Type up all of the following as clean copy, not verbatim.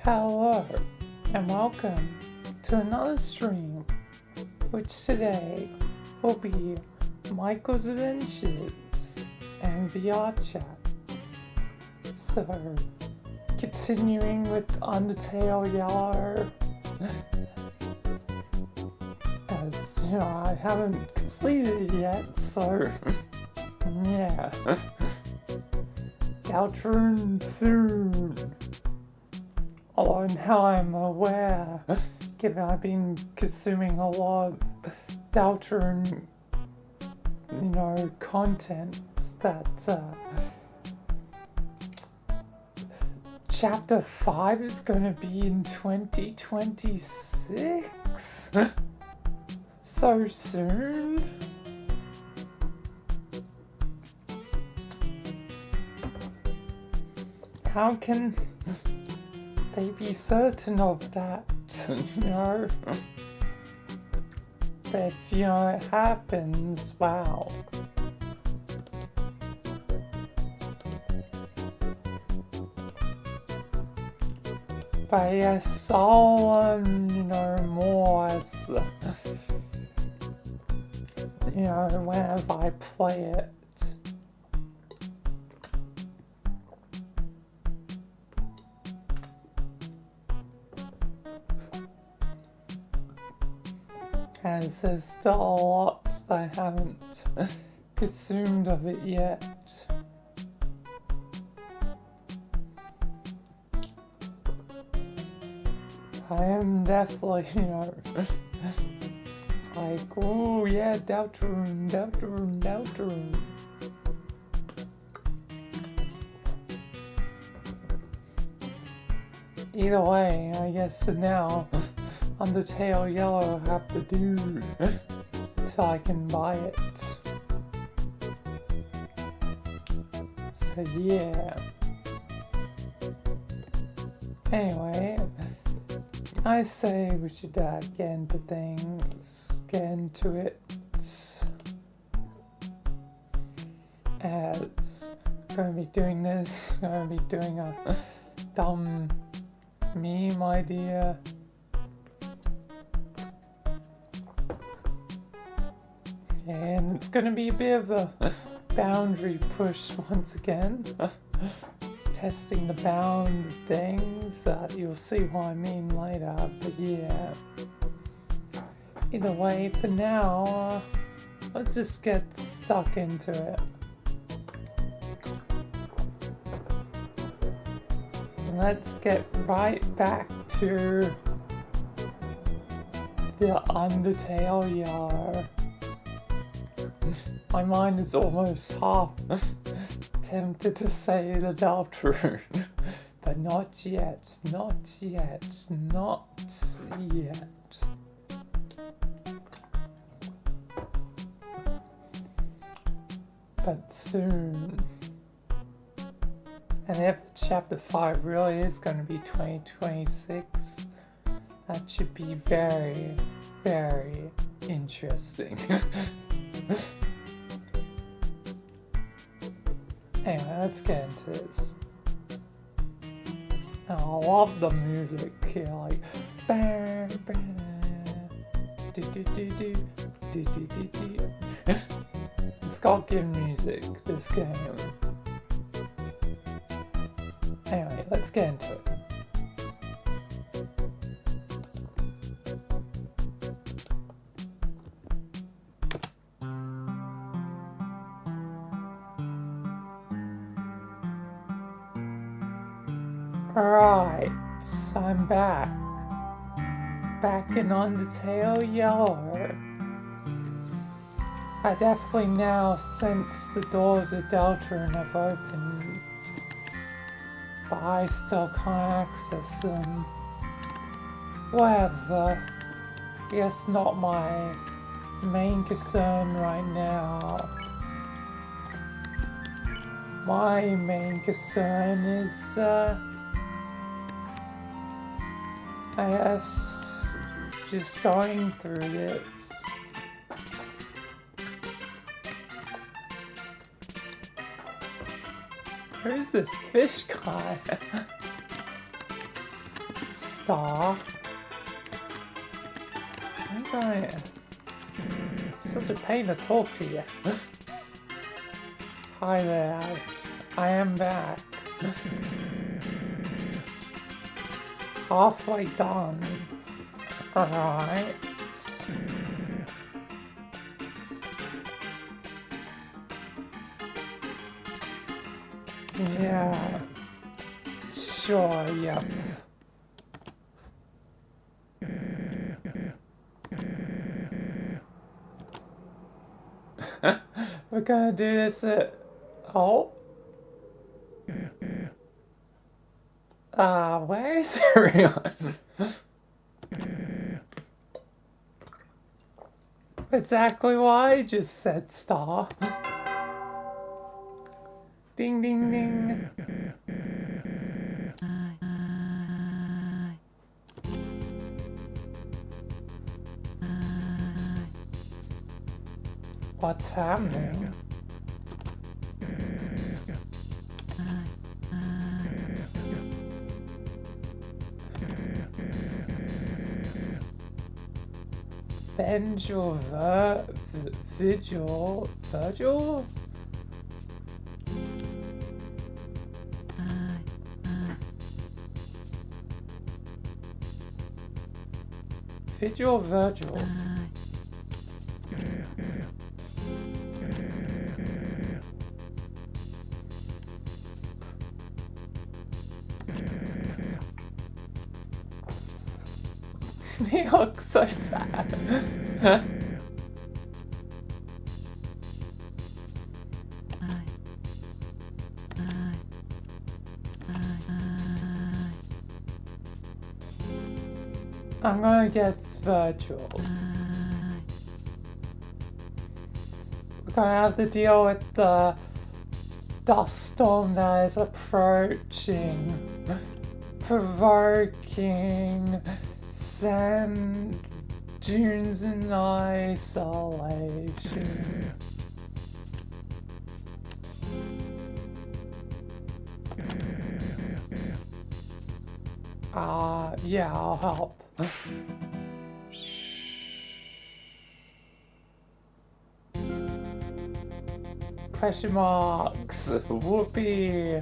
Hello and welcome to another stream, which today will be Michael's Adventures and VRChat. So, continuing with Undertale Yellow, as you know, I haven't completed it yet, so yeah, Deltarune soon. Although now I'm aware, given I've been consuming a lot of Deltarune, content, that Chapter 5 is going to be in 2026? So soon? How can they be certain of that, But if, it happens, wow. But yes, I'll learn more as, whenever I play it. As there's still a lot I haven't consumed of it yet. I am definitely, like, oh yeah, Deltarune. Either way, I guess for now, Undertale Yellow I have to do so I can buy it. So yeah. Anyway, I say we should get into things, get into it. As I'm going to be doing this, I'm going to be doing a dumb meme idea. And it's going to be a bit of a boundary push once again. Testing the bounds of things. You'll see what I mean later, but yeah. Either way, for now, let's just get stuck into it. Let's get right back to the Undertale Yar. My mind is almost half tempted to say the Deltarune, but not yet. But soon. And if Chapter 5 really is going to be 2026, that should be very, very interesting. Anyway, let's get into this. I love the music here, like It's got good music, this game. Anyway, let's get into it. Alright, I'm back. Back in Undertale Yellow. I definitely now sense the doors of Deltarune have opened. But I still can't access them. Whatever. Guess not my main concern right now. My main concern is, I guess, just going through this. Where's this fish guy? Star. I'm such a pain to talk to you. Hi there. I am back. Halfway done. Alright. Yeah. Sure, yep. We're gonna do this at... Oh? Where is everyone? Exactly what I just said, Star. Ding, ding, ding. What's happening? Bend your Virgil? Virgil. He looks so sad. I'm gonna guess Virgil. We're gonna have to deal with the dust storm that is approaching, provoking sand dunes in isolation. Yeah, I'll help. Question marks. Whoopee.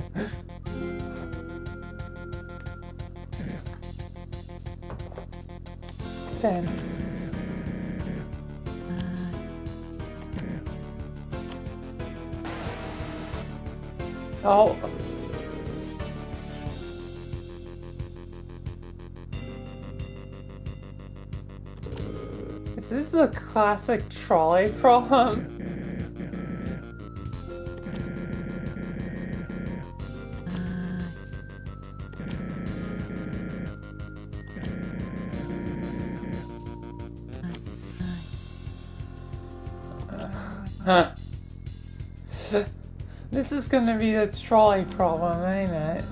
Fence. Oh. Is this a classic trolley problem? Huh. This is gonna be the trolley problem, ain't it?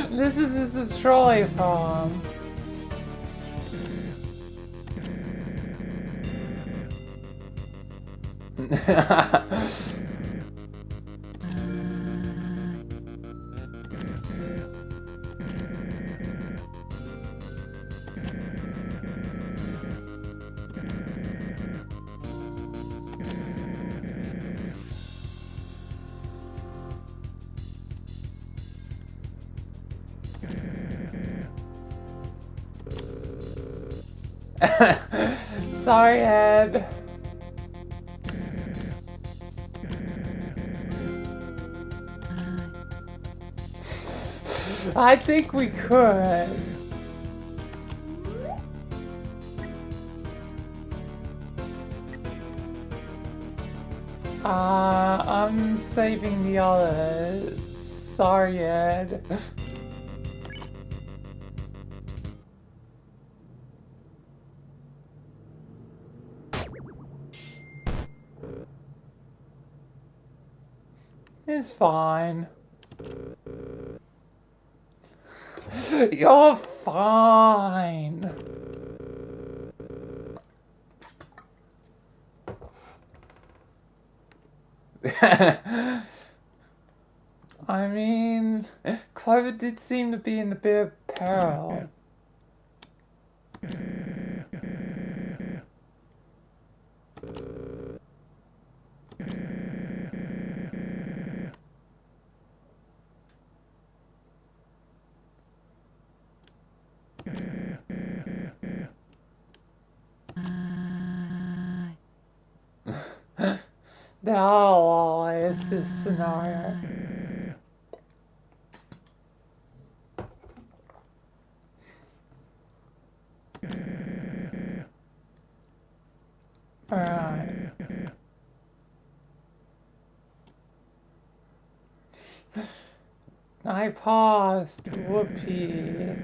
This is just a trolley problem. Sorry, Ed. I think we could. I'm saving the others. Sorry, Ed. It's fine. You're fine. I mean, Clover did seem to be in a bit of peril. There are always this scenario. Alright. I paused. Whoopee.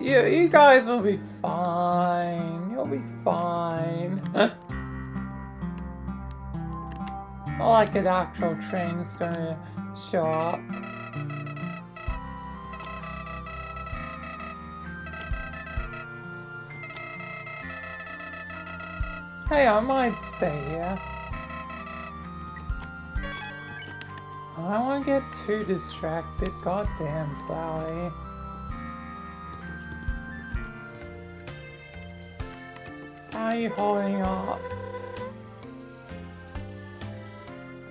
You guys will be fine. You'll be fine. Not like an actual train's gonna show up. Hey, I might stay here. I don't want to get too distracted. Goddamn, Sally. How are you holding up?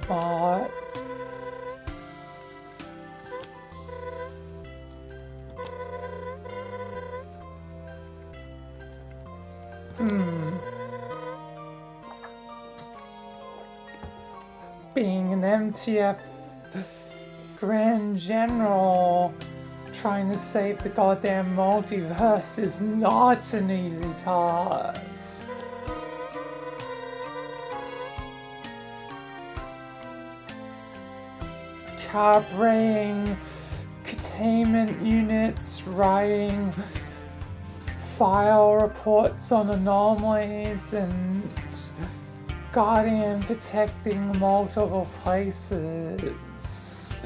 But being an MTF Grand General trying to save the goddamn multiverse is not an easy task. Calibrating containment units, writing file reports on anomalies, and guarding and protecting multiple places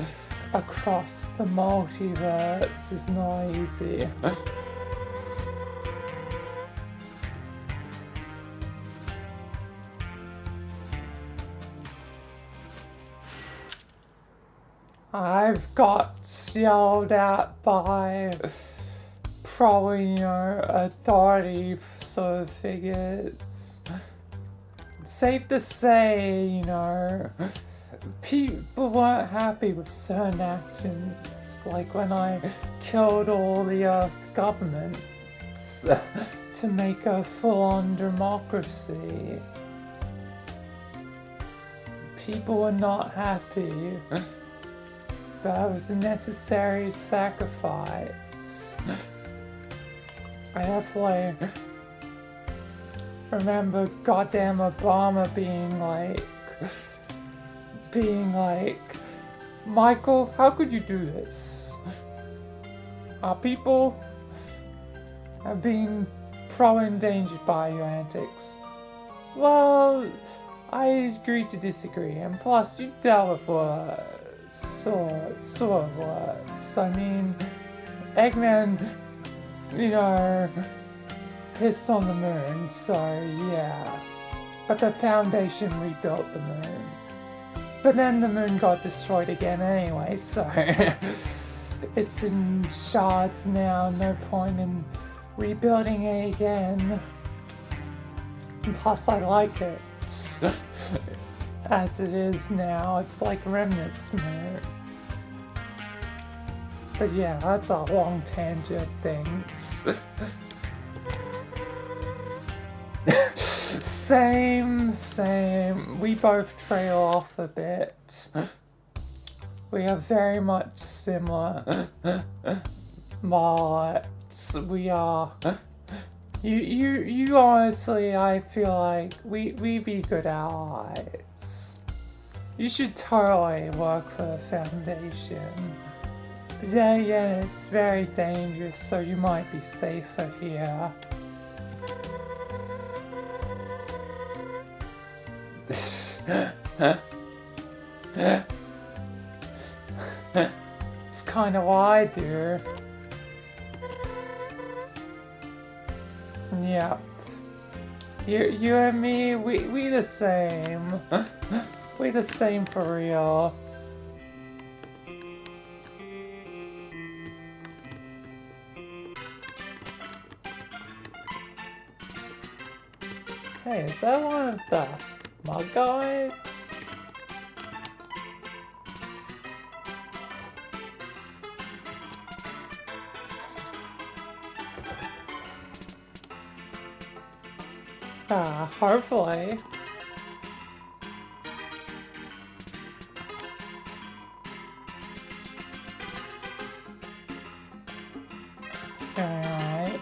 across the multiverse is not easy. I've got yelled at by probably, authority sort of figures. It's safe to say, people weren't happy with certain actions, like when I killed all the governments to make a full-on democracy. People were not happy. That was a necessary sacrifice. I definitely remember goddamn Obama being like, Michael, how could you do this? Our people have been probably endangered by your antics. Well, I agree to disagree, and plus you dealt with worse. Sort of worse. I mean, Eggman, pissed on the moon, so yeah. But the Foundation rebuilt the moon. But then the moon got destroyed again anyway, so it's in shards now, no point in rebuilding it again. And plus I like it. As it is now, it's like remnants moon. But yeah, that's a long tangent of things. Same. We both trail off a bit. We are very much similar. But we are. You honestly, I feel like we be good allies. You should totally work for the Foundation. Yeah, it's very dangerous, so you might be safer here. It's kind of what I do. Yeah. You and me, we the same. We the same for real. Hey, is that one of the mug guys? Hopefully. Alright.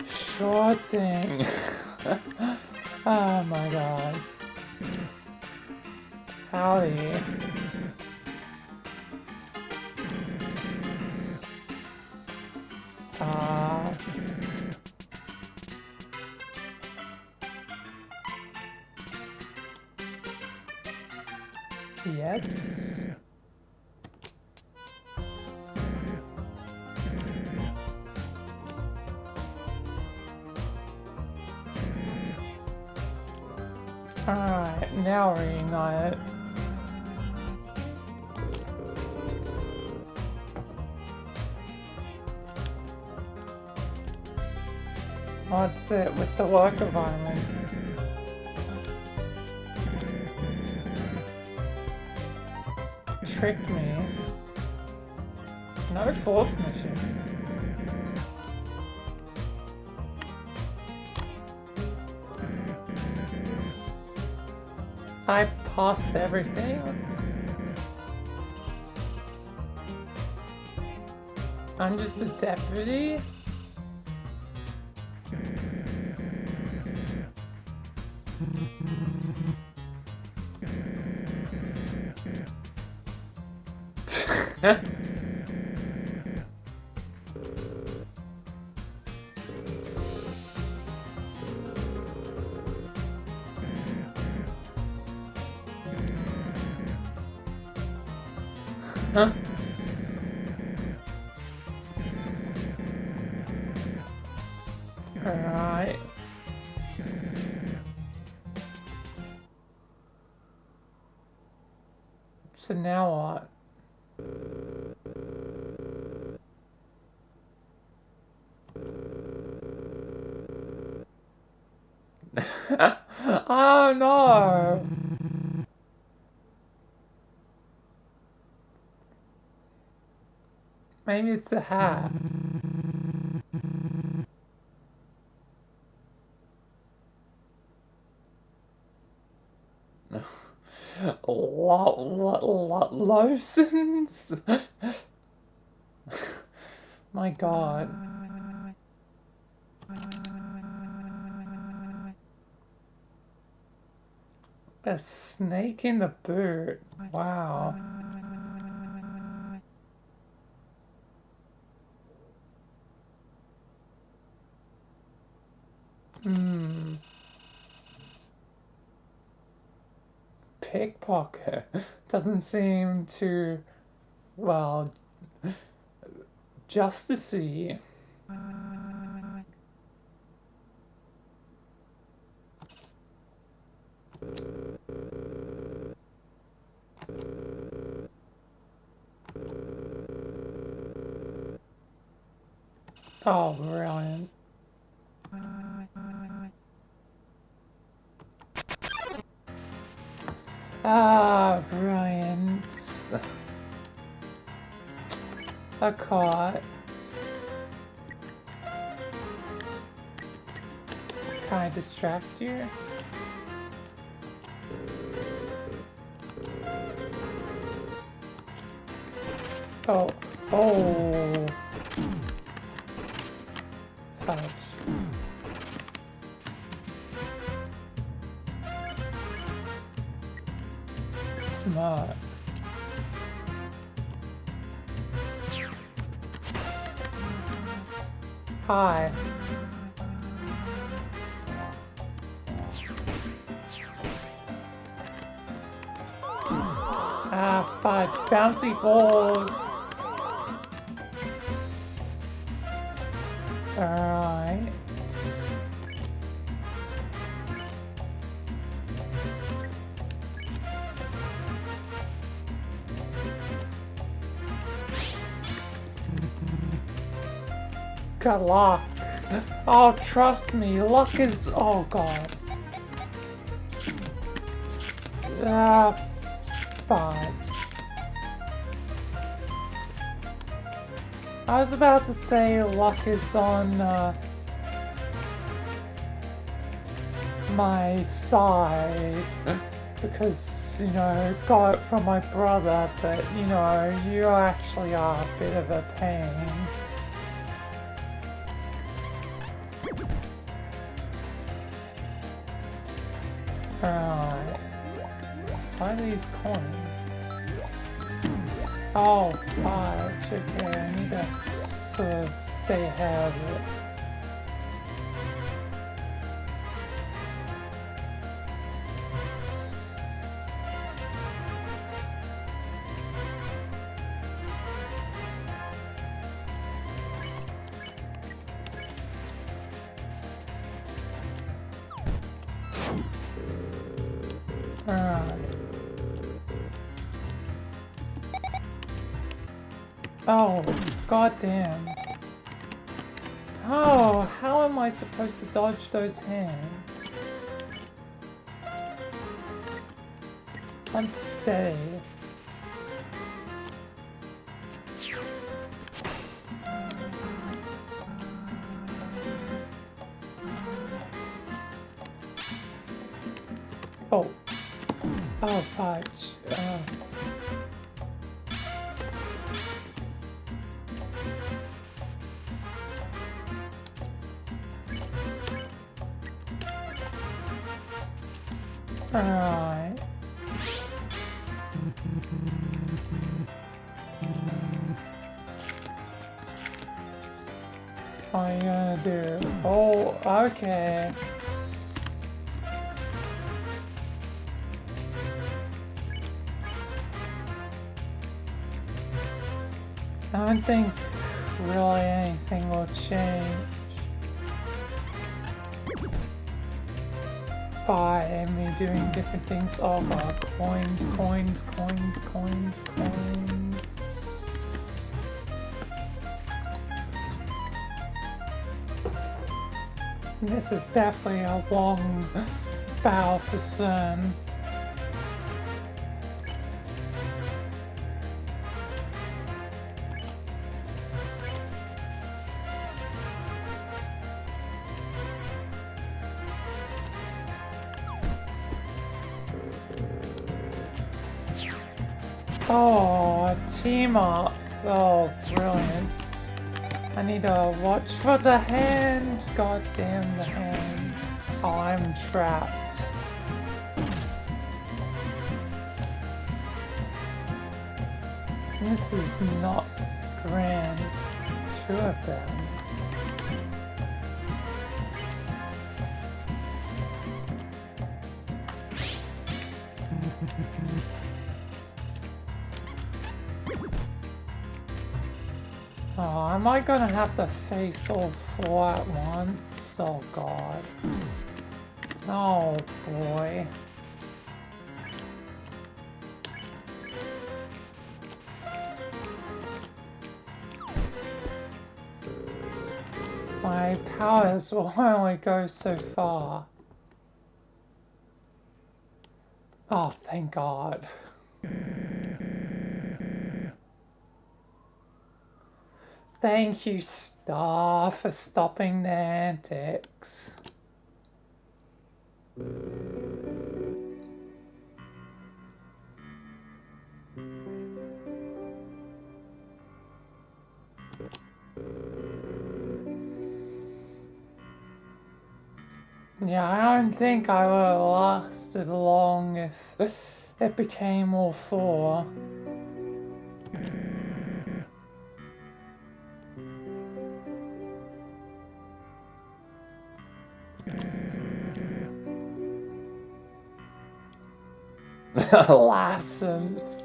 Sure thing. Oh my god. Howdy. Yes. Alright, now we're reunite it. What's it with the work environment? Trick me. No fourth mission. I passed everything. I'm just a deputy? Huh? Alright. So now what? Oh no! Maybe it's a hat. Lotions? My god. A snake in the boot. Wow. Pickpocket. Doesn't seem too, well, justicey. Oh, brilliant. Ah, brilliant. A cot. Can I distract you? Oh, oh. Fudge. smirk. Hi. Ah, fudge. Bouncy balls. Alright. Good luck. Oh, trust me, luck is... Oh, God. Ah, fudge. I was about to say luck is on my side because, you know, got it from my brother, but, you know, you actually are a bit of a pain. Alright. Why are these coins? Oh, fudge. Okay, I need to sort of stay ahead of it. Alright. Oh, goddamn. Oh, how am I supposed to dodge those hands? Unsteady. Oh. Oh, fudge. Alright. What are you gonna do? Oh, okay. I don't think really anything will change by me doing different things. Oh god, coins, coins, coins, coins, coins. This is definitely a long battle for Sun. Oh, team up. Oh, brilliant. I need to watch for the hand. God damn the hand. Oh, I'm trapped. This is not grand. Two of them. Oh, am I gonna have to face all four at once? Oh god. Oh boy. My powers will only go so far. Oh, thank God. Thank you, Star, for stopping the antics. Yeah, I don't think I would have lasted long if it became all four. Lessons.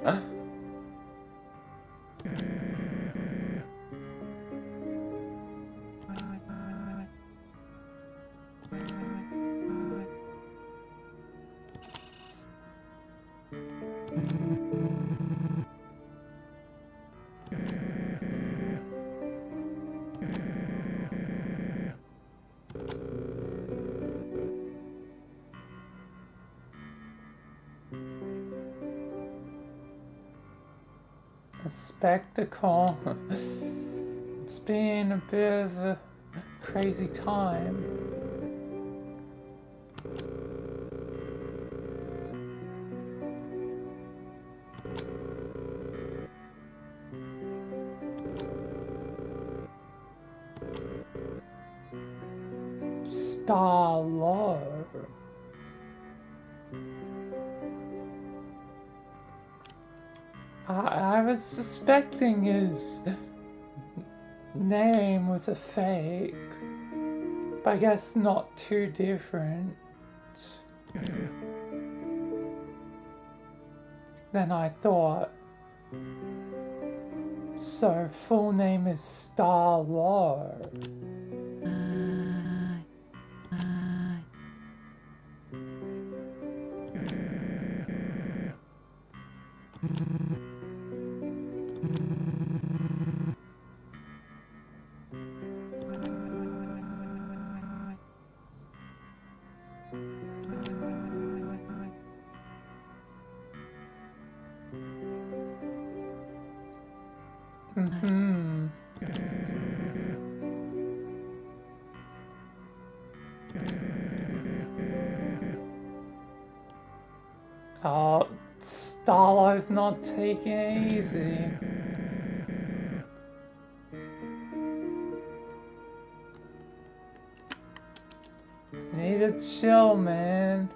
A spectacle. It's been a bit of a crazy time. Star-Lord. I was suspecting his name was a fake, but I guess not too different than I thought. So full name is Star-Lord. Mm-hmm. Oh, Starlo's not taking it easy. Need to chill, man.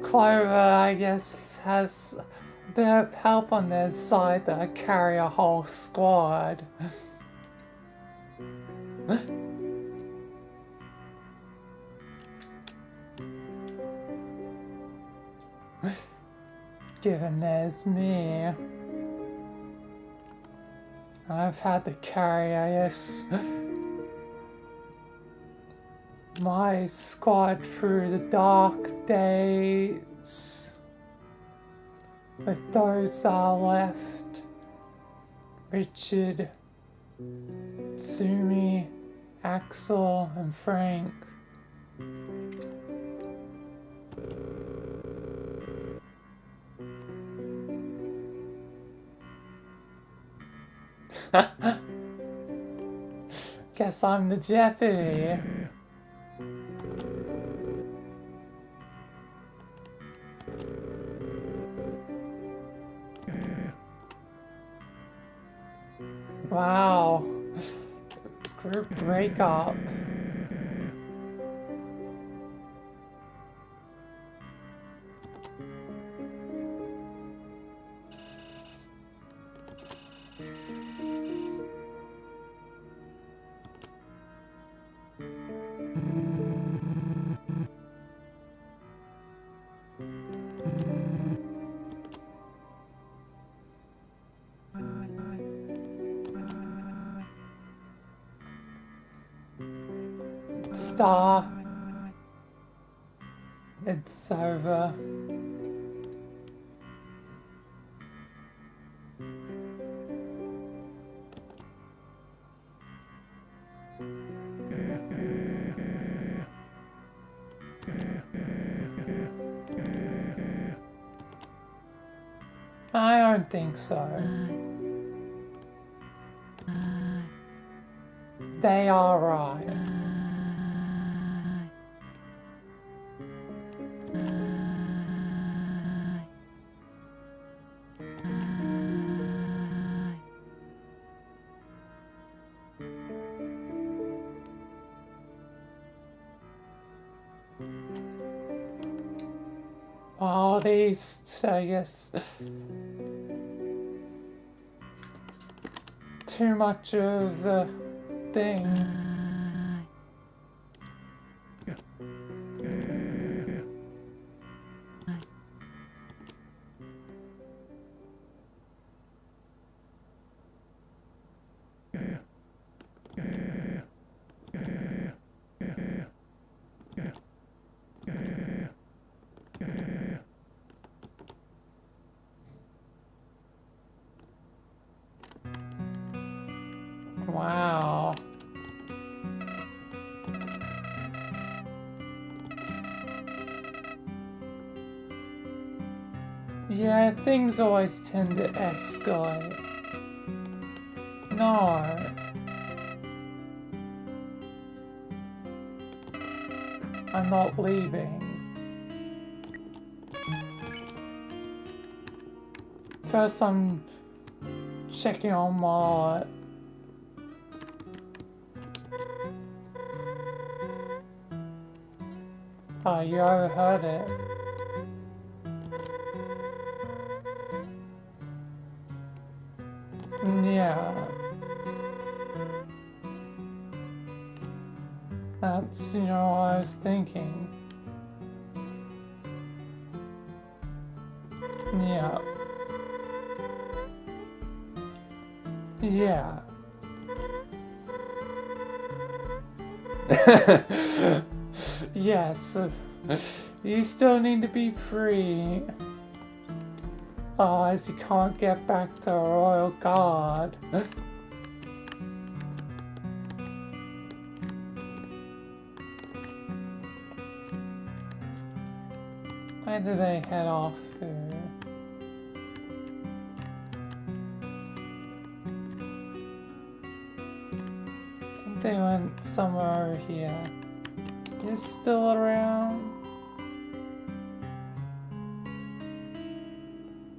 Clover, I guess, has a bit of help on their side that carry a whole squad. Given there's me, I've had to carry, I guess, my squad through the dark days. With those that are left, Richard, Tsumi, Axel, and Frank. Guess I'm the Jeopardy. Wow. Group breakup. Star. It's over. I don't think so. They are right. Well, at least, I guess, too much of the thing. Wow. Yeah, things always tend to escalate. No. I'm not leaving. First I'm checking on my... Oh, you overheard it. Yeah. That's, what I was thinking. Yeah. Yeah. Yes. You still need to be free. Otherwise you can't get back to Royal Guard. Where do they head off to? I think they went somewhere over here. You're still around?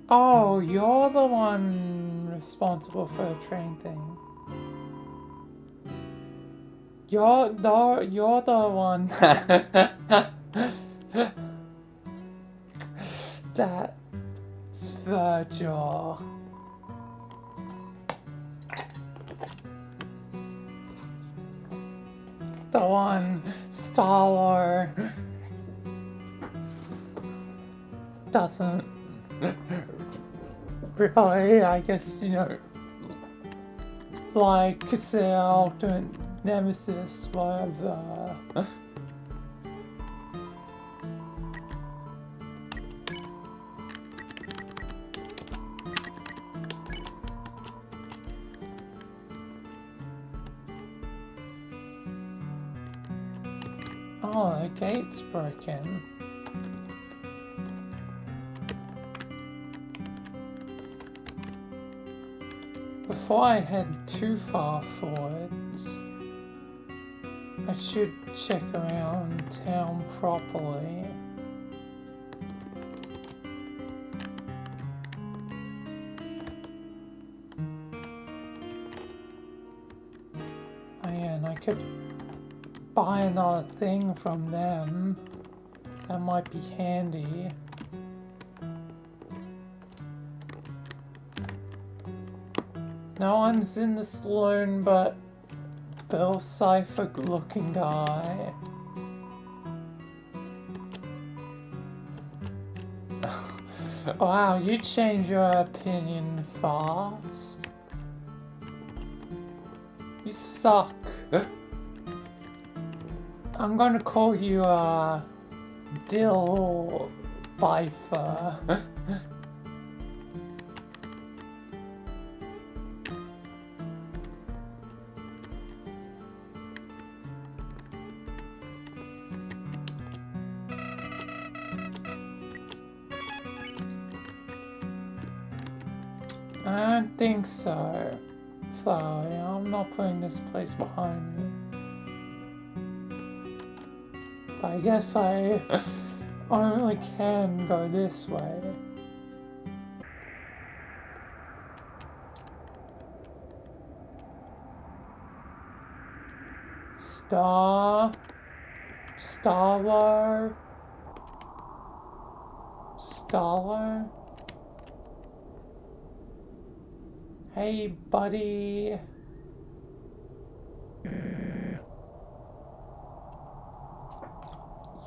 Oh, you're the one responsible for the train thing. You're the one. That's Virgil. The one Star-Lord doesn't really, I guess, like the ultimate nemesis, whatever. Oh, the gate's broken. Before I head too far forwards, I should check around town properly. Oh yeah, and I could buy another thing from them. That might be handy. No one's in the saloon but Bill Cipher looking guy. Wow, you change your opinion fast. You suck. I'm gonna call you Dill Bifer. I don't think so. flower. You know, I'm not putting this place behind me. But I guess I only can go this way. Starlo. Hey, buddy.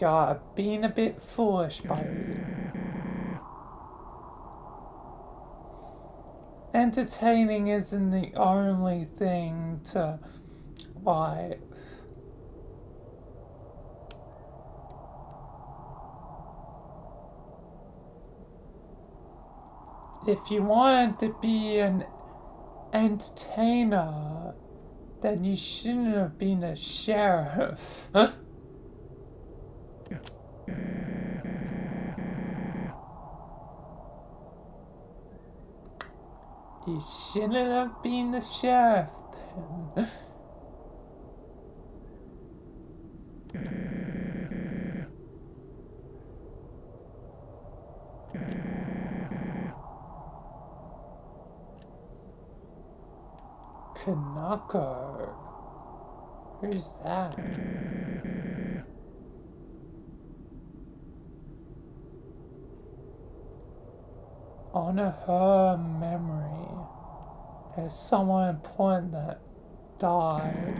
You're being a bit foolish, buddy. Entertaining isn't the only thing to, like... If you wanted to be an entertainer, then you shouldn't have been a sheriff. You shouldn't have been the sheriff then. Kanako. Who's that? Honor her memory. There's someone important that died.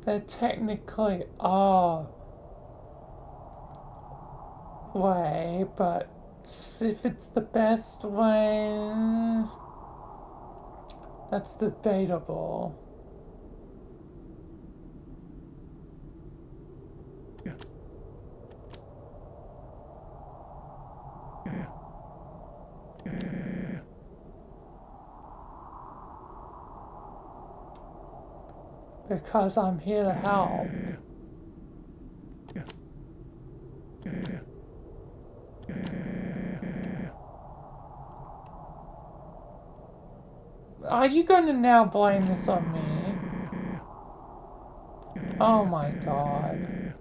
There technically are way, but if it's the best way, that's debatable. Because I'm here to help. Are you going to now blame this on me? Oh my god.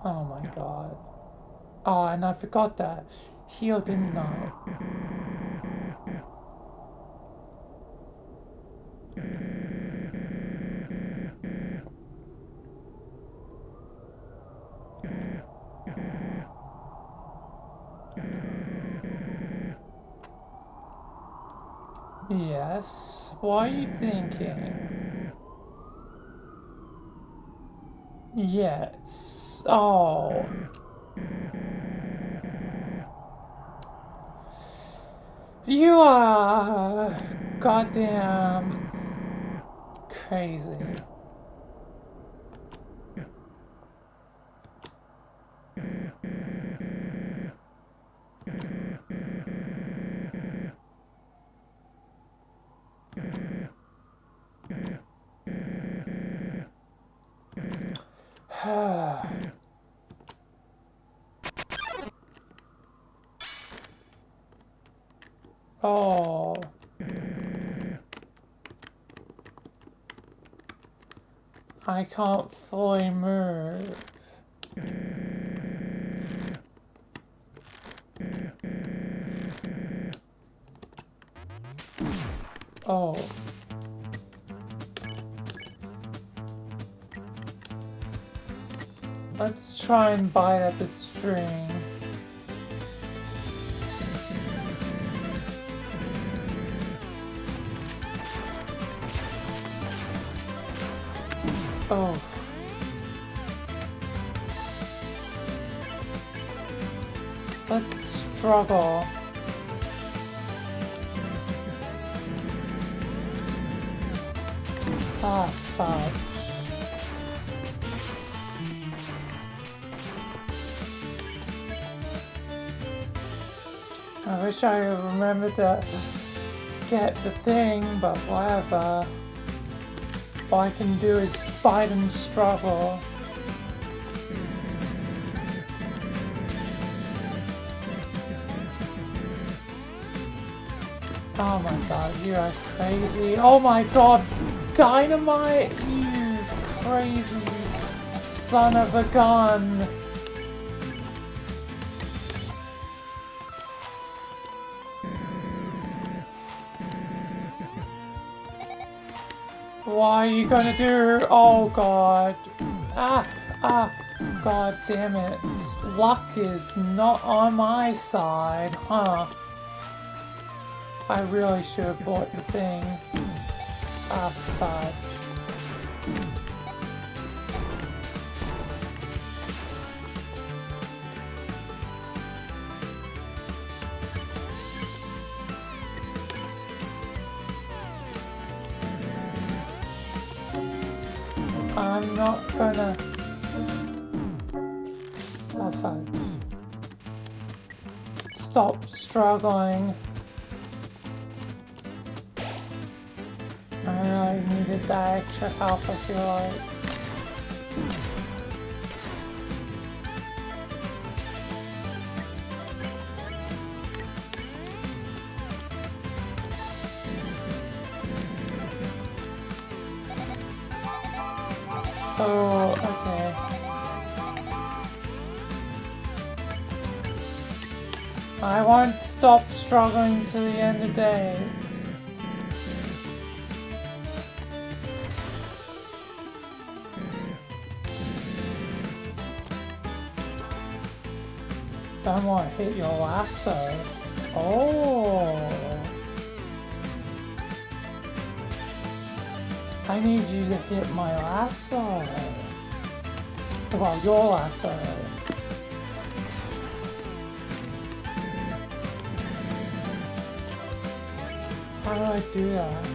Oh my god. Oh, and I forgot that. Heal, didn't I? Yes, what are you thinking? Yes. Oh. You are goddamn crazy. Oh. I can't fully move. Oh. Let's try and bite at the string. Oh. Let's struggle. Ah, fuck. I wish I remembered to get the thing, but whatever. All I can do is fight and struggle. Oh my god, you are crazy. Oh my god, dynamite, you crazy son of a gun. What are you gonna do? Oh god. God damn it. Luck is not on my side, huh? I really should have bought the thing. Ah, fudge. I'm not gonna... Oh, fudge. Stop struggling. I really needed that extra health, I feel like. Oh, okay. I won't stop struggling to the end of days. Don't want to hit your lasso. Oh. I need you to hit my lasso. Well, your lasso. How do I do that?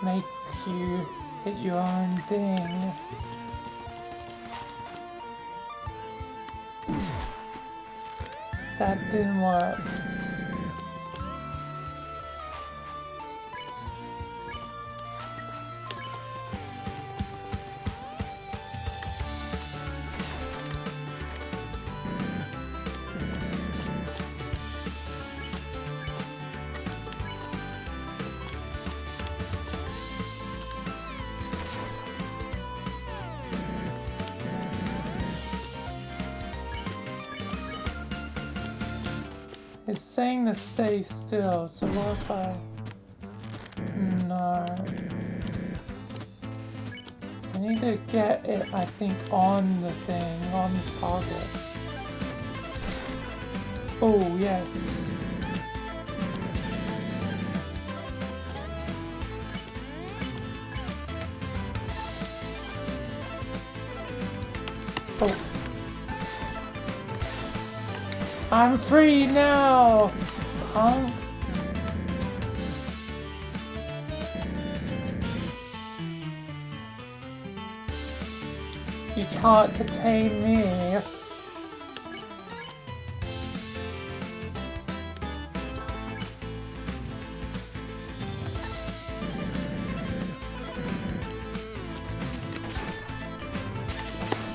Make you hit your own thing. That didn't work. It's saying to stay still, so what if I... No. I need to get it, I think, on the thing, on the target. Oh, yes. Oh. I'm free now, punk. You can't contain me.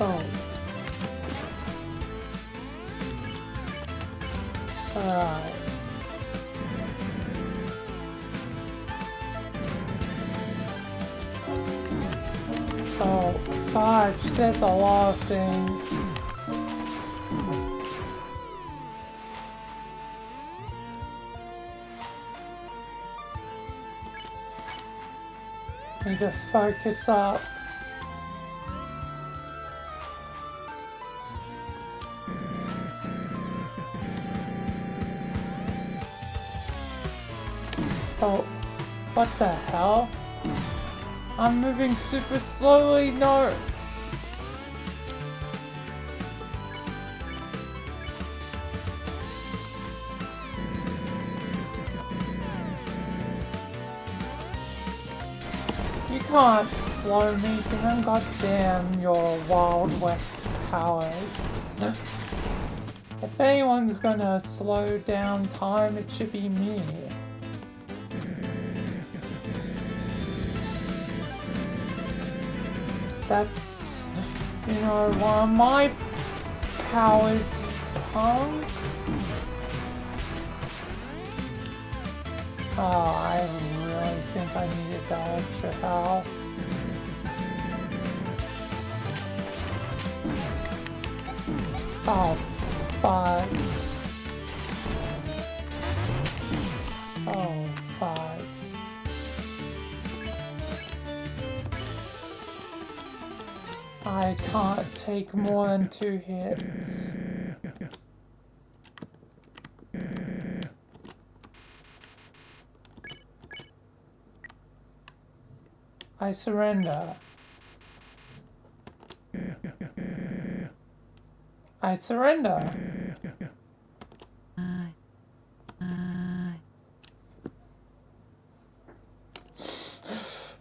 Oh. Alright. Oh, fudge, there's a lot of things. Need to focus up. Oh, what the hell? I'm moving super slowly, no! You can't slow me down, goddamn your Wild West powers. If anyone's gonna slow down time, it should be me. That's, you know, one of my powers come. Oh, I really think I needed that extra help. Oh, fuck. Oh, fuck. I can't take more than 2 hits. I surrender. I surrender.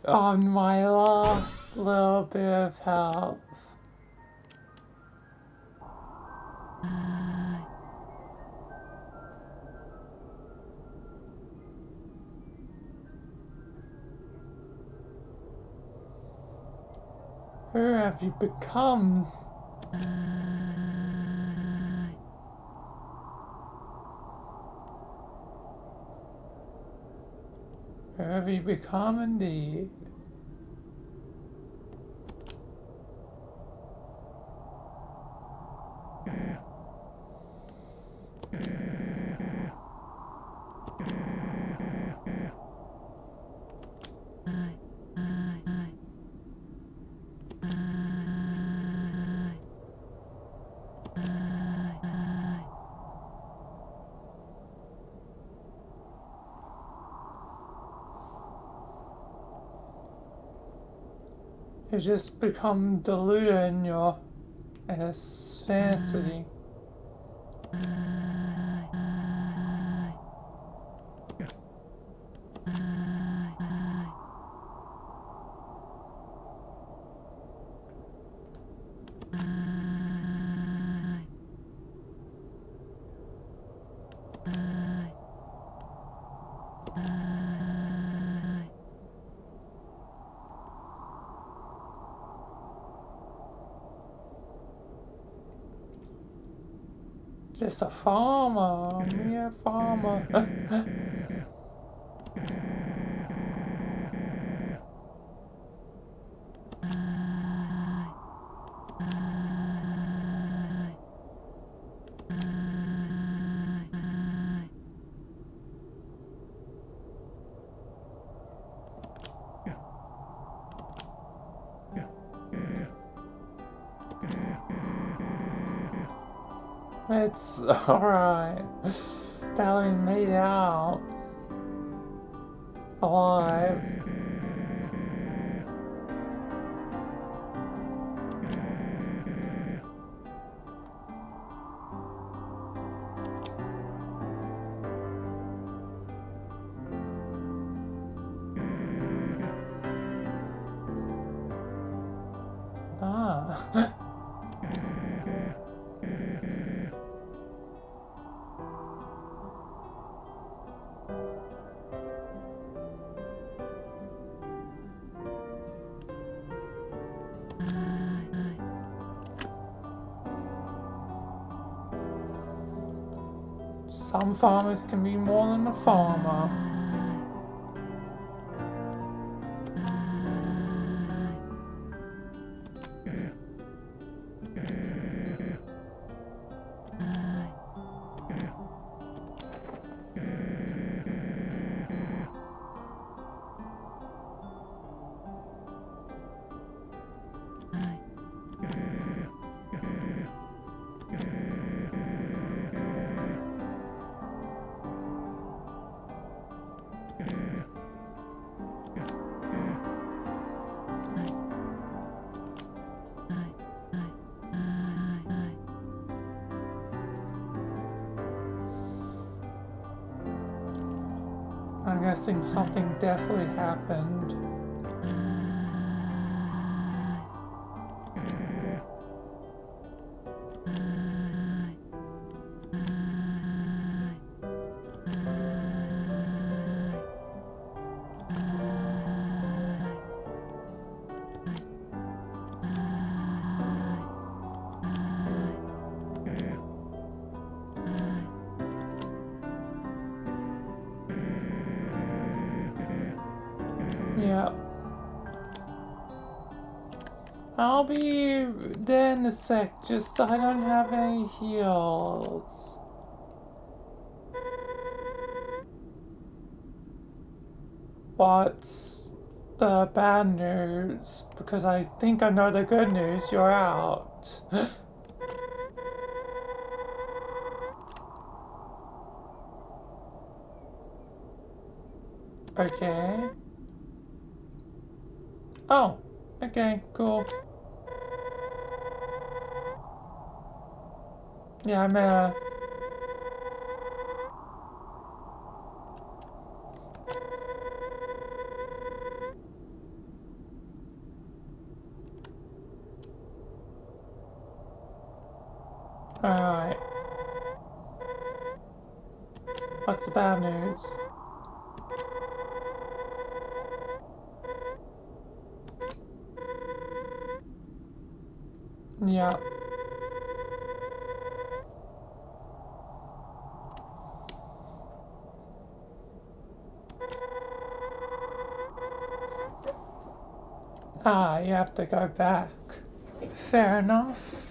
On my last little bit of health. Who have you become? Who have you become indeed? You just become diluted in your fantasy. Just a farmer, mere farmer. It's alright. That we made it out alive. Ah. Some farmers can be more than a farmer. I'm guessing something definitely happened. I'll be there in a sec, just I don't have any heals. What's the bad news? Because I think I know the good news, you're out. Okay. Oh, okay, cool. Yeah, I'm Alright. What's the bad news? Yeah. Ah, you have to go back. Fair enough.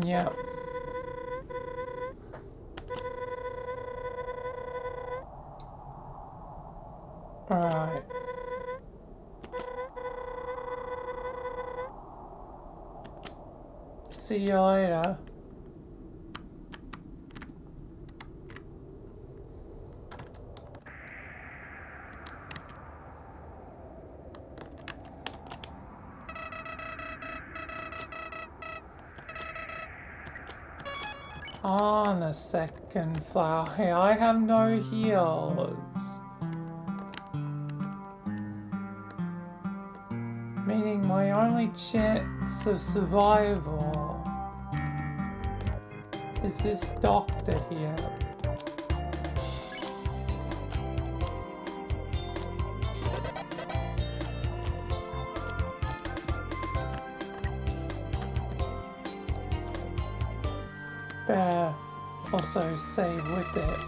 Yep. Alright. See you later. On a second flower. Hey, I have no heals. Meaning my only chance of survival is this doctor here. Better also save with it.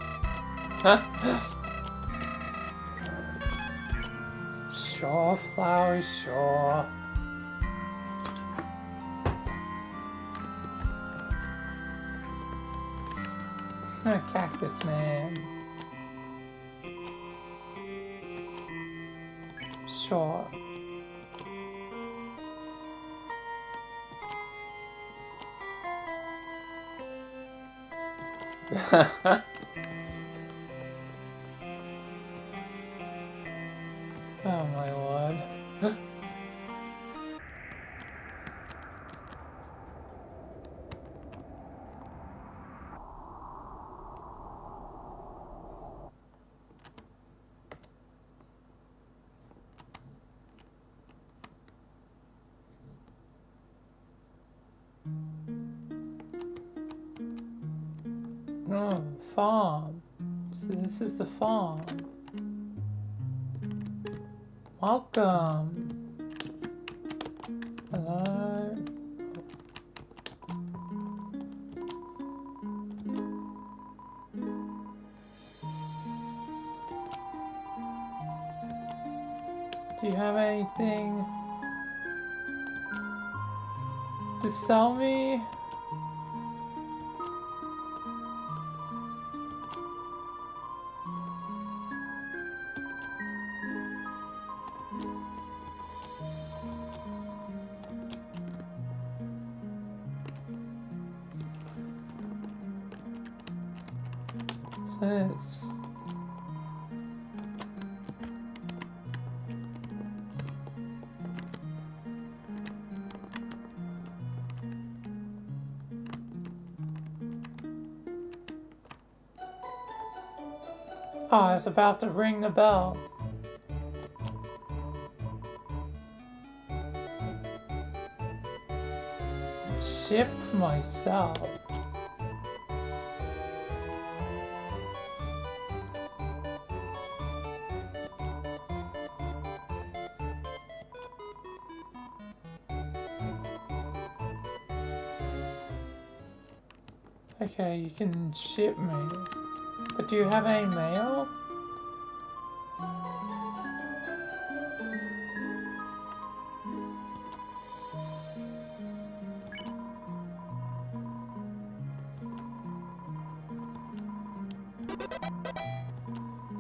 Sure, flower, sure. Cactus man. Sure. Oh my lord. Oh, farm. So this is the farm. Welcome. Hello. Do you have anything to sell me? What's this? Oh, I was about to ring the bell. Ship myself. Okay, you can ship me. But do you have any mail?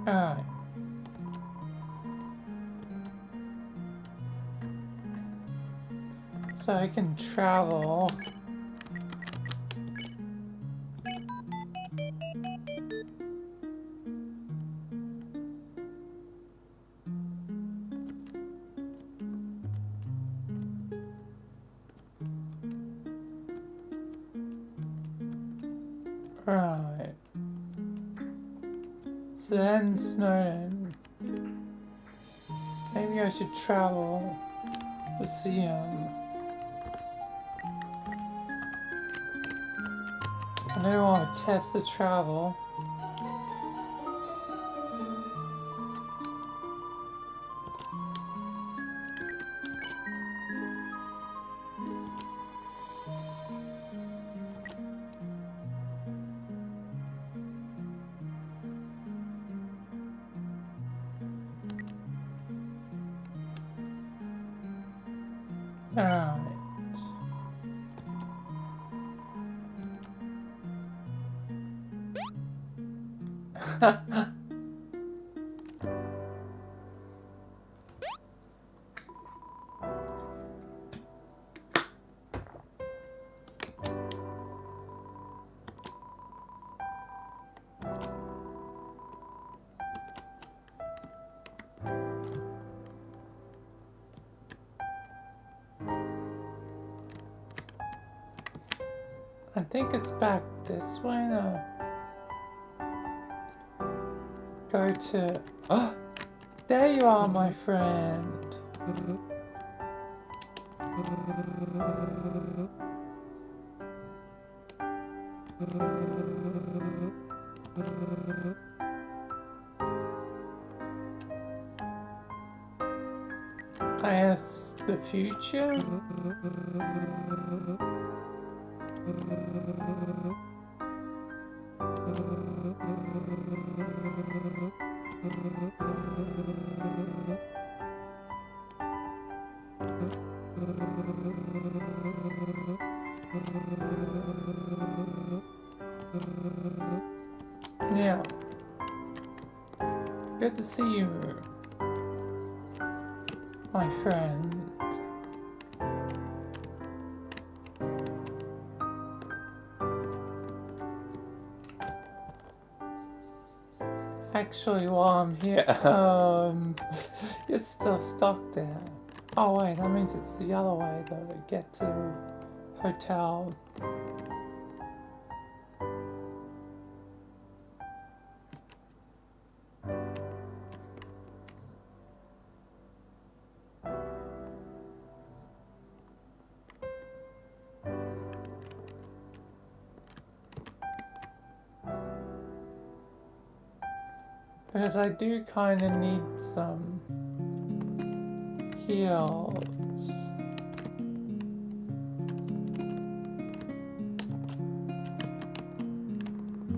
Alright. So I can travel. Right. So then Snowden. Maybe I should travel to see him. I don't want to test the travel. Alright. I think it's back this way now. Go to... Oh! There you are, my friend! I asked the future? Yeah. Good to see you, my friend. Actually, while I'm here, you're still stuck there. Oh wait, that means it's the other way though, to get to hotel. Because I do kind of need some heals.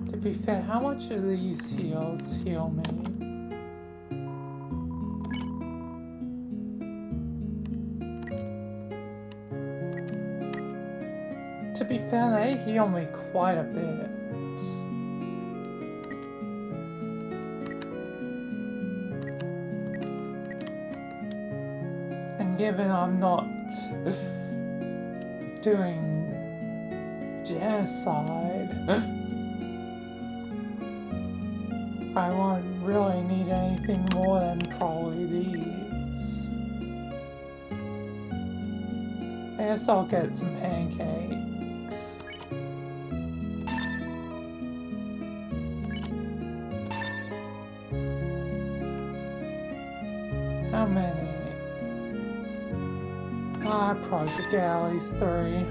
To be fair, how much do these heals heal me? To be fair, they heal me quite a bit. Given I'm not doing genocide, I won't really need anything more than probably these. I guess I'll get some pancakes. How many? I probably could get at least 3.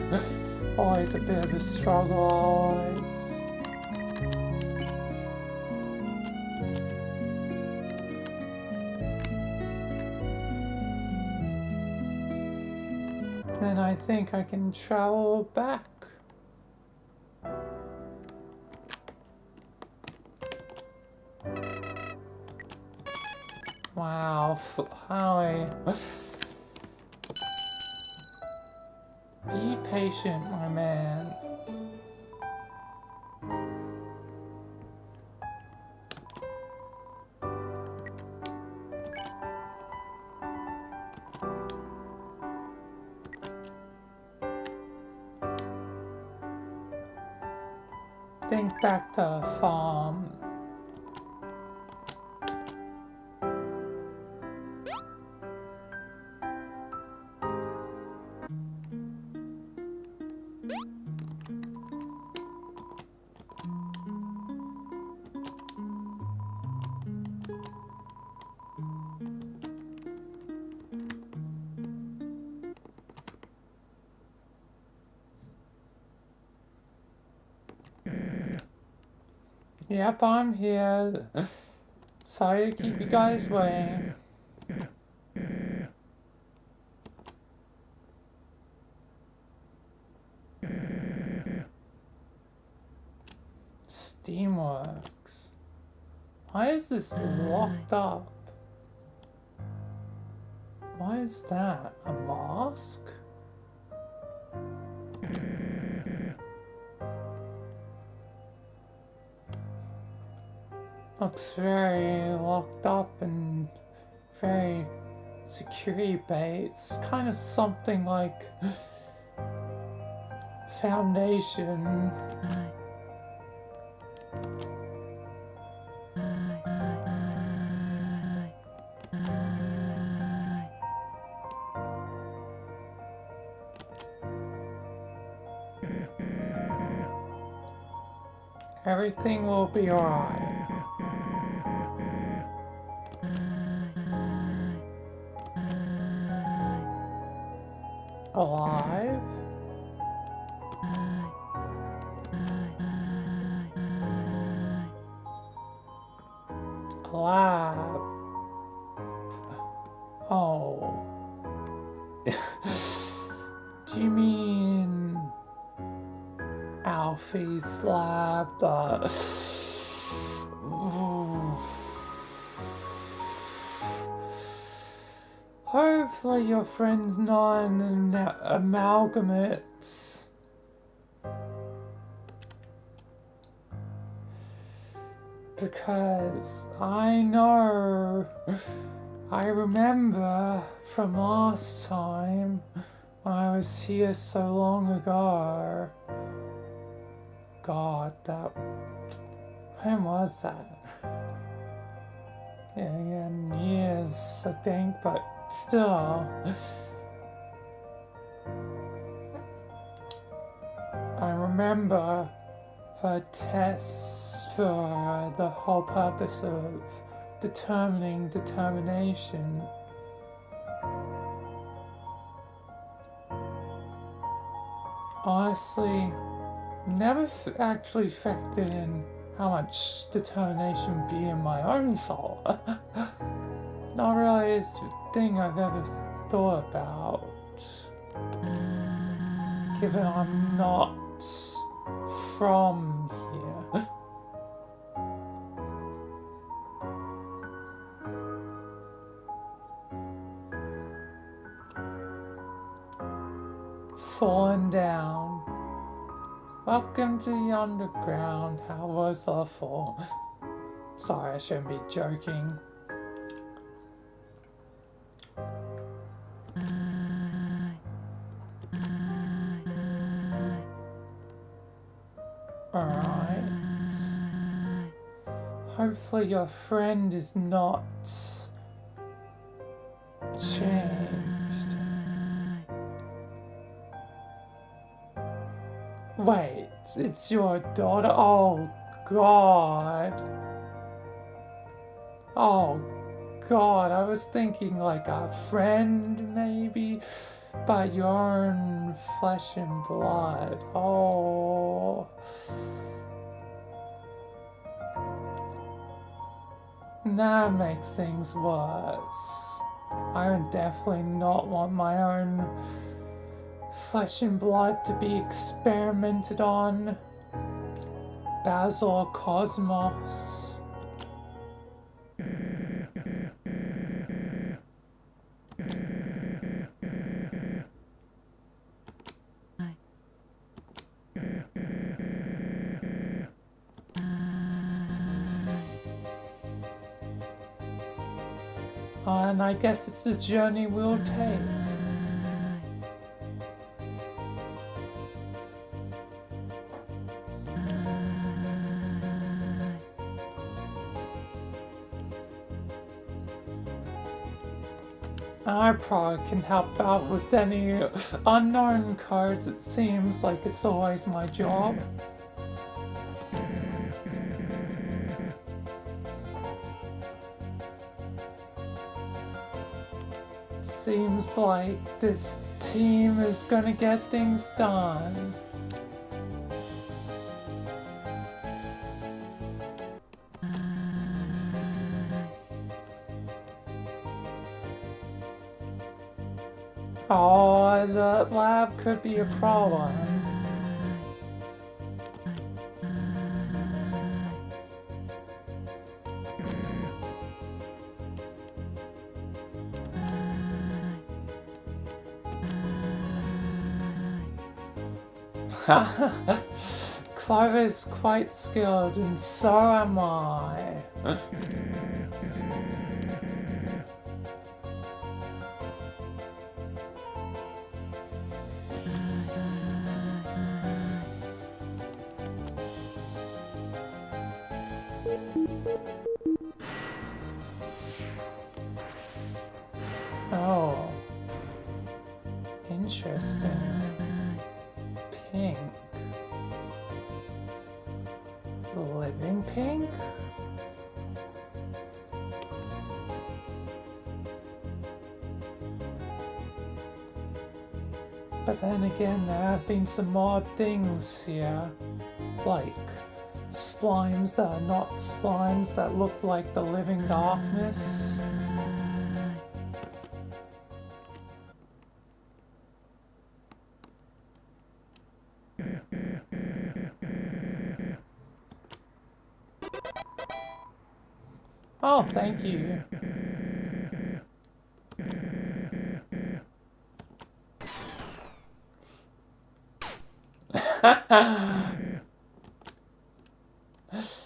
Always a bit of a struggle, always. Then I think I can travel back. Wow, hi. Be patient, my man. Think back to farm. Yep, I'm here. Sorry to keep you guys waiting. Steamworks. Why is this locked up? Why is that? A mask? Looks very locked up and very security based. Kind of something like Foundation. Everything will be alright. Alive? Alive? Oh. Do you mean Alfie's lab? Hopefully your friend's not an amalgamate. Because I know, I remember from last time when I was here so long ago. God, when was that? Yeah, years, I think, but still. I remember her tests for the whole purpose of determining determination. Honestly, never actually factored in how much determination would be in my own soul. Not really a thing I've ever thought about, given I'm not from here. Falling down. Welcome to the underground. How was the fall? Sorry, I shouldn't be joking. Alright. Hopefully your friend is not changed. Wait, it's your daughter? Oh, God. Oh, God, I was thinking like a friend, maybe, but your own flesh and blood. Oh. That makes things worse. I would definitely not want my own flesh and blood to be experimented on. Basil Cosmos. And I guess it's the journey we'll take. I probably can help out with any unknown codes. It seems like it's always my job. Seems like this team is gonna get things done. Oh, the lab could be a problem. Clover's quite skilled, and so am I. Oh, interesting. Pink. Living pink? But then again, there have been some odd things here, like slimes that are not slimes that look like the living darkness. Oh, thank you.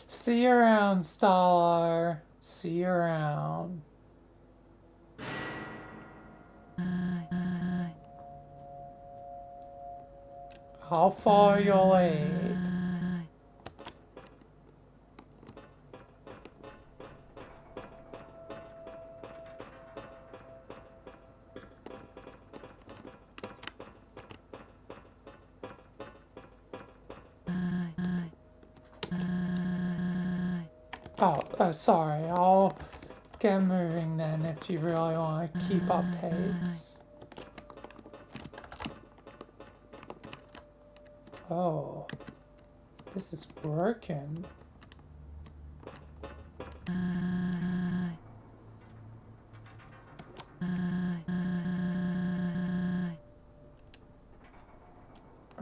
See you around, Starlar. See you around. I'll follow your lead. Oh, sorry. I'll get moving then if you really want to keep up pace. Oh, this is broken.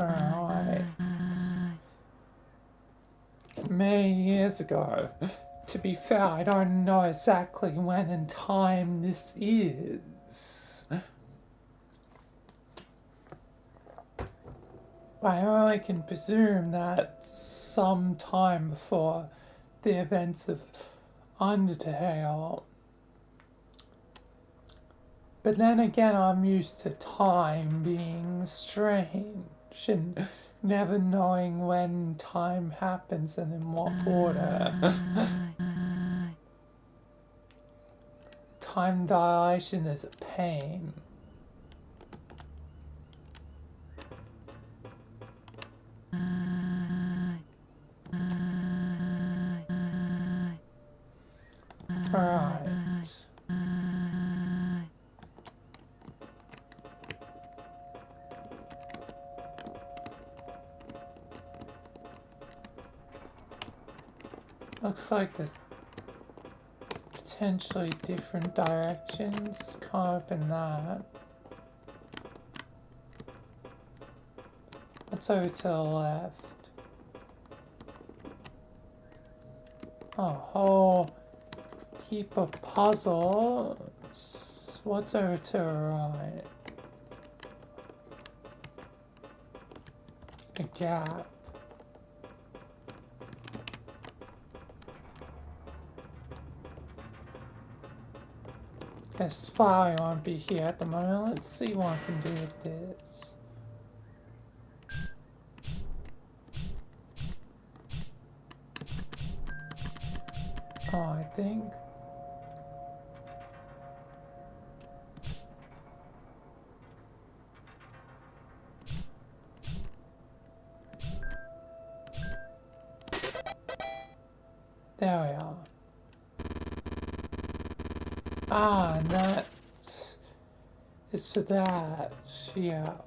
Alright. Many years ago. To be fair, I don't know exactly when in time this is. I only can presume that some time before the events of Undertale. But then again, I'm used to time being strange and never knowing when time happens and in what order. Time dilation is a pain. Alright. Looks like there's potentially different directions. Can't open that. Let's over to the left. A whole heap of puzzles. What's over to the right? A gap. This flower won't be here at the moment. Let's see what I can do with this. Oh, I think. There we are. Ah, and that is for that. Yep.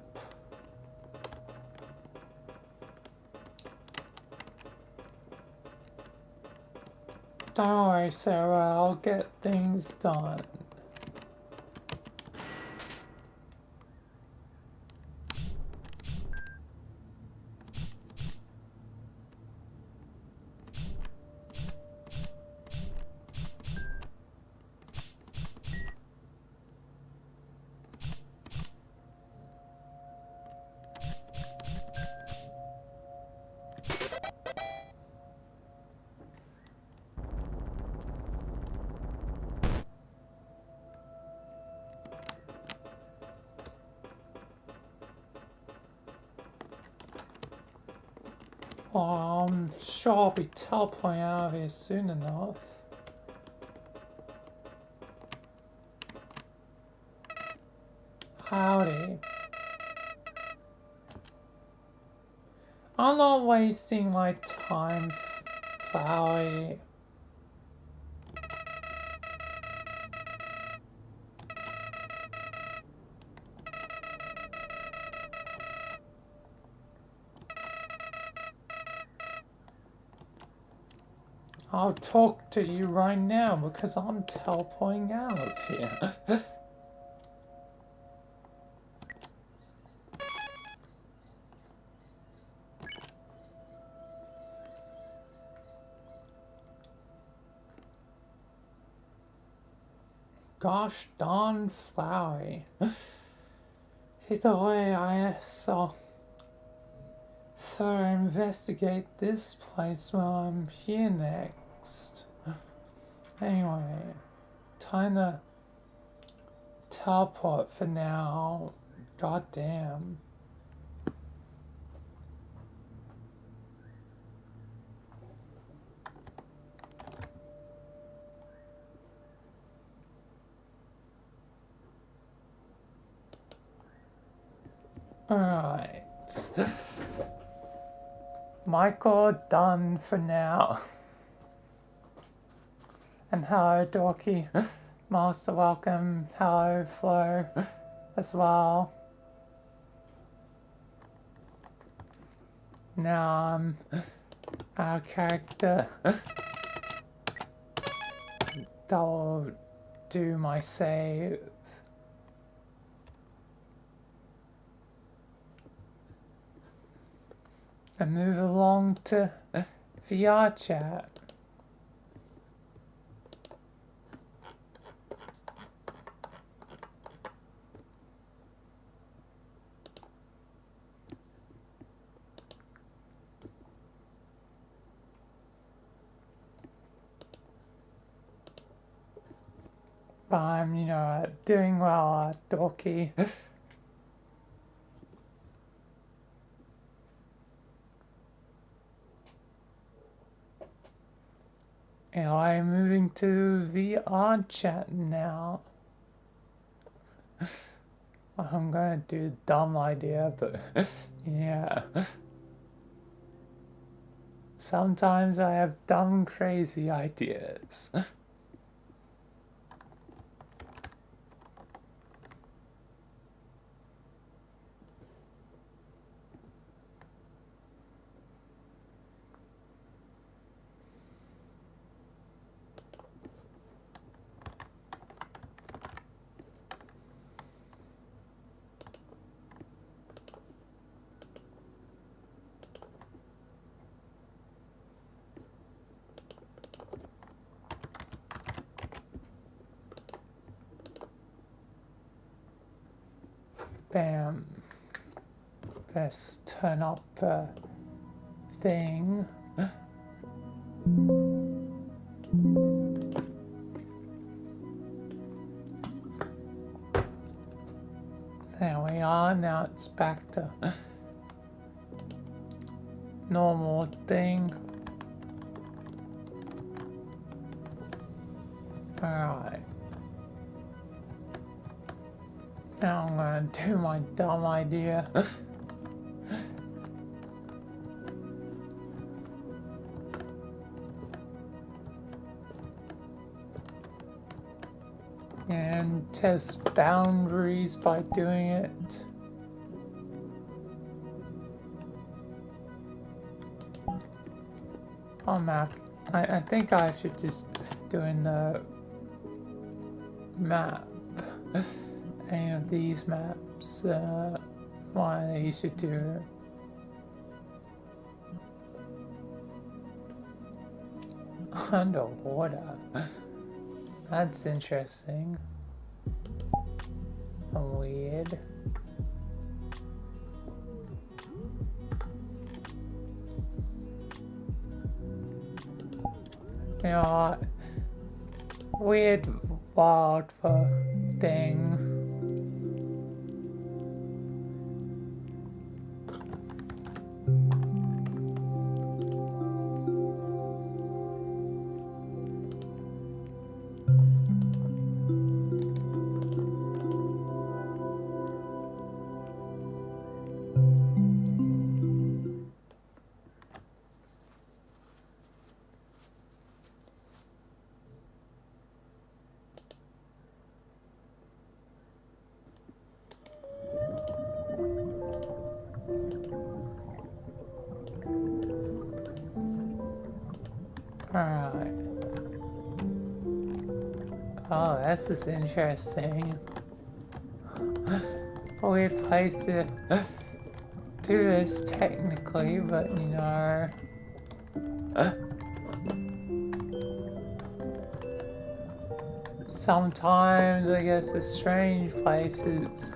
Don't worry, Sarah. I'll get things done. Well, I'm sure I'll be teleporting out of here soon enough. Howdy. I'm not wasting my time, Flowey. I'll talk to you right now because I'm teleporting out of here. Gosh darn Flowey. Either way, I shall thoroughly investigate this place while I'm here next. Anyway, time to teleport for now. God damn. Alright. Michael done for now. And hello Dorky. Master welcome. Hello Flo as well. Now our character that'll do my save. And move along to VRChat. But I'm, doing well, Dorky. And I'm moving to VRChat now. I'm gonna do a dumb idea, but yeah. Sometimes I have dumb, crazy ideas. Bam. Let's turn up the thing. we are. Now it's back to normal thing. Alright. Now I'm gonna do my dumb idea. And test boundaries by doing it. On map, I think I should just do in the map. Any of these maps, why you should do it. Underwater. That's interesting. Weird. You know what? Weird wild thing. Alright. Oh, this is interesting. Weird place to do this technically, but you know. Sometimes I guess a strange place is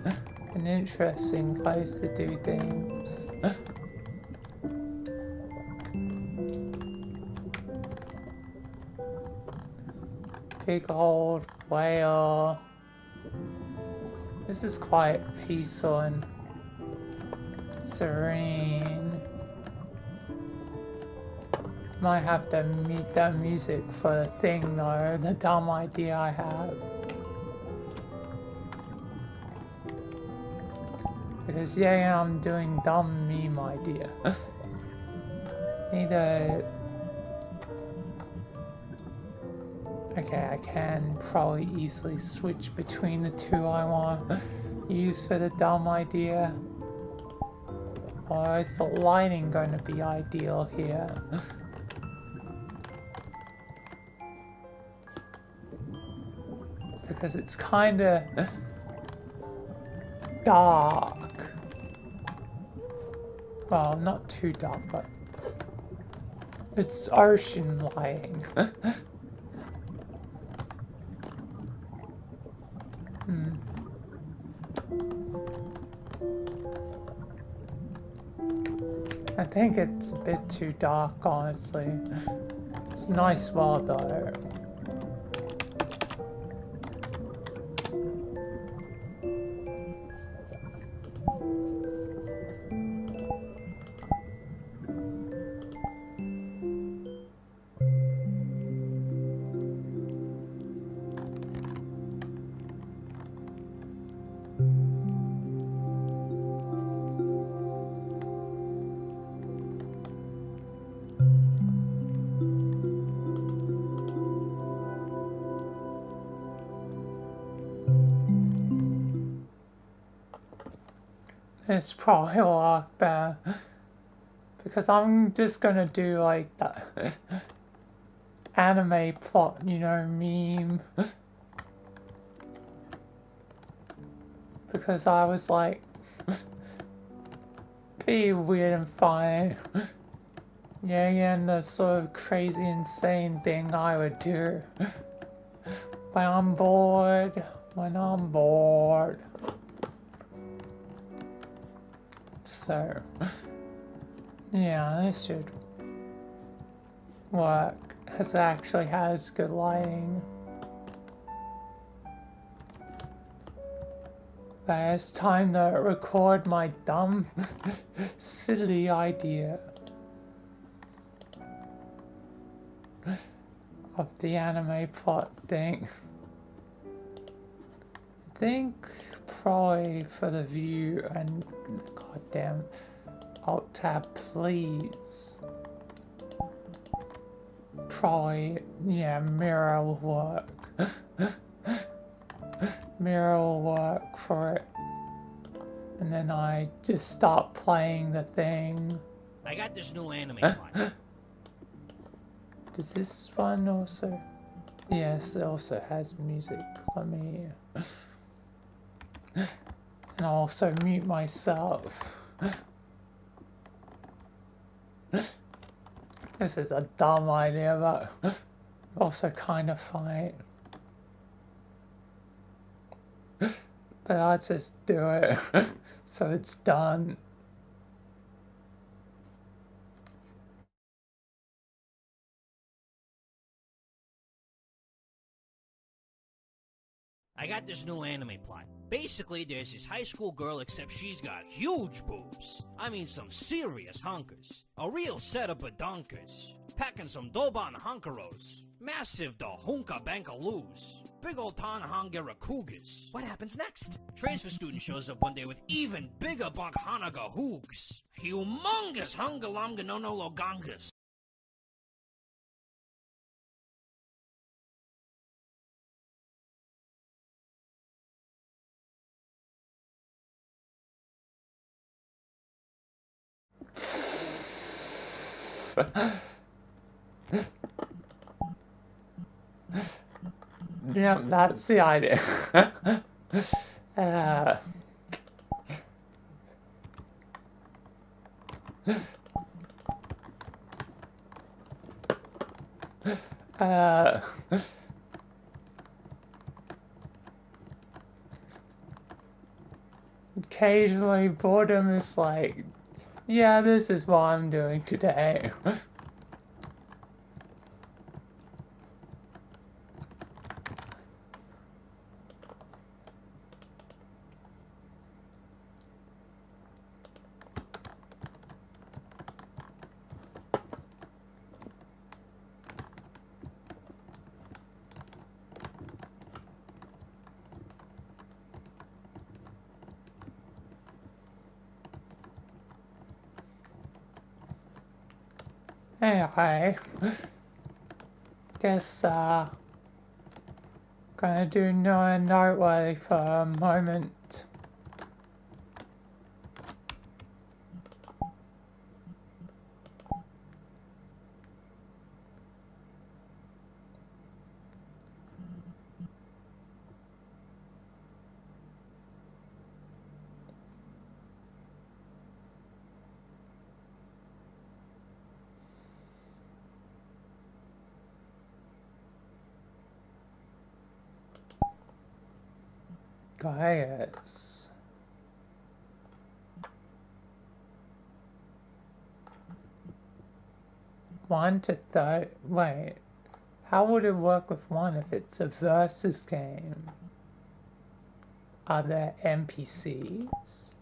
an interesting place to do things. Big old whale. This is quite peaceful and serene. Might have to mute that music for the thing though, the dumb idea I have. Because yeah, I'm doing dumb meme idea. Need a... Okay, I can probably easily switch between the two I want to use for the dumb idea. Or is the lighting going to be ideal here? Because it's kind of dark. Well, not too dark, but it's ocean lighting. I think it's a bit too dark, honestly. It's nice world though. It's probably a lot better because I'm just gonna do like that anime plot, you know, meme. Because I was like, be weird and funny. Yeah, and the sort of crazy, insane thing I would do when I'm bored. So, yeah, this should work. It actually has good lighting. Okay, it's time to record my dumb, silly idea of the anime plot thing. I think probably for the view and goddamn alt tab please. Probably, yeah, mirror will work. Mirror will work for it. And then I just start playing the thing. I got this new anime plot. Does this one also? Yes, it also has music. Let me... And I'll also mute myself. This is a dumb idea, but also kind of funny. But I'll just do it, so it's done. I got this new anime plot. Basically, there's this high school girl, except she's got huge boobs. I mean, some serious hunkers. A real setup of dunkers. Packing some Doban hunkeros. Massive da hunka bankaloos. Big old Tanhangera cougars. What happens next? Transfer student shows up one day with even bigger bunk hanaga hoogs. Humongous hungalamga no no logangas. Yeah, that's the idea. uh, uh, occasionally boredom is like, yeah, this is what I'm doing today. Anyway, guess gonna do no noteworthy for a moment. Guys. One to 30. Wait. How would it work with one if it's a versus game? Are there NPCs?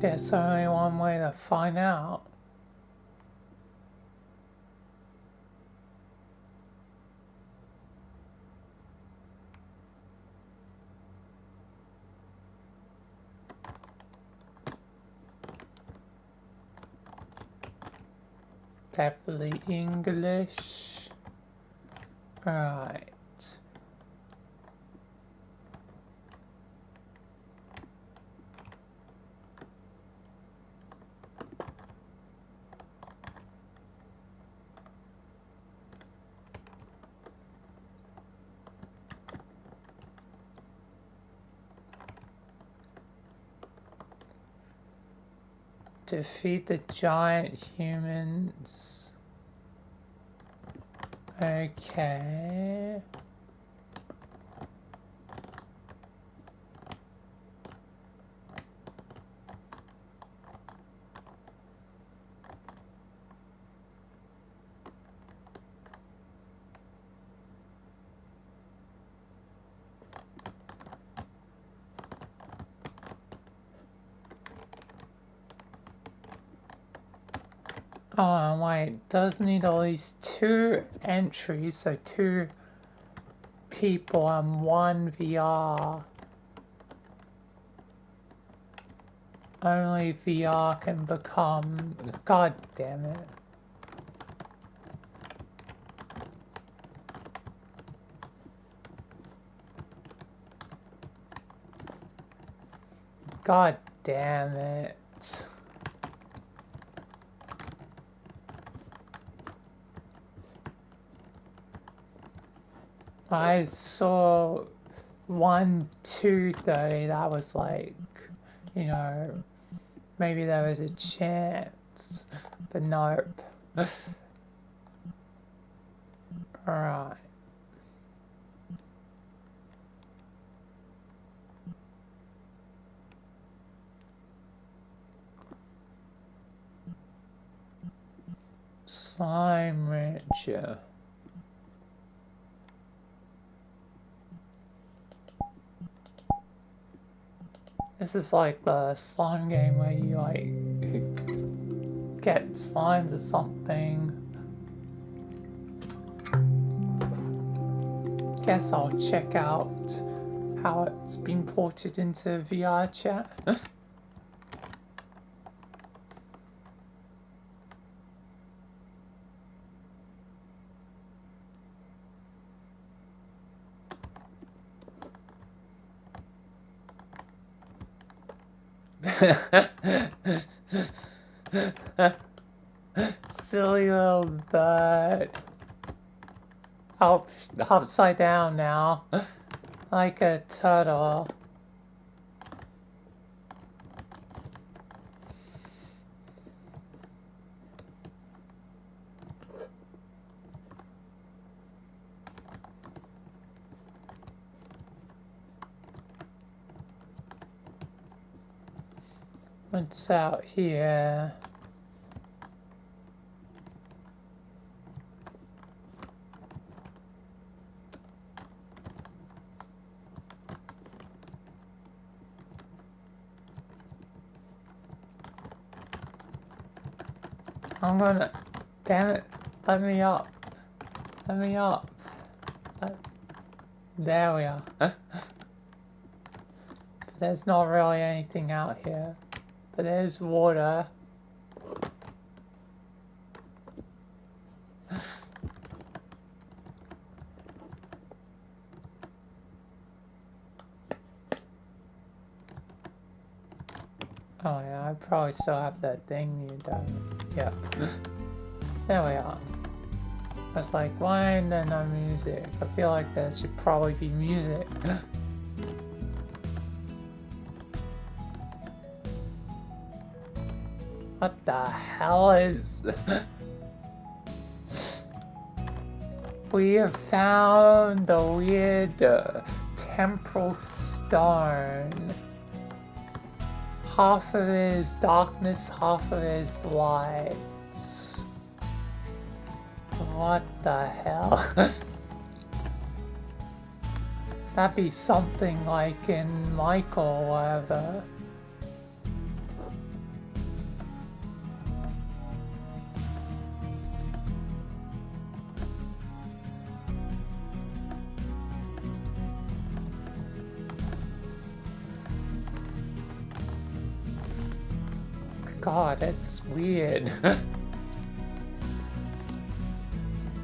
There's only one way to find out. Definitely English. Right. Defeat the giant humans. Okay. Oh, wait, it does need at least 2 entries, so 2 people and 1 VR. Only VR can become... God damn it. God damn it. I saw 1, 2:30, that was like, you know, maybe there was a chance, but nope. Alright. Slime Rancher. This is like the slime game where you like get slimes or something. Guess I'll check out how it's been ported into VRChat. Silly little bird. Oh, upside down now. Like a turtle. What's out here? I'm gonna... Damn it. Let me up. Let me up. There we are. But there's not really anything out here. But there's water. Oh yeah, I probably still have that thing you done. Yeah. There we are. I was like, why ain't there no music? I feel like there should probably be music. What the hell is... We have found the weird temporal stone. Half of it is darkness, half of it is lights. What the hell? That'd be something like in Michael or whatever. God, it's weird.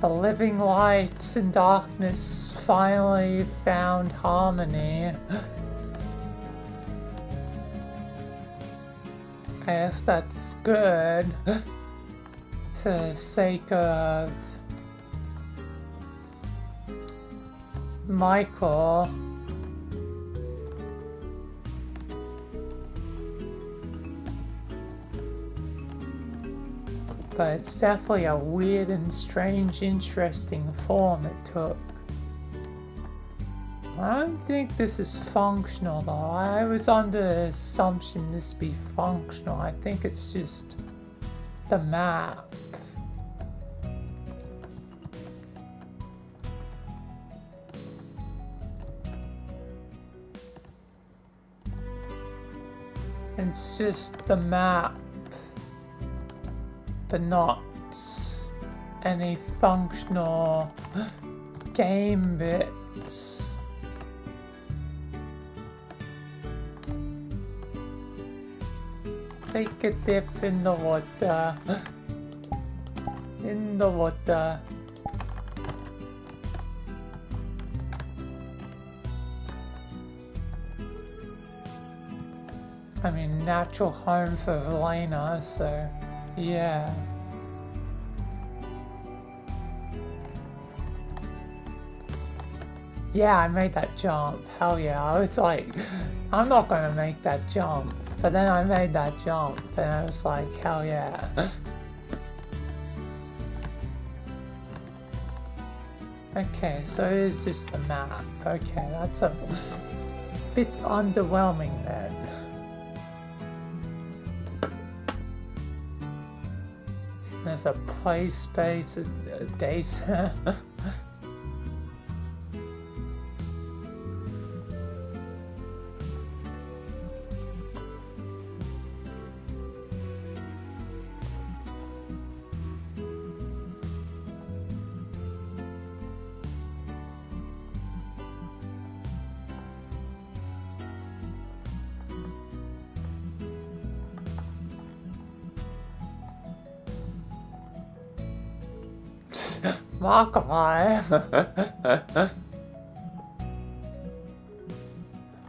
The living lights and darkness finally found harmony. I guess that's good. For the sake of Michael. But it's definitely a weird and strange, interesting form it took. I don't think this is functional though. I was under the assumption this be functional. I think it's just the map. It's just the map. but not any functional game bits. Take a dip in the water. In the water. I mean, natural home for Velena, so yeah. Yeah, I made that jump. Hell yeah. I was like, I'm not gonna make that jump. But then I made that jump, and I was like, hell yeah. Okay, so it's just the map. Okay, that's a bit underwhelming then. There's a play space, a day center. Markavai.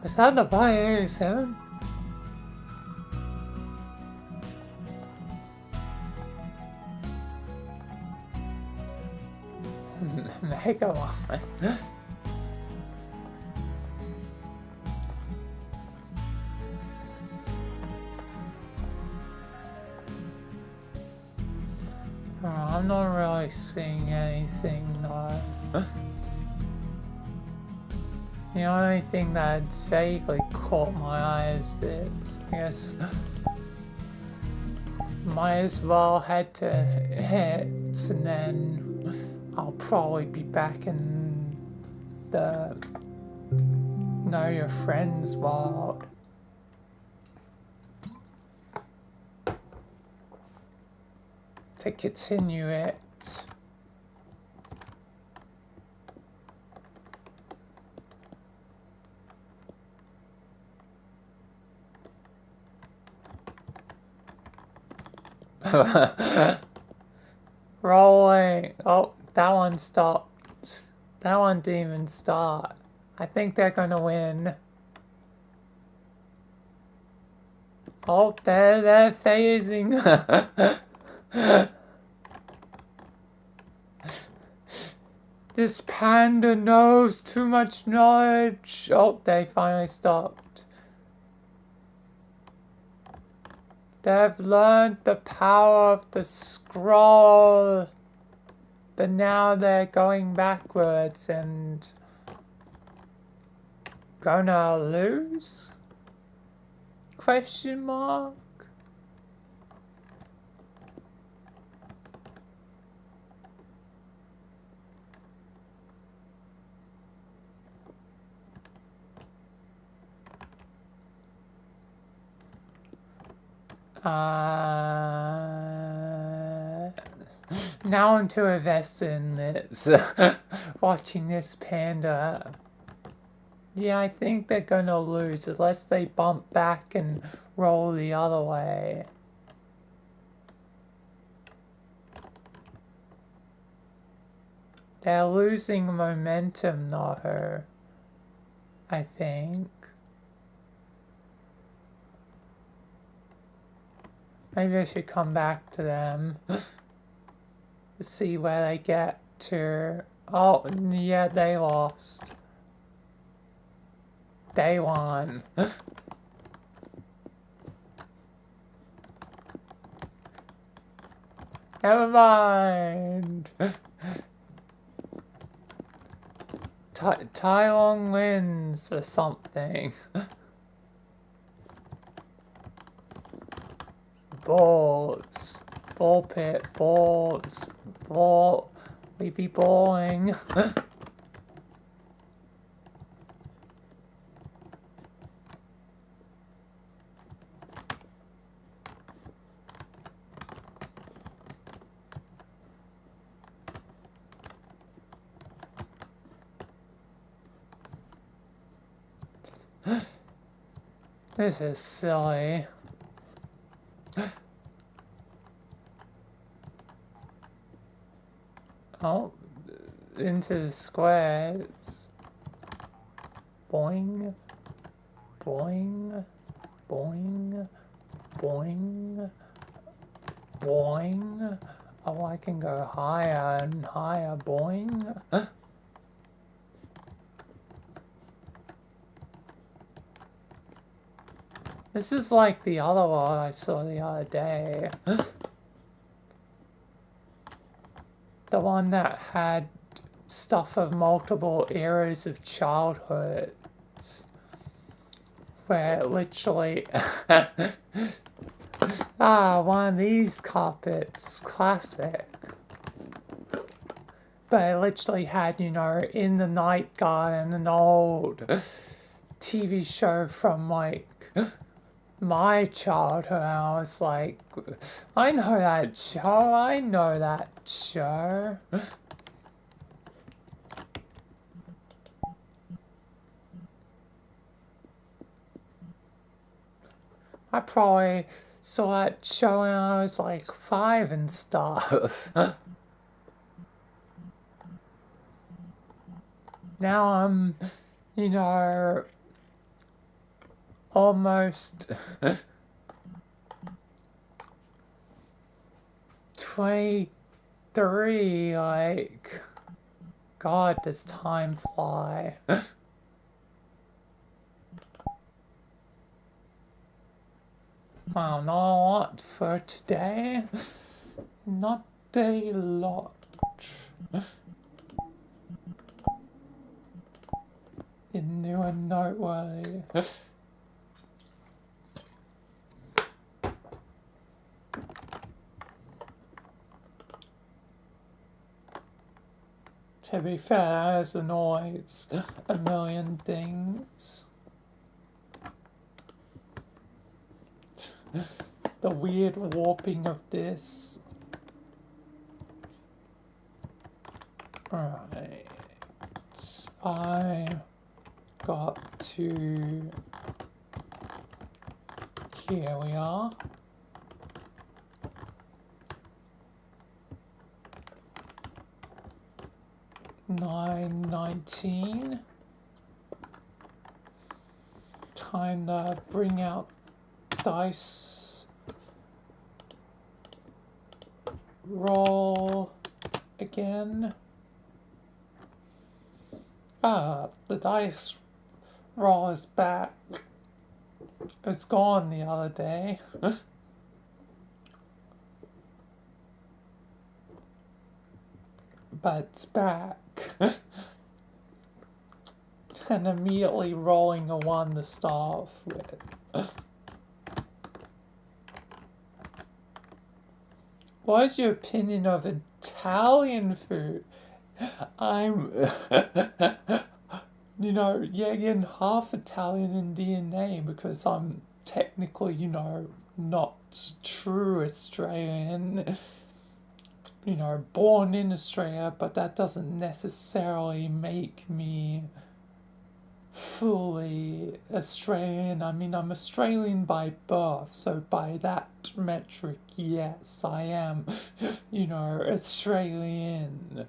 Is that the Y87? Mega one. I'm not really seeing anything though. The only thing that's vaguely caught my eye is this. I guess might as well head to hits, and then I'll probably be back in the Know Your Friends world. To continue it. Rolling. Oh, that one stopped. That one didn't even start. I think they're gonna win. Oh, they're phasing. This panda knows too much knowledge. Oh, they finally stopped. They've learned the power of the scroll. But now they're going backwards and gonna lose? Question mark? Now I'm too invested in this. Watching this panda. Yeah, I think they're gonna lose unless they bump back and roll the other way. They're losing momentum though, I think. Maybe I should come back to them to see where they get to. Oh, yeah, they lost. They won. Never mind. Tai Long wins or something. Balls. Ball pit. Balls. Ball. We be balling. This is silly. Oh, into the squares. Boing, boing, boing, boing, boing. Oh, I can go higher and higher. Boing. This is like the other one I saw the other day. The one that had stuff of multiple eras of childhood. Where literally... one of these carpets. Classic. But it literally had, you know, In the Night Garden, an old TV show from, like, my childhood. I was like, I know that show, I know that show. I probably saw that show when I was like 5 and stuff. Now I'm, you know, almost 23, like, God, does time fly. Well, not a lot for today. Not a lot. New and noteworthy. To be fair, as annoys a million things. The weird warping of this. Right. I got to... Here we are. $9.19. Time to bring out dice. Roll again. The dice roll is back. It's gone the other day. But it's back. And immediately rolling a 1 to start off with. What is your opinion of Italian food? I'm, you know, yeah, again, half Italian in DNA because I'm technically, you know, not true Australian, you know, born in Australia, but that doesn't necessarily make me fully Australian. I mean, I'm Australian by birth, so by that metric, yes, I am, you know, Australian.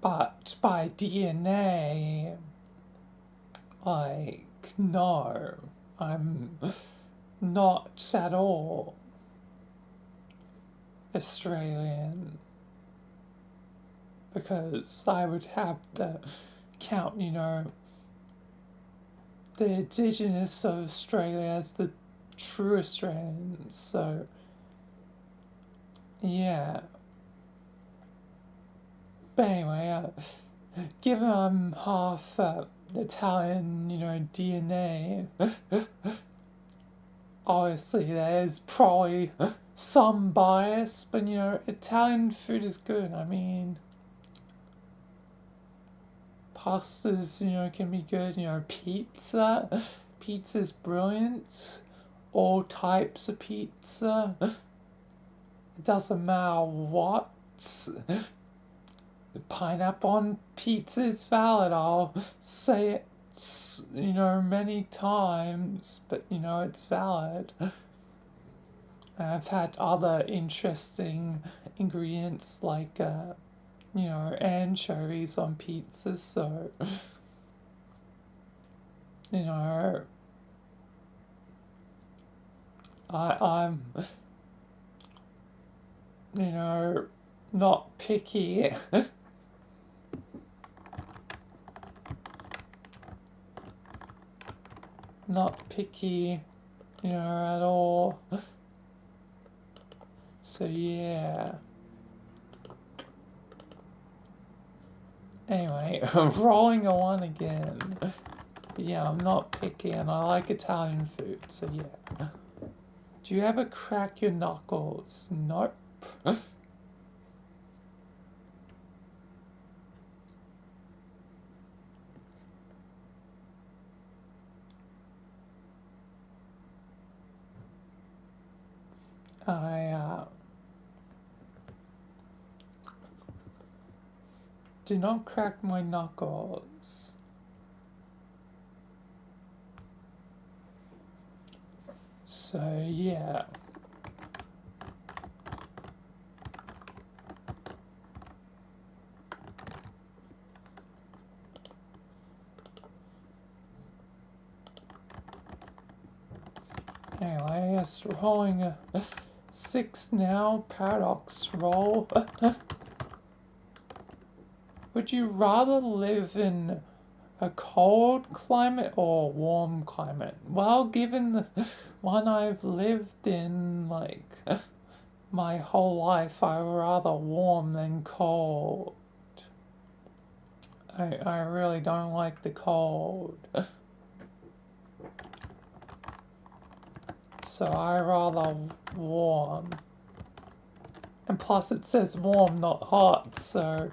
But by DNA, like, no, I'm not at all Australian. Because I would have to count, you know, the indigenous of Australia as the true Australians, so, yeah. But anyway, given I'm half Italian, you know, DNA, obviously there's probably some bias, but, you know, Italian food is good. I mean, pastas, you know, can be good, you know, pizza's brilliant, all types of pizza, it doesn't matter what, pineapple on pizza is valid. I'll say it, many times, but it's valid. I've had other interesting ingredients like, anchovies on pizza, so, I'm, not picky. Not picky, at all. So yeah. Anyway, I'm rolling a one again. But yeah, I'm not picky and I like Italian food, so yeah. Do you ever crack your knuckles? Nope. I do not crack my knuckles. So yeah. Anyway, yes, rolling a 6 now, paradox roll. Would you rather live in a cold climate or warm climate? Well, given the one I've lived in, like, my whole life, I rather warm than cold. I really don't like the cold. So I rather warm. And plus it says warm, not hot, so...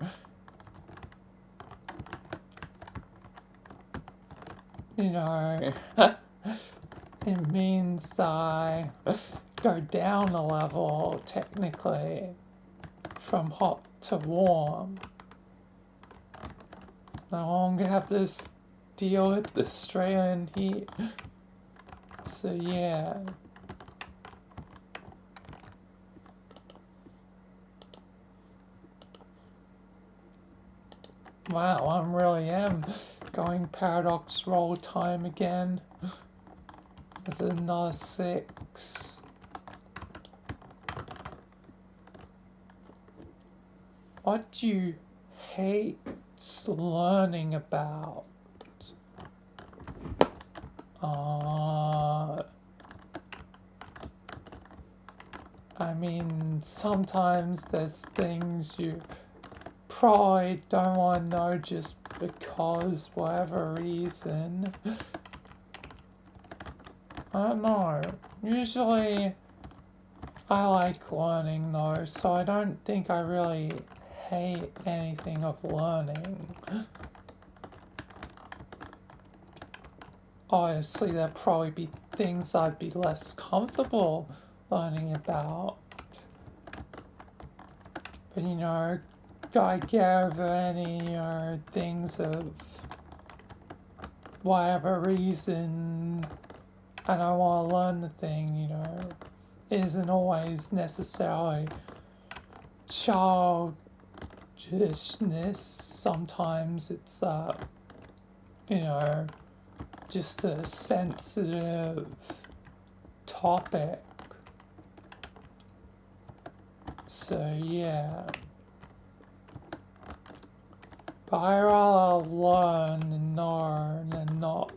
it means I go down a level, technically, from hot to warm. I no longer have this deal with the Australian heat. So yeah. Wow, I really am going paradox roll time again. There's another 6. What do you hate learning about? I mean, sometimes there's things you probably don't want to know just because, whatever reason. I don't know. Usually, I like learning though, so I don't think I really hate anything of learning. Obviously, there'd probably be things I'd be less comfortable learning about. But I get over any things of whatever reason I don't want to learn the thing, it isn't always necessarily childishness. Sometimes it's just a sensitive topic. So yeah. But I rather learn and know than not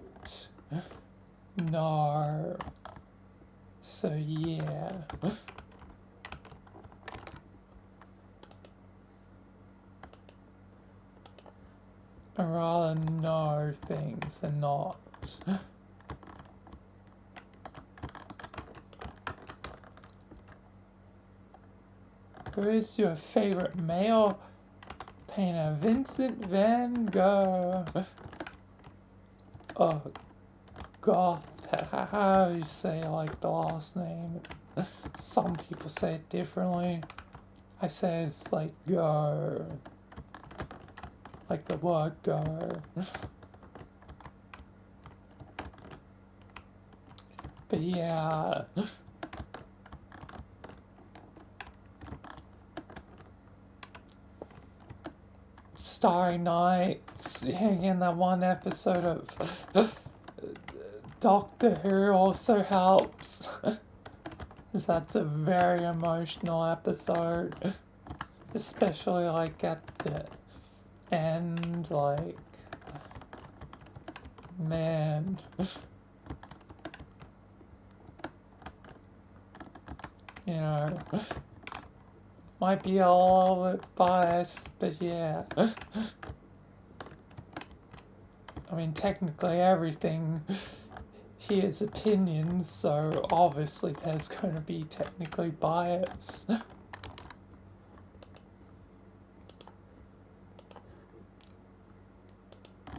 know. So yeah. I rather know things than not. Who is your favorite male painter? Vincent van Gogh. Oh, Goth. How do you say like the last name? Some people say it differently. I say it's like Go. like the word go. But yeah. Starry Nights, in that one episode of Doctor Who also helps. Because that's a very emotional episode. Especially like at the end, like, man. You know, might be a little bit biased, but yeah. I mean, technically everything here is opinions, so obviously there's going to be technically bias.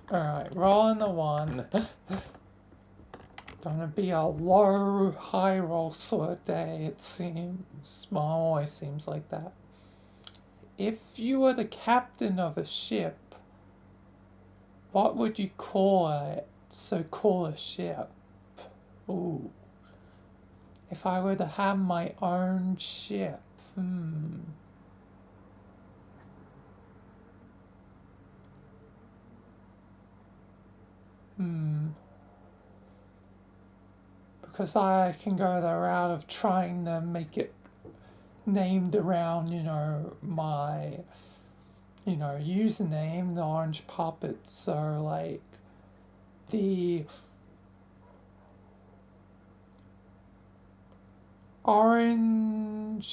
Alright, rolling the 1. Gonna be a low, high roll sort of day, it seems. Well, always seems like that. If you were the captain of a ship, what would you call it? So call a ship. Ooh. If I were to have my own ship, Because I can go the route of trying to make it named around, my, username, the Orange Puppet. So, like, the orange...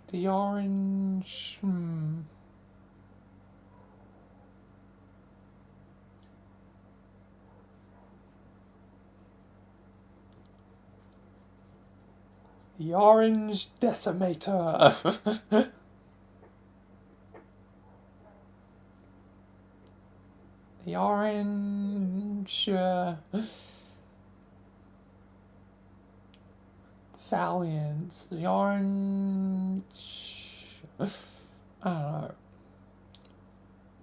The orange... The Orange Decimator. The Orange Valiance. The Orange... I don't know.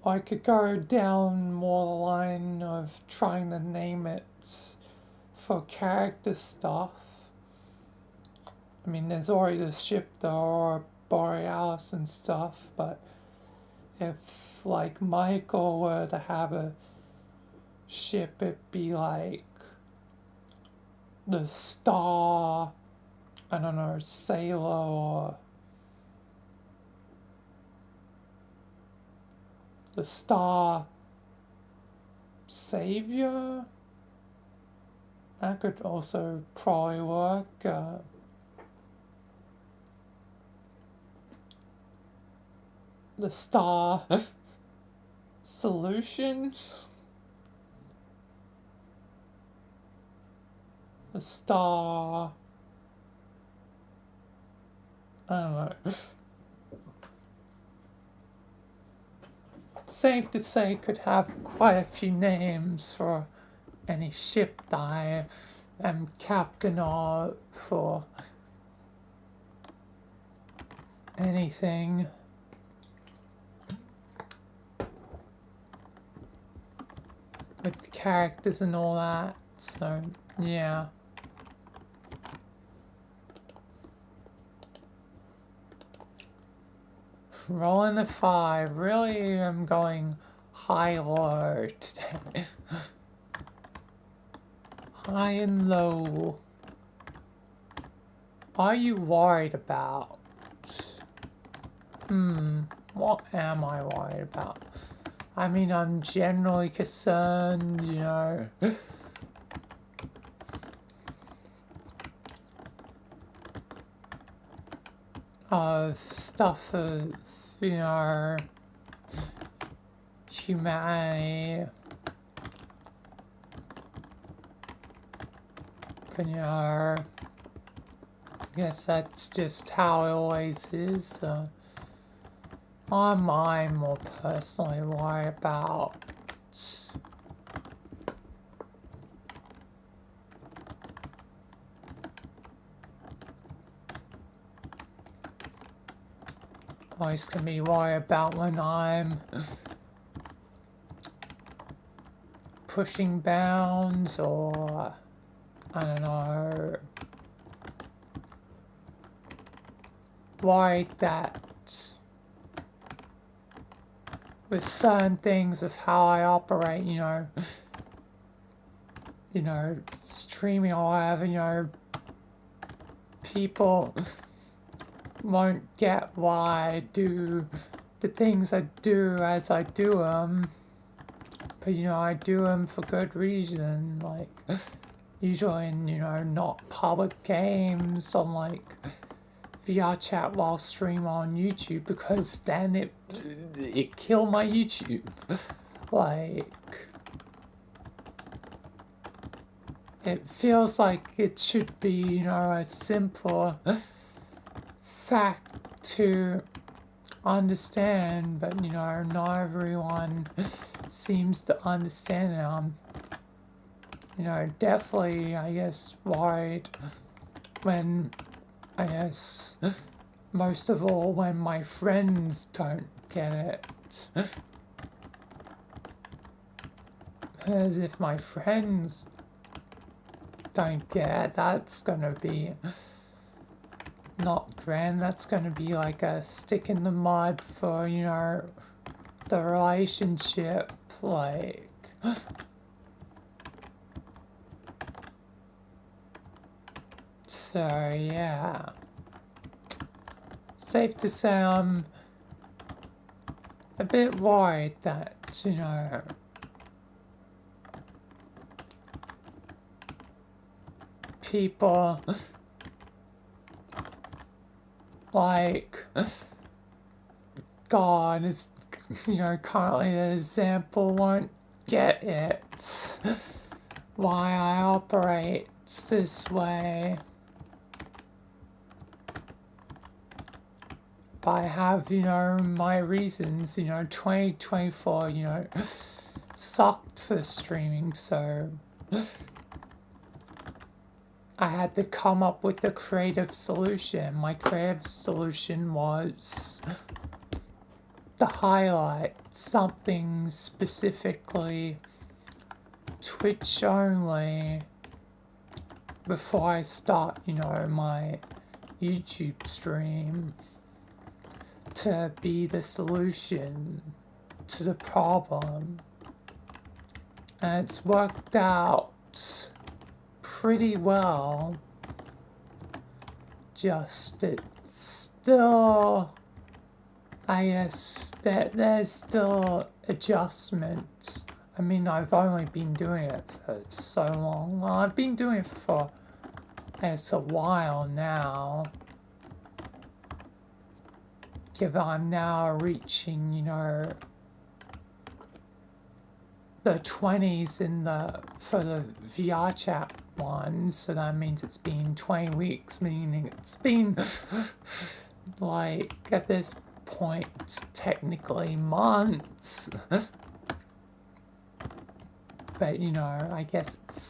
I could go down more the line of trying to name it for character stuff. I mean, there's already the ship, the Aurora Borealis and stuff, but if, like, Michael were to have a ship, it'd be like the Star, I don't know, Sailor, or the Star Savior. That could also probably work. The Star Solution. The Star... I don't know. Safe to say, could have quite a few names for any ship that I am captain of, for anything. With the characters and all that, so yeah. Rolling the 5, really I'm going high-low today. High and low. What are you worried about? What am I worried about? I mean, I'm generally concerned, of stuff of, humanity. But, I guess that's just how it always is. I'm more personally worried about always can be worried about when I'm pushing bounds, or I don't know, worried that with certain things of how I operate, streaming or whatever, people won't get why I do the things I do as I do them. But, I do them for good reason, like, usually in, not public games on, like, VRChat while stream on YouTube, because then it killed my YouTube. Like, it feels like it should be, a simple fact to understand, but, not everyone seems to understand it. I'm, definitely, I guess, worried when, I guess, most of all, when my friends don't get it. As if my friends don't get it, that's gonna be not grand. That's gonna be like a stick in the mud for, the relationship, like. So, yeah. Safe to say I'm a bit worried that, people like God is, currently the example won't get it. Why I operate this way. But I have, my reasons, 2024, sucked for streaming, so I had to come up with a creative solution. My creative solution was to highlight something specifically Twitch only before I start, my YouTube stream, to be the solution to the problem. And it's worked out pretty well. Just it's still, I guess, that there's still adjustments. I mean, I've only been doing it for so long. Well, I've been doing it for, I guess, a while now. Given I'm now reaching, the 20s for the VRChat one, so that means it's been 20 weeks, meaning it's been like at this point technically months. But I guess it's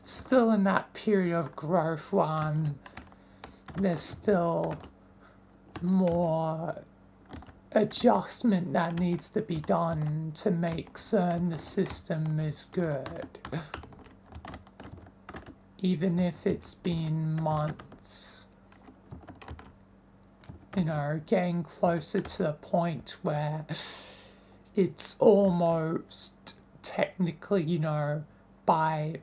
still in that period of growth one. There's still more adjustment that needs to be done to make certain the system is good. Even if it's been months, getting closer to the point where it's almost technically, by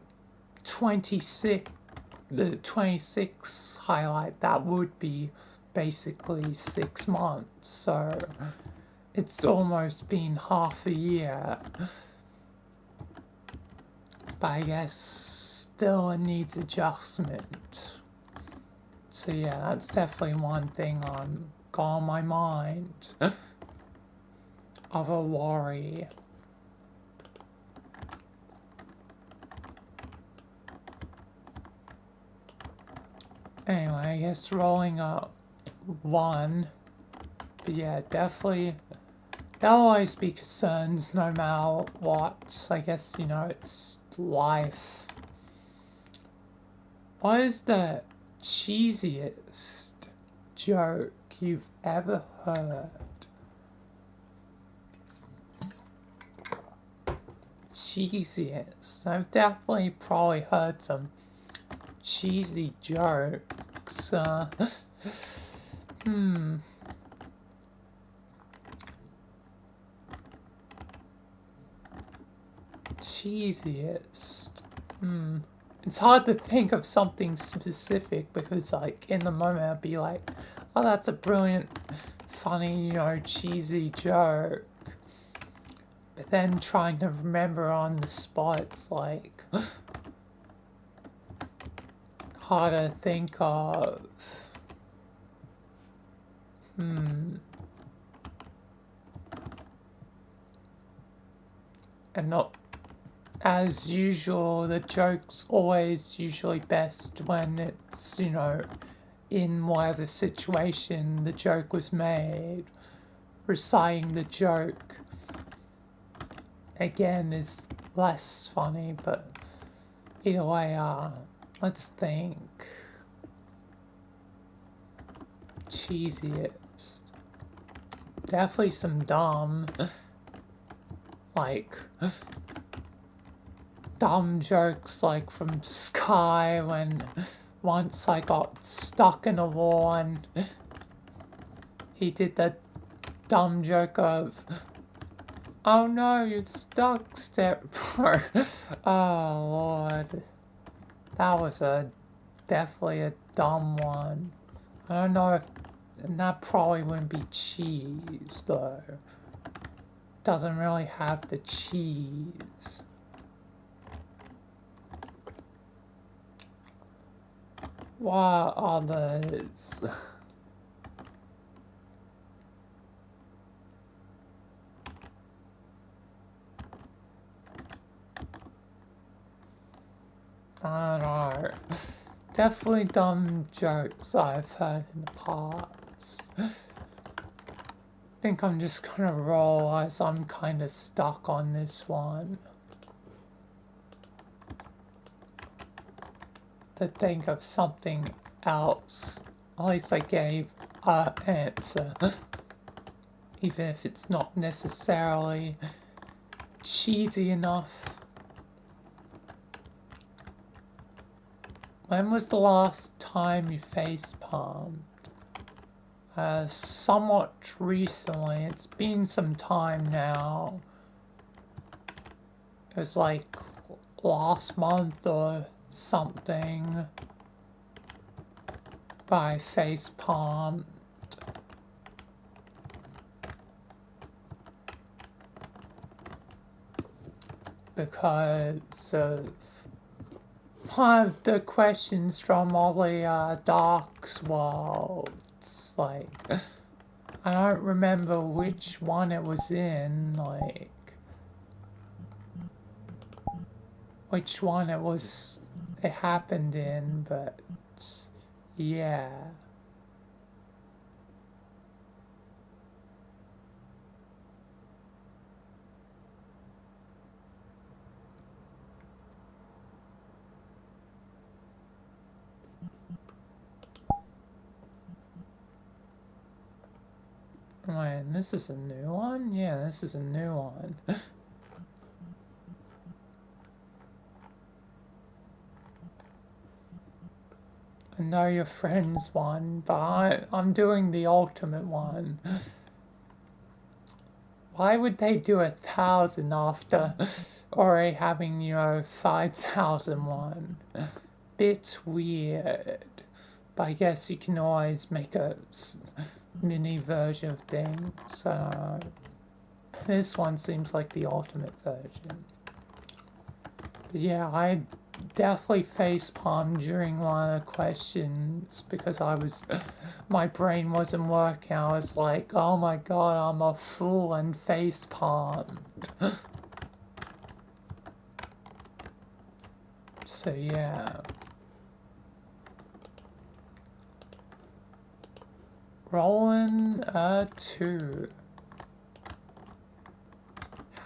26, the 26 highlight, that would be basically 6 months, so it's almost been half a year. But I guess still it needs adjustment. So yeah, that's definitely one thing got on my mind of a worry. Anyway, I guess rolling up one, but yeah, definitely there'll always be concerns no matter what. I guess, it's life. What is the cheesiest joke you've ever heard. Cheesiest. I've definitely probably heard some cheesy jokes. Cheesiest. It's hard to think of something specific because, like, in the moment I'd be like, oh, that's a brilliant, funny, cheesy joke. But then trying to remember on the spot, it's like hard to think of. And not, as usual, the joke's always usually best when it's, in whatever situation the joke was made. Reciting the joke, again, is less funny, but either way, let's think. Cheesiest. Definitely some dumb, like, dumb jokes, like from Sky when once I got stuck in a wall and he did that dumb joke of, oh no, you're stuck, step bro. Oh lord. That was definitely a dumb one. I don't know if, and that probably wouldn't be cheese though. Doesn't really have the cheese. What others? I don't know. Definitely dumb jokes I've heard in the past. I think I'm just gonna roll as I'm kind of stuck on this one. To think of something else. At least I gave an answer. Even if it's not necessarily cheesy enough. When was the last time you facepalmed? Somewhat recently. It's been some time now. It was like last month or something. I facepalmed. Because of one of the questions from all the Dark's Worlds, like, I don't remember which one it was in, like, which one it happened in, but, yeah. Wait, this is a new one? Yeah, this is a new one. I know your friend's one, but I'm doing the ultimate one. Why would they do 1,000 after already having, 5,001? Bit weird. But I guess you can always make a mini version of things. This one seems like the ultimate version. But yeah, I definitely facepalmed during one of the questions because my brain wasn't working. I was like, oh my god, I'm a fool and facepalmed. So yeah. Rolling 2.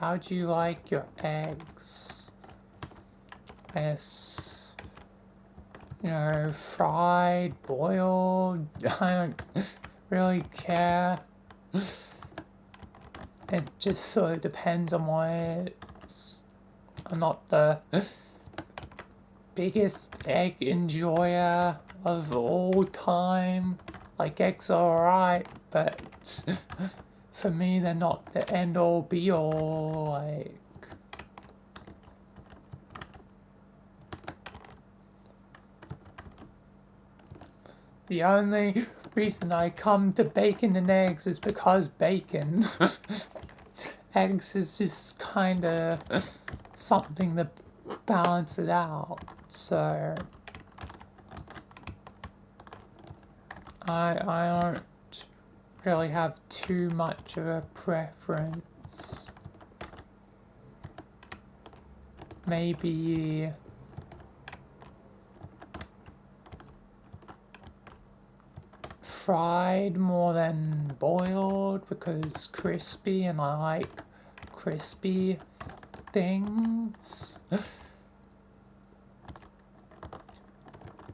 How do you like your eggs? I guess, fried, boiled, I don't really care. It just sort of depends on what it's. I'm not the biggest egg enjoyer of all time. Like, eggs are alright, but for me they're not the end all be all. Like, the only reason I come to bacon and eggs is because bacon. Eggs is just kind of something to balance it out. So I don't really have too much of a preference. Maybe fried more than boiled because crispy, and I like crispy things.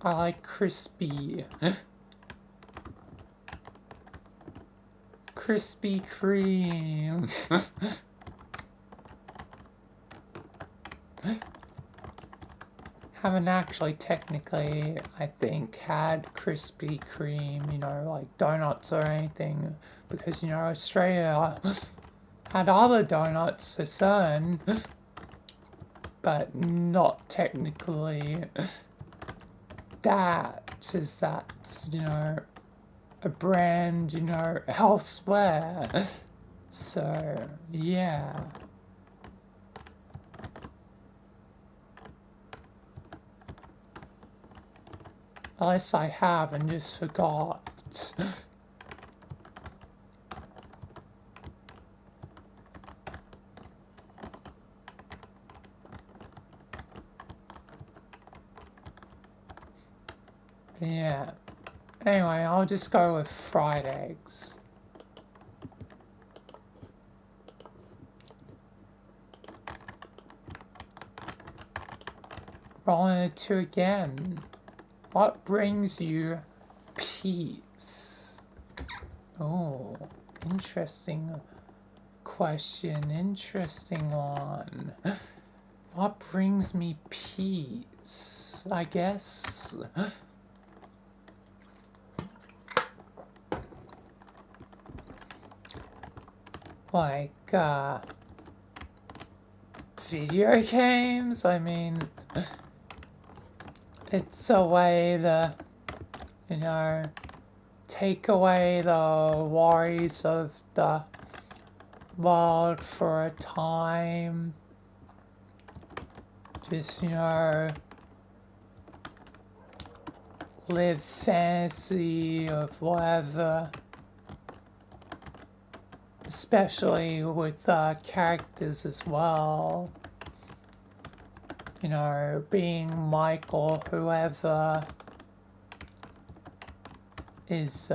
I like crispy. Krispy Kreme. Haven't actually technically, I think, had Krispy Kreme, you know, like donuts or anything, because, you know, Australia had other donuts for certain, but not technically that, is that, you know, a brand, you know, elsewhere. So, yeah. Unless I have and just forgot. Yeah. Anyway, I'll just go with fried eggs. Rolling it to again. What brings you peace? Oh, interesting question. Interesting one. What brings me peace? I guess. Like, video games? I mean, it's a way to, you know, take away the worries of the world for a time. Just, you know, live fantasy of whatever. Especially with characters as well. You know, being Michael, whoever is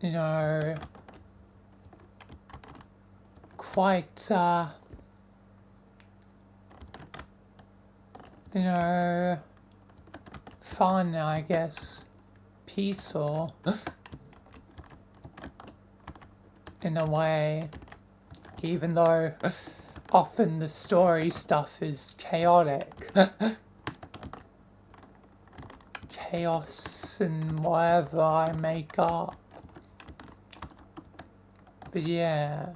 you know, quite you know, fun, I guess. Peaceful in a way, even though often the story stuff is chaotic. Chaos and whatever I make up. But yeah,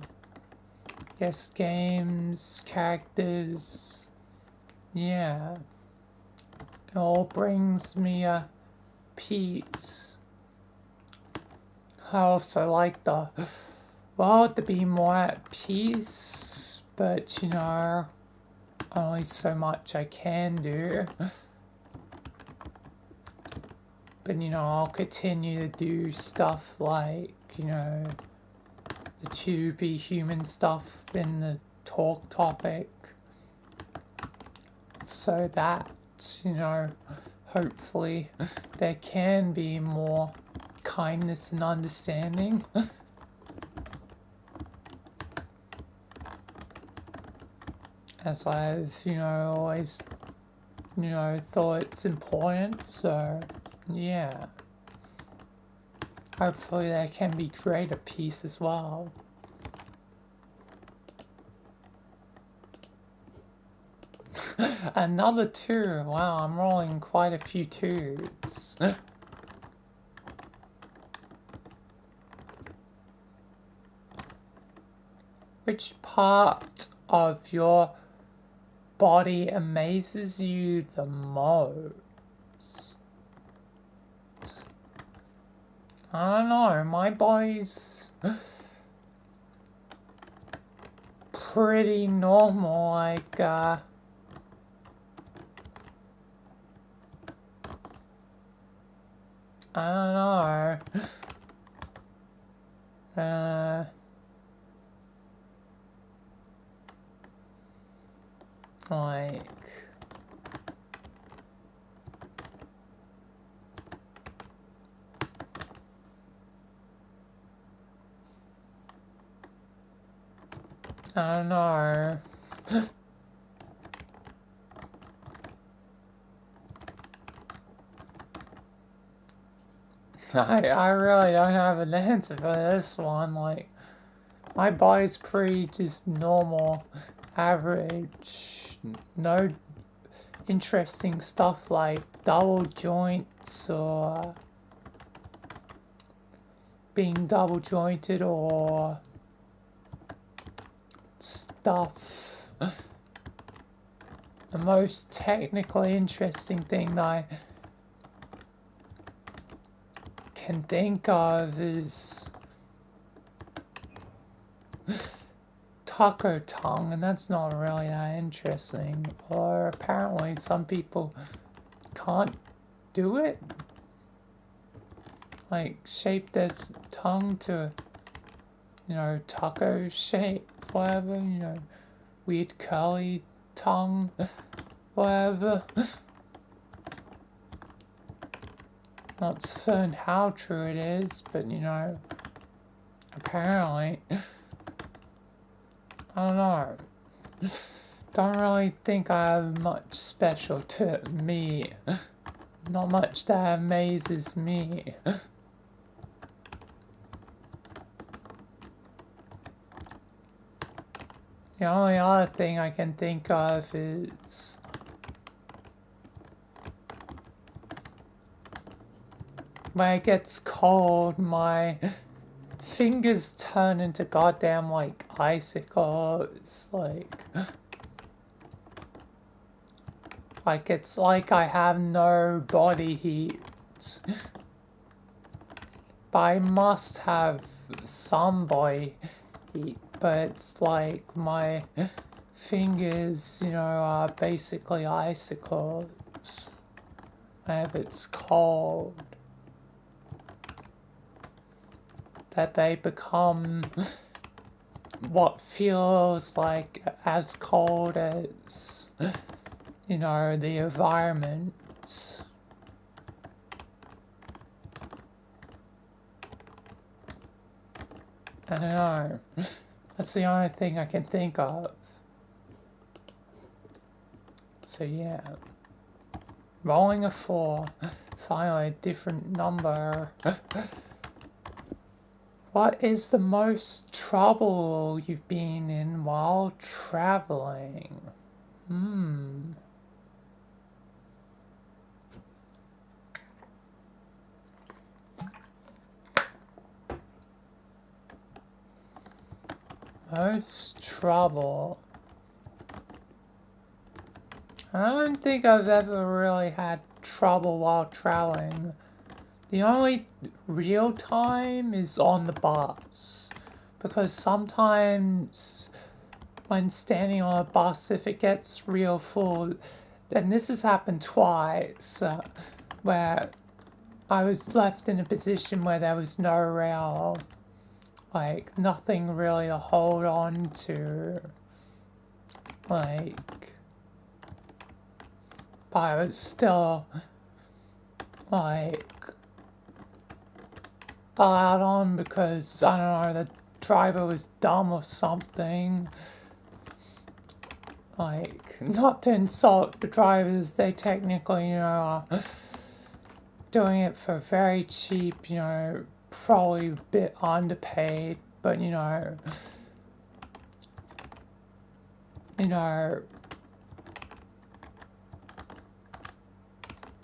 guess games, characters, yeah, it all brings me a peace. I also like the world to be more at peace, but you know, only so much I can do. But you know, I'll continue to do stuff like, you know, the to be human stuff in the talk topic, so that, you know, hopefully there can be more kindness and understanding. As I've, you know, always thought it's important, so yeah. Hopefully there can be greater peace as well. Another 2. Wow, I'm rolling quite a few 2s. Which part of your body amazes you the most? I don't know, my body's pretty normal, like, I don't know. Like, I don't know. I really don't have an answer for this one. Like, my body's pretty just normal, average. No interesting stuff like double joints or being double jointed or stuff. The most technically interesting thing that I can think of is taco tongue, and that's not really that interesting. Or apparently some people can't do it. Like, shape their tongue to, taco shape, whatever, weird curly tongue, whatever. Not certain how true it is, but apparently. I don't know. Don't really think I have much special to me. Not much that amazes me. The only other thing I can think of is when it gets cold, my fingers turn into goddamn, like, icicles, like it's like I have no body heat. But I must have some body heat, but it's like my fingers, are basically icicles if it's cold. That they become what feels like as cold as, the environment. I don't know. That's the only thing I can think of. So yeah. Rolling a 4. Finally, a different number. What is the most trouble you've been in while traveling? Most trouble. I don't think I've ever really had trouble while traveling. The only real time is on the bus, because sometimes when standing on a bus, if it gets real full, and this has happened twice, where I was left in a position where there was no rail, like nothing really to hold on to, like, but I was still, like, allowed on because, I don't know, the driver was dumb or something. like, not to insult the drivers, they technically, are doing it for very cheap, probably a bit underpaid, but,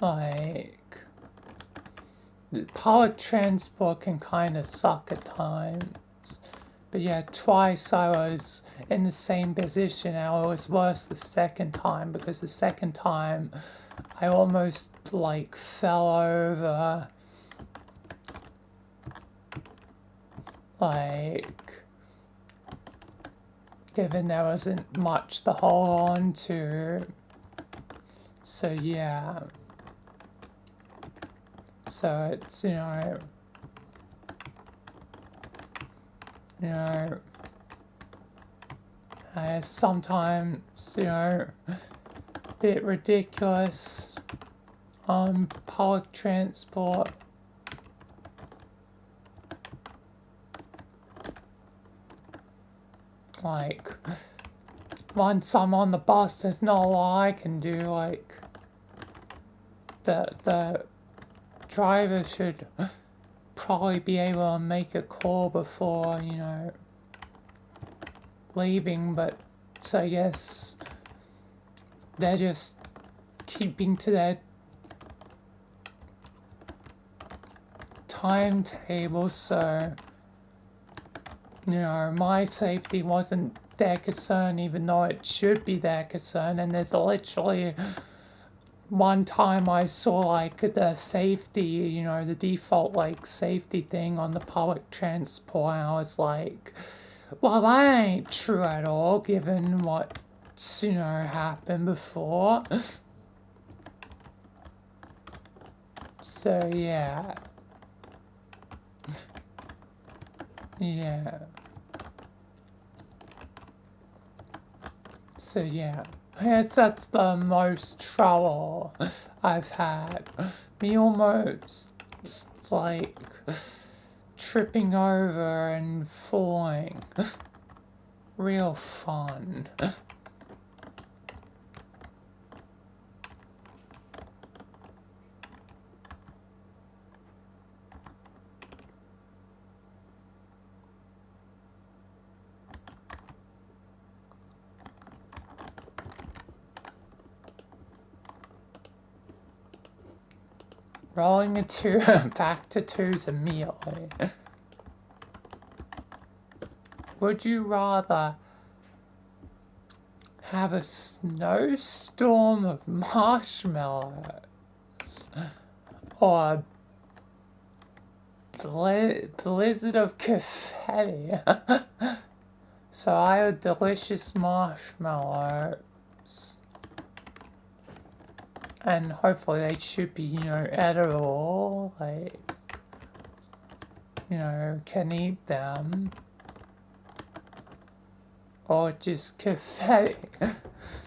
like, public transport can kind of suck at times. But yeah, twice I was in the same position, and it was worse the second time, because the second time I almost like fell over, like, given there wasn't much to hold on to. So yeah. So it's, sometimes, a bit ridiculous on public transport. Like, once I'm on the bus, there's not a lot I can do. Like, the driver should probably be able to make a call before, leaving, but so I guess they're just keeping to their timetable, so, my safety wasn't their concern, even though it should be their concern, and there's literally one time I saw, like, the safety, the default, like, safety thing on the public transport, and I was like, well, that ain't true at all, given what's, happened before. So, yeah. Yeah. So, yeah. I guess that's the most trouble I've had. Me almost, like, tripping over and falling. Real fun. Rolling a 2 back to 2s immediately. Would you rather have a snowstorm of marshmallows or a blizzard of confetti? So I have delicious marshmallows, and hopefully they should be, edible, like, can eat them. Or just confetti.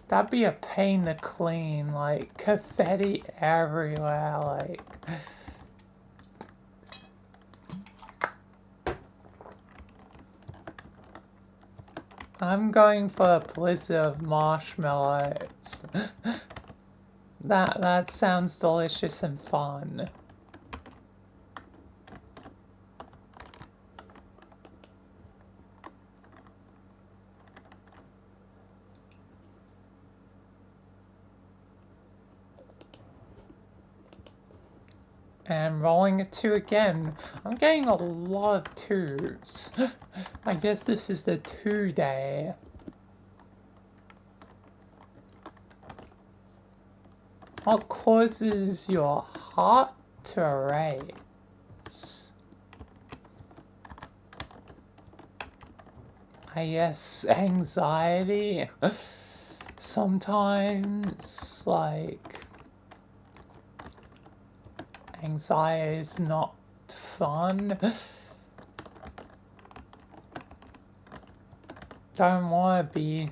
That'd be a pain to clean, like, confetti everywhere, like. I'm going for a blizzard of marshmallows. That sounds delicious and fun. And rolling a 2 again. I'm getting a lot of 2s. I guess this is the 2 day. What causes your heart to race? I guess anxiety. Sometimes, like, anxiety is not fun. Don't want to be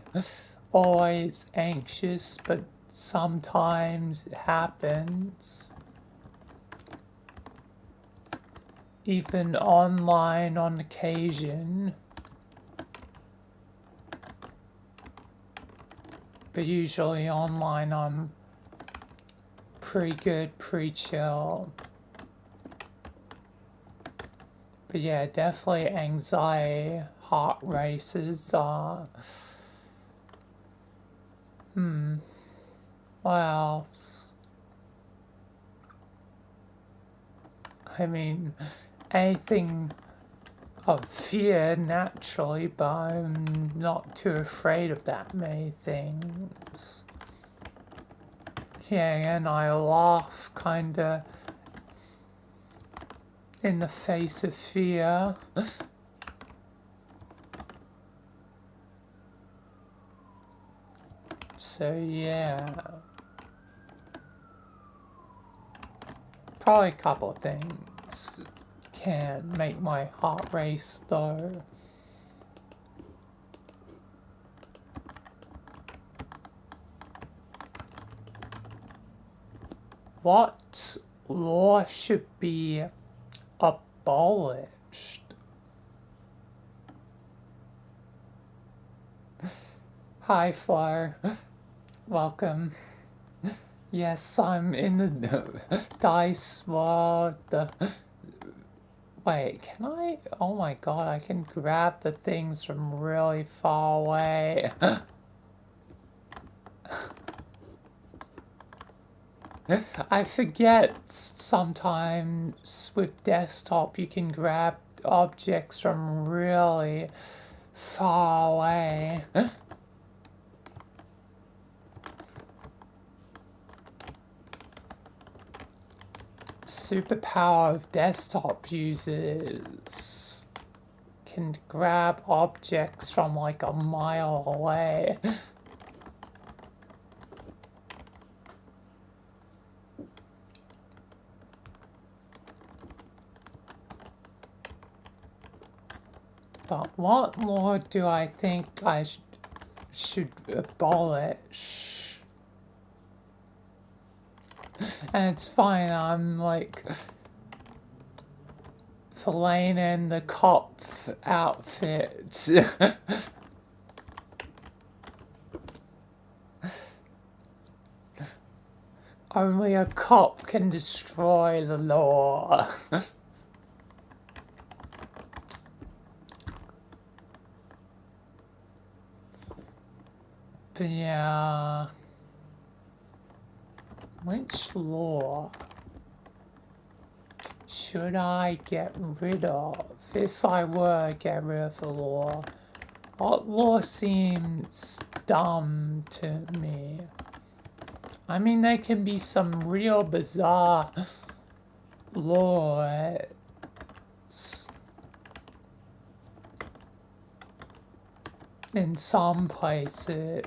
always anxious, but sometimes it happens. Even online on occasion. But usually online I'm pretty good, pretty chill. But yeah, definitely anxiety, heart races are... What else? I mean, anything of fear naturally, but I'm not too afraid of that many things. Yeah, and I laugh kinda in the face of fear. So yeah, probably a couple of things can make my heart race though. What law should be abolished? Hi, Flo. Welcome. Yes, I'm in the dice world. Wait, can I? Oh my god, I can grab the things from really far away. I forget sometimes with desktop you can grab objects from really far away. Superpower of desktop users can grab objects from like a mile away. But what law do I think I should abolish? And it's fine, I'm like filleting in the cop outfit. Only a cop can destroy the law. But yeah, which law should I get rid of? If I were to get rid of the law, what law seems dumb to me? I mean, there can be some real bizarre laws in some places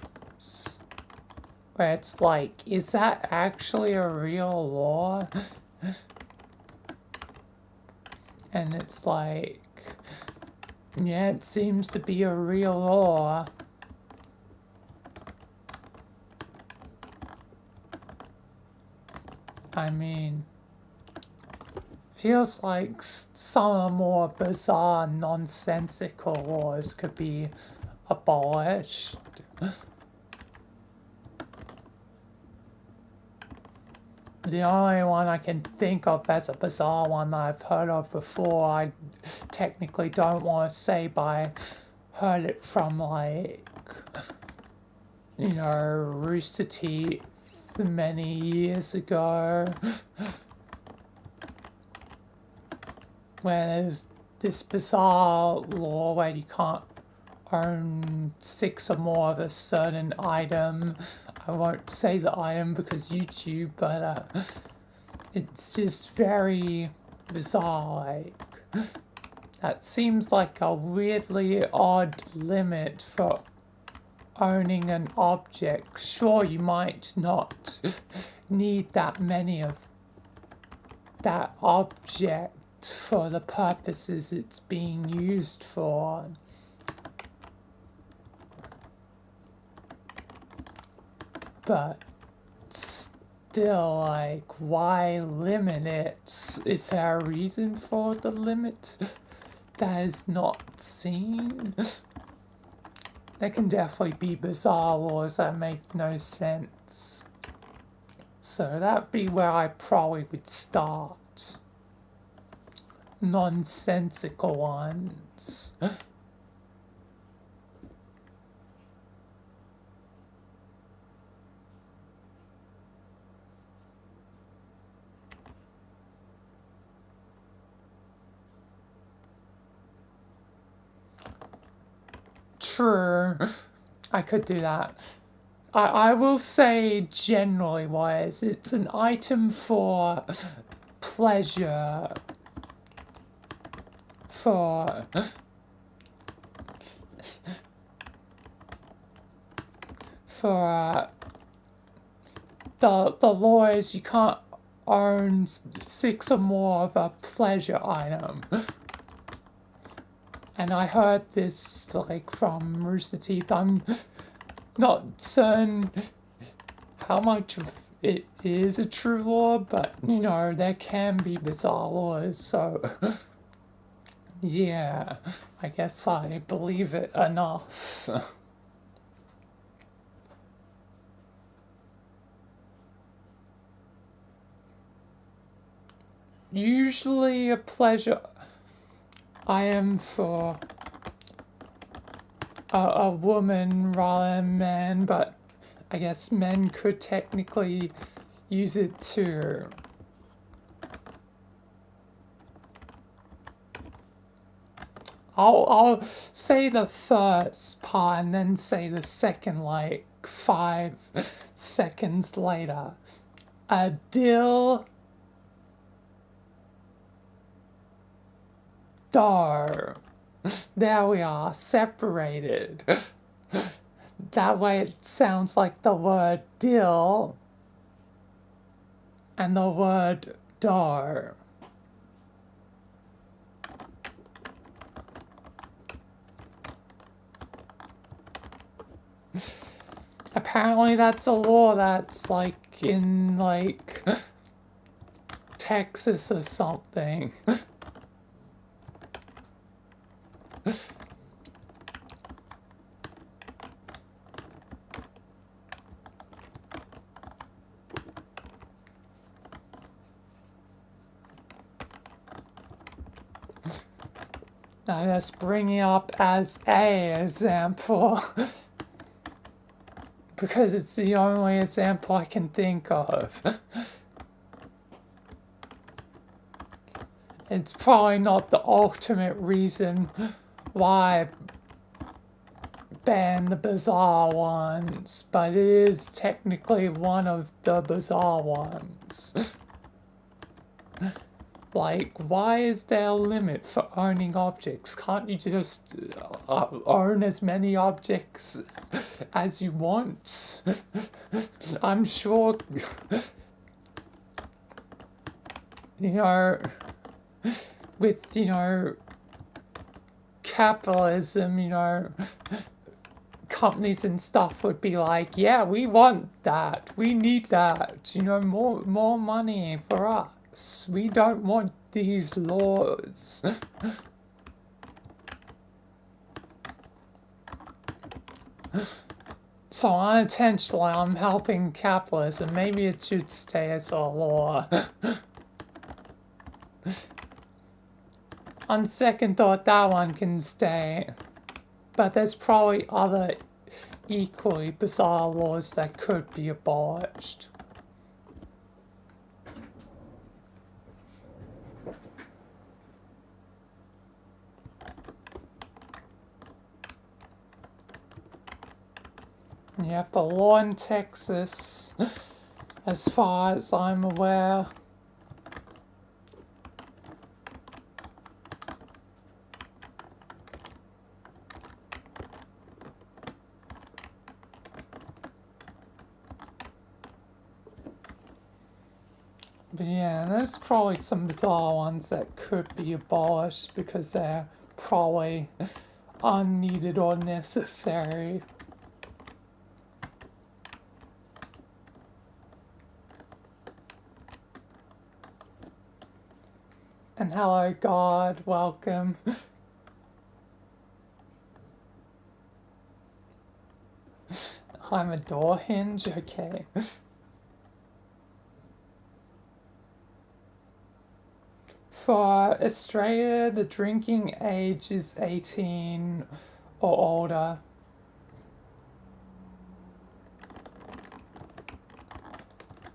where it's like, is that actually a real law? And it's like, yeah, it seems to be a real law. I mean, feels like some of the more bizarre, nonsensical laws could be abolished. The only one I can think of as a bizarre one that I've heard of before, I technically don't want to say, but I heard it from like, you know, Rooster Teeth many years ago. Where there's this bizarre law where you can't own 6 or more of a certain item. I won't say the item because YouTube, but it's just very bizarre. Like, that seems like a weirdly odd limit for owning an object. Sure, you might not need that many of that object for the purposes it's being used for. But still, like, why limit it? Is there a reason for the limit that is not seen? There can definitely be bizarre laws that make no sense. So that'd be where I probably would start. Nonsensical ones. True. I could do that. I will say, generally wise, it's an item for pleasure, for the law is you can't own 6 or more of a pleasure item. And I heard this like from Rooster Teeth. I'm not certain how much of it is a true law, but you know, there can be bizarre laws, so yeah, I guess I believe it enough. Usually a pleasure I am for a woman rather than man, but I guess men could technically use it too. I'll say the first part and then say the second like 5 seconds later. A dill dar. There we are, separated. That way it sounds like the word dill and the word dar. Apparently that's a law that's like in like Texas or something. I just bring it up as a example because it's the only example I can think of. It's probably not the ultimate reason why I ban the bizarre ones, but it is technically one of the bizarre ones. Like, why is there a limit for owning objects? Can't you just own as many objects as you want? I'm sure, you know, with, you know, capitalism, you know, companies and stuff would be like, yeah, we want that, we need that, you know, more money for us. We don't want these laws. So unintentionally, I'm helping capitalism. Maybe it should stay as a law. On second thought, that one can stay. But there's probably other equally bizarre laws that could be abolished. Yep, a law in Texas, as far as I'm aware. But yeah, there's probably some bizarre ones that could be abolished because they're probably unneeded or necessary. And hello, God, welcome. I'm a door hinge? Okay. For Australia, the drinking age is 18 or older.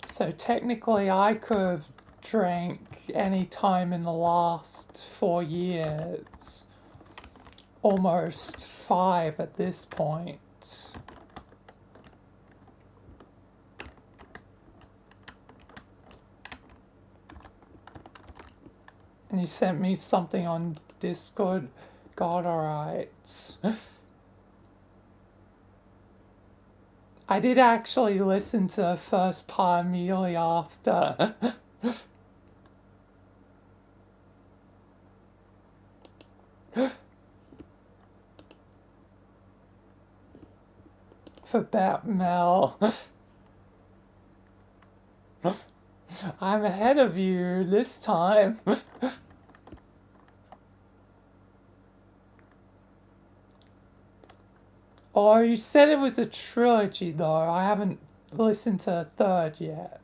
So technically I could have drank any time in the last 4 years. Almost 5 at this point. And you sent me something on Discord. God, alright. I did actually listen to the first part immediately after. For Batmel. I'm ahead of you this time. Oh, you said it was a trilogy though. I haven't listened to the third yet.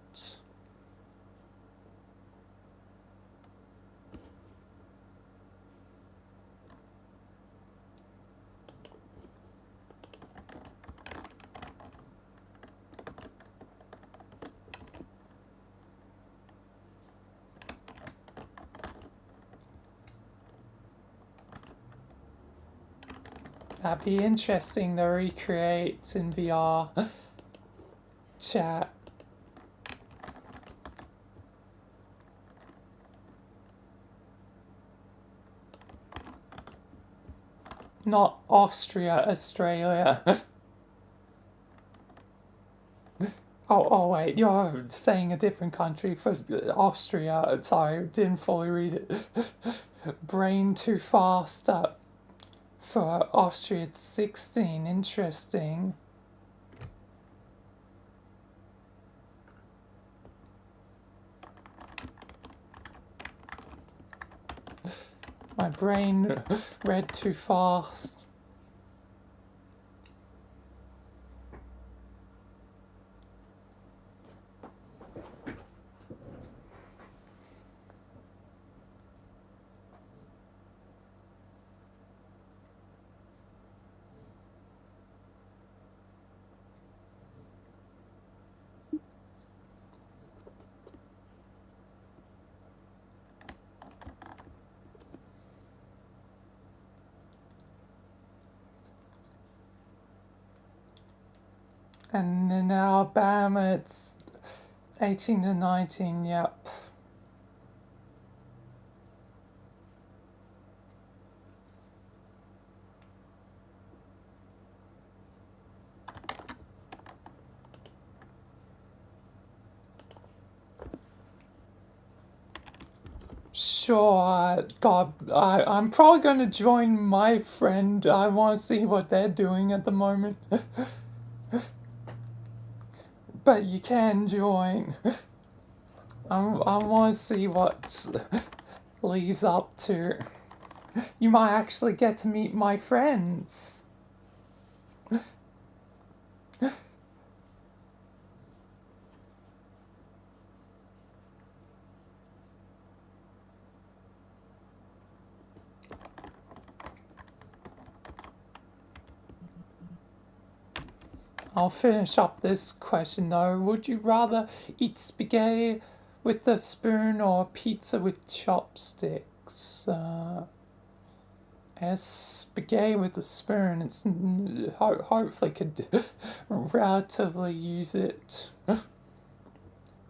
That'd be interesting to recreate in VR chat. Not Austria, Australia. Oh, wait, you're saying a different country for Austria. Sorry, didn't fully read it. Brain too fast up. For Austria, it's 16. Interesting. My brain read too fast. And in Alabama, it's 18 to 19, yep. Sure, God, I'm probably going to join my friend. I want to see what they're doing at the moment. But you can join. I want to see what Lee's up to. You might actually get to meet my friends. I'll finish up this question though. Would you rather eat spaghetti with a spoon or pizza with chopsticks? As spaghetti with a spoon, it's hopefully could relatively use it.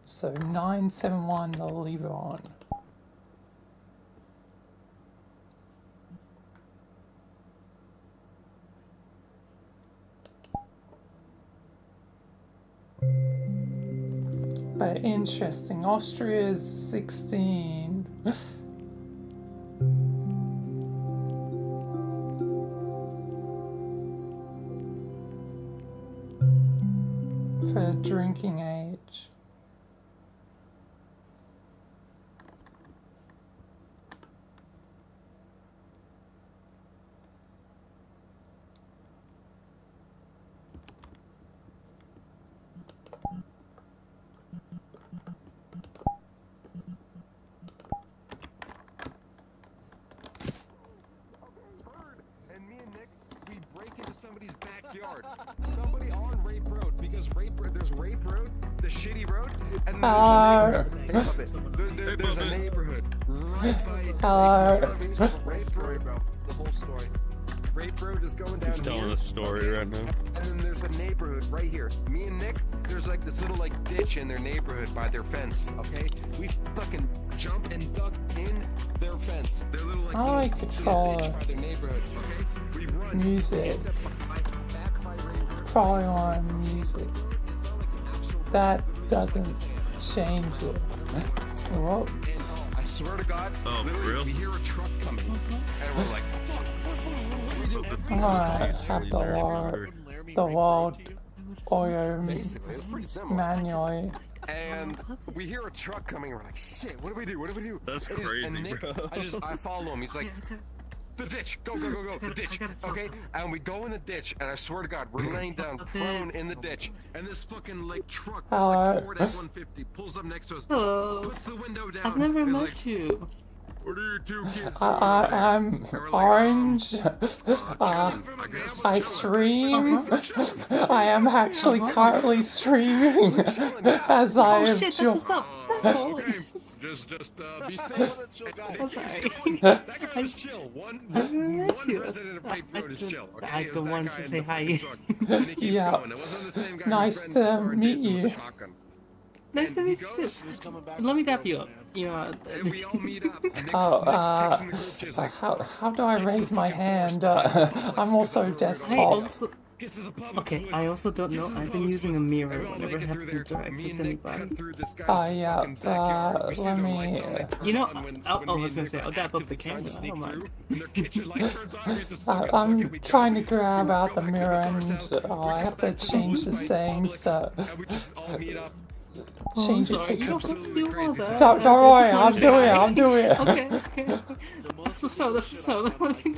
So 971, I'll leave it on. But interesting, Austria is 16. For drinking age. backyard. Somebody on Rape Road, because there's Rape Road, the shitty road, and there's a neighborhood right by Rape Road, bro. The whole story. Rape Road is going down. He's telling a story right now. And then there's a neighborhood right here. Me and Nick, there's like this little like ditch in their neighborhood by their fence. Okay, we fucking jump and duck in their fence. Their little like How do I control ditch by their neighborhood. Okay, we run. music? Probably on music. That doesn't change it. Well, I swear to God, Oh, for literally, real? we hear a truck coming, and we're like, fuck. I have to learn the world audio Basically, it's pretty similar. manually. And we hear a truck coming, and we're like, shit, what do we do? What do we do? That's And crazy, Nick, bro. I follow him. He's like, the ditch, go, the ditch. Okay, and we go in the ditch, and I swear to God, we're laying down prone in the ditch, and this fucking like truck, this like Ford F-150, pulls up next to us, Hello. puts the window down. I've never is met like, you. What are you two kids doing? I'm orange. I stream. I am actually currently streaming as I Oh have shit, that's what's up. Holy. Okay, just be safe. I'm sorry. That guy is chill. One met you. resident of Rape Road is chill. Okay, I it was the that one guy to in say the hi. fucking truck. And he keeps Yeah. going. It wasn't the same guy. Nice my friend to Sarah meet Jason with you. the shotgun. Nice to And he meet you too. goes, Let me dap you up. You know, and we all meet up. Nick's Oh, texting the group chat, like, how do I raise my hand? I'm also I desktop. also get to the public okay. switch. I also don't know. Get to the I've been public using a switch. mirror And we all whenever I make it have through to there. interact Me with and Nick anybody. cut through this guy's yeah, fucking backyard. We see the let lights me- on, they turn You know, on when I me was and gonna Nick say, are I'll dap up the actively trying camera, to I sneak don't mind. through, and their kitchen light turns on, we just fucking look I'm and we trying to duck. grab out the Go back to mirror Star's and house, I have to back the change the woods by settings Publix, to and we just all meet up. change I'm it sorry. to You don't have to do all that. Don't I worry, just I'll wanted to do it, say I'll hi. do it. Okay. That's what's up. That's what's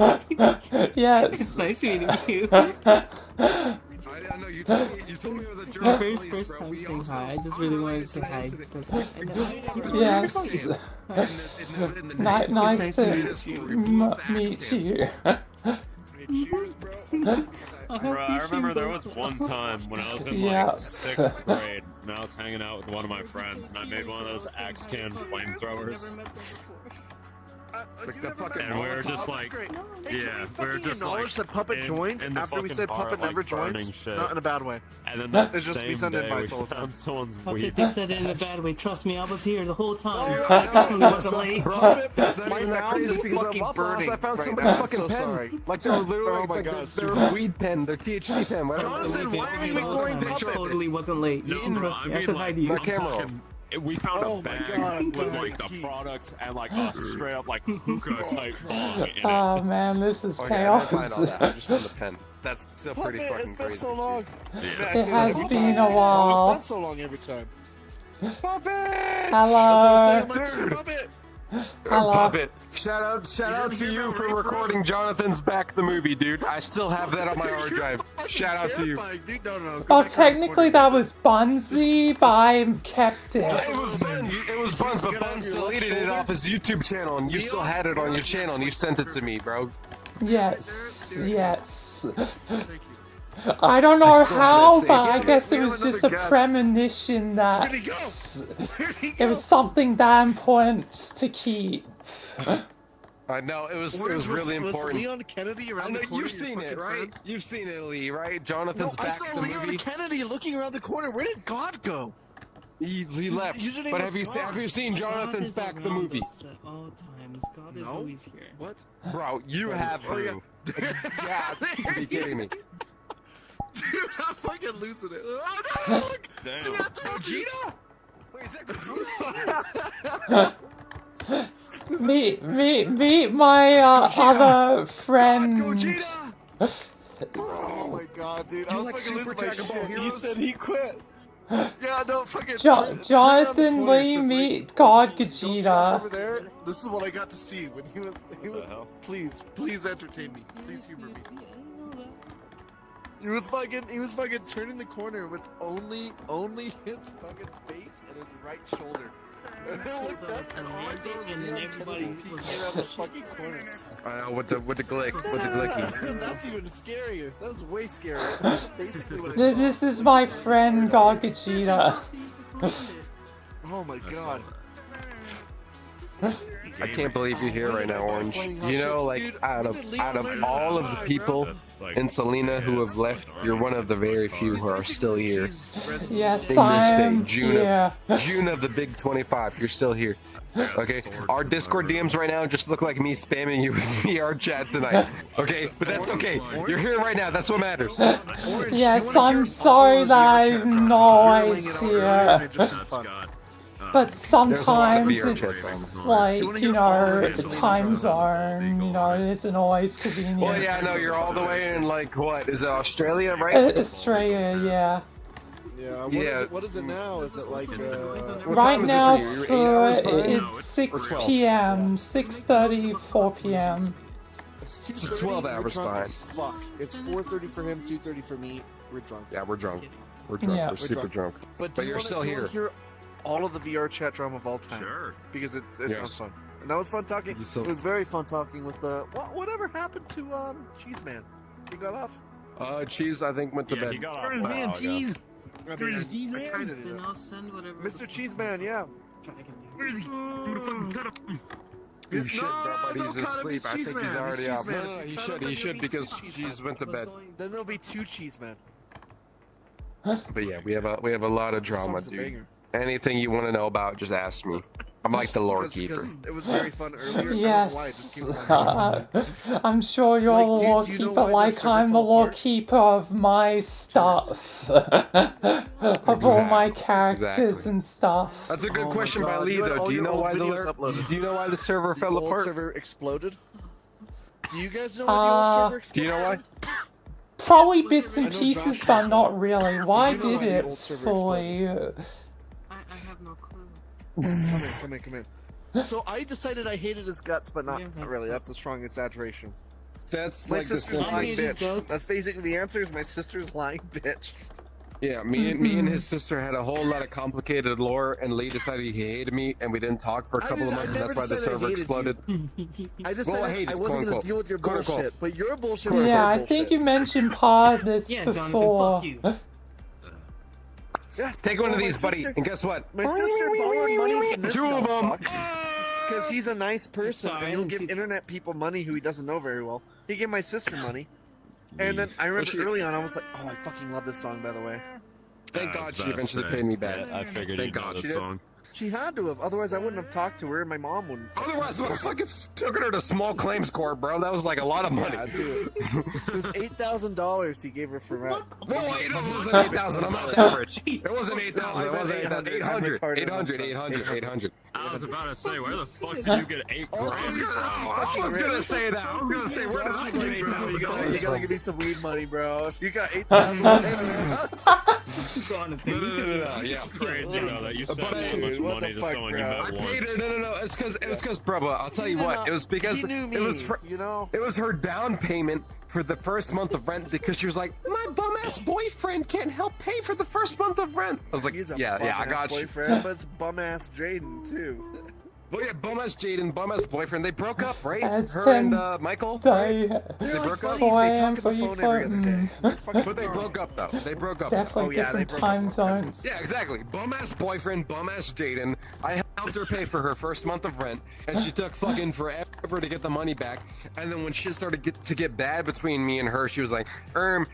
up. It's Yes. nice meeting you. I know you told me it was a The German very police, first bro. time We saying also hi, I just really wanted to say hi. Yes. Nice to meet you. Cheers, bro. Bro, I remember there was one time when I was in Yeah. like 6th grade, and I was hanging out with one of my friends, and I made one of those axe can flamethrowers. Like the fucking And we were just like, yeah, we were just like, acknowledge that Puppet in- joined in the after we fucking said bar, Puppet like, never burning joins. shit. Not in a bad way. And then that It's just we same send day, invites we all the time. found someone's Puppet, weed. they said it in a bad way. Trust me, I was here the whole time. Oh, I definitely wasn't late. Puppet, That's not my even that mouth crazy is because at fucking Waffle House burning I found right somebody's now. I'm fucking so pen. sorry. Like they were literally Oh my like God, their weed pen, their THC pen, whatever. Jonathan, why are you ignoring I Puppet? totally wasn't late. No, bro, Trust I me, I mean, said hi like, to you. My I'm camera. talking, we found Oh a my bag God, with God, like the key. product and like a straight up like hookah type bong in it. Oh man, this is Okay, I didn't find all chaos. that. I just found the pen. That's still pretty Puppet, fucking it's been crazy. so long. Yeah. Man, I It say that has every been time. a while. It's been so long every time. Puppet! Hello. Puppet. Hello. Puppet. Shout out to you for recording Jonathan's Back the movie, dude. I still have that on my hard drive. Shout out to you. Dude, no. Well, technically that was Bunsy, but I kept it. It was Buns, but Buns deleted it off his YouTube channel, and you still had it on your channel, and you sent it to me, bro. Yes, yes. Thank you. I don't know how, say but I it. guess We it have was just a another guest. premonition that Where'd he go? Where'd he it go? was something that important to keep. I know it was Was really Was important. Leon Kennedy I around know the corner? you've your seen it, fucking right? friend? You've seen it, Lee, right? No, Jonathan's I Back saw the Leon movie. Kennedy looking around the corner. Where did God go? He left. username But was have you seen God Jonathan's is Back the around movie? us at all times. God is No. always here. What? Bro, you have Oh, to. Yeah, you be kidding me. Dude, I'm fucking losing it. Oh, no, look! Damn. See, I told you. Gogeta? Wait, is that Gogeta? Meet my other friend. Gogeta! Oh my god, dude. I You was like fucking Super losing my Dragon Ball shit. He Heroes? said he quit. Yeah, no, fucking turn around the Jonathan corner, Lee said, meet God Over Gogeta. there, this is what I got to see when he was, the hell? please entertain me. Please humor me. He was fucking turning the corner with only his fucking face and his right shoulder. I looked up and all I saw was and then Leon everybody Kennedy was peeking around the fucking corner. I know, with the glick, with the glicky. That's even scarier. That was way scarier. That's basically what I saw. This is my friend Gargajita. Oh my god. I can't believe you're here right now, Orange. You know, like, out of all of the people in Salina who have left, you're one of the very few who are still here. Yes, In I this am. day, Yeah. June of the big 25, you're still here. Okay, our Discord DMs right now just look like me spamming you with VRChat tonight. Okay, but that's okay. You're here right now. That's what matters. Yes, I'm sorry that I'm not always here. But sometimes it's like, you know, the time zone, you know, it isn't always convenient. Well, yeah, I know you're all the way in, like, what is it, Australia, right? Australia, yeah. Yeah, what is it now? Is it like, What Right time is it now, for you? You're 8 hours behind? it's 6 12? p.m., 6:30, 4 p.m. it's It's 12 hours behind. Fuck. It's 4:30 for him, 2:30 for me. We're drunk. Yeah, we're drunk. We're drunk. Yeah. We're super drunk. But But you're still here. Hear all of the VR chat drama of all time. Sure. Because it Yes. sounds fun. And that was fun talking. It's so- It was very fun talking with whatever happened to Cheese Man? He got off. Cheese, I think, went to Yeah, bed. he got off a while ago. I mean, I kind of did Then that. I'll send whatever. Mr. Cheese Man, yeah. Where is he? Do the fucking cut up. You should, bro, but he's don't cut him, asleep. he's I think Cheese he's Man, already he's up. Cheese Man. No, If you he cut should. him, He then should he'll be because Cheese Cheese went to bed. Then there'll be 2 Cheese Man. But yeah, we have a lot of drama, Song's a dude. banger. Anything you want to know about, just ask me. I'm like the lore keeper. Because it was very fun earlier. Yes, I don't know why, it just came back. I'm sure you're Like, a do you know lawkeeper why this like server I'm the fell apart? lawkeeper of my stuff. Of all my Exactly, characters exactly. and stuff. That's a good Oh my question by God, Lee, you had though. all Do you your know old why videos uploaded. Do you know why the server fell The old apart? server exploded. Do you guys know why the old server Do exploded? you know why? Probably bits I and know pieces, Josh but knows not why. really. Why you know did why the it old server fully? I have no clue. Come in. So I decided I hated his guts, but not Yeah, really. That's a strong exaggeration. That's My like the sister's simple. lying hate his bitch. guts. That's basically the answer. Is my sister's lying bitch. Yeah, me and his sister had a whole lot of complicated lore, and Lee decided he hated me, and we didn't talk for a couple of months, and that's why the server exploded. I just Well, I said hate I it, wasn't quote, gonna unquote. deal with your Quote, unquote. bullshit, but your bullshit was Yeah, my I bullshit. think you mentioned part of this Yeah, Jonathan, before. fuck you. Yeah, Take one of my these, buddy, sister- and guess what? My sister borrowed money from this Two of them. because he's a nice person and he'll Sorry, give see- internet people money who he doesn't know very well. He gave my sister money, and then I remember early on I was like, "Oh, I fucking love this song, by the way." Thank I God was she about to eventually say, paid me back. I figured Thank you'd know God the she did. song. She had to have, otherwise I wouldn't have talked to her, and my mom wouldn't. Otherwise, I fucking took her to small claims court, bro. That was like a lot of money. Yeah, dude. It was $8,000 he gave her for rent. No, wait, no, it wasn't 8,000. I'm not that rich. It wasn't 8,000. It wasn't 8,000. 800. I was about to say, where the fuck did you get 8 grand? I was gonna say that. I was gonna say, where did I get You $8,000? gotta give me some weed money, bro. If you got $8,000, Jonathan, No, yeah. Crazy though that you sent But that much what the money to fuck, someone you bro? met I paid once. her. No. It's because, bro. I'll tell you what. It was because he knew me, it was. you know. It was her down payment for the first month of rent because she was like, my bum ass boyfriend can't help pay for the first month of rent. I was like, He's a yeah, I bum-ass got you. boyfriend, but it's bum ass Jaden too. Well, yeah, bum ass Jaden, bum ass boyfriend. They broke up, right? It's Her and 10 Michael. Right? They broke up? 4 They a.m. talk for on the you phone every other day. They're fucking But they wrong. broke up though. They broke up. Definitely Oh, yeah, they different broke up a time long time ago. zones. Yeah, exactly. Bum ass boyfriend, bum ass Jaden. I helped her pay for her first month of rent, and she took fucking forever to get the money back. And then when shit started to get bad between me and her, she was like,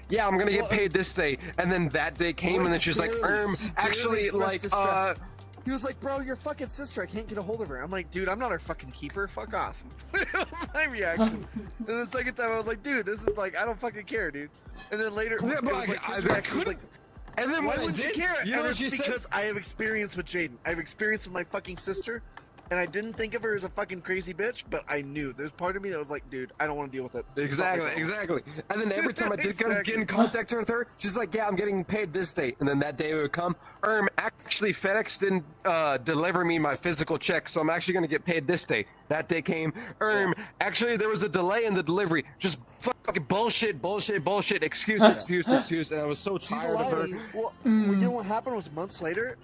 yeah, I'm gonna get paid this day. And then that day came, and then she's like, He actually, barely like, expressed distress. He was like, bro, your fucking sister, I can't get a hold of her. I'm like, dude, I'm not her fucking keeper, fuck off. That was my reaction. And the second time I was like, dude, this is like, I don't fucking care, dude. And then later, Yeah, it but was like, his I reaction was couldn't- like, and then why when I wouldn't you did, care? you know And what it's she said? because I have experience with Jaden. I have experience with my fucking sister. And I didn't think of her as a fucking crazy bitch, but I knew. There's part of me that was like, dude, I don't want to deal with it. Exactly. And then every time I did get in contact with her, she's like, yeah, I'm getting paid this date. And then that day would come, actually FedEx didn't deliver me my physical check, so I'm actually going to get paid this day. That day came, actually there was a delay in the delivery. Just fucking bullshit, excuse. And I was so She's tired of her. lying. Well, you know what happened was months later,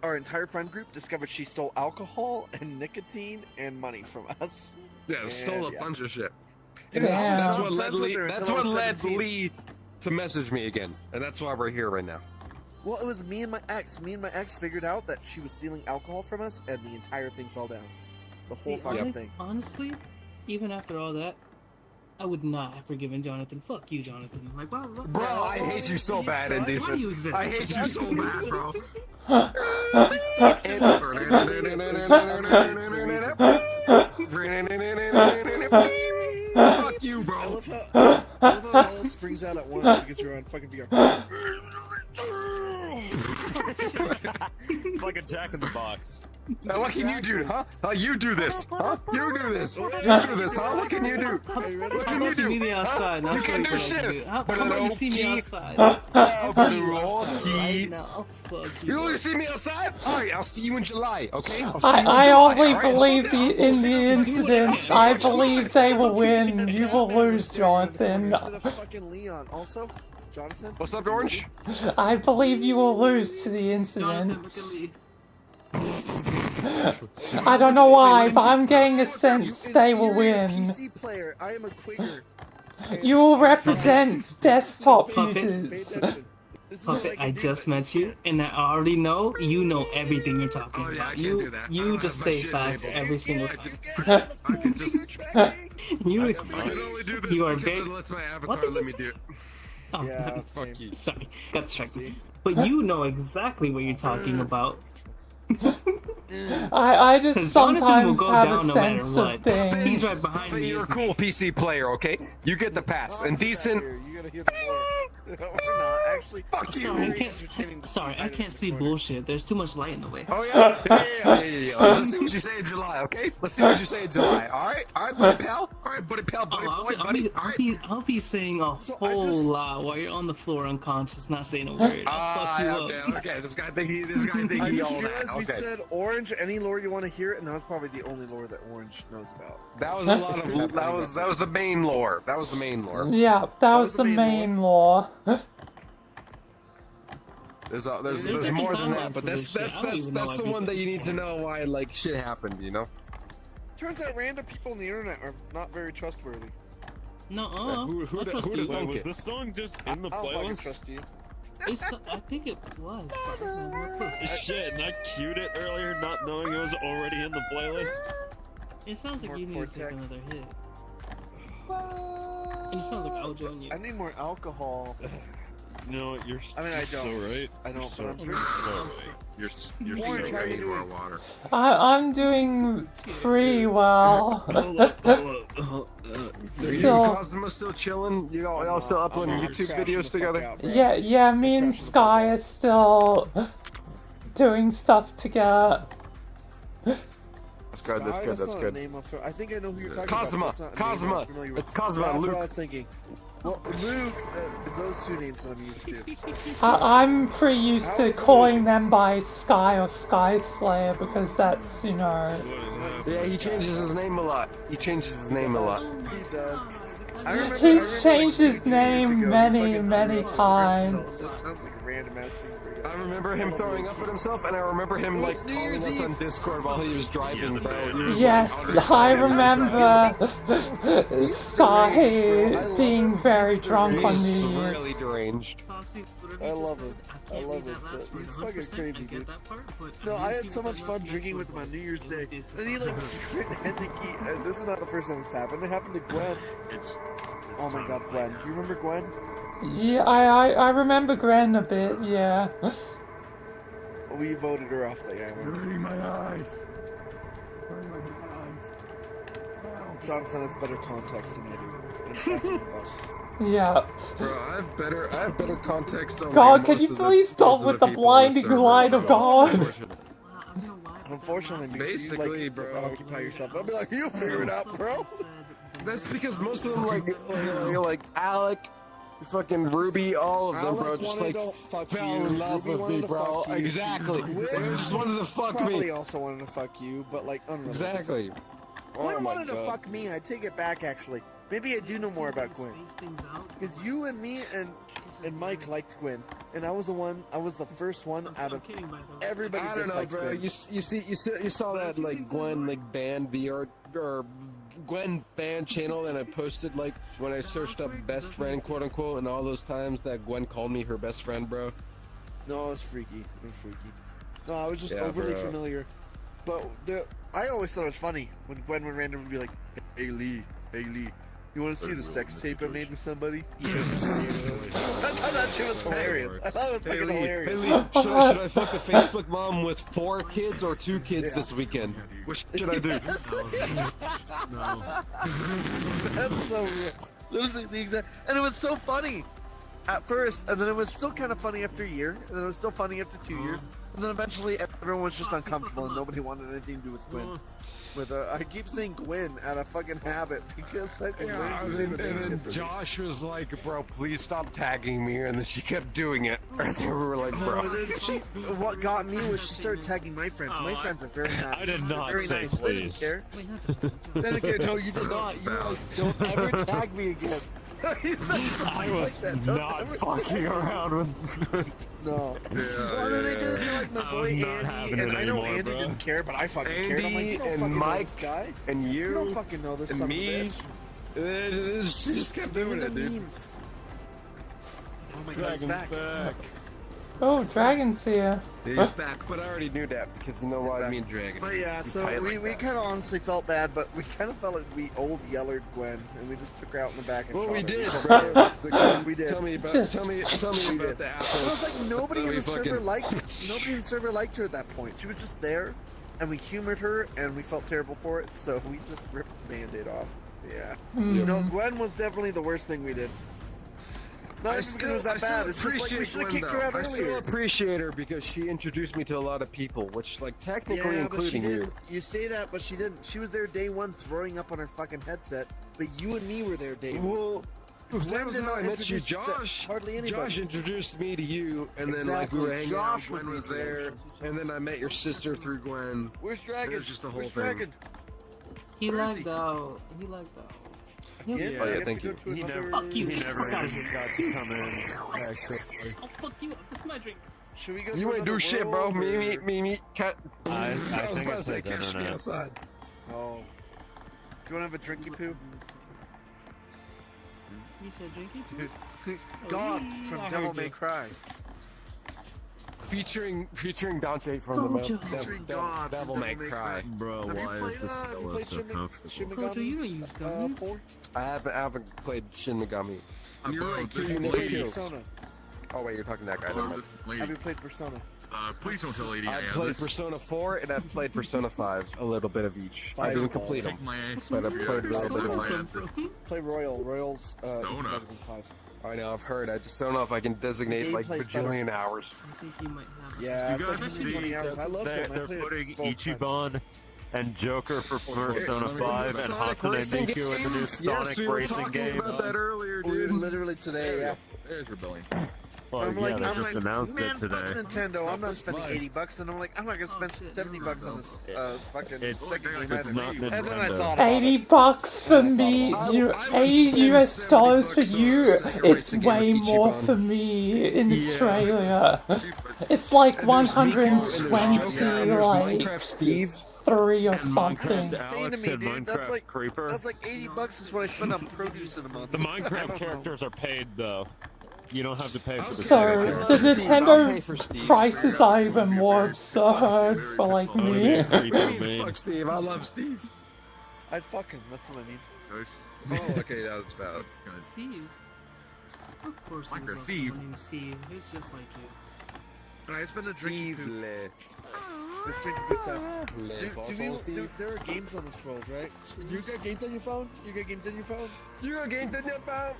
our entire friend group discovered she stole alcohol and nicotine and money from us. Yeah, stole a yeah. bunch of shit. Damn. That's what I'm led friends with Lee. her That's until I what was led 17. Lee to message me again, and that's why we're here right now. Well, it was me and my ex. Me and my ex figured out that she was stealing alcohol from us, and the entire thing fell down. The whole fucking thing. Honestly, even after all that, I would not have forgiven Jonathan. Fuck you, Jonathan. Like, why? Bro, I hate you so bad, Why do Indecent. you exist? I hate you so bad, bro. He sucks at Fuck you, I bro. love how it all springs out at once because you're on fucking VR. It's like a Jack in the Box. Now what can you do, huh? How you do this? Huh? You do this. You do this, huh? What can you do? What How can you about you meet me do? outside? Huh? I'll You show can you do what I can shit. do. How about you see me outside? But I'll see you Rocky. outside. No, I'll fuck you. You bro. want to see me outside? Alright, I'll see you in July, okay? I'll see I, you in I July, only alright? believe in the incident. I believe they will win. You will lose, Jonathan. Instead of fucking Leon. Also, Jonathan. What's up, Orange? I believe you will lose to the Jonathan, look incident. at me. I don't know why, but I'm getting a You sense they will inferior win. PC player. I am a Quaker. And- You will represent desktop Puppet. Pay users. attention. This is what Puppet, can I do, just but met you, and I already know you know everything you're talking Oh, yeah, I about. can't You do that. I you don't just have my say shit facts enabled. every single You time. get I can just- tracking. You I can only do this You are because big- it lets my What avatar did let you me do it. oh, Yeah, Fuck same. you. sorry, got distracted. See? But you know exactly what you're talking about. I just Jonathan will sometimes go have a down no matter sense of what. things. He's right behind But me. you're a isn't cool PC player, okay? You get the pass. And decent. You gotta hear the more. We're not actually. Fuck he? you. Sorry, I Very can't. entertaining Sorry, I item can't in see the corner. bullshit. There's too much light in the way. Oh yeah? Yeah. Let's see what you say in July, okay? Let's see what you say in July. Alright, buddy pal. Alright, buddy pal, buddy Oh, boy, buddy. Alright. I'll be saying a So I whole just- lot while you're on the floor unconscious, not saying a word. I'll fuck you up. Okay. This guy think I he just all realized that. we Okay. said orange, any lore you want to hear, and that was probably the only lore that Orange knows about. That was a lot of that was the main lore. That was the main lore. Yeah, that was the main law. There's There's more than timelines that, but for this shit. I don't even know that's the one that you everything. need to know why like shit happened, you know? Turns out random people on the internet are not very trustworthy. No, who I the- trust who the you. fuck- Wait, was it. this song just in the I don't fucking playlist? trust you. I think it was. but I have no clue. Shit, and I queued it earlier not knowing it was already in the playlist. It sounds like More you need to take cortex. another hit. And it sounds like I'll join you. I need more alcohol. You know, you're I mean, I so don't. right. I don't, You're so, but I'm so drinking. right. You're so Orange, how right. you doing? water. I'm doing pretty well. Still, Cosmo still chilling? You all still uploading I'm YouTube crashing the videos fuck together? out, bro. yeah, me and Sky are still doing stuff together. That's good, that's Sky, good, that's not a good. name of- I think I know who you're talking Cosmo, about. but that's not a name Cosmo. I'm familiar with. It's Cosmo, That's Luke. what I was thinking. Well, Luke is those two names that I'm used to. I'm pretty used to calling them by Sky or Sky Slayer because that's, you know. Yeah, he changes his name a lot. He changes his name a lot. He does. I remember, He's changed like, his 2 years name ago, many, he fucking many threw up over times. himself. That sounds like a random ass thing to bring up. I remember him throwing up at himself, and I remember him It like was New calling Year's us on Eve. Discord while he was driving, bro. He was Yes, like, I remember Sky being very drunk on He's New really Year's. deranged. I love it. I love it, but he's fucking crazy, dude. No, I had so much fun drinking with him on New Year's Day. And he like, and this is not the first time this happened. It happened to Gwen. Oh my god, Gwen. Do you remember Gwen? Yeah, I remember Gren a bit, yeah. We voted her off the guy. Hurting my eyes. Jonathan has better context than I do. And that's fun. Yeah. Bro, I have better context on God, like, can most you of the- please most stop of with the people on blinding server. light of God? Unfortunately. Unfortunately, because Basically, you, like, bro. just occupy yourself. I'll be like, you figure it out, bro. That's because most of them like Alec, fucking Ruby, all of them, bro, Alec just wanted like to fuck fell you. in love Ruby with wanted me, to bro. fuck you. Exactly. Gwen They just wanted to fuck probably me. also wanted to fuck you, but like unrelated. Exactly. Gwen Oh my wanted to God. fuck me. I take it back, actually. Maybe I do know more about Gwen. Because you and me and Mike liked Gwen, and I was the first one out of everybody. I don't know, disliked bro. Gwen. You saw that like Gwen like band VR or Gwen band channel that I posted like when I searched up best friend quote unquote, and all those times that Gwen called me her best friend, bro. No, it was freaky. It was freaky. No, I was just Yeah, overly bro. familiar. But I always thought it was funny when Gwen would randomly be like, "Hey Lee, you want to see the sex tape I made with somebody?" I thought that shit was hilarious. I thought it was fucking hilarious. Hey Lee, should I fuck the Facebook mom with 4 kids or 2 kids this weekend? What should I do? No. That's so real. That was the exact, and it was so funny at first, and then it was still kind of funny after a year, and then it was still funny after 2 years, and then eventually everyone was just uncomfortable and nobody wanted anything to do with Gwen. I keep saying Gwen out of fucking habit because I've been learning to say the name and then differently. Josh was like, "Bro, please stop tagging me," and then she kept doing it. And then we were like, "Bro." What got me was she started tagging my friends. My friends are very nice. I did not very say nice. please. They didn't care. Then again, no, you did not. You were like, "Don't ever tag me again." I was not fucking around with. No. Well, then they did it to like my boy I'm not Andy, having and it I know anymore, Andy bro. didn't care, but I fucking cared. I'm like, you don't and fucking know Mike this guy. and You you don't fucking know this and son me. of a bitch. She just kept doing The it, dude. memes. Oh my god, he's Dragon's back. back. Oh, Dragon's here. He's back, but I already knew that because you know why me and Dragon. But yeah, so tight we like that. kind of honestly felt bad, but we kind of felt like we old yellered Gwen, and we just took her out in the back and Well, shot we her. did, bro. We did. Tell me about Just- tell me We about did. the It assholes. was like nobody in We the server fucking- liked her at that point. She was just there, and we humored her, and we felt terrible for it, so we just ripped the Band-Aid off. Yeah. You know, Gwen was definitely the worst thing we did. Not even because it was that bad. It's just like we should have kicked her out I still earlier. appreciate her because she introduced me to a lot of people, which like technically Yeah, but she including you. didn't. You say that, but she didn't. She was there day one throwing up on her fucking headset, but you and me were there day one. Well, that Gwen was did how not I met you, introduce Josh. hardly anybody. Josh introduced me to you, and then like we Exactly. were hanging Josh out. Gwen was was the there, introduction. and then I met your sister through Gwen. Where's Dragon? It was just the whole Where's thing. Dragon? He Where is lagged he? out. He lagged out. Yeah, Oh, yeah, you have thank to go you. to He another- never, Fuck you. he never Fuck out of even here. got to come in. Actually, I'll fuck you up. This is my drink. Should we go? You to ain't do another shit, bro. world, or- Me, cat. I was think about to it's say, his catch me internet. outside. Oh. Do you want to have a drinky poo? You said drinky too? God yeah, from I Devil heard May you. Cry. Featuring Dante from Gojo. the Featuring God from Devil May Cry. Bro, Have you why played, is this have you pillow played so Shin comfortable? Gojo, you don't use guns. 4? I haven't played Shin Megami. You're right, this you Have you never played killed. Persona? Oh wait, you're talking to that guy. Oh, Never mind. this lady. Have you played Persona? Please don't tell lady I I've am played this. Persona 4 and I've played Persona 5. A little bit of each. I Five didn't is complete Kick them. my ass. But I've played a little bit of Persona. each. Play Royal. Royal's Persona. better than 5. I know, I've heard. I just don't know if I can designate like Gameplay's better. bajillion hours. I think you might have. Yeah, You it's like guys 120 see hours. I loved it. I They're played putting it both times. Ichiban and Joker for Persona Hey, 5 and Sonic Hatsune racing Miku in the new Yes, Sonic we were racing talking game. about that earlier, We were dude. literally today, yeah. There's rebellion. Well, I'm yeah, like, they I'm just like, announced man, it today. fuck Nintendo. I'm not That's spending fine. $80, and I'm like, I'm not gonna spend Oh, shit, $70 on this fucking It's- second game it's either. not And then I Nintendo. thought about it. $80 for me, I you, would spend $80 US dollars for $70 on a you. Sega It's racing game way with more Ichiban. for me in Yeah. Australia. Cheap, but It's like And there's Miku, and there's 120, Joker, and there's like Minecraft Steve. 3 or And something. Minecraft Insane Alex to me, and dude. That's Minecraft like- Creeper. That's like $80 is what I spend on produce in a month. The I Minecraft don't know. characters are paid though. You don't have to pay for the So, Sega the characters. I'll pay Nintendo for Steve. prices are even more absurd for like Oh, me. yeah, What do you Creeper mean, main. fuck Steve? I love Steve. I'd fuck him. That's what I mean. Oh, okay, yeah, that's valid. Steve. Of course, Minecraft you love Steve. someone named Steve. He's just like you. I spend a drink. Steve Le. Let's drink a good time. Le There are games on this world, right? You got games on your phone? You got games on your phone? You got games on your phone?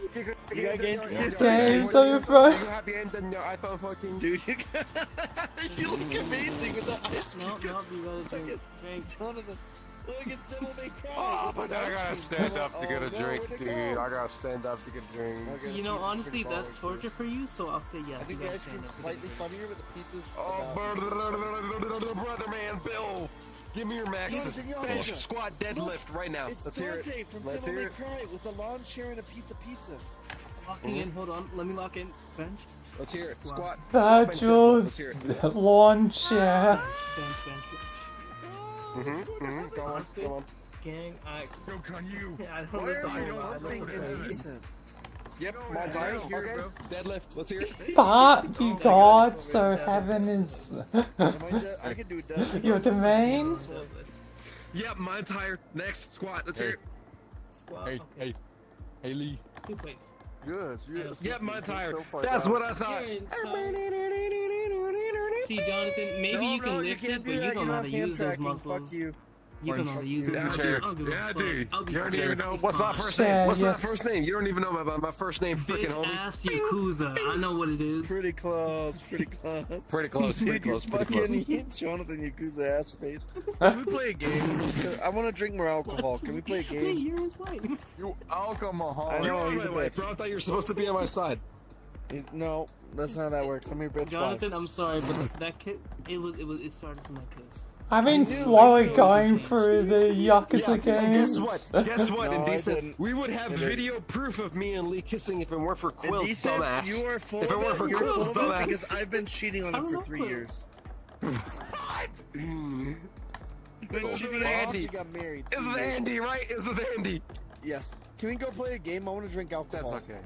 You got games on your Games on your phone? You have games on your iPhone 14? Dude, you look amazing with that ice cream. No, no, you gotta drink. Drink. Jonathan, Look, it's Devil May Cry. Oh, but then I gotta stand up to get a drink, dude. I gotta stand up to get a drink. Okay, You know, pizza's honestly, pretty that's baller, too. torture for you, so I'll say yes. I think you the gotta ice stand cream's up. slightly funnier, but the pizza's Oh, brother man, Bill. Give me your max. Jonathan, yo, Bench, look. squat, deadlift right now. It's Let's hear it. Dante from Let's Devil May hear it. Cry with a lawn chair and a piece of pizza. Locking in, hold on. Let me lock in. Bench. Let's hear it. Squat. Virtual's lawn chair. Bench. Go on, go on. Gang, Joke on you. I don't Why know the are you whole lot. helping indecent? Yep, mine's higher. Okay. Deadlift. Let's hear it. But you God, so heaven is I can do deadlift. your domain. Yep, mine's higher. Next, squat. Let's hear it. Squat, okay. Hey, Lee. 2 plates. Good. Yep, mine's higher. That's what I thought. Here inside. See, Jonathan, maybe you can lift it, but you don't know how to use those muscles. Fuck you. You don't know how to use Yeah, those dude. muscles. I don't give a Yeah, fuck. dude. I'll be You don't even straight know up what's my fine. first name. What's my Yes. first name? You don't even know my first name, freaking Bitch homie. ass Yakuza. I know what it is. Pretty close. Pretty close. Pretty close, pretty close, pretty close. Fucking Jonathan Yakuza ass face. Can we play a game? I want to drink more alcohol. Can we play a Hey, game? you're his wife. You alcohol. I know he's a Wait, bitch. bro, I thought you were supposed to be on my side. No, that's not how that works. I'm your bitch. Jonathan, I'm sorry, but that kiss, it started from that kiss. I've been knew slowly it was going changed. through the Yakuza and games. guess what? Guess what? No, I Indecent. didn't. We would have I didn't. video proof of me and Lee kissing if it weren't for Quill, Indecent, dumbass. you are full If it of weren't it. for You're Quill, full of it dumbass. because I've been cheating on I him don't for know 3 Quill. years. What? You've been It's cheating Andy. since you got married. It's 2 with years. Andy, right? It's with Andy. Yes. Can we go play a game? I want to drink alcohol. That's okay.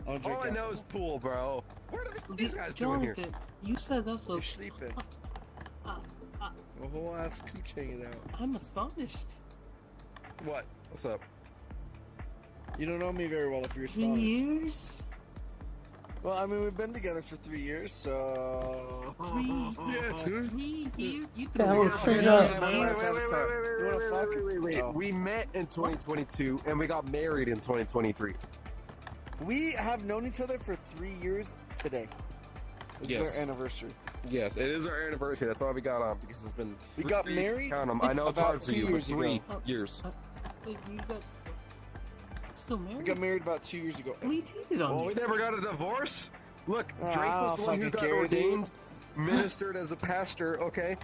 I want to drink All I know alcohol. is pool, bro. What are these guys doing here? Jonathan, you said that, so You're sleeping. A whole ass cooch hanging out. I'm astonished. What? What's up? You don't know me very well if you're 3 astonished. years? Well, I mean, we've been together for 3 years, so. 3 Yeah, dude. 3 years? You That threw was it pretty out. good. My last avatar. You wanna fuck? Wait. Oh. We met in 2022 and we got married in 2023. We have known each other for 3 years today. This is Yes. our anniversary. Yes, it is our anniversary. That's why we got on because it's been. We got three- married Count 'em. I know it's about hard for 2 you, but years ago. 3 years. Wait, you guys still We married? got married about 2 years ago. We cheated on Well, you. we never got a divorce. Look, Ah, Drake was the one who fucking got care, dude. ordained, ministered as a pastor. Okay,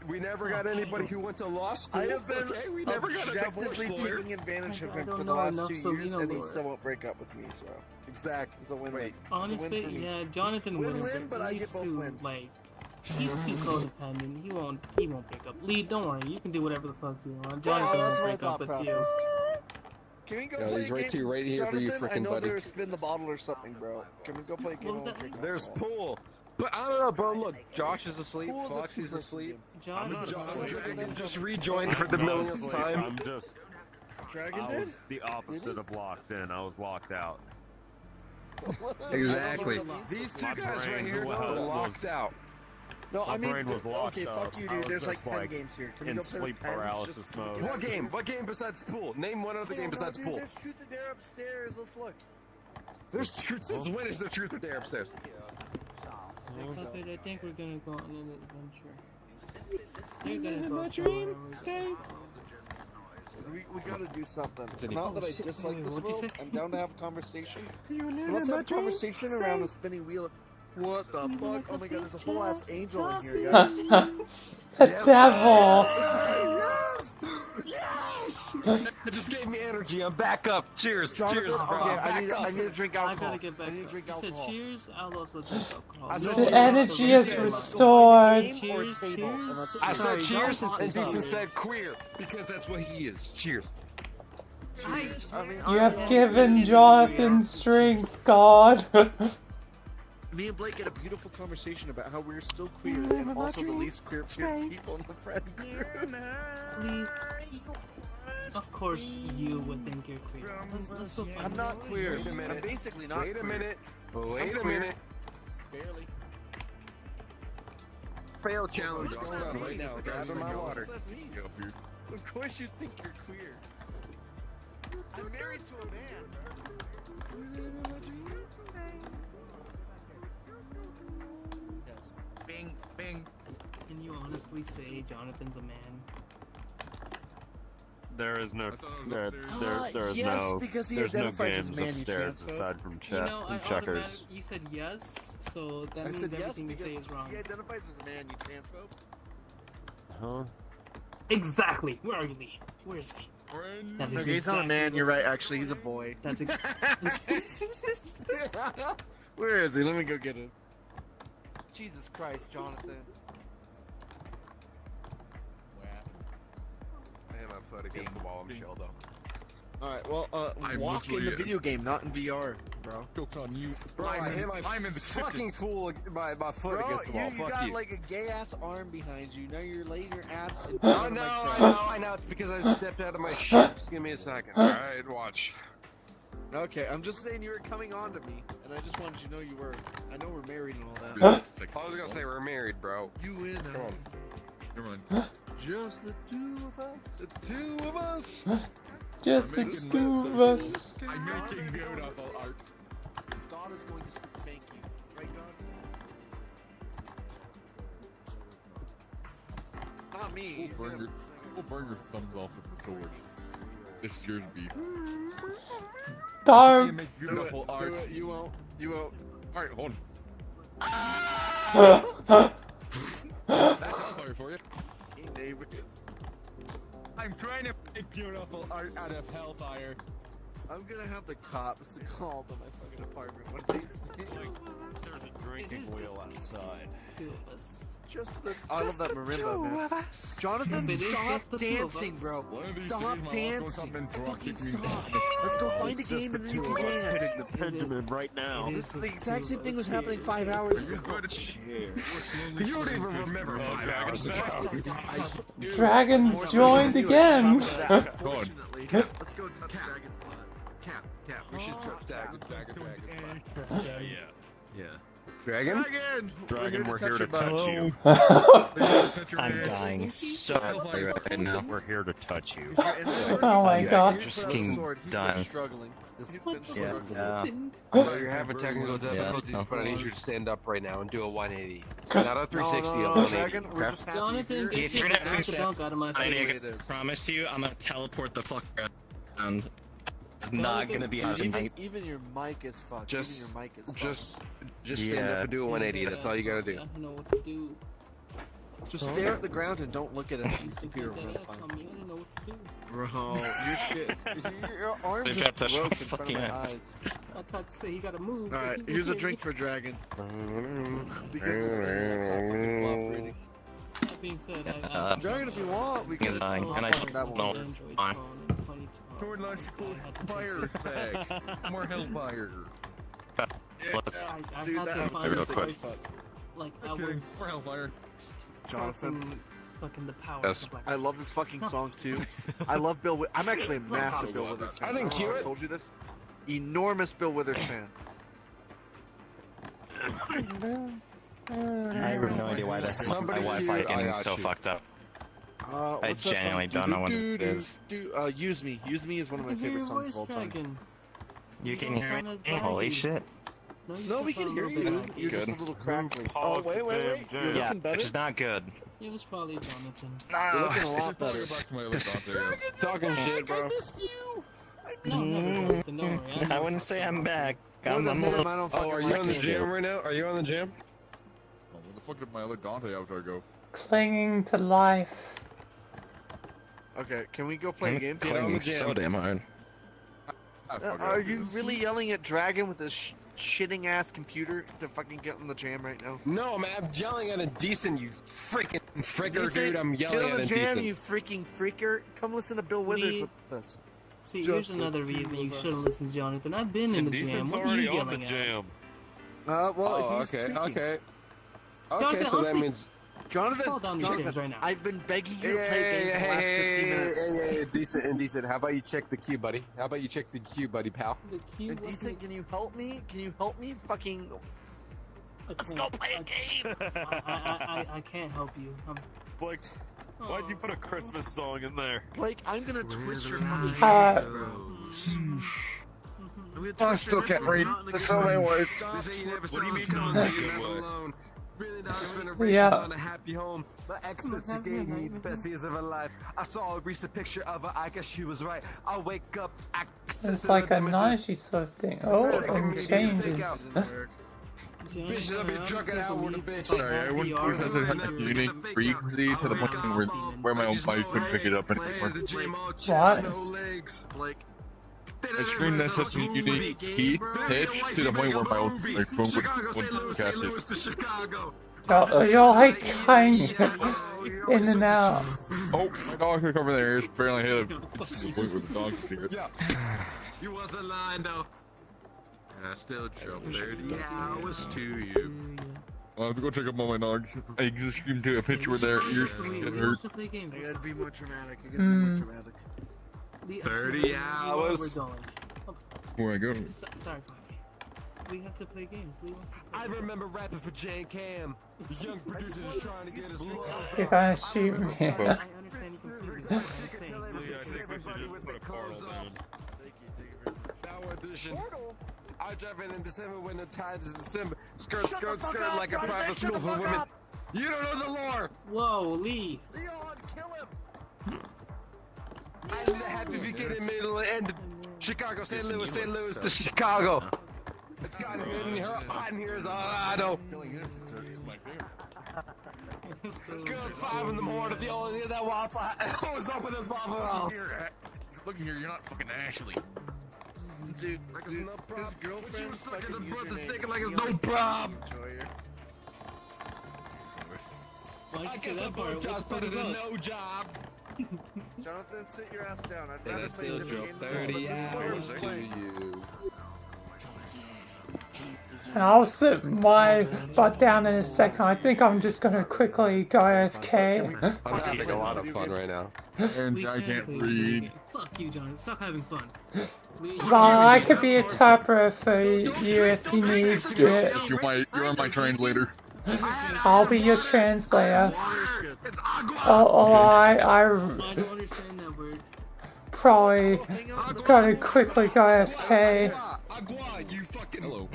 we never got anybody who went to law school. I have been okay, we never got a divorce objectively lawyer. taking advantage of I him don't for the know last enough, 2 so years, we and he don't still know. won't break up with me. So Exactly. it's a win-win. Wait. It's a win Honestly, for me. yeah, Jonathan Win-win, wouldn't. but I He's get both too, wins. Like, he's too codependent. He won't break up. Lee, don't worry. You can do whatever the fuck you want. Yeah, Jonathan that's won't my break up thought with process. you. Can we go Yeah, play he's a right game? to- right here for you, Jonathan, I frickin' know buddy. there's spin the bottle or something, bro. Can we go play a game? What I was wanna that? drink There's alcohol. pool, but I don't know, bro. Look, Josh is asleep. Pool's a Foxy's two-person asleep. game. John, not Josh asleep. Dragon just rejoined for the No, millionth sleep. time. I'm just. Dragon I did? was the opposite of locked in. I was locked out. Exactly. I don't know what that These two My guys right brain here was- are locked out. No, My I mean, brain was locked okay, up. fuck you, I dude. was There's like just, 10 like, games here. Can we in go play sleep with pens paralysis just to mode. get What out? game? What game besides pool? Name one other game Hell no, besides dude, pool. There's truth or dare upstairs. Let's look. There's truth. Since when is there truth or dare upstairs? Puppet, I think we're gonna go on an adventure. You're gonna go somewhere. We gotta do something. Continue. Not that I Oh, shit. dislike Wait, this what'd you world. say? I'm down to have a conversation. Let's have a conversation around a spinning wheel. What the fuck? Oh my god, there's a whole ass angel in here, guys. The devil. Yes! Yes! That just gave me energy. I'm back up. Cheers. Jonathan, Cheers, bro. okay, I'm I back up. need to drink I alcohol. gotta get back. I need to up. drink You said alcohol. cheers. I'll also drink alcohol. I No, said The cheers. energy is Cheers. restored. Game or Cheers, table? cheers. And that's I Sorry, said cheers, Jonathan and said Decent cheers. said queer because that's what he is. Cheers. You have given Jonathan strength, God. Me and Blake had a beautiful conversation about how we're still queer and also the least queer people in the friend group. Please. Of course, you would think you're queer. Let's go find I'm out. not queer. Wait a minute. I'm basically not Wait a queer. minute. Wait I'm a queer. minute. Barely. Fail challenge What's going that on mean? right now. Grabbing my water. What does that mean? Of course you think you're queer. I'm married to a man. Yes. Bing, bing. Can you honestly say Jonathan's a man? There is no. I thought it was There, upstairs. there is yes, no. because he There's no identifies as games man, you upstairs transphobe. aside from You chat know, I and checkers. automatically, you said yes, so that I means said yes everything you because say is wrong. he identifies as a man, you transphobe. Huh? Exactly. Where are you, Lee? Where is Lee? Friend. That is Okay, he's not a exactly man, what- you're right, actually, he's a boy. That's Where is he? Let me go get him. Jesus Christ, Jonathan. I hit my foot against the wall. I'm chill though. Alright, well, I'm walk in the literally- video game, not in VR, bro. Joke's on you. Bro, I hit my I'm in the fucking fool my foot Bro, against the wall. you Fuck got you. like a gay ass arm behind you. Now you're laying your ass in Oh front no, of my I crotch. know, I know. It's because I stepped out of my shit. Just give me a second. Alright, watch. Okay, I'm just saying you were coming on to me, and I just wanted you to know you were. I know we're married and all that. I was gonna say we're married, bro. You and Come on. Never mind. just the two of us. The two of us. Just the two of us. I'm making beautiful art. God is going to spank you, right, God? Not me. We'll burn your thumbs off with the sword. This is yours, beef. You Dark. make Do beautiful it, art. do it. You won't. You won't. Alright, hold on. Sorry for you. Hey, neighbors. I'm trying to make beautiful art out of hellfire. I'm gonna have the cops called on my fucking apartment one of these days. There's a drinking wheel outside. Two of us. Just the. I love that marimba, man. Jonathan, It is stop just the two of dancing, us. bro. One of these Stop days, my wife will dancing. come and drop Fucking kick me. stop. Let's go find a game and then you can dance. Hitting the pendulum right now. It is The exact two same of thing us. was happening It 5 is hours Are you ago. good at You don't even remember 5 hours ago. Dragons joined again. Unfortunately. Let's go touch Dragon's butt. Tap, tap. We should touch Dragon. Yeah. Dragon? Dragon, we're here to touch touch your you. I'm dying so badly right now. We're here to touch you. Oh my god. Just He's fucking been done. struggling. He's been What the struggling. Yeah. I know you're having technical difficulties, Yeah. but I need you to stand up right now and do a 180. Not a 360, No, a no, 180. Dragon, we're okay? just happy Jonathan, you're get here. If you're your not back gonna the say- dunk out of my I face. promise you, I'm gonna teleport the fuck around. It's not gonna be Dude, tonight. even your mic is fucked. Just- even your mic is fucked. Just stand Yeah. up and do a 180. That's all you gotta do. I know what to do. Just stare at the ground and don't look at us. You can Computer put will that ass find. on me. I don't know what to do. Bro, your shit. Your arms They've just got to broke in front of fucking my ass. eyes. I tried to say he gotta move. but Alright, he here's a wouldn't drink hear for Dragon. Because his internet's not fucking cooperating. me. That being said, I Dragon, if you want, we can. Is dying, and I hop on that don't one. know. Android Fine. phone in 2012. Sword launch I had to fire fix it. effect. More hellfire. Yeah, I dude, had that to happens find real the quick. parts, like I Just kidding. was More hellfire. Jonathan, fucking the power. Yes. of Black I love this fucking song too. I love Bill. I'm actually a massive Bill Withers fan. I didn't cue I it. told you this. Enormous Bill Withers fan. I have no idea why my Somebody Wi-Fi cute, I getting got so you. fucked up. I What's that genuinely song? don't know what it is. Use Me. Use Me is one of my I hear favorite your songs voice, of all time. Dragon. You can don't hear sound me? as Holy laggy. shit. No, we can hear you. You're just a Good. little crackly. Oh, Pause wait, the wait, damn wait. You're jam. Yeah, looking better. which is not good. It was probably Jonathan. You're looking a lot better. Fire back to my other Dante. Talking shit, bro. I missed you. No, never Jonathan, don't worry. know I what wouldn't say I'm back. More I'm than a him, little... I don't Oh, fucking are you like on the him. gym right now? Are you on the gym? Oh, where the fuck did my other Dante avatar go? Clinging to life. Okay, can we go play a game? Get on the Clinging gym. so damn hard. Ah, fuck it, Are I'll do you this. really yelling at Dragon with this shitting ass computer to fucking get on the jam right now? No, man. I'm yelling at a decent, you freaking fricker, Decent? dude. I'm Get yelling on at the a jam, decent. you freaking freaker. Come listen to Bill Withers Me- with us. See, Just here's the another two reason you of should have us. listened to Jonathan. I've been in the jam. Decent's What are already you on the yelling at? jam. Well, Oh, he's okay, tweaking. okay. Okay, Jonathan, so that honestly- means. Jonathan, Fall down the stairs right Jonathan, now. I've been begging you to play a game for the last 15 minutes. Hey, decent and decent. How about you check the queue, buddy? How about you check the queue, buddy, pal? The key And decent, can you help me? Can you help me? Fucking. Let's go play a game. I can't help you. Blake, why'd you put a Christmas song in there? Blake, I'm gonna twist your fucking Uh, hands, bro. I'm gonna I twist still your can't nipples, read. not in a There's good so many way. words. Stop They say you never What do you saw mean us not coming, in a leave good them way? alone. Really Yeah. On a happy home. My ex said she gave me the best years of her life. I saw a recent picture of her. I guess she was right. I wake up. It's like a noisy sort of thing. Oh, and changes. Bitch, let me drunk it out with a bitch. Sorry, I wouldn't push that such a unique frequency to the point where my own body couldn't pick it up anymore. What? A scream that's such a unique key pitch to the point where my own like phone wouldn't catch it. You're like hanging in and out. Oh, my dog took over there. It's barely hit it. To the point where the dog could see it. Yeah. You wasn't lying though. I still drove 30 hours to you. I'll have to go check up on my dogs. I just screamed to a pitch where their ears get hurt. I gotta be more dramatic. 30 hours. Where I go? Sorry, we have to play games. I remember rapping for Jan Cam. The young producer is trying to get his You're gonna shoot me. I understand you completely. What I'm saying. I think we should just put a portal down. Now edition. I drive in December when the tide is December. Skirt like a private school for women. You don't know the lore. Whoa, Lee. Leon, kill him! I'm the happy beginning, middle, and end. Chicago, St. Louis to Chicago. It's got hot in here is all I know. Good 5 in the morning, the only that Waffle House was up with his Waffle House. Look here, you're not fucking Ashley. Dude, No problem. his girlfriend's But you fucking suck at the brother's username dick is like it's Leon no problem. Enjoyer. Why don't I you say guess that I'm part? both jobs What better is than up? no job. Jonathan, sit your ass down. I'd And rather I still play drove the game 30 than hours play. to you. And I'll sit my butt down in a second. I think I'm just gonna quickly go AFK. I'm having a lot of fun right now. And We I can can't play read. game. Fuck you, John. Stop having fun. Well, I could be a interpreter for you if you need it. Yes, you're my translator. I'll be your translator. It's agua. I I don't understand that word. probably gotta quickly go AFK. Agua, you fucking. Hello.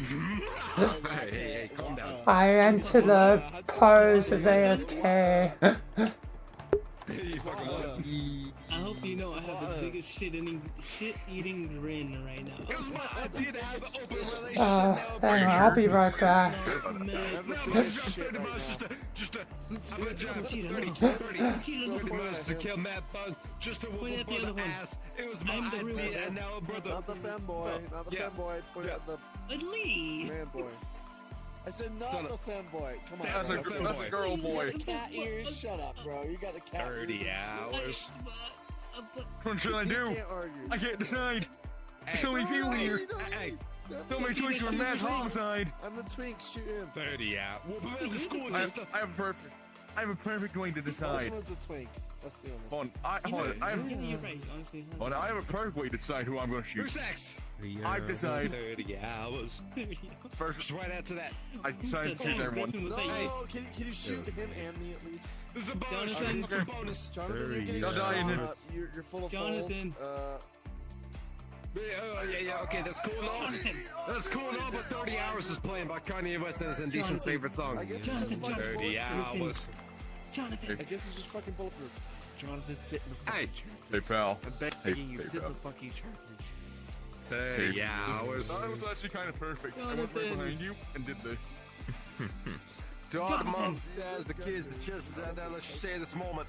Hey, calm down. I enter the pose of AFK. You fucking what? I hope you know I have the biggest shit-eating grin right now. It was my idea to have an open relationship. Hang on, I'll be right back. I'm gonna drop 30 miles I'm gonna drop 30 miles to kill Matt Bug just to Point whoop at the him other on the one. ass. It was my I'm the real idea, one. and now brother. Not the femboy, not the Yeah. femboy. Put it on But Lee! the man boy. I said not Son the of- femboy. Come on. That's bro. a good That's a girl boy. Cat ears. Shut up, bro. You got the cat 30 ears. hours. What should I You do? can't argue. I can't decide. So many people here. Hey, Don't make choice for mass homicide. I'm the twink. Shoot him. 30 hours. Well, we went to school I just to. have a perfect way to Which decide. was the twink? Let's be honest. Hold on, You're right, honestly. I have a perfect way to decide who I'm gonna shoot. Who's next? I decide 30 hours. first. Just right after that. I decide to shoot everyone. Griffin was No, like, can you shoot him and me at least? This is a bonus. Jonathan. This is a bonus. Jonathan, you're getting Y'all dying in shot up. You're full of Jonathan. holes. Yeah, okay, that's cool and all. Jonathan. That's cool and all, but 30 Hours is playing by Kanye West and it's Indecent's favorite song. I guess Jonathan, it's just fucking 30 bulletproof. hours. Jonathan. I guess it's just fucking bulletproof. Jonathan, sit in the Hey, Hey pal. I'm begging you, Hey, sit in pal. the fucking chair, please. 30 hours. That was actually kind of perfect. I went right Jonathan. behind you and did this. To all the Jonathan. moms, dads, the kids, the children, and let's just say this moment.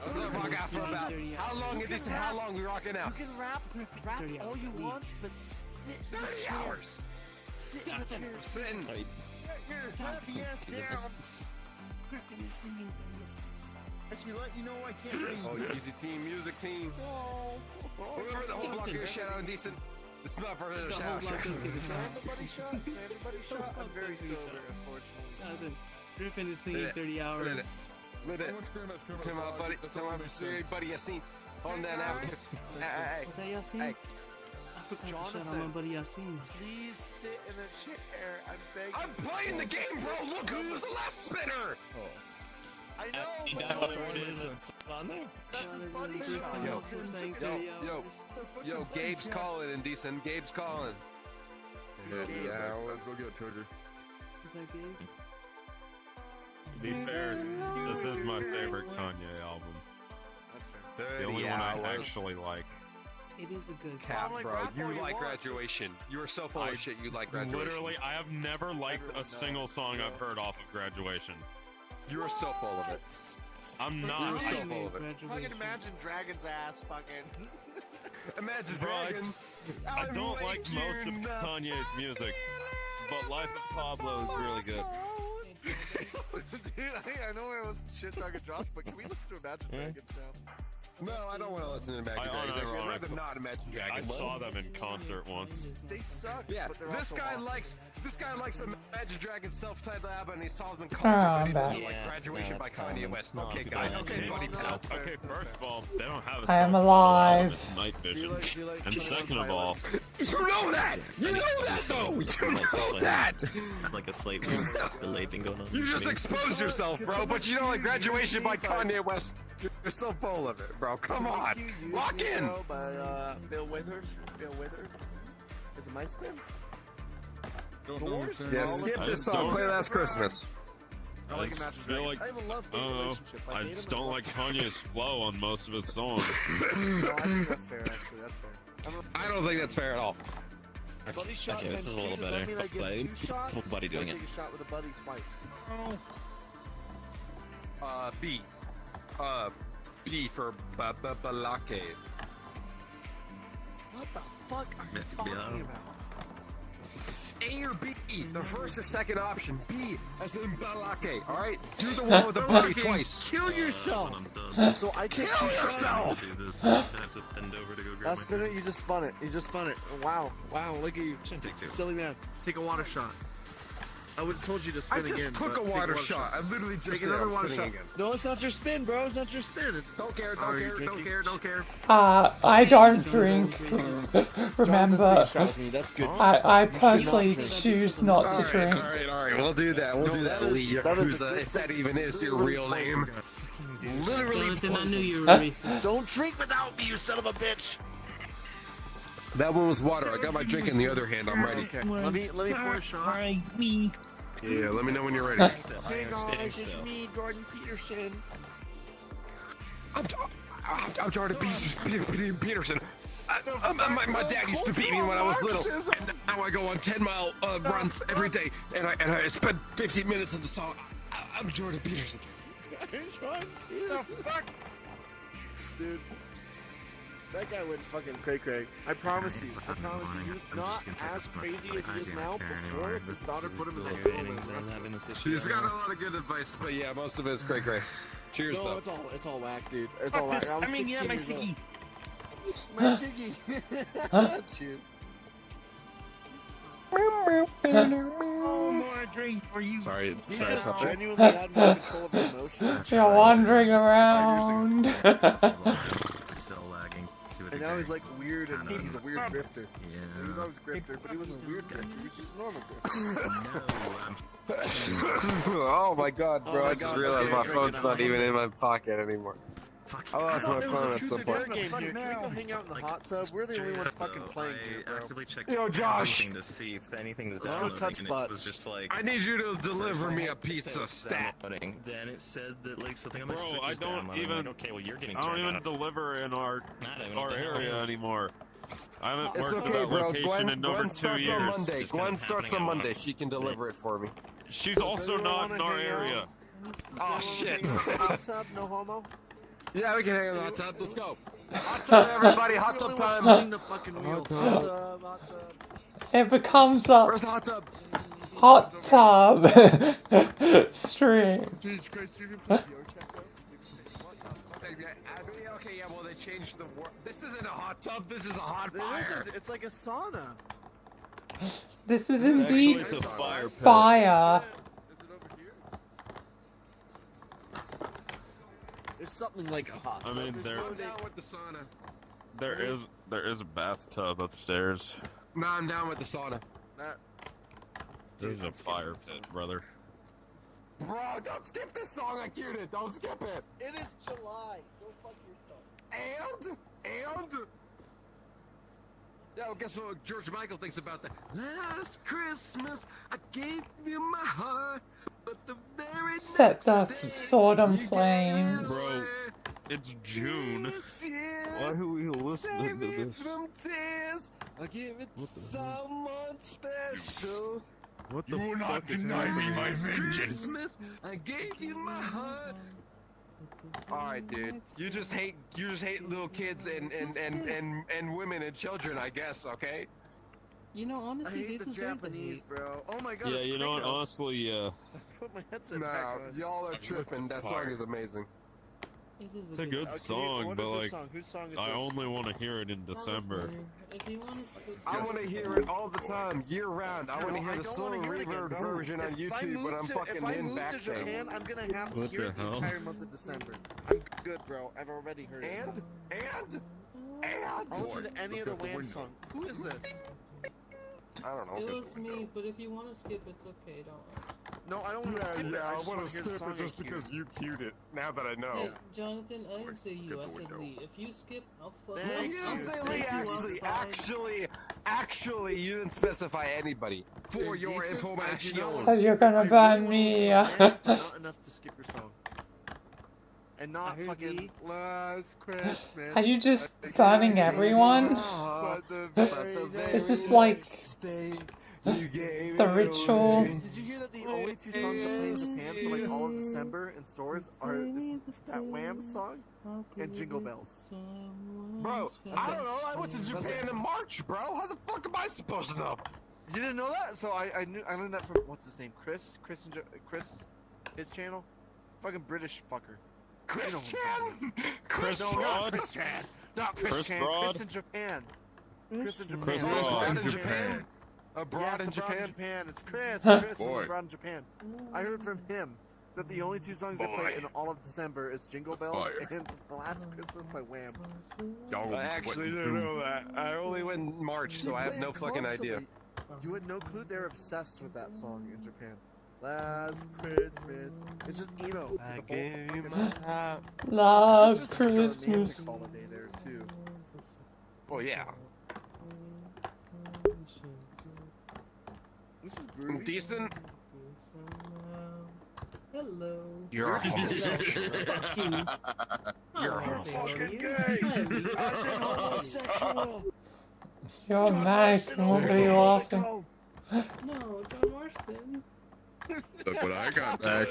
This is what I got for about. How long is this? How long we rocking out? You can rap 30 all hours you a week. want, but sit in the 30 chair. hours. Sit in the chair. Sitting. Griffin is singing. Actually, let you know I can't read. Oh, easy team, music team. Remember the whole block of shout out Indecent? This is not for a shout out. Can everybody shot? Can everybody shot? I'm very sober, unfortunately. Jonathan. Griffin is singing Lit it. 30 hours. Lit it. Lit it. To my buddy, buddy Yassine. On that Africa. Hey, Was that Yasin? hey. I forgot to shout out my Jonathan. buddy Yasin. Please sit in a chair. I'm begging. I'm playing the game, bro. Look who was the last spinner. I know, You but got whatever it is on there. that's his buddy Griffin shot. Yo. also sang Yo, 30 yo. hours. Yo, Gabe's calling, Indecent. Gabe's calling. 30 hours. Let's go get a charger. Is that Gabe? be fair, this is my favorite Kanye album. That's fair. The only one I actually like. It is a good Cap, like bro. rap all You you like want. Graduation. You are so full I of shit. You like Graduation. Literally, I have never liked a Everyone single knows. song I've heard off of Graduation. You are so full of it. I'm You're not. so I, full of it. Fucking Imagine Dragons ass, fucking. Imagine Bro, Dragons. I don't like most of Kanye's music, but Life of Pablo is really good. Dude, I know I was shit talking Josh, but can we listen to Imagine Dragons now? No, I don't want to listen to Imagine I Dragons. Actually, I'd rather unironically- not Imagine I Dragons. saw them in concert once. They suck. Yeah, but they're this also guy awesome. likes Imagine Dragons self-titled album, and he saw them in Oh, concert, I'm but he doesn't back. like Yeah, Graduation no, by it's Kanye common. West. No, Okay, people guys. don't Okay, understand buddy it. pal. That's fair, Okay, that's first of fair. all, they don't have a I am self-titled alive. album, it's Night Do you Vision. like, do you like And 21 second of all, Pilots? You know that! You know that, though! You know that! Like a slate delay thing going on. You just exposed yourself, bro, but you know, like Graduation by Kanye West, you're so full of it, bro. Come on! Use Lock Me in! Now by Bill Withers. Bill Withers. Is it my spin? Doors? Yeah, skip this song. Play Last Christmas. I like just Imagine feel Dragons. like- I have a love-hate I don't know. relationship. I hate just him and don't love like him. Kanye's flow on most of his songs. No, I think that's fair, actually. That's fair. I don't think that's fair at all. Buddy shot Okay, this times is a little two, does that better. mean I get Buddy. 2 shots? What's Buddy doing Or it? take a shot with a buddy twice. B. B for Balake. What the fuck are you Yeah. talking about? A or B, the first or second option. B as in Balake, alright? Do the one with the buddy twice. Kill yourself! When I'm done, So I take Kill 2 shots. yourself! do this. I have to bend over to go grab Last minute, you just spun it. You just spun it. Wow. Wow, look at you. Shouldn't take 2. Silly man. Take a water shot. I would have told you to I spin just again. took but a take water shot. I literally just Take did. another I'm water spinning shot. again. No, it's not your spin, bro. It's not your spin. It's Don't care, Are don't you care, don't drinking? care, don't care. I don't drink. Remember, That's good. I personally choose not to drink. Alright. We'll do that. We'll do that. that is- Lee that is Yakuza, a if that even is your real name. Literally Jonathan, I knew poison. you were racist. Don't drink without me, you son of a bitch. That one was water. I got my drink in the other hand. I'm ready. Okay. Let me pour a shot. Yeah, let me know when you're ready. Hey guys, it's me, Jordan Peterson. I'm Jordan Peterson. My dad used to beat me when I was little, and now I go on 10-mile runs every day, and I spend 15 minutes in the song. I'm Jordan Peterson. Dude, that guy went fucking cray-cray. I promise you. I promise you. He was not as crazy as he is now before his daughter put him in the hospital. I'm having this issue. He's got a lot of good advice, but yeah, most of it is cray-cray. Cheers, No, though. it's all whack, dude. It's all whack. I was 16 yeah, my years old. ciggy. My jiggy. Cheers. Sorry, He sorry, just Papa. genuinely had more control of his emotions. You're wandering around. Still lagging to a And now degree. he's like weird and Kind of. he's a weird grifter. Yeah. He was always a grifter, but he wasn't a weird grifter. He was just a normal grifter. No, Oh my god, Oh bro. my I just God, realized I'm my scared phone's drinking. not even in my pocket anymore. I lost my There was phone a at truth some or point. dare game here. Can we go hang out in the hot tub? We're the only ones fucking playing here, I bro. actively checked Yo, Josh. everything to see if anything's Let's go downloading, touch and butts. it was just like I need you to deliver me a it pizza said stat. downloading. Then it said that like something on my Bro, Switch I is don't downloading. even- Like, okay, well you're getting I don't turned even up. deliver in our Not even our what the hell area is- anymore. I haven't It's worked okay, at that bro. location in over Gwen 2 starts years. on Monday. Just kind Gwen of starts happening on at Monday. once. She can deliver it for me. She's also anyone not wanna in our hang out? area. Oh, shit. Hot tub, no homo. Yeah, we can hang on the hot tub. Let's go. Hot tub, everybody. Hot tub time. Spinning the fucking wheel. Hot tub, hot tub. It becomes a Where's the hot tub? hot tub stream. Jesus Christ, you can play VRChat, bro? Okay, yeah, well, they changed the word. This isn't a hot tub. This is a hot It fire. isn't. It's like a sauna. This is Actually, indeed it's a fire pit. fire. Is it over here? It's something like a hot I tub. mean, There's there no Down with the sauna. there is a bathtub upstairs. No, I'm down with the sauna. That, This is a fire pit, brother. Bro, don't skip this song. I queued it. Don't skip it. it is July. Go fuck yourself. And? Yo, guess what George Michael thinks about that? Last Christmas, I gave you my heart, but the very set the sword on flames. Bro, it's June. Why are we listening to this? I give it to someone special. What the fuck is happening? Christmas, I gave you my heart. Alright, dude. You just hate little kids and women and children, I guess, okay? You know, I honestly, they hate the deserve the Japanese, hate. bro. Oh my god. Yeah, it's you know what? Kratos. Honestly, yeah. Put my headset Nah, back on. y'all are tripping. That song is amazing. It is It's a good Okay, song, what but is this like, song? Whose song is I this? only want to hear it in December. If you want to, I want to hear it all the time, year round. I want to hear the slow reverb version on YouTube, but I'm fucking in back If I move to Japan, I'm gonna have to What hear the it the hell? entire month of December. I'm good, bro. I've already heard it. I'll listen to any other Wham song. Who is this? I don't it know. was me, but if you want to skip, it's okay, don't worry. No, I don't want to skip it. I just want wanna to hear skip the it song just I hear. because you cued it. Now that I know. Hey, Jonathan, I didn't say you, I said Lee. If you skip, I'll fuck Thank You I'll didn't say take Lee, you outside. actually, you didn't specify anybody. For your Decent, information. I don't Oh, you're gonna I ban really me. wanna listen to Wham, not enough to skip your song. And I not heard fucking Lee. last Christmas. Are you just banning everyone? But the very Is this next like day, the ritual? Did you hear that the only two songs that play in Japan for like all of December in stores are that Wham song and Jingle Bells? Bro, I don't know. I went to Japan in March, bro. How the fuck am I supposed to know? You didn't know that? So I learned that from what's his name? Chris, his channel, fucking British fucker. Chris You know Chan? Chris No, Broad? not Chris Chan. Not Chris, Chris Chan. Broad? Chris in Japan. Chris in Japan. Chris Yes, Broad. abroad in Japan? Abroad Yes, in abroad Japan? in Japan. It's Chris. Chris from Boy. abroad in Japan. I heard from him that the only two songs they play in all of December is Jingle Bells Fire. and The Last Christmas by Wham. Y'all I actually didn't know that. I only went in March, so They I have play no it fucking idea. constantly. You had no clue they're obsessed with that song in Japan. Last Christmas. It's just emo. The whole fucking- Last Christmas is a Christmas. romantic holiday there too. Well, yeah. This is groovy. Decent. Hello. You're a Fuck you. You're Oh, fucking gay. Hi, Lee. I said homosexual. Your mic won't be laughing. No, John Marston. Look what I got back.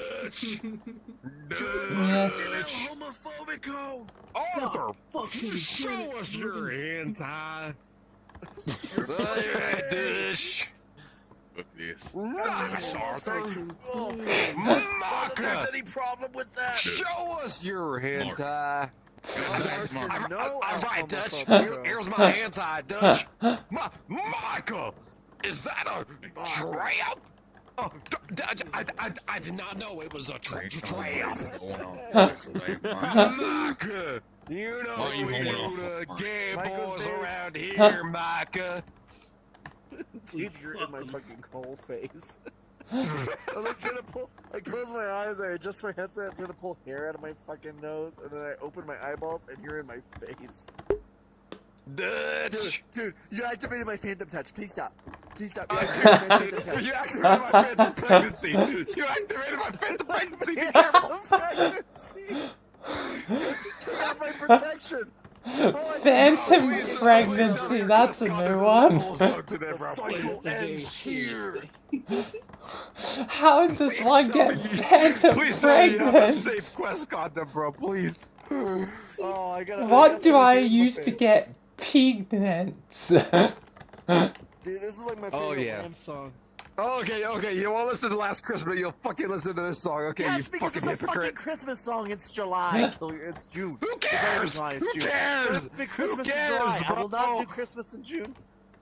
Yes. Homophobico. Arthur, Fucking show us your hentai. Dish. Look at this. Nice, Arthur. Oh, there's Maka, any problem with that? show us your hentai. No, I'm right, Dutch. homophobico. Here's my hentai, Dutch. Michael, is that a tramp? Oh, I did not know it was a tramp. Micah, you know Why you we holding do off? the gay Michael's boys there. around here, Micah. Dude, you're in my fucking coal face. I'm like trying to pull. I close my eyes, I adjust my headset, I'm gonna pull hair out of my fucking nose, and then I open my eyeballs, and you're in my face. Dutch. Dude, you activated my phantom touch. Please stop. Please stop. You You activated my phantom pregnancy. You activated my phantom pregnancy. Be careful. Turn off my protection. Phantom pregnancy, that's a new one. Cycle ends here. How does one get phantom Please tell me you have a pregnant? safe quest condom, bro. Please. Oh, I gotta. What do I use to get pregnant? Dude, this is like my favorite Oh, yeah. Wham song. Okay, you won't listen to Last Christmas, you'll fucking listen to this song. Okay, you Yes, because fucking it's a fucking hypocrite. Christmas song. It's July. It's June. Who It's cares? always July, it's Who June. cares? So it's big Christmas Who cares, in July. I will not bro? do Christmas in June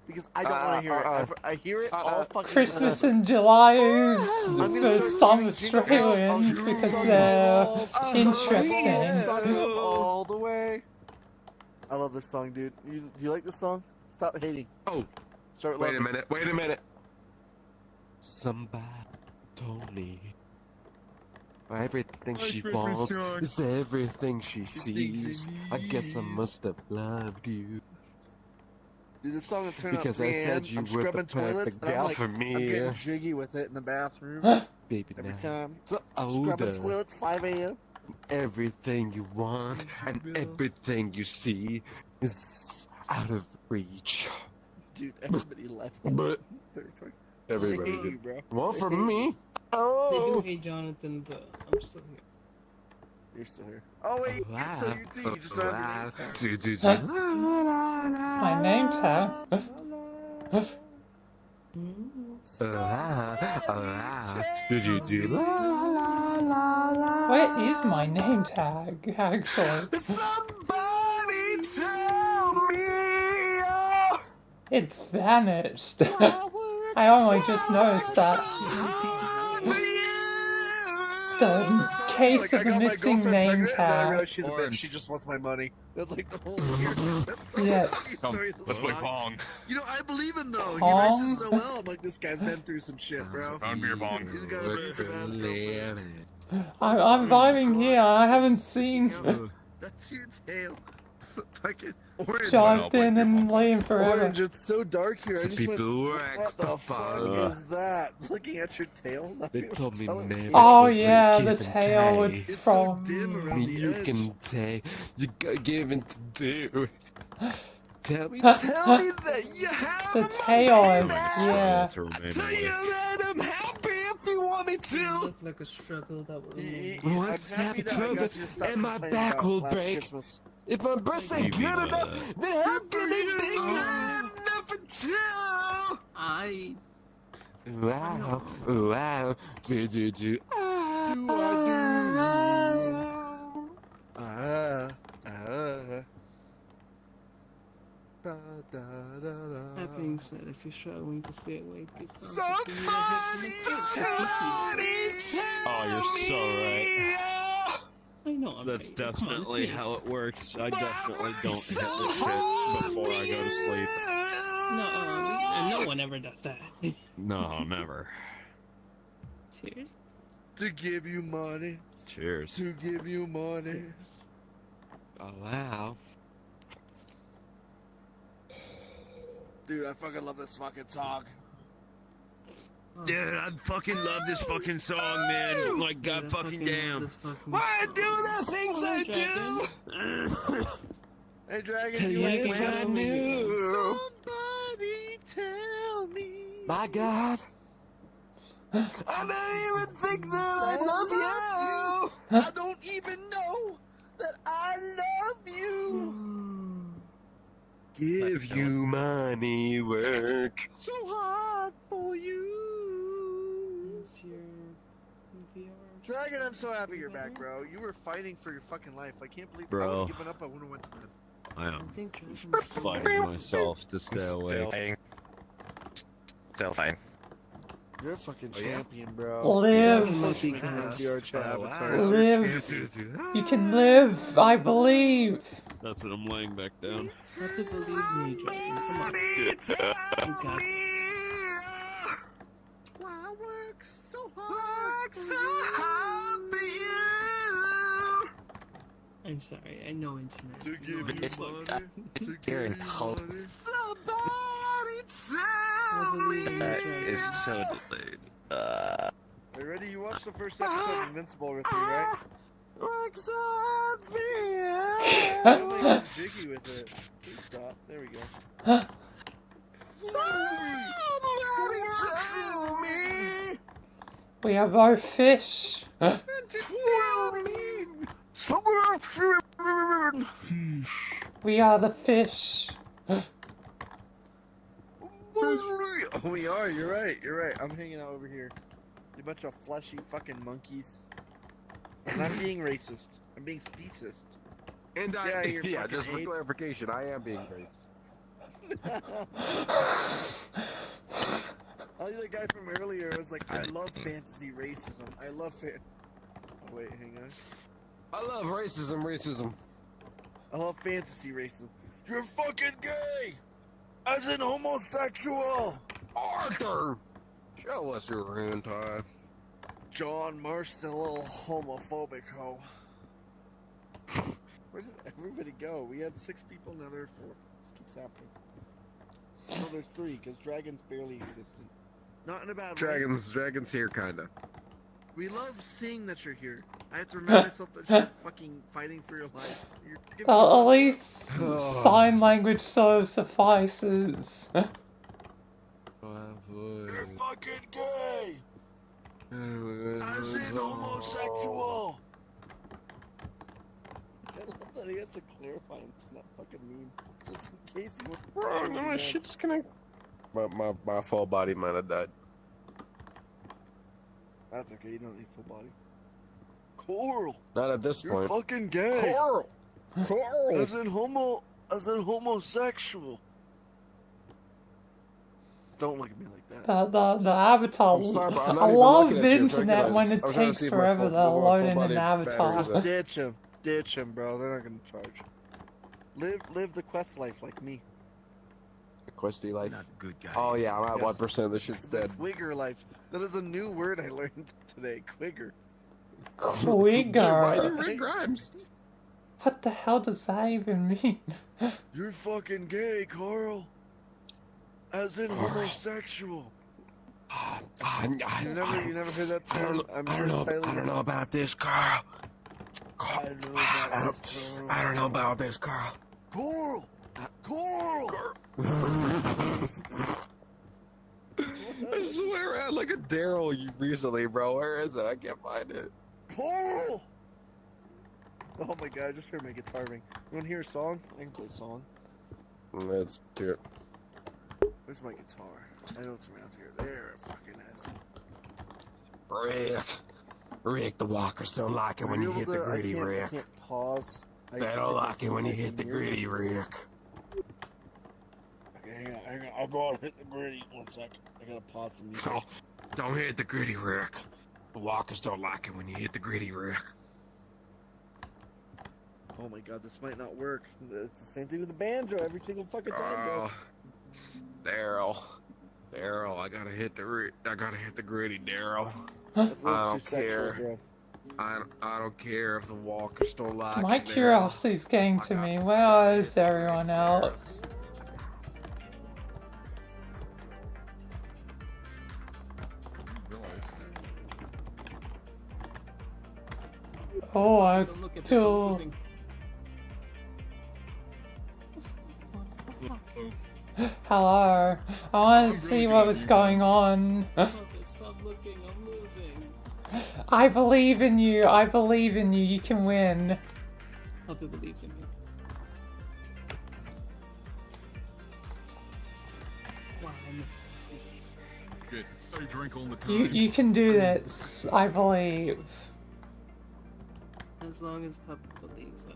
because I don't want to hear it. Ever. I hear it all fucking Christmas time. in July is I'm for gonna some start doing Jingle Bells Australians on because June they're balls. interesting. Suck it up all the way. I love this song, dude. You like this song? Stop hating. Oh, Start wait a loving. minute. Somebody told me everything she wants is everything she sees. I guess I must have loved you. Dude, this song will turn up Because I 3 a.m. said you I'm were the scrubbing toilets, perfect and I'm gal like, for I'm me. getting jiggy with it in the bathroom. Baby, Every now. time. So Scrubbing older. toilets, 5 a.m. Everything you want and everything you see is out of reach. Dude, everybody left. But They everybody hate did. you, bro. Well, They for hate me. you. They do Oh. hate Jonathan, but I'm still here. You're still here. Oh, wait, you're still here too. You just don't have your name tag. Do, do, Huh? do. My name tag? Did you do Where is my name tag, actually? Somebody tell me. It's vanished. I only just noticed that. The case Like, of I a got my missing girlfriend name pregnant, and then I tag. realized she's a bitch. Orange. She just wants my money. That's like the whole weird. That's the Yes. whole story of the Let's play song. Pong. You know, I believe him though. He Pong? writes it so well. I'm like, this guy's been through some shit, bro. Found me your Pong. He's got a abusive ass girlfriend. I'm vibing here. I haven't seen That's your tail. Fucking orange. Jonathan and Liam forever. Orange, it's so dark here. I Some just went, people work what the for fuck fun. is that? Looking at your tail? Not They being able told to me tell it. never. Oh was a yeah, give the and tail would take. It's so from. dim around the You edge. can take, you got given to do. Tell me that you have The my tail baby. is, yeah. To remain Tell you awake. that I'm happy if you want me It to. looked like a struggle that will remain. Once I'm happy that that I got purpose you to stop and my complaining back about will last break. Christmas. If my breasts ain't Maybe, good enough, then how can it be good enough until? I Wow, wow, do. That being said, if you're struggling to stay awake, it's Somebody Oh, you're so right. I know I'm That's right. Come on, it's definitely me. how it works. I definitely don't hit this shit before I go to sleep. And no one ever does that. No, never. Cheers. To give you money, Cheers. to give you money. Oh wow. Dude, I fucking love this fucking song. Dude, I fucking love this fucking song, man. Like, Dude, I god fucking damn. Why I do the things I do? Hey, Dragon, Tell you you ain't if I playing knew. Somebody tell me. My God. I don't even think that I love you. I don't even know that I love you. Give you money work. So hard for you. Is your VR? Dragon, I'm so happy you're back, bro. You were fighting for your fucking life. I can't believe I Bro. would have given up. I would have went to bed. I I am think Jonathan's still fighting myself to stay awake. Still fine. You're a fucking champion, bro. Live. Unfortunately, VRChat avatar. Live. You can live. I believe. That's it, I'm laying back down. Have to believe me, Dragon. Come on. You got this. I work so hard for you. I'm sorry, I know internet. To give you money. To You're in give you hope. money. Somebody I tell believe me. you, That Dragon. is so delayed. Hey, ready? You watched the first episode of Invincible with me, right? Work so hard for you. I'm like jiggy with it. Please stop. There we go. Somebody tell me. We are both fish. Tell me. We are the fish. Oh, we are. You're right. You're right. I'm hanging out over here. You bunch of fleshy fucking monkeys. I'm not being racist. I'm being speciest. And Yeah, you're yeah, fucking just for ape. clarification, I am being racist. Oh, the guy from earlier was like, I love fantasy racism. I love it. Oh, wait, hang on. I love racism. I love fantasy racism. You're fucking gay! As an homosexual! Arthur! Show us your anti. John Marston, a little homophobic hoe. Where did everybody go? We had 6 people, now there are 4. This keeps happening. No, there's 3, because Dragon's barely existent. Not in a bad way. Dragons here, kinda. We love seeing that you're here. I have to remind myself that you're fucking fighting for your life. You're giving me At thumbs least sign language sort of suffices. up. You're fucking gay! As in homosexual! I love that he has to clarify that fucking meme. Just in case you Bro, no, my shit's gonna... My full body might have died. That's okay, you don't need full body. Coral! Not at this You're point. fucking gay! Coral! Coral! As in homosexual. Don't look at me like that. The avatar. I'm sorry, but I'm I not even love looking the at you, internet when I'm it trying to takes see if my forever full- to my load in full-body an avatar. battery is Ditch him, bro. They're not gonna charge. Live the quest life like me. The questy life. Not a good guy. Oh yeah, I'm at Yes. 1%. This shit's The dead. Quigger life. That is a new word I learned today. Quigger. Dude, why you Quigger. read rhymes? What the hell does that even mean? You're fucking gay, Carl. As in homosexual. You never heard that term? I don't know about this, Carl. I don't know about this, Carl. Coral! Coral! I swear I had like a Daryl recently, bro. Where is it? I can't find it. Coral! Oh my god, I just heard my guitar ring. You wanna hear a song? I can play a song. Let's do it. Where's my guitar? I know it's around here. There it fucking is. Rick, the walkers don't like it when you hit the gritty, Rick. I can't pause. They don't like it when you hit the gritty, Rick. Okay, hang on. I'll go and hit the gritty. 1 sec. I gotta pause the music. Oh, don't hit the gritty, Rick. The walkers don't like it when you hit the gritty, Rick. Oh my god, this might not work. It's the same thing with the banjo every single fucking time, bro. Daryl, I gotta hit the gritty, Daryl. That's a I little don't too sexual, care. bro. I don't care if the walkers don't like My it, Daryl. curiosity's getting to me. Where is everyone else? Oh, I Don't look at this, I'm do. losing. Hello. I want to see what was going on. Stop looking, I'm losing. I believe in you. I believe in you. You can win. Puppet believes in me. Wow, I missed it. Good. I drink all the time. You can do this. I believe. As long as Puppet believes that.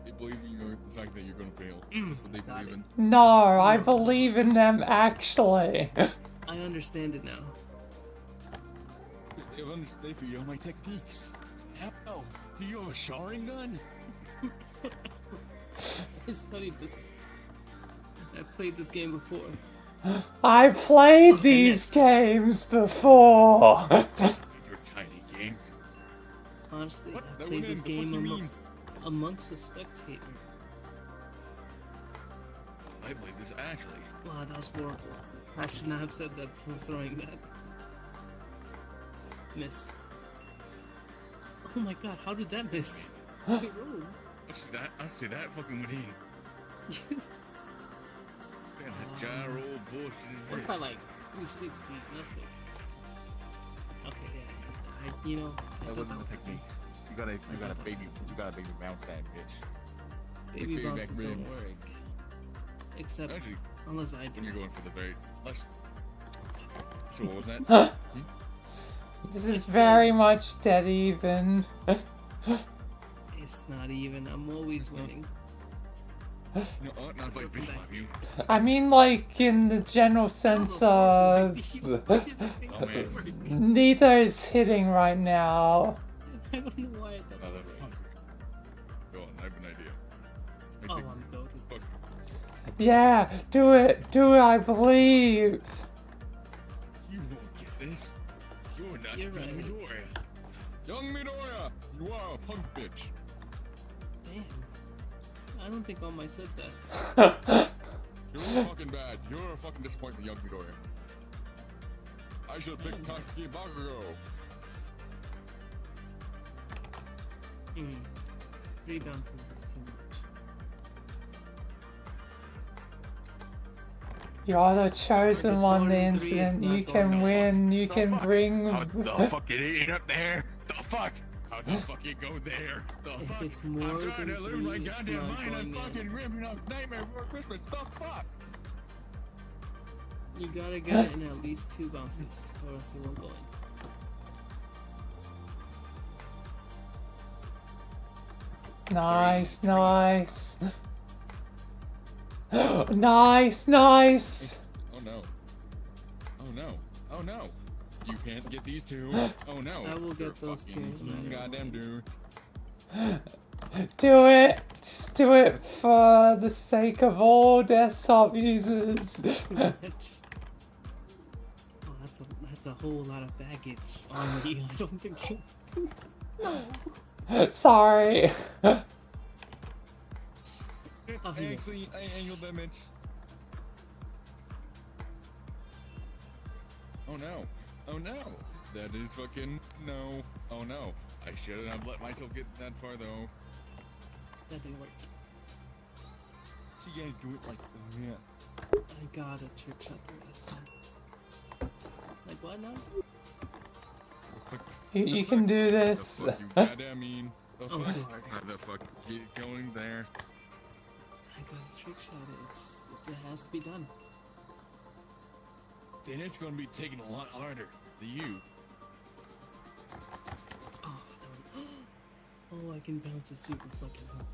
They believe in the fact that you're gonna fail. That's what they Got believe it. in. No, I believe in them actually. I understand it now. They feel my techniques. How? Do you have a showering gun? I studied this. I played this game before. I played these games before. You're tiny game. Honestly, What? I That played wouldn't this end. The game fuck you mean? amongst a spectator. I played this actually. Wow, that was horrible. I should not have said that before throwing that. Miss. Oh my god, how did that miss? It rolled. I see that fucking went in. Man, that gyro bullshit is What if I this? like 360? That's what. Okay, yeah. You know. I That thought wasn't the technique. You gotta baby bounce that bitch. Baby Baby bounces back don't ribs. work. Except Actually, unless I when do. you're going for the very less. So what was that? This is very much dead even. It's not even. I'm always winning. No, not if I bitch slap you. I mean, like, in the general sense of... Oh man, Neither is hitting right now. I don't know why I thought that. motherfucker. Go on, I have an idea. Make Oh, me- I'm goated. fuck. Yeah, do it, I believe. You won't get this. You're not You're young right. Midoriya. Young Midoriya, you are a punk bitch. Damn. I don't think All Might said that. You're fucking bad. You're a fucking disappointment, young Midoriya. I should have picked Katsuki Bakugo. 3 bounces is too much. You're the chosen one, the incident. You can win. You can bring. How the fuck it ain't up there? The fuck? How the fuck you go there? The If fuck? it's more I'm trying than to lose my 3, it's goddamn not mind. I'm going fucking in. ripping up Nightmare Before Christmas. The fuck? You gotta get it in at least 2 bounces, or else it won't go in. Nice, nice. Nice, nice. Oh no. Oh no. Oh no. You can't get these 2. Oh no. I will get You're those 2. fucking goddamn dude. Do it. Just do it for the sake of all desktop users. Oh, that's a whole lot of baggage on me. I don't think you... Sorry. Oh, he Actually, I angled that bitch. Oh no. Oh no. That is fucking no. Oh no. I shouldn't have let myself get that far though. That didn't work. She can't do it like that. I got a trick shot the last time. Like what now? You can do The this. fuck you goddamn mean. The Oh, fuck? dude. How the fuck get going there? I got a trick shot. It has to be done. Then it's gonna be taking a lot harder than you. Oh, oh, I can bounce it super fucking hard.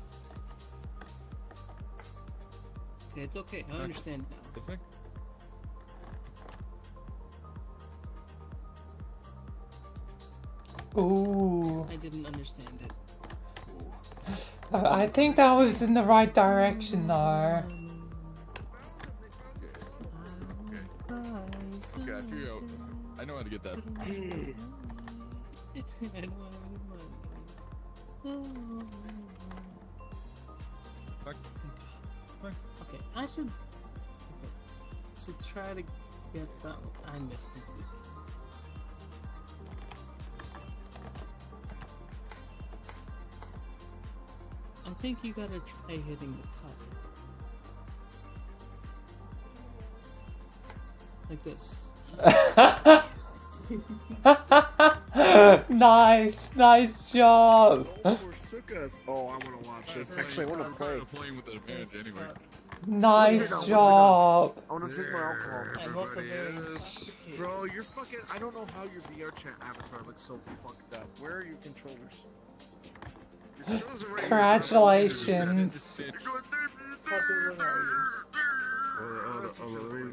Okay, it's okay. I understand now. The fuck? Ooh. I didn't understand it. I think that was in the right direction though. Okay, I figure out. I know how to get that. Fuck. Fuck. Okay, I should try to get that one. I missed completely. I think you gotta try hitting the cup. Like this. Nice, nice job. Sukas. Oh, I want to watch this. Actually, I want to I'm play. kind of playing with the advantage anyway. Nice job. I want to drink my alcohol. I'm also very Everybody is. intoxicated. Bro, you're fucking. I don't know how your VRChat avatar looks so fucked up. Where are your controllers? Congratulations. Puppy, what are you?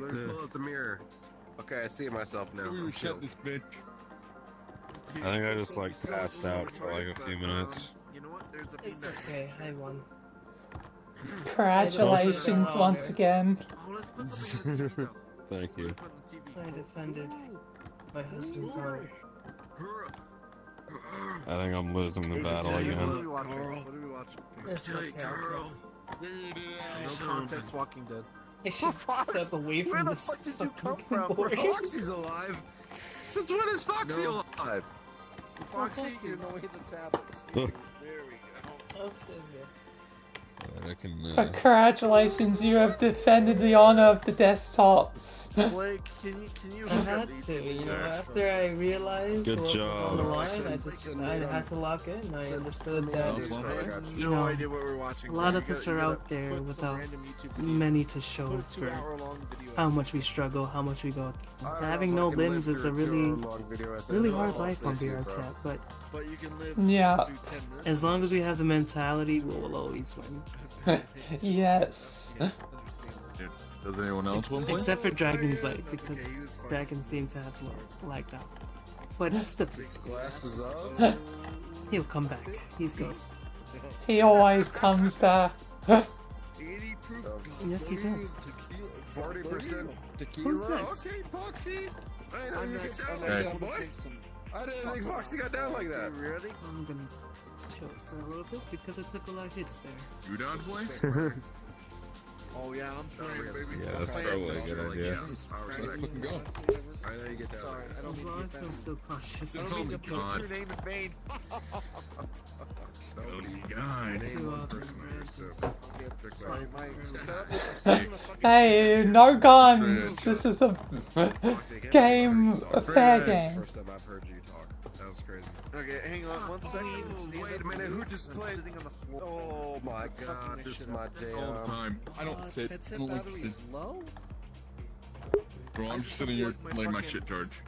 Let me pull out the mirror. Okay, I see myself now. We I'm were chill. shut this bitch. I think I just like passed out for like a few minutes. You know what? There's a It's okay, I won. Congratulations once again. Oh, let's put something on the TV though. Thank you. Put it on the TV. I defended my husband's honor. I think I'm losing the battle What are we again. watching? What are we watching? It's okay, No context. Walking Dead. I should step away Where from the this fuck did you come fucking from, bro? board. Foxy's alive. Since when is Foxy No. alive? Foxy, you're in the way of the tablets. There we go. I'll sit here. I can. Congratulations, you have defended the honor of the desktops. Blake, can you I hook up had the to, you know, Ethernet after I realized Good what was on the job. line, I had to lock in. I understood that, from- I got you. you No know, idea what we're watching. a lot You of us gotta- are you out gotta there put some without random YouTube video. many to show Put a for 2-hour-long video how essay. much we struggle, how much we go. I don't Having know no if I can limbs live is a through really, 2-hour-long video essay, really so hard I'll life stay on tuned, bro. VRChat, but But you can live Yeah. through 10 minutes. as long as we have the mentality, we'll always win. Yes. Does anyone else want to play? Except for Dragon's Light, That's because okay, he was fine. Dragon seems to have lagged out. But that's the Glasses up. he'll come back. He's good. He always comes back. 80 proof. Yes, he does. 40% tequila. Who's next? Okay, Foxy. I didn't know I'm you next. get down I'm like next. that, I'm boy. gonna take some. I didn't think Foxy got down like that. You ready? I'm gonna chill for a little bit because I took a lot of hits there. You down, play? Oh yeah, I'm playing, baby. Yeah, that's probably a good idea. Let's fucking go. I know you get that. Sorry, I don't mean to be Ron sounds offensive. so cautious. I don't mean to put God. your name in vain. Oh, God. Too often, man. Sorry, Mike. Set up Hey, no guns. This is a game, a fair game. First time I've heard you talk. That was crazy. Okay, hang on 1 second. Stand Wait a up, minute, who dude. just I'm played? sitting on the floor. Oh my god, this is my All the jam. time. I don't sit. I Headset don't like to battery sit. is low? Bro, I'm just sitting here letting my shit charge.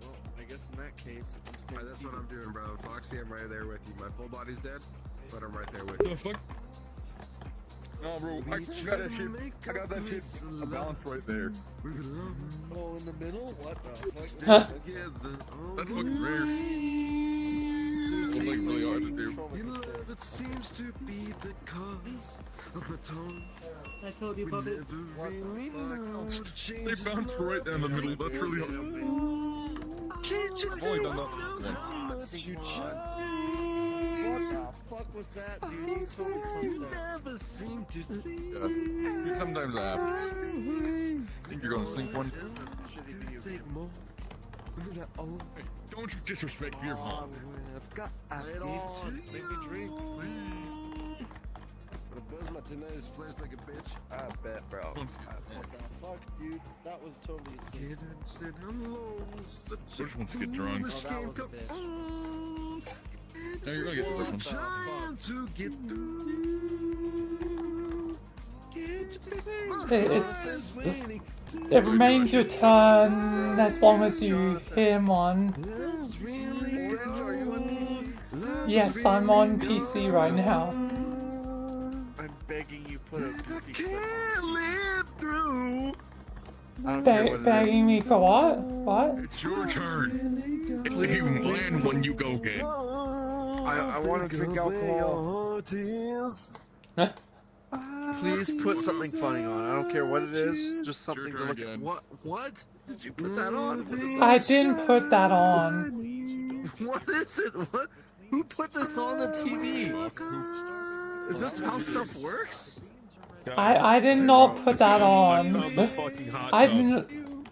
Well, I guess in that case, I'm staying Alright, that's what I'm doing, bro. Foxy, I'm right there with you. My full body's dead, but I'm right there with What you. the fuck? No, bro, I got that shit. I got that shit balanced right there. Oh, in the middle? What the fuck? Huh. That's fucking rare. It's like really hard to do. Love, it seems to be the cause of my tone. I told you, puppet. Really know the They changes bounce right down the middle. That's really hard. Can't you I've only done that once. What the fuck was that, dude? You told me something. never seem to see. Yeah. Sometimes that happens. Think you're gonna sink one? Take more than I own. Hey, don't you disrespect beer pong. I've got, I Lay it gave on. to Make me drink, But a buzz my tonight flares like a bitch. I bet, bro. What the fuck, dude? That was totally a scene. Which ones get drunk? Oh, that was a bitch. No, you're gonna get the first one. Trying to get through. It's, it remains your turn as long as you hear one. Yes, I'm on PC right now. I'm begging you, put a goofy clip Can't on. live through. I don't care what it is. Begging me for what? What? It's your turn. You land when you go get. I want to drink alcohol. Please put something funny on. I don't care what it is. Just something to turn look at. again. What? Did you put that on? What is I that didn't shit? put that on. What is it? What? Who put this on the TV? Is this how stuff works? I did not put that on. I didn't.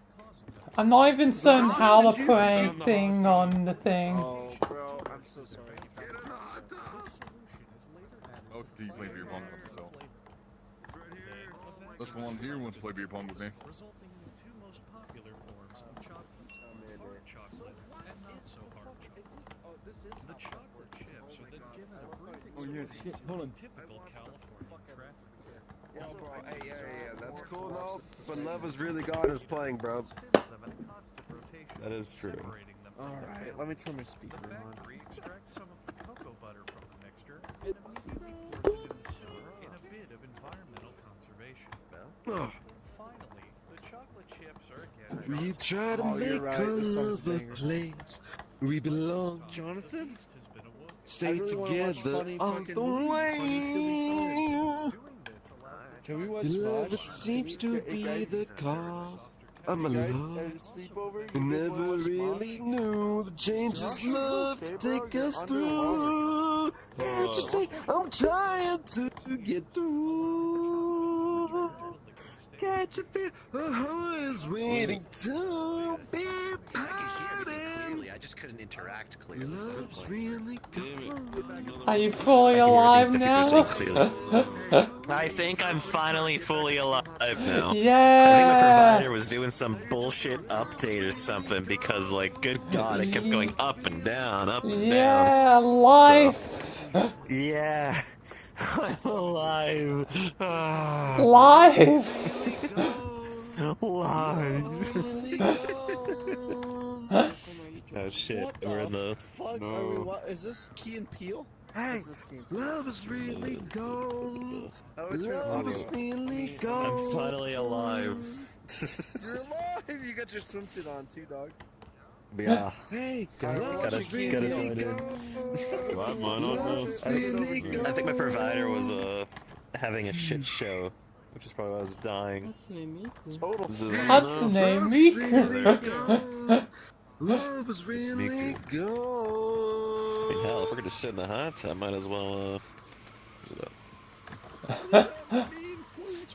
I'm not even certain how to put anything on the thing. Oh, bro, I'm so sorry. Oh, do you play beer pong with yourself? This one here wants to play beer pong with me. Resulting in the two most popular forms of chocolate, hard chocolate and not so hard chocolate. The chocolate chips are then given a brief Hold on. typical California traffic. Yo, bro, hey, that's cool, though. But Love is really God is playing, bro. That is true. Alright, let me turn my speaker The on. factory extracts some of the cocoa butter from the mixture and immediately pours it in the sewer in a bit of environmental conservation. Finally, the chocolate chips are again We try to Oh, you're make right, this song's of the banger. place we belong. Jonathan? has been a wood. Stay really wanna watch together funny on fucking the movies, way. funny silly songs. Doing this allows Can we watch Love, Smosh? it seems to be the cause of my Guys, love. at a sleepover, We you guys never wanna watch really Smosh? knew the changes Josh, love okay, to bro? take You're us underwater. through. Can't you see I'm trying to get through? Can't you feel our heart is waiting to be pardoned? I just couldn't interact clearly. Love's really gone. Are you fully alive now? I think I'm finally fully alive now. I think my Yeah. provider was doing some bullshit update or something because, like, good God, it kept going up and down, up and down. Yeah, life. Yeah, I'm alive. Ah, Life. alive. Oh shit, What we're in the. fuck are we Is this Key and Peele? Hey, Is this Key and Peele? love is really gone. Oh, it's your Love is audio. really I'm gone. finally alive. You're alive! You got your swimsuit on too, dog. Yeah. Hey, Gotta- love is gotta really join in. gone. Got mine on Love this. is really gone. I think my provider was having a shit show, which is probably why I was dying. That's me. Total. Hatsune Miku. Love is really I mean, gone. hell, if we're gonna sit in the hot tub, might as well. Use it up.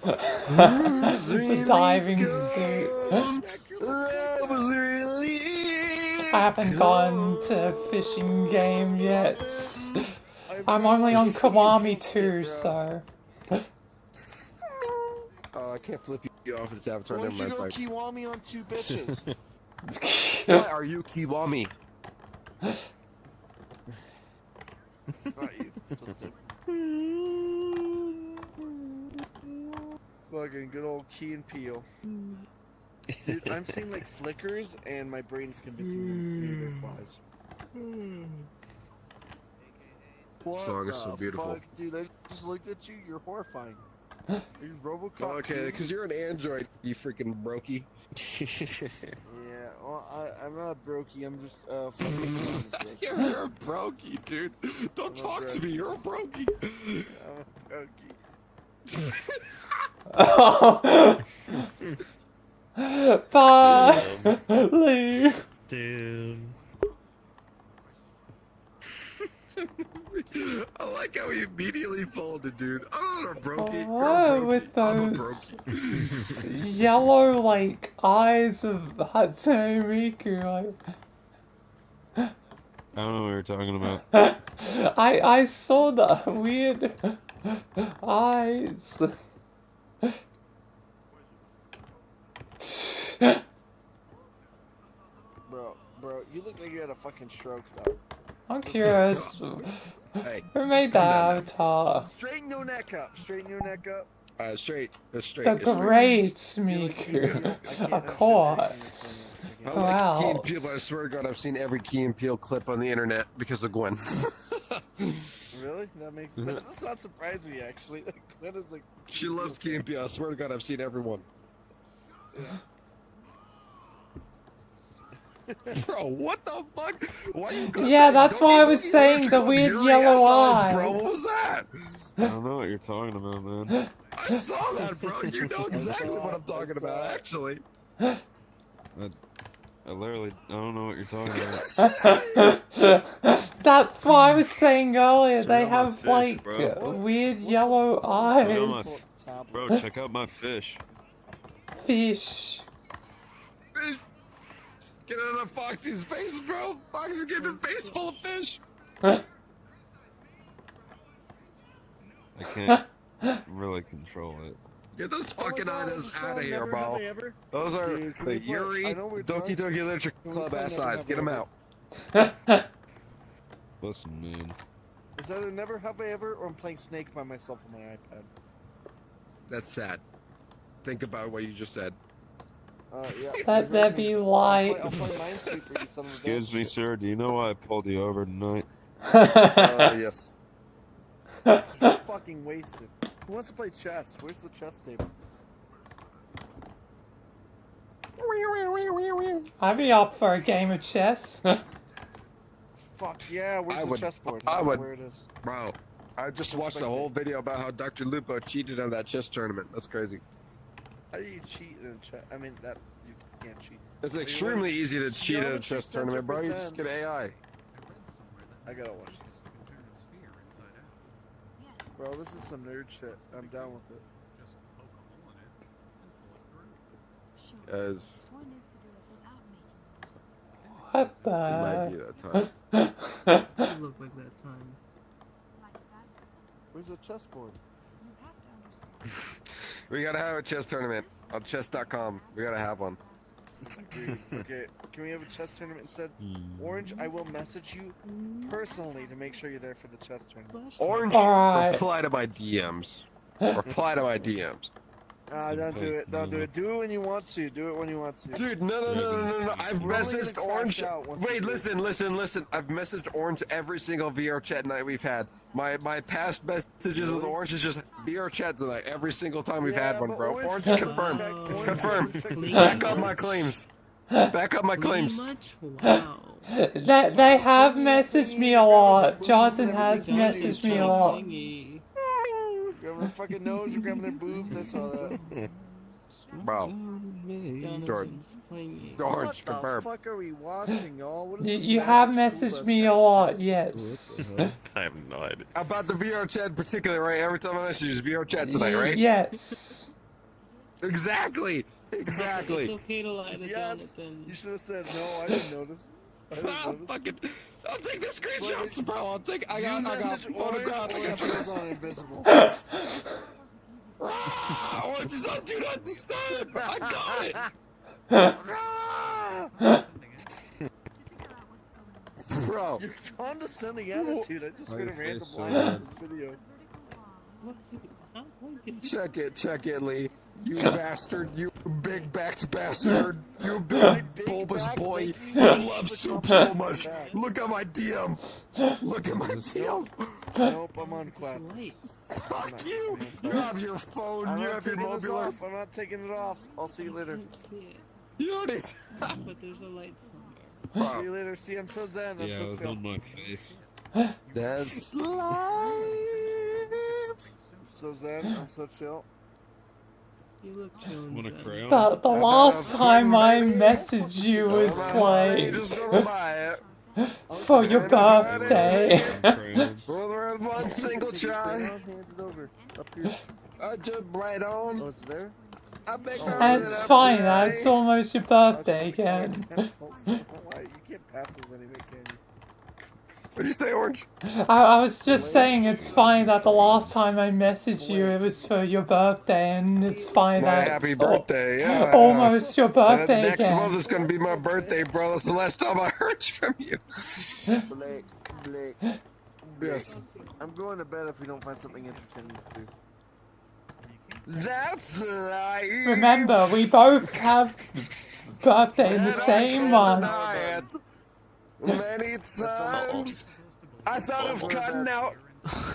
The diving suit. I haven't gone to a fishing game yet. I'm only on Kiwami 2, so. Oh, I can't flip you off this avatar. Why Never don't you mind. go Kiwami on 2 bitches? Why are you Kiwami? Not you. Just him. Fucking good old Key and Peele. Dude, I'm seeing like flickers and my brain's convincing me they're flies. What Song is so the beautiful. fuck, dude? I just looked at you. You're horrifying. Are you RoboCop? Okay, because you're an android, you freaking brokey. Yeah, well, I'm not a brokey. I'm just fucking. You're a brokey, dude. Don't talk to me. You're a brokey. I'm a brokey. Bye! Leave. Dude. I like how he immediately folded, dude. I'm not a brokey. Oh, with those yellow, like, eyes of Hatsune Miku, like... I don't know what you're talking about. I saw the weird eyes. Bro, you look like you had a fucking stroke, though. I'm curious. Hey, Who made that avatar? Straighten your neck up. Straighten your neck up. straight. That's straight. The it's straight. great Miku. Of course. I Who like Key and else? Peele, but I swear to God, I've seen every Key and Peele clip on the internet because of Gwen. Really? That makes that does not surprise me, actually. Like, Gwen is like. She loves Key and Peele. I swear to God, I've seen every one. Bro, what the fuck? Why you got Yeah, that? that's Don't why I you was think saying you're the gonna weird come yellow your ass, eyes. Bro, what was that? I don't know what you're talking about, man. I saw that, bro. You know exactly what I'm talking about, actually. I literally, I don't know what you're talking about. That's why I was saying earlier, they Check out my have fish, like bro. weird yellow eyes. Bro, check out my fish. Fish. Get out of Foxy's face, bro. Foxy's getting a face full of fish. I can't really control it. Get those Oh my fucking God, eyes this is out of so here, Never bro. Have I Ever? Those are Dude, can the we play- Yuri I know we're Doki drunk. Doki Literature Can we Club play ass Never eyes. Have Get I them Ever? out. Listen, man. Is that a Never Have I Ever, or I'm playing Snake by myself on my iPad? That's sad. Think about what you just said. Yeah. Let there be I'll light. play Minesweeper, you son of a Excuse me, bitch. sir. Do you know why I pulled you over tonight? Yes. You're fucking wasted. Who wants to play chess? Where's the chess table? I'd be up for a game of chess. Fuck yeah, where's I the would- chessboard? I don't know would- Where it is. Bro, I just watched a whole video about how Dr. Lupo cheated on that chess tournament. That's crazy. How do you cheat in a chess? I mean, that you can't cheat. It's you extremely easy to cheat in a Geometry chess Center tournament, bro. You just get presents- AI. I gotta watch this. Bro, this is some nerd shit. I'm down with it. As What it might be the? that time. It looked like that time. Where's the chessboard? We gotta have a chess tournament on chess.com. We gotta have one. Agreed. Okay, can we have a chess tournament instead? Orange, I will message you personally to make sure you're there for the chess tournament. Orange, Alright. reply to my DMs. Reply to my DMs. Don't do it. Don't do it. Do it when you want to. Do it when you want to. Dude, no. I've We're only messaged gonna Orange. crash out once Wait, a week. listen. I've messaged Orange every single VRChat night we've had. My past messages with Orange is just VRChat tonight. Every single time we've had one, but bro. Orange Orange, doesn't confirm. check- Orange Confirm. doesn't check- Back up my claims. Back up my Pretty claims. much? Wow. They have messaged me a lot. Jonathan has Johnny, messaged me a lot. Thingy. Grabbing their fucking nose, you're grabbing their boobs. I saw that. Bro. Jonathan's playing. George, What the confirm. fuck are we watching, y'all? What is this You magic have school messaged bus me a kind of lot, shit? yes. I have no idea. About the VRChat in particular, right? Every time I message you, VRChat tonight, right? Yes. Exactly. It's Exactly. okay to lie to Yes. Jonathan. You should have said no. I didn't notice. I didn't notice. Fucking, I'll take the screenshots, bro. I'll take. I You got message photograph. Orange is on invisible. Orange is on do not disturb. I got it. Bro. Your condescending attitude. I just heard a random face line so in this video. Check it, Lee. You bastard, you big-backed bastard, you big bulbous boy. You love soup so much. Look at my DM. Look at my DM. Nope, I'm on Quack. Fuck you. You have your phone. I'm You not have your taking this mobile. off. I'm not taking it off. I'll see you later. You don't need. But there's a light somewhere. See you later. See, I'm so zen. I'm Yeah, so it was chill. on my face. That's life. So zen. I'm so chill. You look chill and Want a zen. crayon? The last time I messaged you was like Just gonna buy it. for your birthday. Crayons. Brother, one single try. Hand it over. Up here. I just right on. Oh, it's there? I beg It's fine, it's almost your birthday again. Why? You can't pass this anyway, can you? What'd you say, Orange? I was just saying it's fine that the last time I messaged you it was for your birthday, and it's fine My that happy it's birthday, yeah. almost your birthday Next again. month is gonna be my birthday, bro. That's the last time I heard from you. Blake. Yes. I'm going to bed if we don't find something entertaining to do. That's right. Remember, we both have birthday in the same month. Many times I thought of cutting out,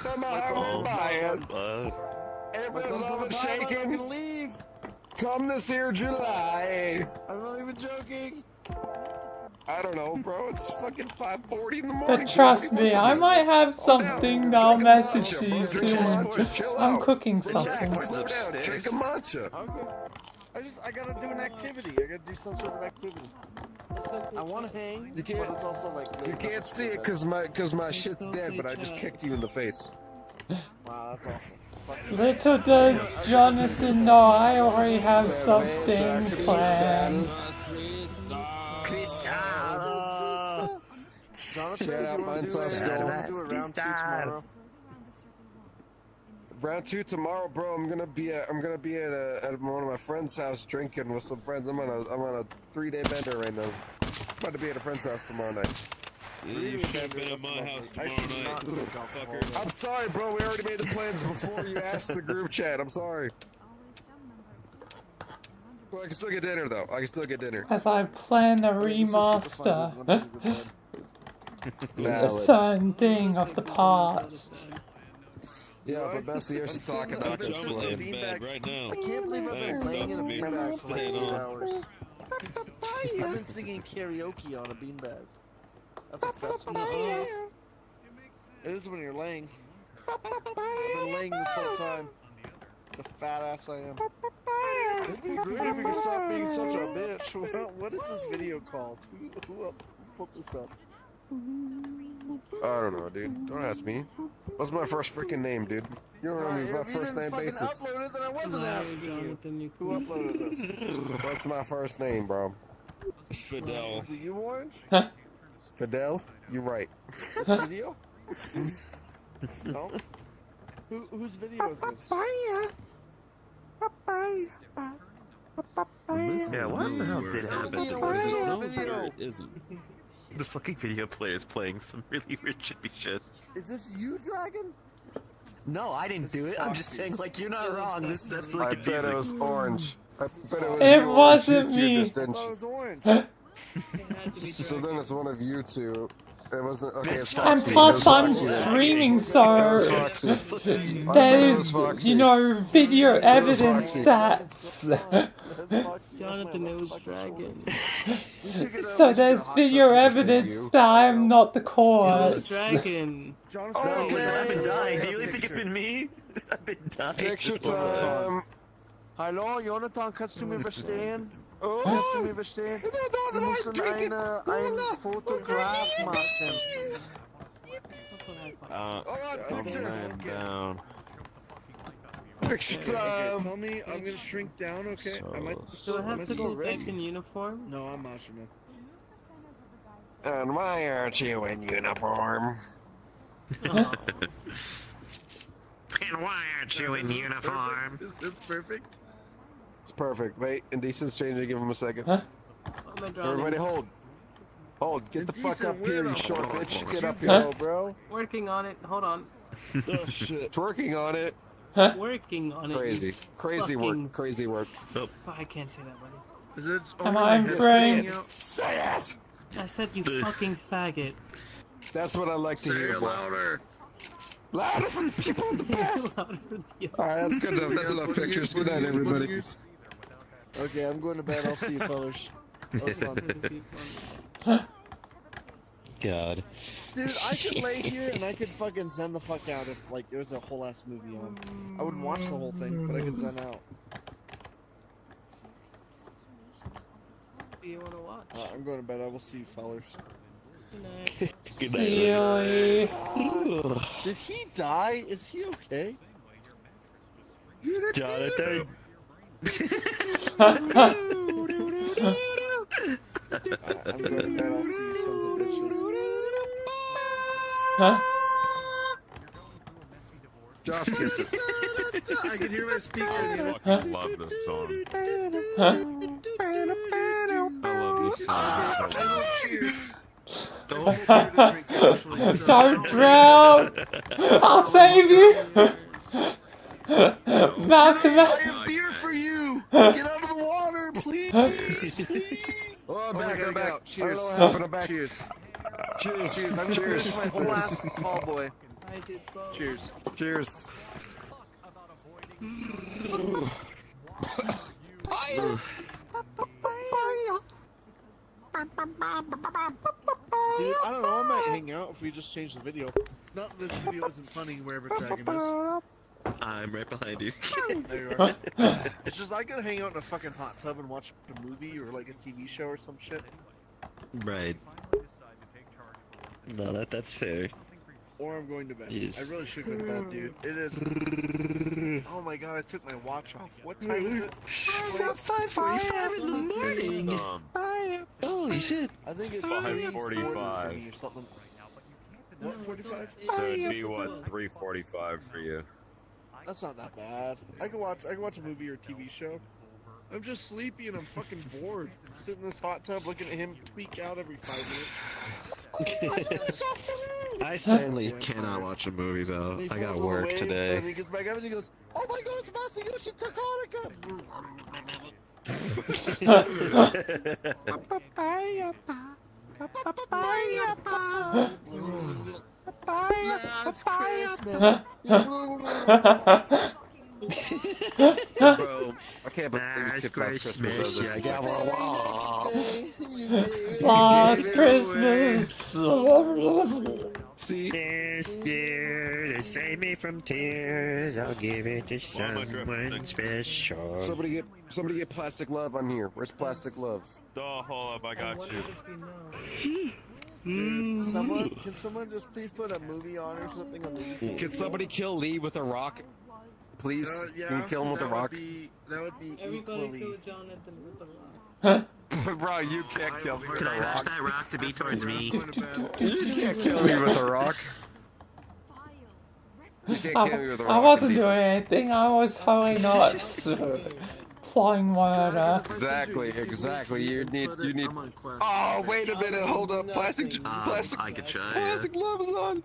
but my heart was buying. Everyone's all shaking. Leave. Come this here July. I'm not even joking. I don't know, bro. It's fucking 5:40 in the morning. But trust me, I might have something that I'll message you soon. I'm cooking something. Slow down. Drink a matcha. Okay. I gotta do an activity. I gotta do some sort of activity. I want to hang, You can't- but it's also like late You can't enough see to it do cause my shit's dead, but I just kicked you in the face. that. Wow, that's awful. Fuck you. Little does Jonathan know I already have something planned. Jonathan, Shout out you wanna mine do sauce, a- Joel. you wanna do a round 2 tomorrow? Round 2 tomorrow, bro. I'm gonna be at one of my friend's house drinking with some friends. I'm on a 3-day bender right now. About to be at a friend's house tomorrow night. You should have been at my house I tomorrow should not night, drink alcohol. fucker. I'm sorry, bro. We already made the plans before you asked the group chat. I'm sorry. Well, I can still get dinner though. I can still get dinner. As I plan a This is super remaster, fun. Let me go to bed. a certain thing of the past. Yeah, but Bessie, you should talk sitting- about I've been this sitting one. in a in bed beanbag. right now. I can't believe I've been Thanks, laying in a Dr. beanbag for like Staying 8 on. hours. I've been singing karaoke on a beanbag. That's it is when you're laying. I've been laying this whole time. The fat ass I am. It'd be great if you could stop being such a bitch. What is this video called? Who else put this up? I don't know, dude. Don't ask me. What's my first freaking name, dude? You don't know me by If you first didn't name fucking basis. upload it, then I wasn't asking you. Jonathan, you Who uploaded this? What's my first name, bro? Fidel. Is it you, Orange? Fidel? You right. Video? No? Whose video is this? Yeah, what the hell did happen? Video, There's video, no video. It isn't. The fucking video player is playing some really weird chippy shit. Is this you, Dragon? No, I didn't do it. I'm just saying, like, you're not wrong. This is absolutely I bet it was confusing. Orange. I bet it was It you, wasn't Orange. You me. just I didn't- thought it was Orange. It had to be So then Dragon. it's one of you two. It wasn't. Okay, it's And Foxy. plus, It was I'm Foxy. streaming, It was so Foxy. there's, Foxy. you know, video evidence Foxy. that. Jonathan, it was Dragon. So there's video evidence that I'm not the It was cause. Dragon. Jonathan, No, listen, I've been Okay. dying. Do you really think it's been me? I've been dying. Picture this whole time. time. Hallo, Jonathan, kannst du mir verstehen? Oh, Kannst du mir verstehen? Wir müssen ein Fotograf machen. I'm laying down. Okay, tell me, I'm gonna shrink down, okay? I might Do I have to still go back ready. in uniform? No, I'm Mashima. and why aren't you in uniform? Oh. And why aren't you in uniform? Is this perfect? It's perfect. Wait, Indecent's changing. Give him a second. Huh? What am I drowning? Everybody hold. Hold. Get the fuck up here, you short bitch. Get up here. Huh? Bro. Working on it. Hold on. Oh shit. Twerking on it. Working on it. Crazy. Crazy fucking- work. Crazy work. Oh, I can't say that, buddy. Is it Am only I my head afraid? sticking out? Say it! I said you fucking faggot. That's what I like to Say hear, it bro. louder. Louder for the people in the back. Alright, that's good enough. That's enough pictures. Good night, everybody. Okay, I'm going to bed. I'll see you, fellas. That was fun. God. Dude, I could lay here and I could fucking zen the fuck out if, like, there was a whole ass movie on. I wouldn't watch the whole thing, but I could zen out. What do you want to watch? I'm going to bed. I will see you, fellas. Good night. Silly. Did he die? Is he okay? Jonathan. I'm going to bed. I'll see you, sons of bitches. Huh? Josh gets it. I can hear my speaker. I fucking love this song. Huh? I love this song so much. Cheers. Don't drown! I'll save you! Back to I back! have beer for you. Get out of the water, please. Oh, I'm back. gotta I'm get back. out. I Cheers. don't know what happened. I'm back. Cheers. Cheers. Cheers. I'm gonna finish my whole ass call, boy. I did both. Cheers. Cheers. Dude, I don't know. I might hang out if we just change the video. Not that this video isn't funny wherever Dragon is. I'm right behind you. There you are. It's just I could hang out in a fucking hot tub and watch a movie or like a TV show or some shit. Right. No, that's fair. Or I'm going to bed. Yes. I really should go to bed, dude. It is. Oh my god, I took my watch off. What time is it? 5:45 in the morning. Holy shit. I think it's 5:45. 3:40 for me or something. What, 45? So it'd be what, 3:45 for you? That's not that bad. I can watch a movie or TV show. I'm just sleepy and I'm fucking bored. Sitting in this hot tub looking at him tweak out every 5 minutes. I certainly cannot watch a movie though. And he I got falls on the work waves, today. And he gets back up and he goes, "Oh my god, it's Masayoshi Takahata!" Last Christmas. Bro, I can't believe we skipped last Christmas. Last Christmas! See? This year to save me from tears, I'll give it to Why am I drifting? someone special. Somebody get plastic love on here. Where's plastic love? Oh, hold up, I I got wonder you. if we know. Dude, can someone just please put a movie on or something on the YouTube? Can somebody kill Lee with a rock? Please? Yeah, Can you kill him with a rock? That would be Everybody equally. kill Jonathan with a rock. Bro, you can't kill me with Can I a match rock. that rock to be towards me? You can't kill me with a rock. You can't kill me with a rock. I wasn't Indecent. doing anything, I was totally not flying murder. Exactly. You need. I'm on Quest. Oh, wait a minute. Hold up. Plastic. I could try. Plastic gloves on.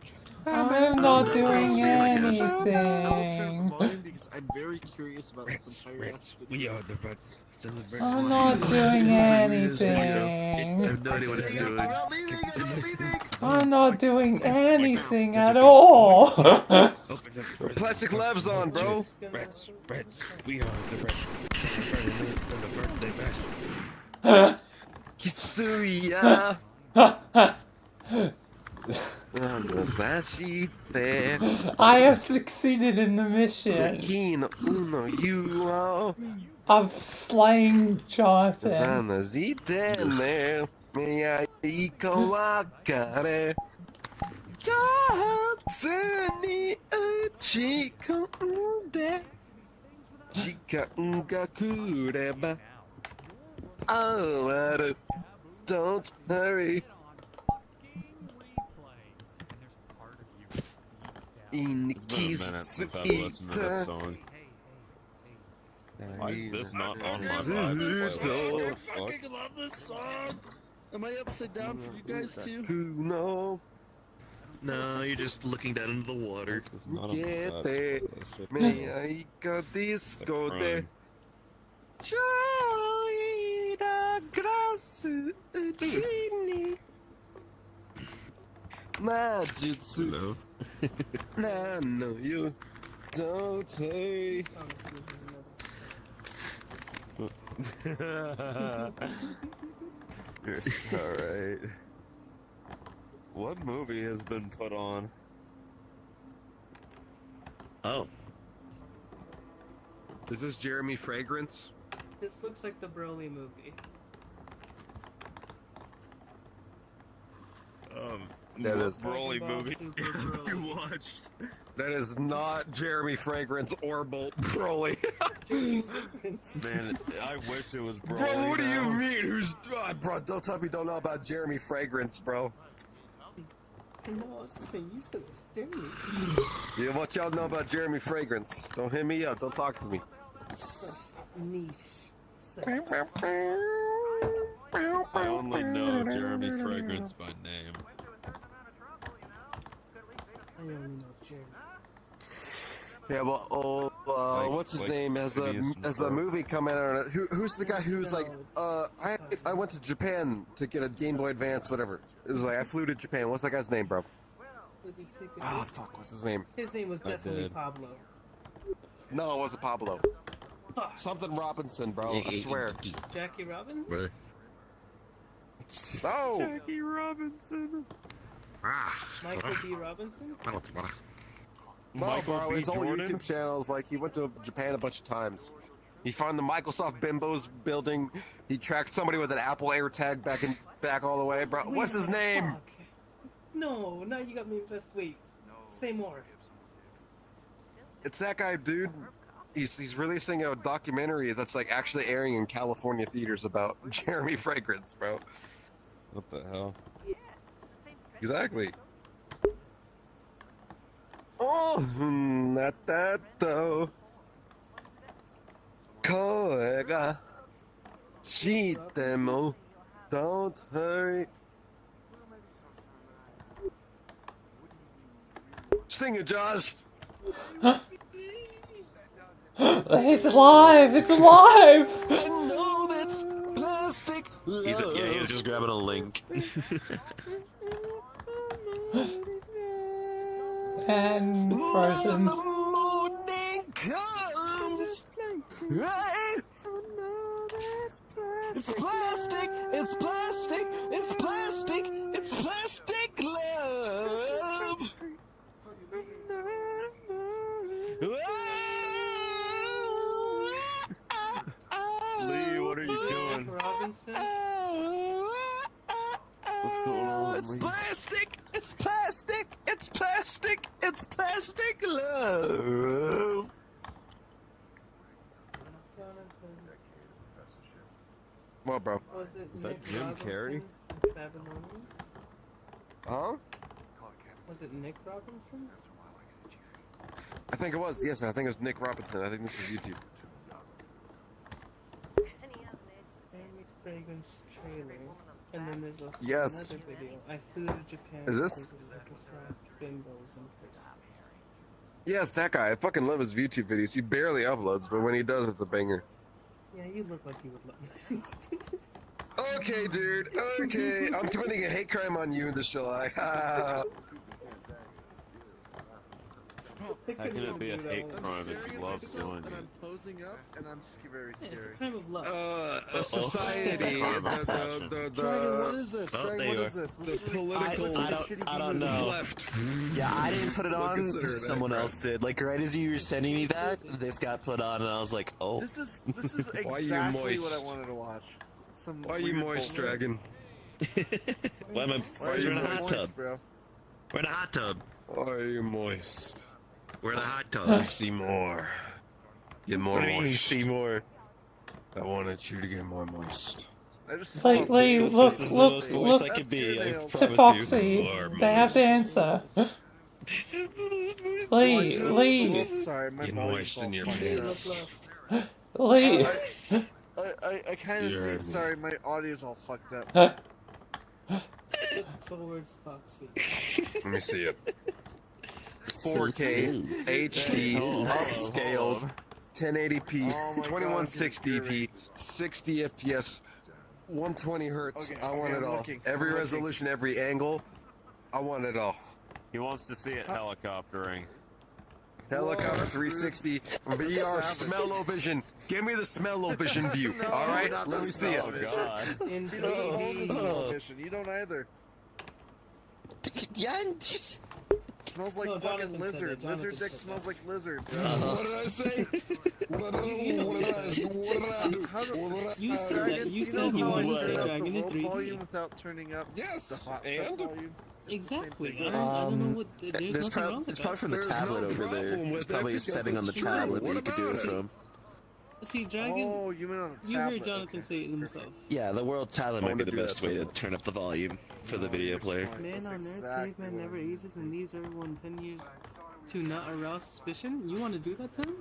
I'm not doing I'll turn the anything. volume because I'm very curious about this entire ass video. are the rats. I'm not doing anything. no idea what it's I'm doing. not leaving. I'm not leaving. I'm not doing anything at all. Plastic gloves on, bro. Rats, we are the rats. Kisuya. I have succeeded in the mission. I've slain Jonathan. Don't hurry. It's been a minute since I've listened to this song. Why is this not on my playlist? I fucking love this song. Am I upside down for you guys too? No. No, you're just looking down into the water. It's not on my playlist. Disco de Najutsu. Nah, no, you don't hurry. You're so right. What movie has been put on? Oh. Is this Jeremy Fragrance? This looks like the Broly movie. That what is Broly movie. Super Broly. You watched. That is not Jeremy Fragrance or Bolt Broly. Man, I wish it was Broly. Bro, what do you now. mean? Who's bro? Don't tell me you don't know about Jeremy Fragrance, bro. No, say you said it was Jeremy. Yeah, what y'all know about Jeremy Fragrance? Don't hit me up. Don't talk to me. Such niche sex. I only know Jeremy Fragrance by name. I only know Jeremy. Yeah, well, what's his name? Has a movie coming out. Who's the guy who's like, I went to Japan to get a Game Boy Advance, whatever. It was like I flew to Japan. What's that guy's name, bro? Did you take a Ah, fuck, what's his name? His name was definitely did. Pablo. No, it wasn't Pablo. Fuck. Something Robinson, bro. I swear. Jackie Robinson? Really? Oh, Jackie Robinson. Michael B. Robinson? no, Michael bro. B. His whole Jordan? YouTube channel is like he went to Japan a bunch of times. He found the Microsoft Bimbo's building. He tracked somebody with an Apple AirTag back all the way, bro. What's his name? Fuck. No, now you got me impressed. Wait, say more. It's that guy, dude. He's releasing a documentary that's like actually airing in California theaters about Jeremy Fragrance, bro. What the hell? Exactly. Oh, natato. Koe ga shitemo. Don't hurry. Sing it, Josh. It's alive! It's alive! I know that's plastic. He's just grabbing a link. And frozen. The morning comes. Hey. It's plastic. It's plastic. It's plastic. It's plastic love. Lee, what are you doing? Robinson? What's going on, It's Lee? plastic. It's plastic. It's plastic. It's plastic love. What, bro? Was it Is that Nick Jim Robinson? Carrey? Babylonian? Huh? Was it Nick Robinson? I think it was. Yes, I think it was Nick Robinson. I think this is YouTube. Jeremy Fragrance trailer. And then there's also Yes. another video. I flew to Japan. Is this? to Microsoft Bimbos in person. Yes, that guy. I fucking love his YouTube videos. He barely uploads, but when he does, it's a banger. Yeah, you look like you would love Okay, dude. Okay. I'm committing a hate crime on you this July. How can it be a hate I'm crime staring if you at love myself doing and it? I'm posing up and I'm very Yeah, it's a scary. crime of love. A society, Dragon, what is this? Oh, Dragon, there what you is this? the This is like- political looks like a shitty I don't B-movie. know. left. Yeah, I didn't put it We'll on. consider it Someone that, else did. Like right as you were sending me that, this got put on, and I was like, oh. This is exactly Why you what I moist? wanted to watch. Some Why you weird moist, bullshit. Dragon? Why am I? Why are We're you in a hot moist, tub. bro? We're in a hot tub. Why are you moist? We're in a hot Let tub. me see more. Get more What do you mean, moist. see more? I wanted you to get more moist. I just Lee, saw Lee, this. look, This is the look, most moist I look could be. I to to promise Foxy. More They have the moist. answer. This is the most moist. Lee, Oh, Lee, sorry, my Get volume's moist all in your fucked pants. up. Lee. I kind of You're- see. Sorry, my audio's all fucked up. Look towards Foxy. Let me see it. 4K, HD, upscaled, 1080p, Oh my God, 2160p, 60 FPS, 120 hertz. Okay, I want okay, it I'm all. looking, Every I'm looking. resolution, every angle. I want it all. He wants to see it helicoptering. Helicopter Whoa, 360, dude. VR, Savage. smell-o-vision. Give me the smell-o-vision view. No, all right, not let the me see it. Oh smell-o-vision. God. In He doesn't own the 3D. smell vision. You don't either. Yeah, and just... Smells like No, fucking Jonathan said lizard. it, Jonathan Lizard dick said smells that. like lizard. What did I say? What did I do? How do- You said Dragon, that. You know said you how I wanted to turn see up Dragon the in roll 3D. volume without turning up Yes, the hot and? stuff volume? Exactly. Same I thing. don't know what. There's nothing wrong with It's probably that. from the There's tablet no over there. problem with It's that probably a because setting on the it's true. tablet that What you could do it about it? from. See, Dragon. Oh, you meant on a You tablet. heard Jonathan okay. say it himself. Yeah, the world tablet I might wanna be the do best that way to so turn up the volume for the No, video you're player. smart. Man That's on Earth, exactly caveman what never I mean. ages and leaves everyone 10 years to not arouse suspicion. You want to do that to him?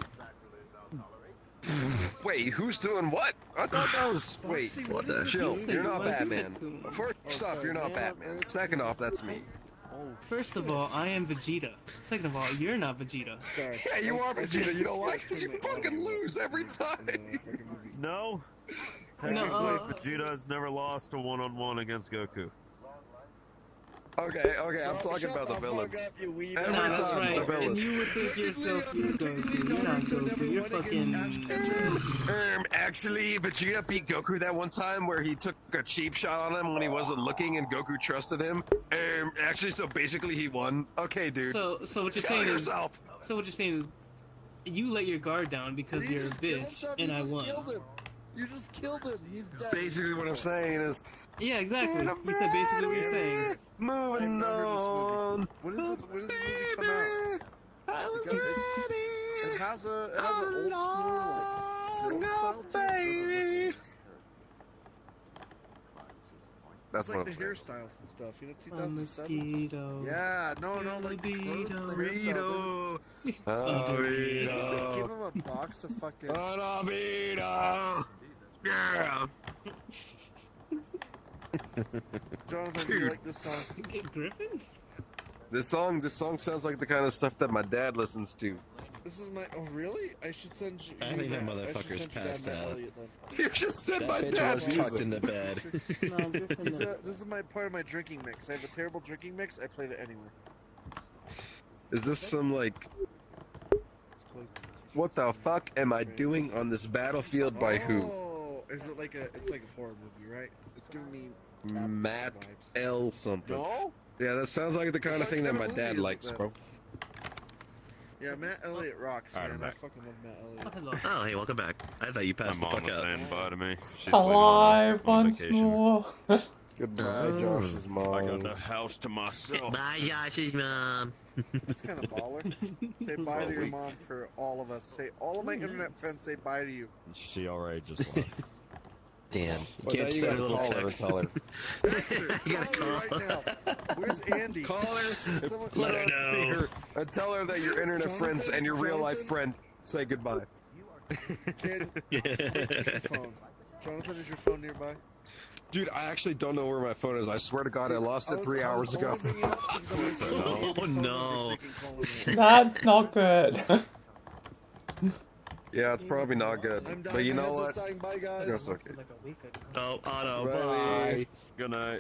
Wait, who's doing what? I thought that was. Wait, Foxy, what is this chill. movie? You're not Why is Batman. that to- First Oh, off, sorry, you're not man on Batman. Earth. Second off, that's me. Oh, First of all, I am Vegeta. Second of all, you're not Vegeta. sorry. Yeah, you are Vegeta. You know why? Yeah, Because you turn my fucking audio up lose every in the time. fucking movie. No. No, Technically, Vegeta has never lost a one-on-one against Goku. Okay, I'm talking Shut about the villains. fuck up, you weeb. Every No, that's time, right. the villains. And you would think yourself, you're Goku. You're not Goku. You're fucking. Actually, Vegeta beat Goku that one time where he took a cheap shot on him when he wasn't looking and Goku trusted him. Actually, so basically he won. Okay, dude. So what you're Tell saying is, yourself. so what you're saying is, you let your guard down because You you're a just killed bitch, him, and you I just won. killed him. You just killed him. He's dead. Basically, what I'm saying is. Yeah, exactly. You said basically what you're saying. Moving on. When does this movie come out? I was Because ready. It has an old school like film style to it. baby. That's It's like what the I'm saying. hairstyles and stuff, you know, A 2007. mosquito. Yeah, no, like the clothes and the hairstyles. Burrito. Just give him a box of fucking. Burrito. Yeah. Jonathan, do you like this song? Griffin? This song sounds like the kind of stuff that my dad listens to. This is my. Oh, really? I should send you. I think that I should motherfucker's send you passed Matt out. Elliott, then. You just said That my bitch dad's was tucked music. into bed. No, Griffin. It's this is my part of my drinking mix. I have a terrible drinking mix. I played it anyway. Is this some like? What the fuck am I doing on this battlefield by who? Oh, is it like a? It's like a horror movie, right? It's giving me Matt vibes. L something. No. Yeah, that sounds like the kind of thing that my dad likes, bro. Yeah, Matt Elliott rocks, Alright, man. I'm I back. fucking love Matt Oh, Elliott. hello. Oh, hey, welcome back. I thought you passed My the mom fuck was out. saying bye to me. She's Alive on once vacation. more. Goodbye, Oh. Josh's I got mom. the house to myself. Bye, Josh's mom. That's kind of baller. Say bye to your mom for all of us. Say all of my internet friends say bye to you. She already just left. Damn. Well, Can't now you send a gotta little call her and text. tell her. Dexter, You gotta call her right now. Where's Andy? Call her. Someone Let her her know. speaker and tell her that your internet Jonathan? friends and your real life Jonathan? friend say goodbye. Kid, where's your phone? Jonathan, is your phone nearby? Dude, I actually don't know where my phone is. I swear to God, I lost it 3 hours ago. Oh, no. That's not good. Yeah, it's probably not good. I'm dying. But you my know headset's what? dying. Bye, guys. That's okay. Like a week ago. Oh, Otto, Bye. bye. Good night.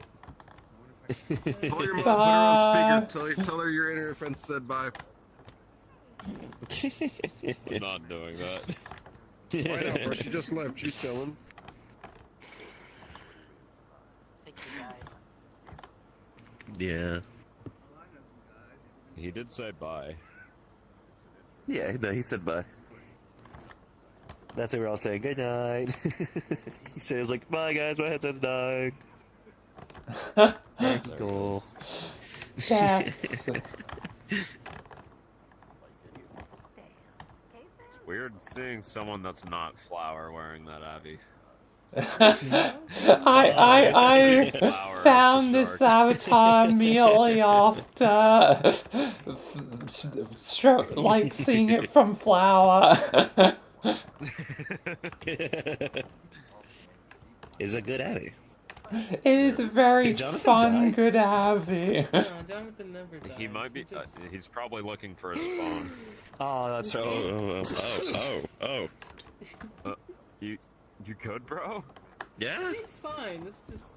Call your mom, put her Bye. on speaker. Tell her your internet friend said bye. I'm not doing that. Why not, bro? She just left. She's chilling. Yeah. He did say bye. Yeah, no, he said bye. That's what we're all saying. Good night. He says like, bye guys, my headset's dying. There you go. Yeah. It's weird seeing someone that's not Flower wearing that, Abby. I Flower found as this the shark. avatar immediately after like seeing it from Flower. Is a good Abby. It is a very Did Jonathan fun, die? good Abby. No, Jonathan never dies. He might be. just... He's probably looking for his phone. Oh, that's right. Oh. You good, bro? Yeah? It's fine. It's just,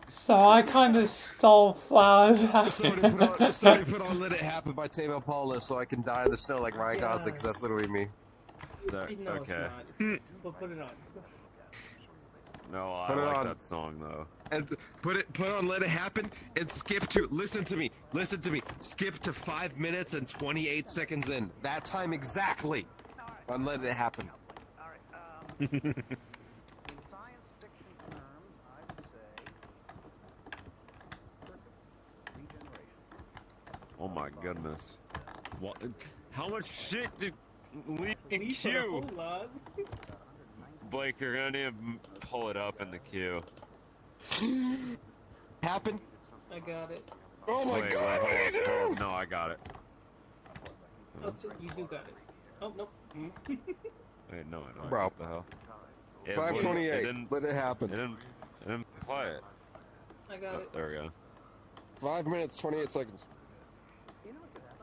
So I kind of stole Flower's Somebody put on Let It Happen by Tame Impala so I can die in the snow like Ryan Gosling, because that's literally me. No, Okay. it's not. But put it on. No, I Put it like on. that song though. And put on Let It Happen and skip to, listen to me, skip to 5 minutes and 28 seconds in. That time exactly on Let It Happen. In science fiction terms, I would say perfect regeneration. Oh my goodness. What? How much shit did leave in We put a queue? whole lot. Blake, you're gonna need to pull it up in the queue. Happen? I got it. Oh my Wait, god! hold up. No, I got it. Oh, so you do got it. Oh, nope. Wait, no, I don't. Bro. What the hell? It 528. didn't, Let it happen. it didn't play it. I got Oh, it. there we go. 5 minutes, 28 seconds.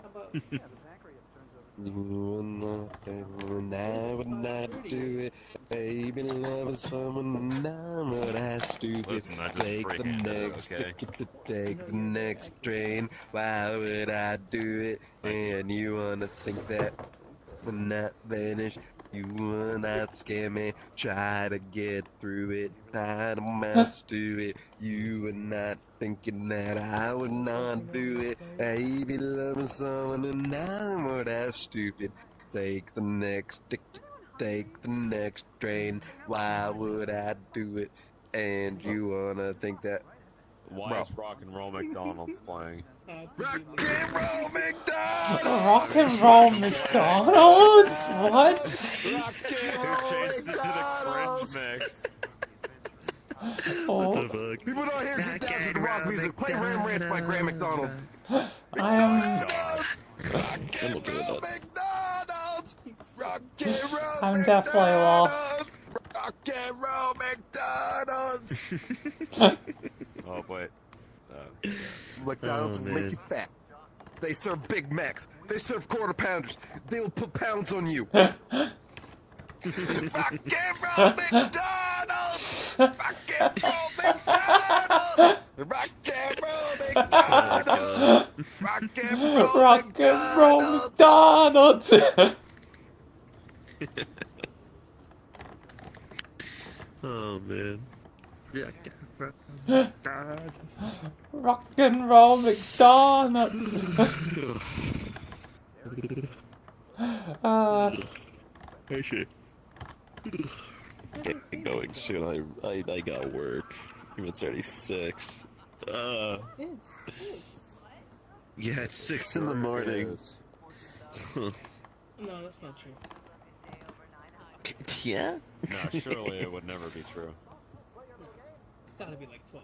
How about... You would not, and I would not do it. Baby, loving someone, I'm not that stupid. Listen, I just Take the freehanded it, next okay? ticket to take the next train. Why would I do it? And you wanna think that when I vanish, you will not scare me. Try to get through it, not amounts to it. You were not thinking that I would not do it. Baby, loving someone and I'm more that stupid. Take the next ticket, take the next train. Why would I do it? And you wanna think that? Why is Rock and Roll McDonald's playing? Rock and roll McDonald's! Rock and roll McDonald's? What? Rock and roll McDonald's! Oh, People don't hear get down to the rock music. Play Ram Ranch by Graham McDonald. I am. Rock and roll McDonald's! Rock and roll I'm definitely lost. Rock and roll McDonald's! Oh wait. McDonald's will make you fat. They serve Big Macs. They serve quarter pounders. They will put pounds on you. Rock and roll McDonald's! Rock and roll McDonald's! Rock and roll McDonald's! Rock and roll Rock and roll McDonald's! Oh man. Rock and roll McDonald's! Hey, shit. Getting going soon. I got work. It's already 6. It's 6. Yeah, it's 6 in the morning. No, that's not true. Yeah? No, surely it would never be true. It's gotta be like 12.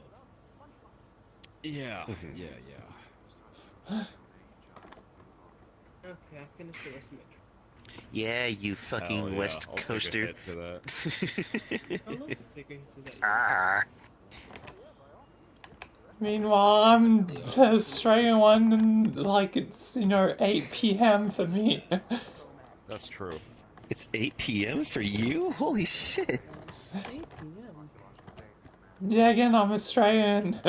Yeah, yeah. Okay, I finished the rest of it. Yeah, you fucking Hell yeah, West I'll take a Coaster. hit to that. I'll also take a hit to that. Meanwhile, I'm the Australian one, and like it's 8 p.m. for me. That's true. It's 8 p.m. for you? Holy shit. 8 p.m. Yeah, again, I'm Australian.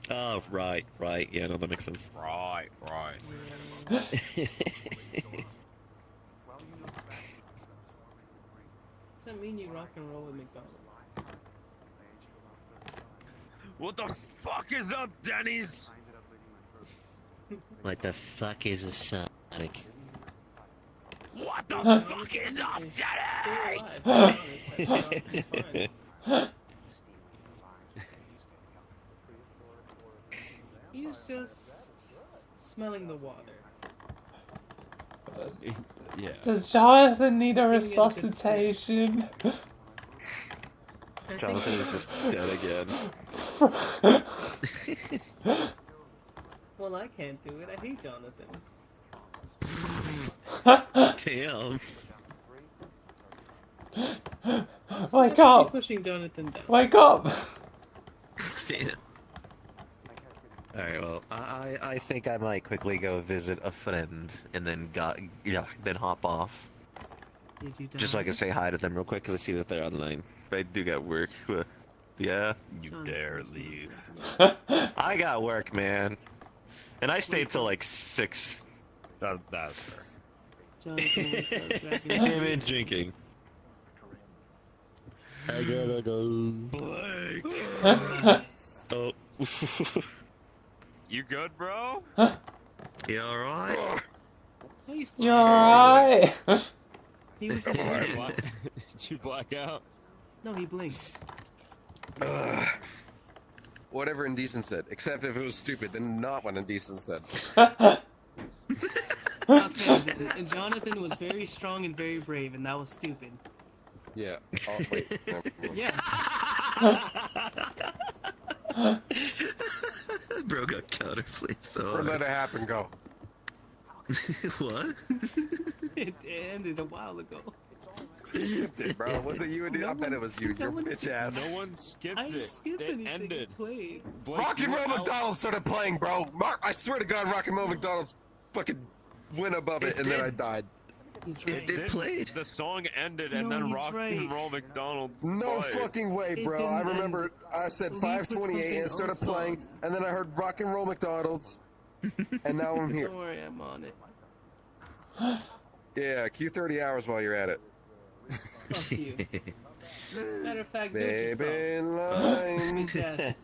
Oh, right. Yeah, no, that makes sense. Right. Does that mean you rock and roll with McDonald's? What the fuck is up, Denny's? What the fuck is a Sonic? What the fuck is up, Denny's? He's just smelling the water. Yeah. Does Jonathan need a Giving it a good resuscitation? Jonathan is just dead again. Well, I can't do it. I hate Jonathan. Damn. Wake Keep up! pushing Jonathan down. Wake up! Damn. Alright, well, I think I might quickly go visit a friend and then then hop off. Did you die? Just so I can say hi to them real quick because I see that they're online. But I do got work. Yeah. You dare leave. I got work, man. And I stayed till like 6. That's fair. Jonathan was dragging Damn it, drinking. I gotta go. Blake! Oh. You good, bro? You alright? He's You're alright! He was Did you black out? No, he blinked. Whatever Indecent said, except if it was stupid, then not what Indecent said. Okay, and Jonathan was very strong and very brave, and that was stupid. Yeah. Oh, wait. Yeah. Bro got counterplayed so Or let it happen, go. What? It ended a while ago. You did, bro. Was it you? I bet it was you. Your bitch ass. No one skipped I it. didn't skip It anything. ended. Played. Blake, Rocky you were Roll out- McDonald started playing, bro. Mark, I swear to God, Rocky Roll McDonald's fucking went above it, and then I died. He's right. It played. The song ended, and No, then he's Rock right. and Roll McDonald No played. fucking way, It bro. didn't I remember I said Lee put 528 and it something started else playing, on. and then I heard Rock and Roll McDonald's, and now I'm here. Don't worry, I'm on it. Yeah, Q 30 hours while you're at it. Fuck you. Matter of fact, do it Baby yourself. line. Fantastic.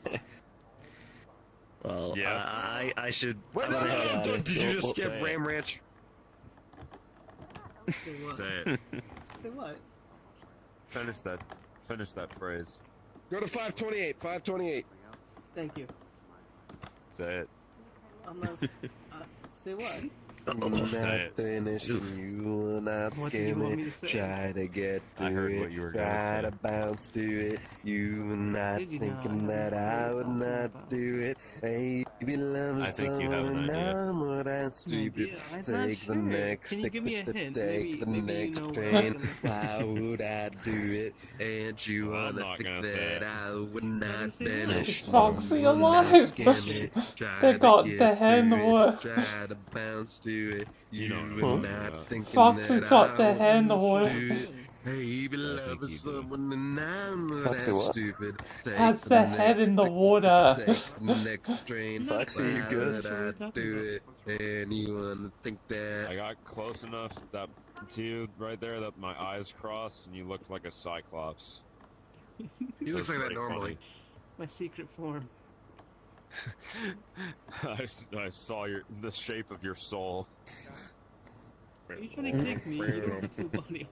Well, Yeah. I should. Wait, I'm no, gonna no, head no, out. did you just We'll- skip say it. Ram Ranch? Say what? Say it. Say what? Finish that phrase. Go to 528. 528. Thank you. Say it. I'm not. Say what? I'm Uh-oh. not Say it. finishing you, not What did you want me to skimming. say? Try to get I to heard it. what you were gonna Try say. to bounce to it. You not Did you not? thinking I that don't know I what would you're not talking do it. Hey, you love I think you have an someone, idea. I'm what I'm stupid. idea. I'm not Take the sure. next, Can you give me a hint? take the Maybe you next know what train. I'm gonna say. Why would I do it? And you I'm wanna not think gonna say that it. I would not say what? finish. Is Foxy You will not alive? skim it. Try They to got get the hand through it. or- Try to bounce to it. You don't would know not that. thinking Foxy that got I the would hand or- do it. Hey, be think loving you do. someone and I'm not Foxy that what? stupid. Take Has the the head next in the ticket, water. Take the next train. Foxy, you Why good? would I do it? And you wanna think that I got close enough to you right there that my eyes crossed, and you looked like a cyclops. he looks like that Pretty normally. My secret form. funny. I saw the shape of your soul. Are you trying to kick me? You bunny.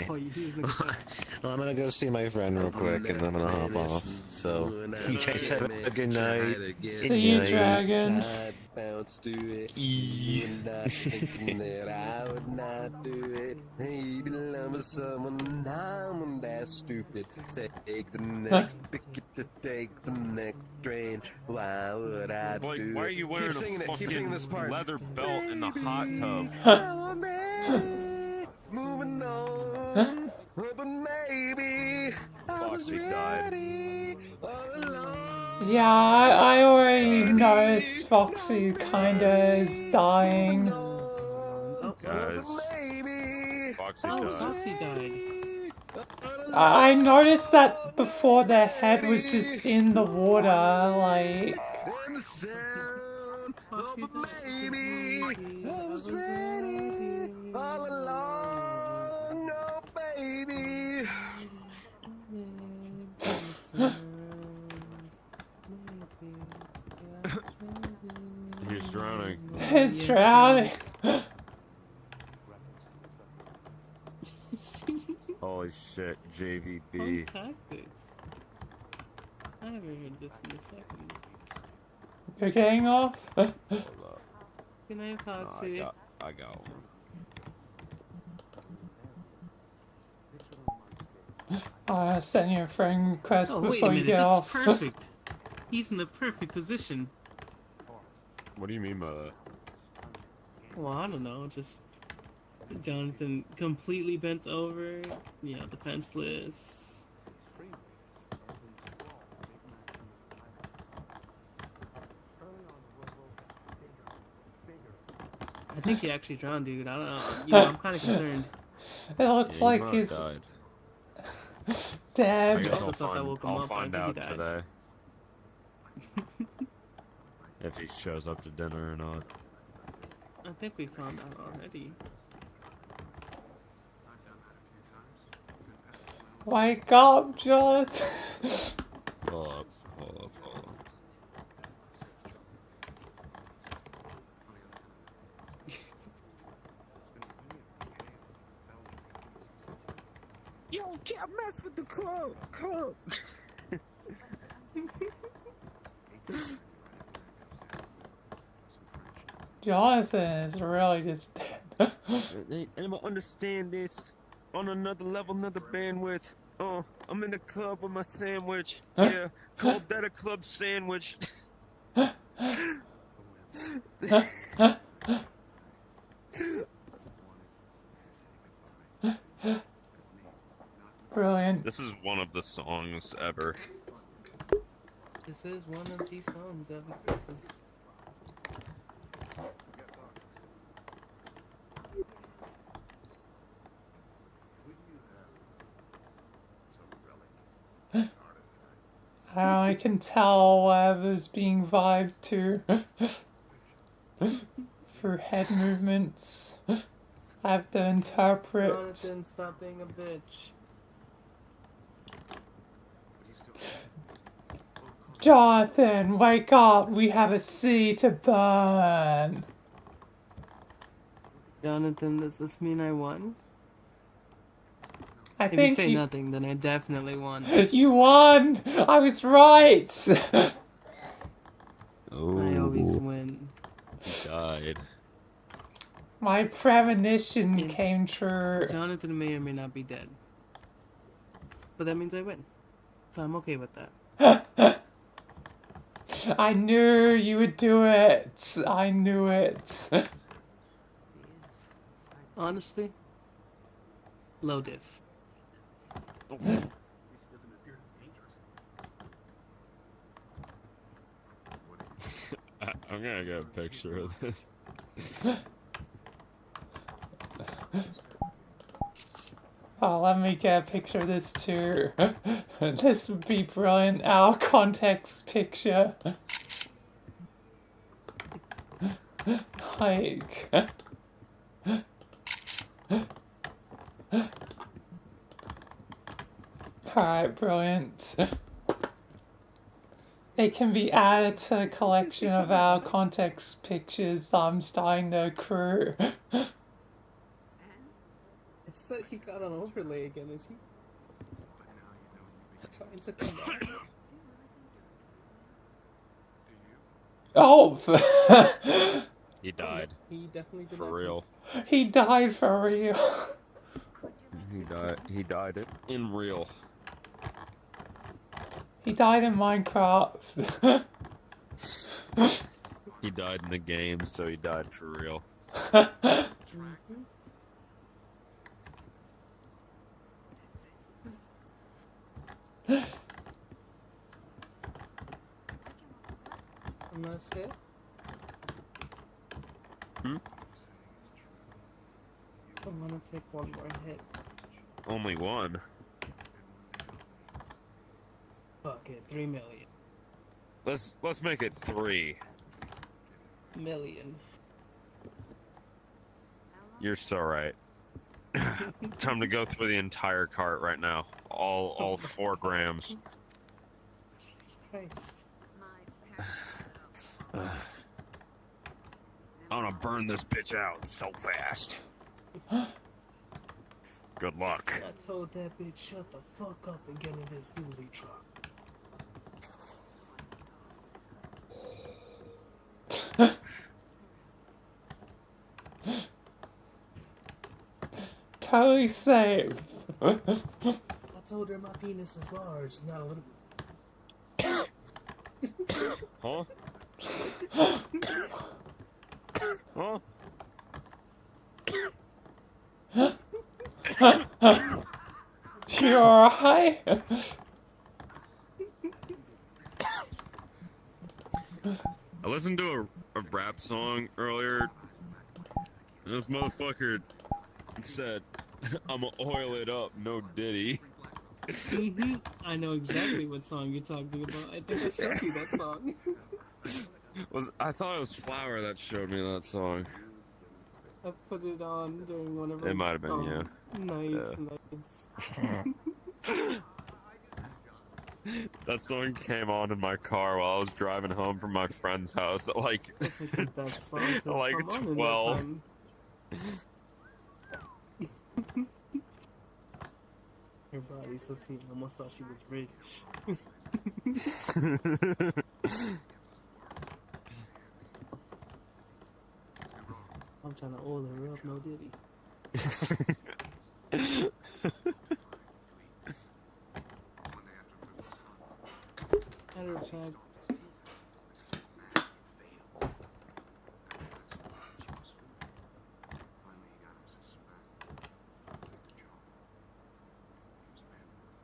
Oh, you using the Well, I'm gonna go see my friend real quick, and then I'm gonna hop off. So, you guys have a good night. See you, night. dragon. Bounce to it. You're not thinking that I would not do it. Hey, you belong with someone, I'm that stupid. Take the next ticket to take the next train. Why would I Blake, do why are you wearing keep singing a it, keep singing this fucking part. leather belt in the hot tub? Moving on, but maybe I was Foxy died. ready all along. Yeah, I already noticed Foxy kinda is dying. Guys, Maybe Foxy Oh, died. Foxy died. I noticed that before their head was just in the water, like... And the sound of a baby, I was ready all along, no baby. He's drowning. It's drowning. Holy shit, JVB. Fun tactics. I haven't heard this in a second. You're getting off? Hold up. Good night, No, Foxy. I got one. Send you a friend request Oh, wait a before you minute, get this off. is perfect. He's in the perfect position. What do you mean by that? Well, I don't know, just Jonathan completely bent over, you know, defenseless. I think he actually drowned, dude. I don't know. You know, I'm kind of concerned. It looks Yeah, like might he's have died. I dead. guess I thought I woke him I'll up, but I find think he out died. today. If he shows up to dinner or not. I think we found out already. Wake up, Jonathan. Hold up, hold up, hold up. Yo, can't mess with the club! Jonathan is really just dead. I don't understand this. On another level, another bandwidth. Oh, I'm in the club with my sandwich. Yeah, called that a club sandwich. Brilliant. This is one of the songs ever. This is one of these songs of existence. I can tell whatever's being vibed to for head movements. I have to interpret. Jonathan, stop being a bitch. Jonathan, wake up! We have a sea to burn. Jonathan, does this mean I won? I If you think say nothing, then I definitely won. you won. I was right. Oh, I always win. he died. My premonition came true. Jonathan may or may not be dead. But that means I win. So I'm okay with that. I knew you would do it. I knew it. Honestly, low diff. I'm gonna get a picture of this. Oh, let me get a picture of this too. This would be brilliant. Our context picture. Like. Alright, brilliant. It can be added to a collection of our context pictures that I'm starting to accrue. It said he got an overlay again, is he? Trying to come back. Oh! He died. He definitely did For not real. He died for real. He died in real. He died in Minecraft. He died in the game, so he died for real. Unless hit. Hmm? I'm gonna take one more hit. Only one. Fuck it, 3 million. Let's make it 3 million. You're so right. Time to go through the entire cart right now. All 4 grams. Jesus Christ. I'm gonna burn this bitch out so fast. Good luck. I told that bitch shut the fuck up and get in this dually truck. Totally safe. I told her my penis is large, not a little. Huh? Huh? You alright? I listened to a rap song earlier. And this motherfucker said, "I'ma oil it up, no Diddy." I know exactly what song you're talking about. I think I showed you that song. I thought it was Flower that showed me that song. I put it on during one of our It might have been, yeah. nights. That song came on in my car while I was driving home from my friend's house at like, That's like the best song to like come on in that 12. time. Her body so seen, I almost thought she was rich. I'm trying to oil her up, no Diddy. VRChat.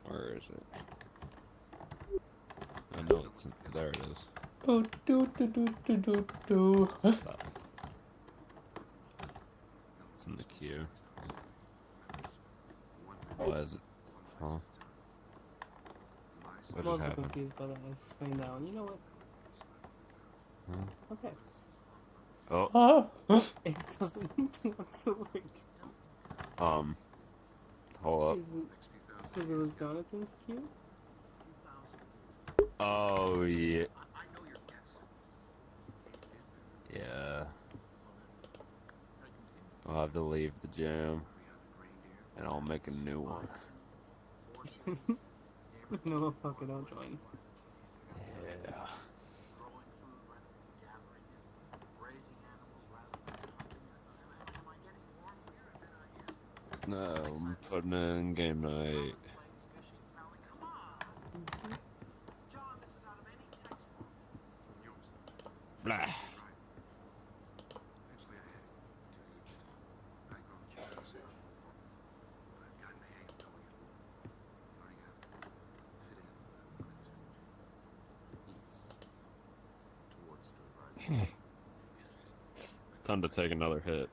Where is it? I know it's there. It is. Do do do do do do do. It's in the queue. Why is it? Huh? What I'm just also happened? confused by that screen down. You know what? Huh? Okay. Oh. It doesn't want to work. Hold up. Because it was Jonathan's cue? Oh, yeah. Yeah. I'll have to leave the gym. And I'll make a new one. No, fuck it, I'll join. Yeah. No, I'm putting in game night. Blah. Time to take another hit.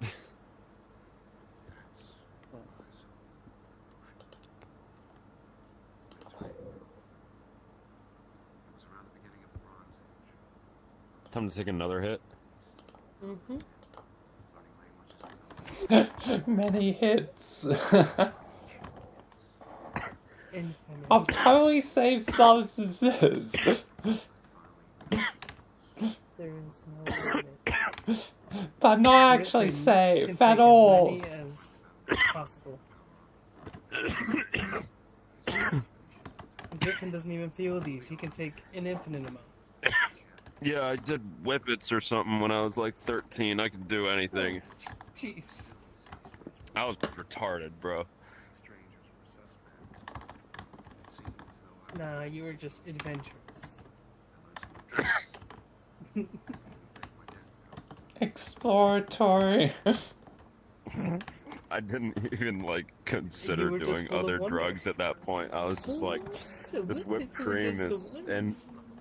Time to take another hit. Many hits. I'll totally save substances. There is no limit. But not actually Griffin safe can at take all. as many as possible. Griffin doesn't even feel these. He can take an infinite amount. Yeah, I did whippets or something when I was like 13. I could do anything. Jeez. I was retarded, bro. Nah, you were just adventurous. Exploratory. I didn't even like consider You were just doing full of other wonder. drugs at that point. I was just like, this whipped cream is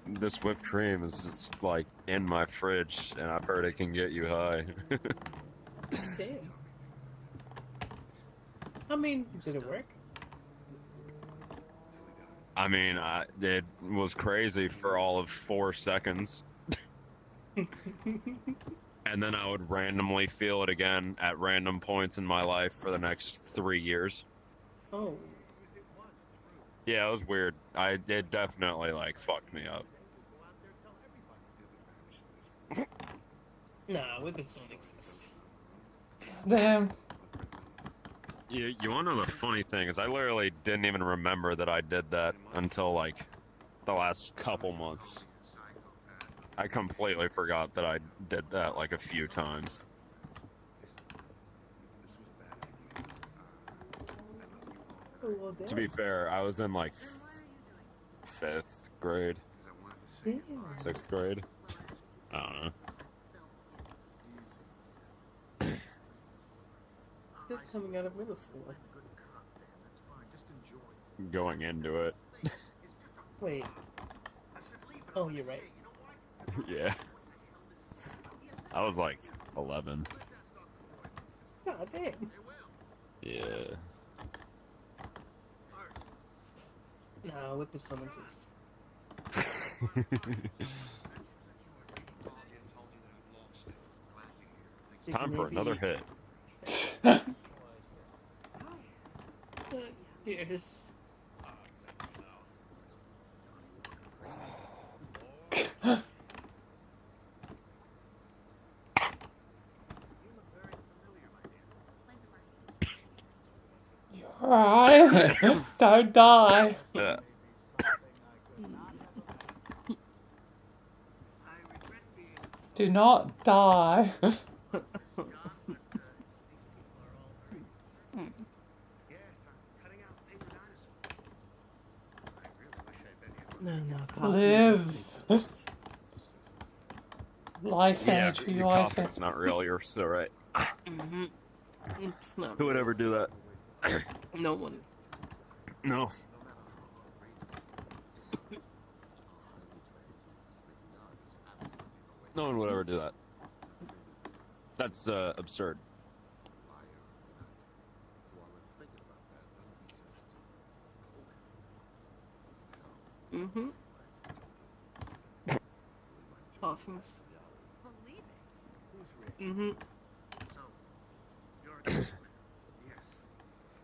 this whipped cream is just like in my fridge, and I've heard it can get you high. Damn. I mean, did it work? I mean, it was crazy for all of 4 seconds. And then I would randomly feel it again at random points in my life for the next 3 years. Oh. Yeah, it was weird. It definitely, like, fucked me up. Nah, Whippets don't exist. Damn. You wanna know the funny thing is I literally didn't even remember that I did that until, like, the last couple months. I completely forgot that I did that, like, a few times. Well, To be fair, I was in, like, 5th grade. damn. 6th grade. I don't know. Just coming out of middle school. Going into it. Wait. Oh, you're right. Yeah. I was like 11. God damn. Yeah. Nah, Whippets don't exist. Time for another hit. Cheers. Alright. Don't die. Yeah. Do not die. No, Live. Life Yeah, energy, your life coughing's energy. not real, you're so right. Mm-hmm. It's not. Who would ever do that? No one. No. No one would ever do that. That's absurd. Mm-hmm. Coffins. Mm-hmm.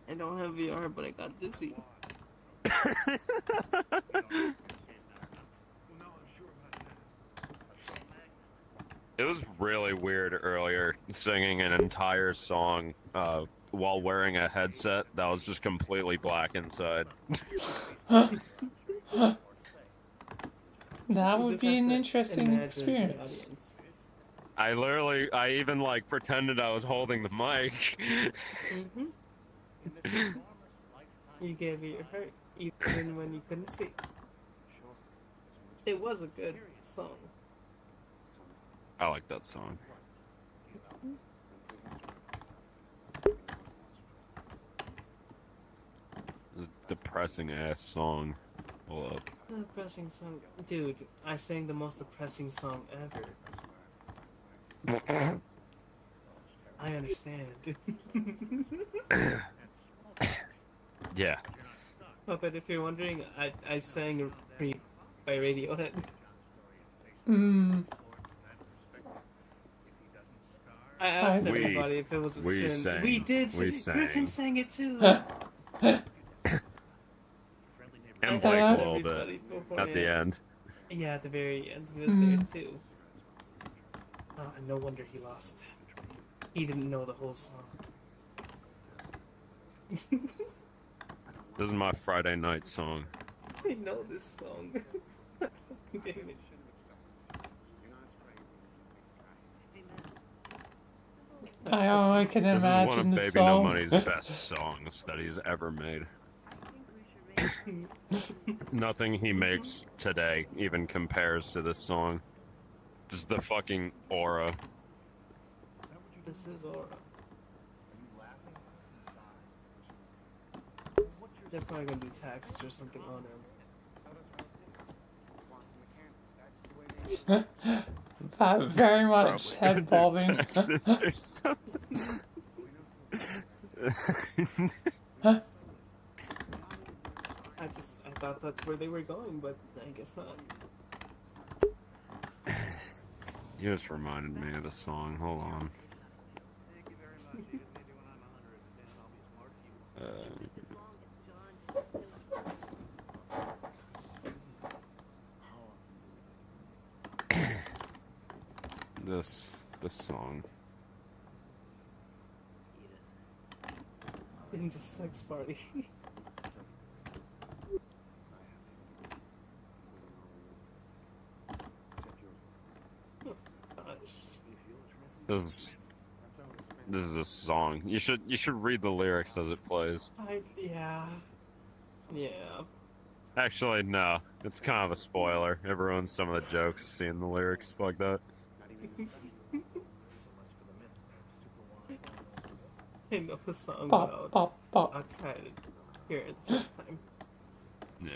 I don't have VR, but I got dizzy. It was really weird earlier singing an entire song while wearing a headset that was just completely black inside. That You would just be have an to interesting imagine the experience. audience. I even like pretended I was holding the mic. Mm-hmm. You gave it your heart, even when you couldn't see. It was a good song. I like that song. It's a depressing ass song. Hold up. Depressing song. Dude, I sang the most depressing song ever. I understand. Yeah. Oh, but if you're wondering, I sang Creep by Radiohead. Mm. I asked We- everybody if it was a we sin. sang. We did. We Griffin sang. sang it too. And I Blake a asked little everybody bit at the beforehand. end. Yeah, at the very end, he was there too. Oh, and no wonder he lost. He didn't know the whole song. This is my Friday night song. I know this song. Damn it. I can This is one imagine of the Baby song. No Money's best songs that he's ever made. Nothing he makes today even compares to this song. Just the fucking aura. This is Aura. They're probably gonna do taxes or something on him. That very much head bobbing. I just thought that's where they were going, but I guess not. You just reminded me of the song. Hold on. This song. Ninja sex party. This is a song. You should read the lyrics as it plays. Yeah. Actually, no. It's kind of a spoiler. It ruins some of the jokes seeing the lyrics like that. I know the song Pop, pop, pop. I'll try to hear it the first time. Yeah.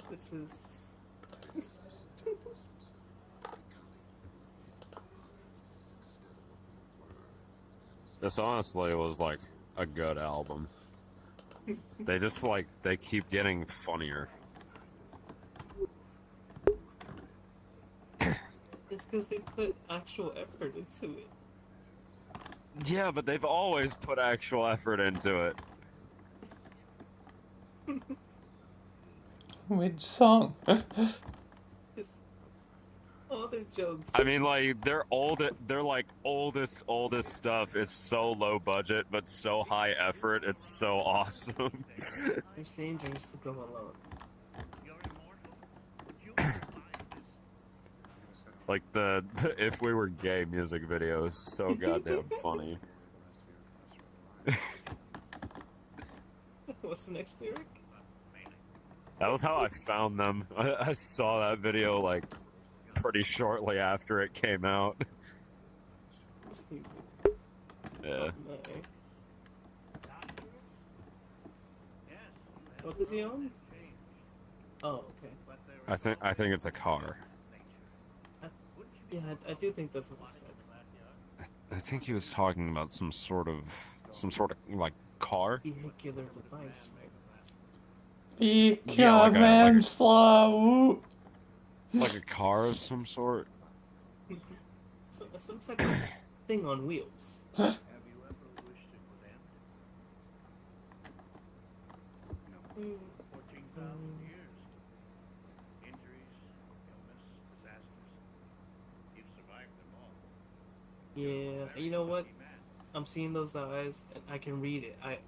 This is. This honestly was like a good album. They just like, they keep getting funnier. It's because they put actual effort into it. Yeah, but they've always put actual effort into it. Which song? All their jokes. I mean, like, their like oldest stuff is so low budget, but so high effort, it's so awesome. It's dangerous to go alone. Like, the If We Were Gay music video is so goddamn funny. What's the next lyric? That was how I found them. I saw that video, like, pretty shortly after it came out. Yeah. What does he own? Oh, okay. I think it's a car. Yeah, I do think that's what he said. I think he was talking about some sort of like car. Vehicular device, right? Become man slow. Like a car of some sort. Some type of thing on wheels. Have you ever wished it would end? 14,000 years. Injuries, illness, disasters. You've survived them all. Yeah, you know what? I'm seeing those eyes, and I can read it. I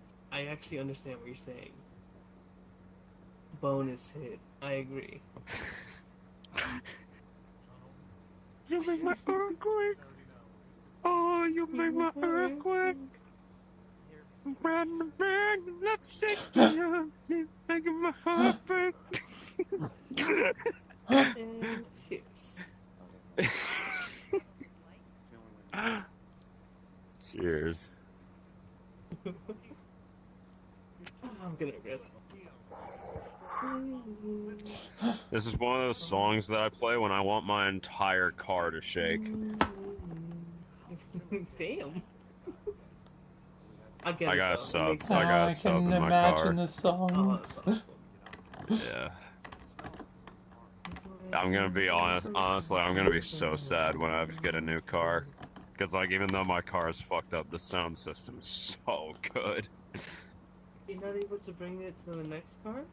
actually understand what you're saying. Bonus hit. I agree. You make my earthquake. Oh, you make my earthquake. Riding the bag, let's shake you. You're making my heart break. And cheers. Cheers. I'm gonna regret that. This is one of those songs that I play when I want my entire car to shake. Damn. I got a sub. Makes I got a I sub can in my imagine car. the songs. Yeah. I'm gonna be honest. Honestly, I'm gonna be so sad when I get a new car. Because, like, even though my car is fucked up, the sound system's so good. You're not able to bring it to the next car?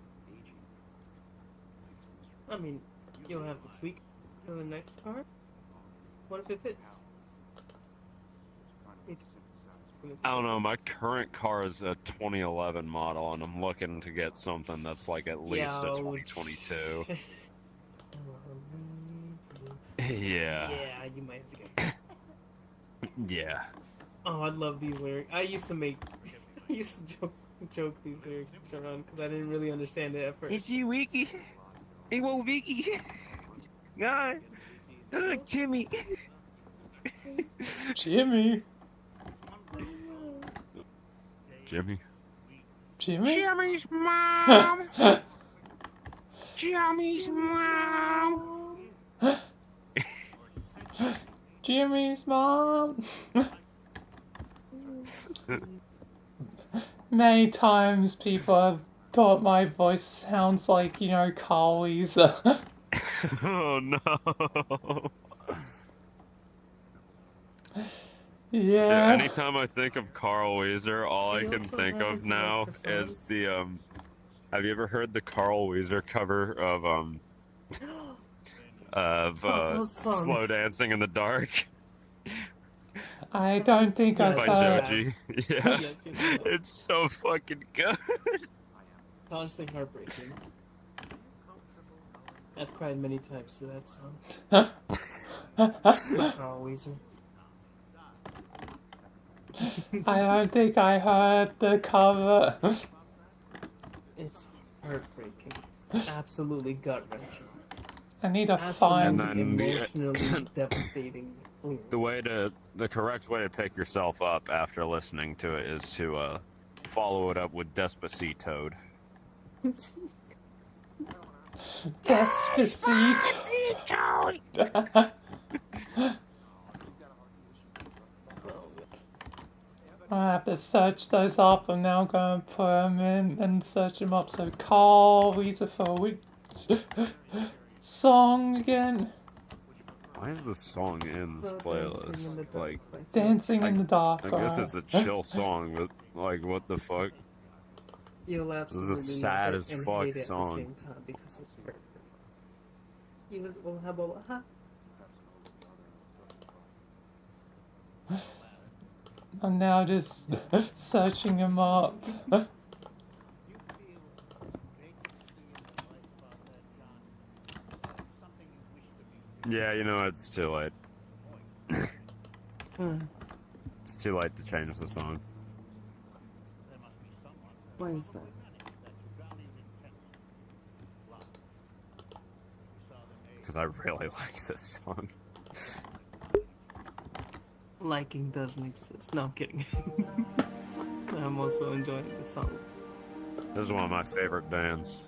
I mean, you'll have to tweak to the next car? What if it fits? I don't know, my current car is a 2011 model, and I'm looking to get something that's, like, at least a 2022. Yeah. Yeah, you might have to get Yeah. Oh, I love these lyrics. I used to joke these lyrics around because I didn't really understand it at first. It's you, Wiki. Hey, whoa, Vicky. God. Jimmy. Jimmy. Jimmy. Jimmy? Jimmy's mom. Jimmy's mom. Jimmy's mom. Many times people have thought my voice sounds like, you know, Carl Weezer. Oh no. Yeah. Dude, anytime I think of Carl Weezer, all I can think of now is the have you ever heard the Carl Weezer cover of Slow Dancing in the Dark? I don't think I've by heard. Joji. Yeah. It's so fucking good. Honestly heartbreaking. I've cried many times to that song. Carl Weezer. I don't think I heard the cover. It's heartbreaking. Absolutely gut-wrenching. I need to Absolutely find emotionally devastating lyrics. The correct way to pick yourself up after listening to it is to follow it up with Despacito. Despacito. I have to search those up. I'm now going to put them in and search them up. So Carl Weezer for which song again? Why is this song in this playlist? Like Dancing in the Dark. I guess it's a chill song, but like what the fuck? You'll This absolutely is a sad love as it and fuck hate it song. at the same time because it's you was well, how about I'm now just searching them up. Yeah, you know it's too late. It's too late to change the song. Why is that? Because I really like this song. Liking doesn't exist. No, I'm kidding. I'm also enjoying the song. This is one of my favorite bands.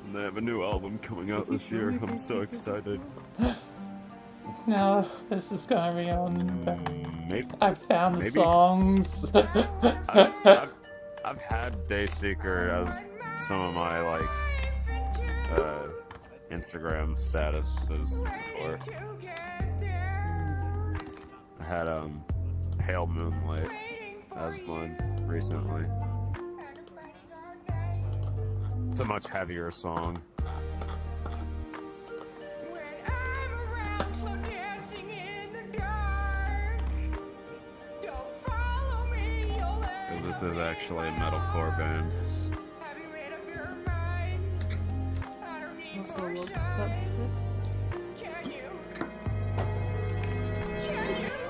And they have a new album coming out this year. I'm so excited. Now this is gonna be on. Maybe, I found the maybe. songs. I've had Dayseeker as some of my like Instagram statuses before. I had Pale Moonlight as one recently. It's a much heavier song. This is actually a metalcore band. Also, what's up?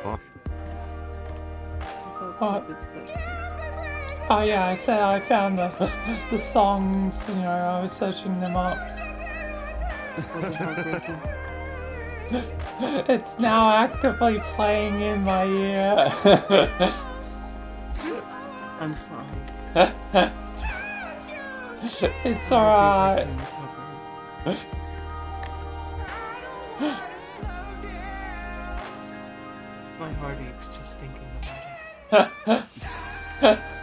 Huh? What? Oh yeah, I said I found the songs, you know, I was searching them up. It's now actively playing in my ear. I'm sorry. It's alright. My heart aches just thinking about it.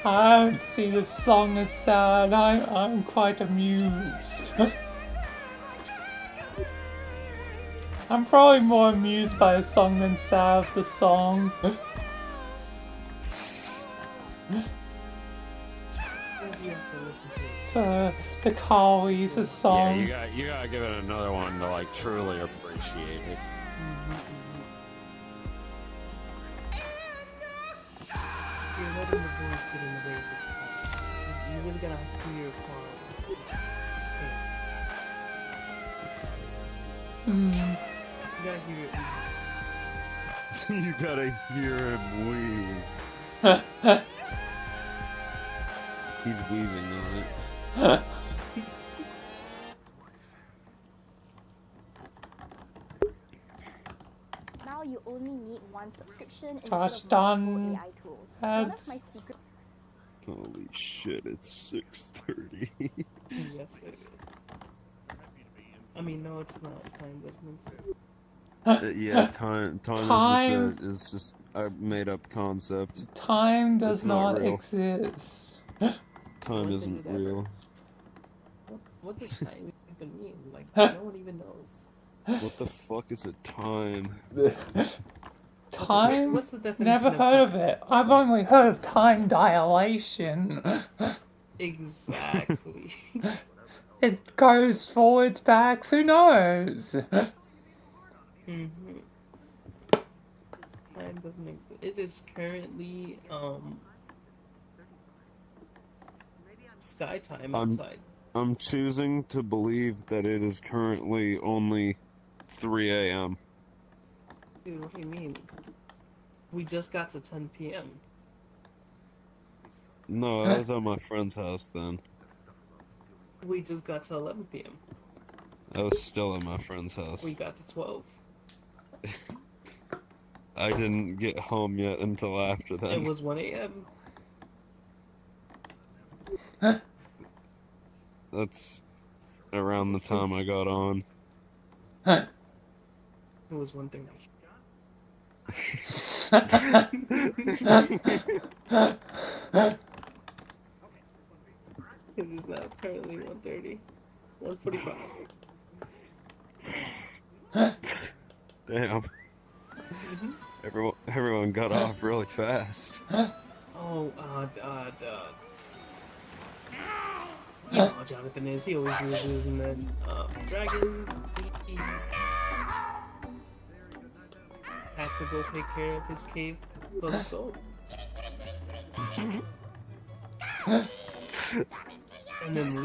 I don't see this song as sad. I'm quite amused. I'm probably more amused by the song than sad of the song. The Carl Weezer song. Yeah, you gotta give it another one to like truly appreciate it. You're letting the voice get in the way of the time. You really gotta hear Carl. You gotta hear it. You gotta hear him wheeze. He's weaving on it. Now you only need one subscription instead Gosh of darn multiple AI tools. One of ads. my secret. Holy shit, it's 6:30. Yes, it is. I mean, no, it's not. Time doesn't exist. Yeah, time is just a made-up concept. Time does It's not not real. exist. Time isn't real. What does time even mean? Like, no one even knows. What the fuck is a time? Time? What's the definition Never of heard of time? it. I've only heard of time dilation. Exactly. It goes forwards, backs, who knows? Time doesn't exist. It is currently sky time outside. I'm choosing to believe that it is currently only 3 a.m. Dude, what do you mean? We just got to 10 p.m. No, I was at my friend's house then. We just got to 11 p.m. I was still at my friend's house. We got to 12. I didn't get home yet until after that. It was 1 a.m. That's around the time I got on. It was 1:30. It is now currently 1:30. 1:45. Damn. Everyone got off really fast. Oh, you know how Jonathan is. He always loses, and then Dragon, he had to go take care of his cave full of gold. And then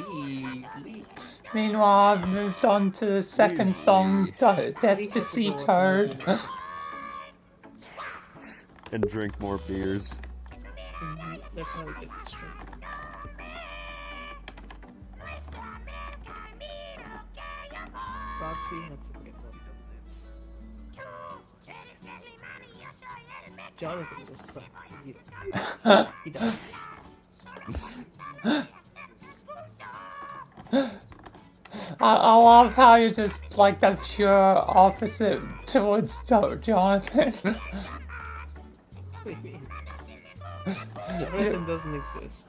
leave. Meanwhile, I've moved on to the second song, Despacito. And drink more beers. That's how he gets his strength. Roxy had to forget about Jonathan just sucks. He does. I love how you're just like the pure opposite towards Jonathan. What do you mean? Jonathan doesn't exist.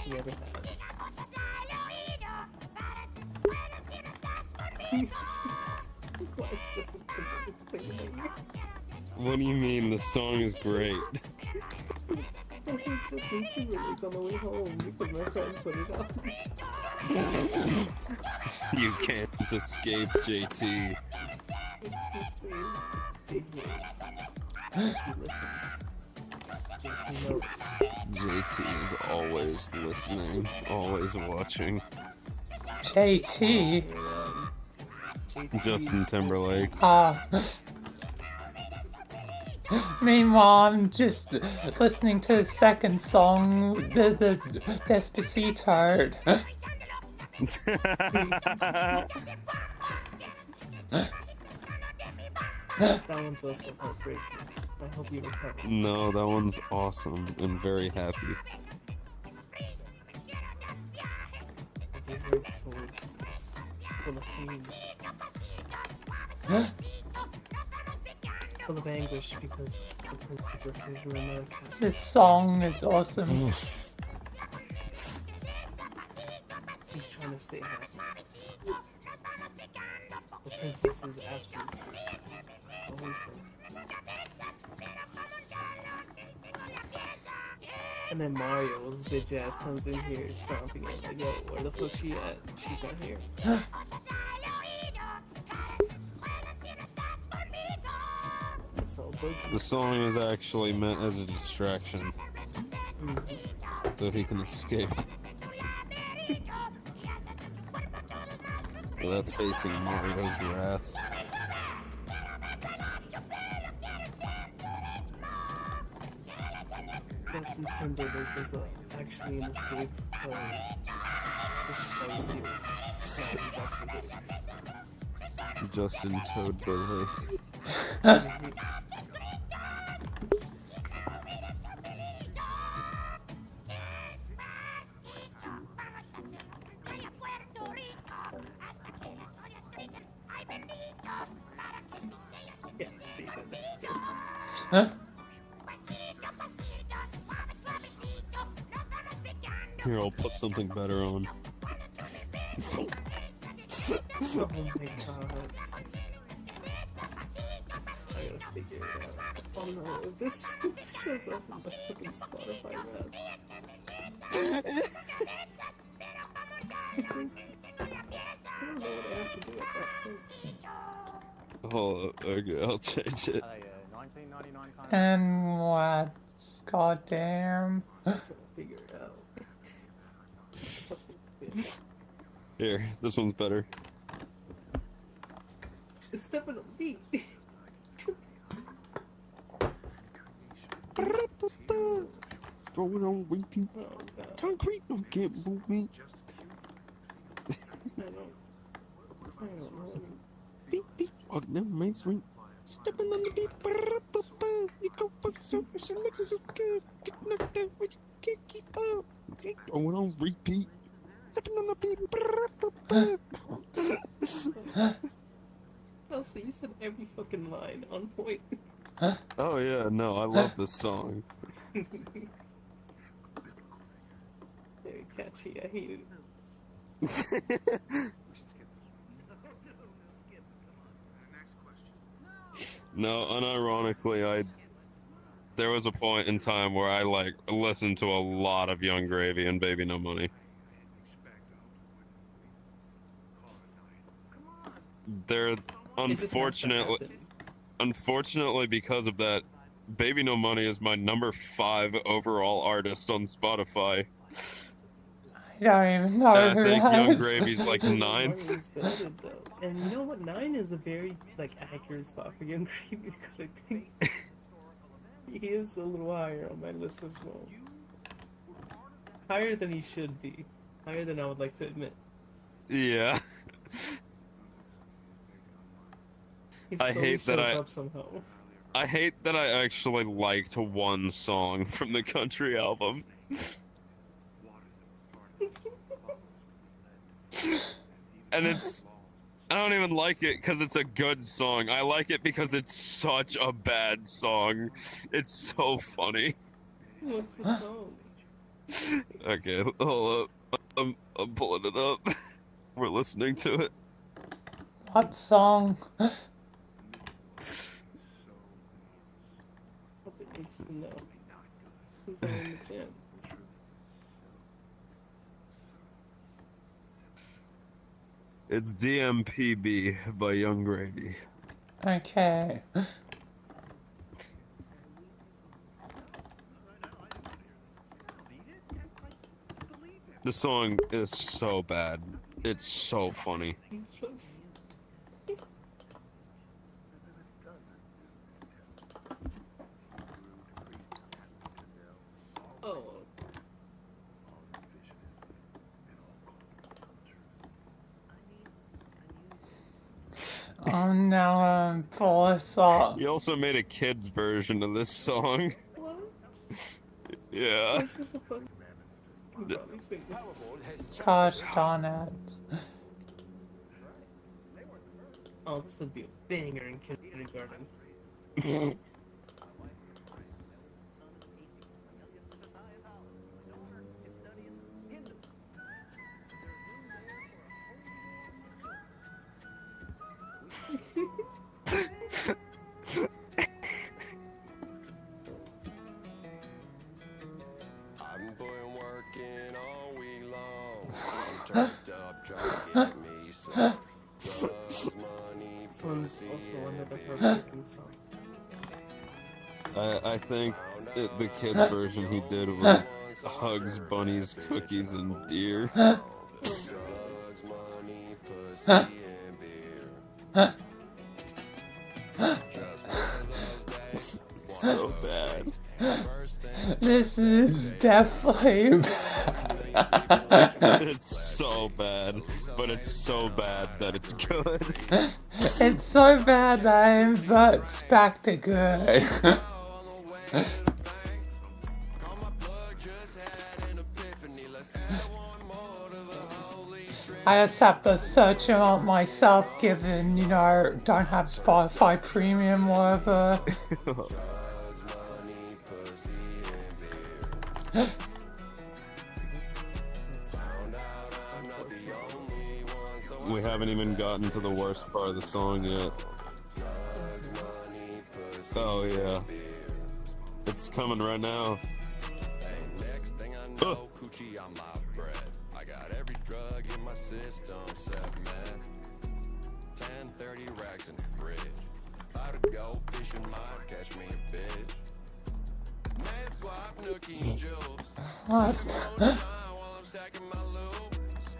He never has. Why it's just a typical thing. What do you mean? The song is great. I just need to relate on the way home because my friend put it on. You can't escape JT. It's his big words. He listens. JT knows. JT is always listening, always watching. JT? Justin Timberlake. Meanwhile, I'm just listening to the second song, the Despacito. That one's also heartbreaking. I hope you recover. No, that one's awesome and very happy. heard told is full of pain. Full of anguish because the princess is in another castle. This song is awesome. He's trying to stay happy. The princess is absent first. Always so. And then Mario's bitch ass comes in here stomping it like, yo, where the fuck she at? She's not here. The song is actually meant as a distraction, so he can escape without facing Mario's wrath. Justin Timberlake is actually an escape this is how he feels. Yeah, he's actually Justin Toadberg. Huh? Here, I'll put something better on. Oh my god. I gotta figure it out. Oh no, if this shows up in the fucking Spotify rap. I don't know what I have to do at that point. Hold up, okay, I'll change it. And what's goddamn? Figure it out. Here, this one's better. It's stepping on beat. Throw it on repeat. Oh god. Concrete, no can't move me. I don't know. Beep beep. Oh, never mind, swing. Stepping on the beat. You go for so much, it looks so good. Get knocked out, but you can't keep up. Throw it on repeat. Stepping on the beat. Oh, so you said every fucking line on point. Oh yeah, no, I love this song. Very catchy, I hate it. No, unironically, there was a point in time where I listened to a lot of Young Gravy and Baby No Money. They're unfortunately because of that, Baby No Money is my number 5 overall artist on Spotify. I don't even know And I who think that Young is. Gravy's like 9. Money's goated, though. And you know what? 9 is a very accurate spot for Young Gravy because I think he is a little higher on my list as well. Higher than he should be. Higher than I would like to admit. Yeah. He I slowly hate that shows up somehow. I hate that I actually liked one song from the country album. And I don't even like it because it's a good song. I like it because it's such a bad song. It's so funny. What's the song? Okay, hold up. I'm pulling it up. We're listening to it. What song? It needs to know. Who's on the jam? It's DMPB by Young Gravy. Okay. The song is so bad. It's so funny. Oh. Oh no, pull this up. He also made a kid's version of this song. What? Yeah. This is a fun... Gosh darn it. Oh, this would be a banger in kindergarten. I've been putting work in all week long. I'm turned up trying to get me some drugs, money, pussy, and beer. I think the kid's version he did was hugs, bunnies, cookies, and deer. Drugs, money, pussy, and beer. Just one of those days. So bad. This is definitely bad. It's so bad, but it's so bad that it's good. It's so bad that I inverts back to good. I just have to search them out myself, given, you know, don't have Spotify Premium or whatever. We haven't even gotten to the worst part of the song yet. Oh yeah. It's coming right now. Next thing I know, coochie, I'm live bread. I got every drug in my system, except meth. 10-30 racks in the fridge. About to go fishing, might catch me a fish. Meth, guap, nookie, and juice. What? While I'm stacking my loot.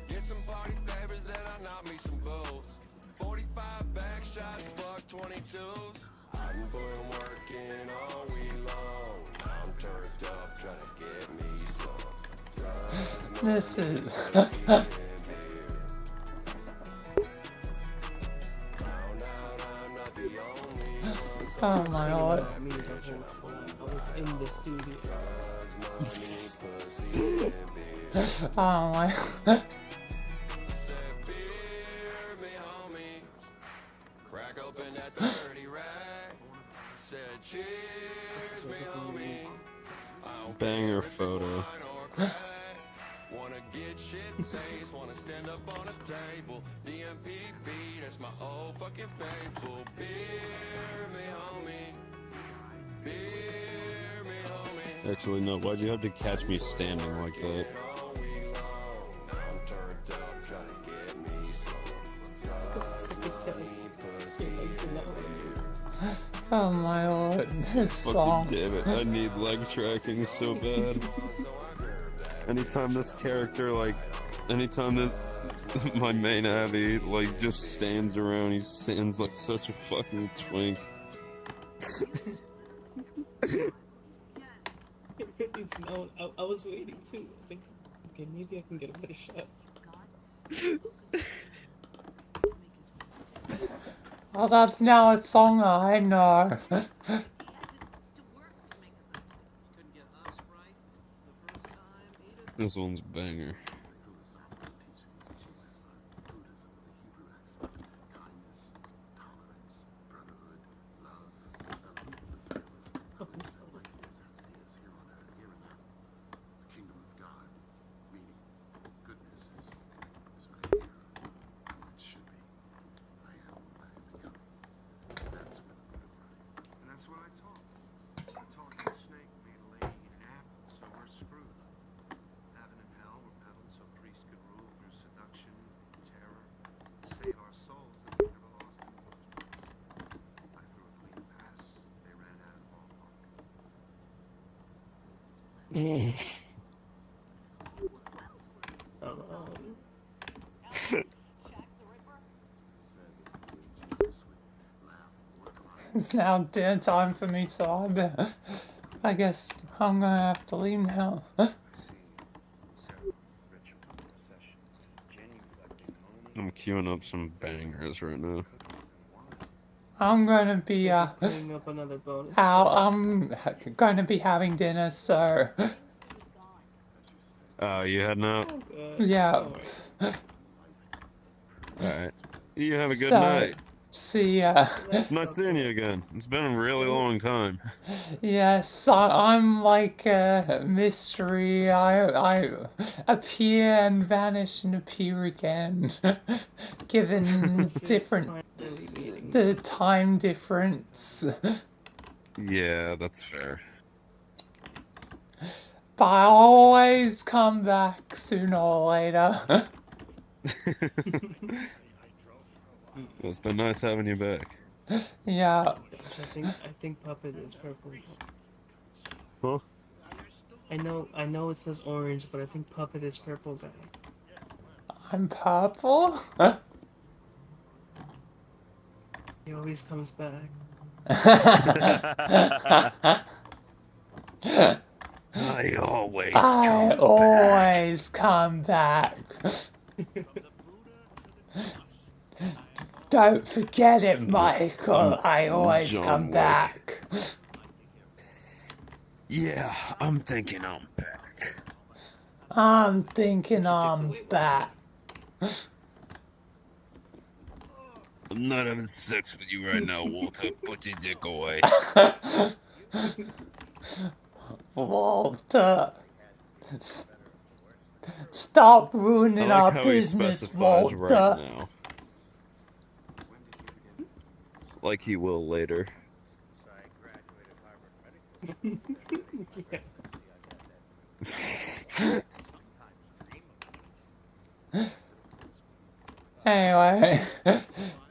Get some party favors, then I knock me some boots. 45 back shots, buck 22s. I've been putting work in all week long. I'm turned up, trying to get me some drugs. This is. Oh my god. I was in the studio. Oh my. Crack open that 30 rack. Said cheers, me homie. Banger photo. Wanna get shit faced, wanna stand up on a table. DMPB, that's my old fucking faithful. Beer me homie. Beer me homie. Actually, no. Why'd you have to catch me standing like that? I'm turned up, trying to get me some drugs, money, pussy, and beer. Oh my lord. This song. Fucking damn it. I need leg tracking so bad. Anytime this character, like, anytime that my main Abby, like, just stands around, he stands like such a fucking twink. No, I was waiting too. I was like, okay, maybe I can get a better shot. Oh, that's now a song I know. This one's banger. It's now dinner time for me, so I guess I'm gonna have to leave now. I'm queuing up some bangers right now. I'm gonna be Bring up another bonus. out. I'm gonna be having dinner, so Oh, you heading out? Yeah. Alright. You have a good So, night. see ya. Nice seeing you again. It's been a really long time. Yes, I'm like a mystery. I appear and vanish and appear again, given different the time difference. Yeah, that's fair. But I always come back sooner or later. Well, it's been nice having you back. Yeah. I think Puppet is purple. Huh? I know it says orange, but I think Puppet is purple guy. I'm purple? He always comes back. I always come back. Don't forget it, Michael. I always John come Wick. back. Yeah, I'm thinking I'm back. I'm thinking I'm back. I'm not having sex with you right now, Walter. Put your dick away. Walter. Stop ruining I like our how he business, specifies Walter. right now. Like he will later. Anyway,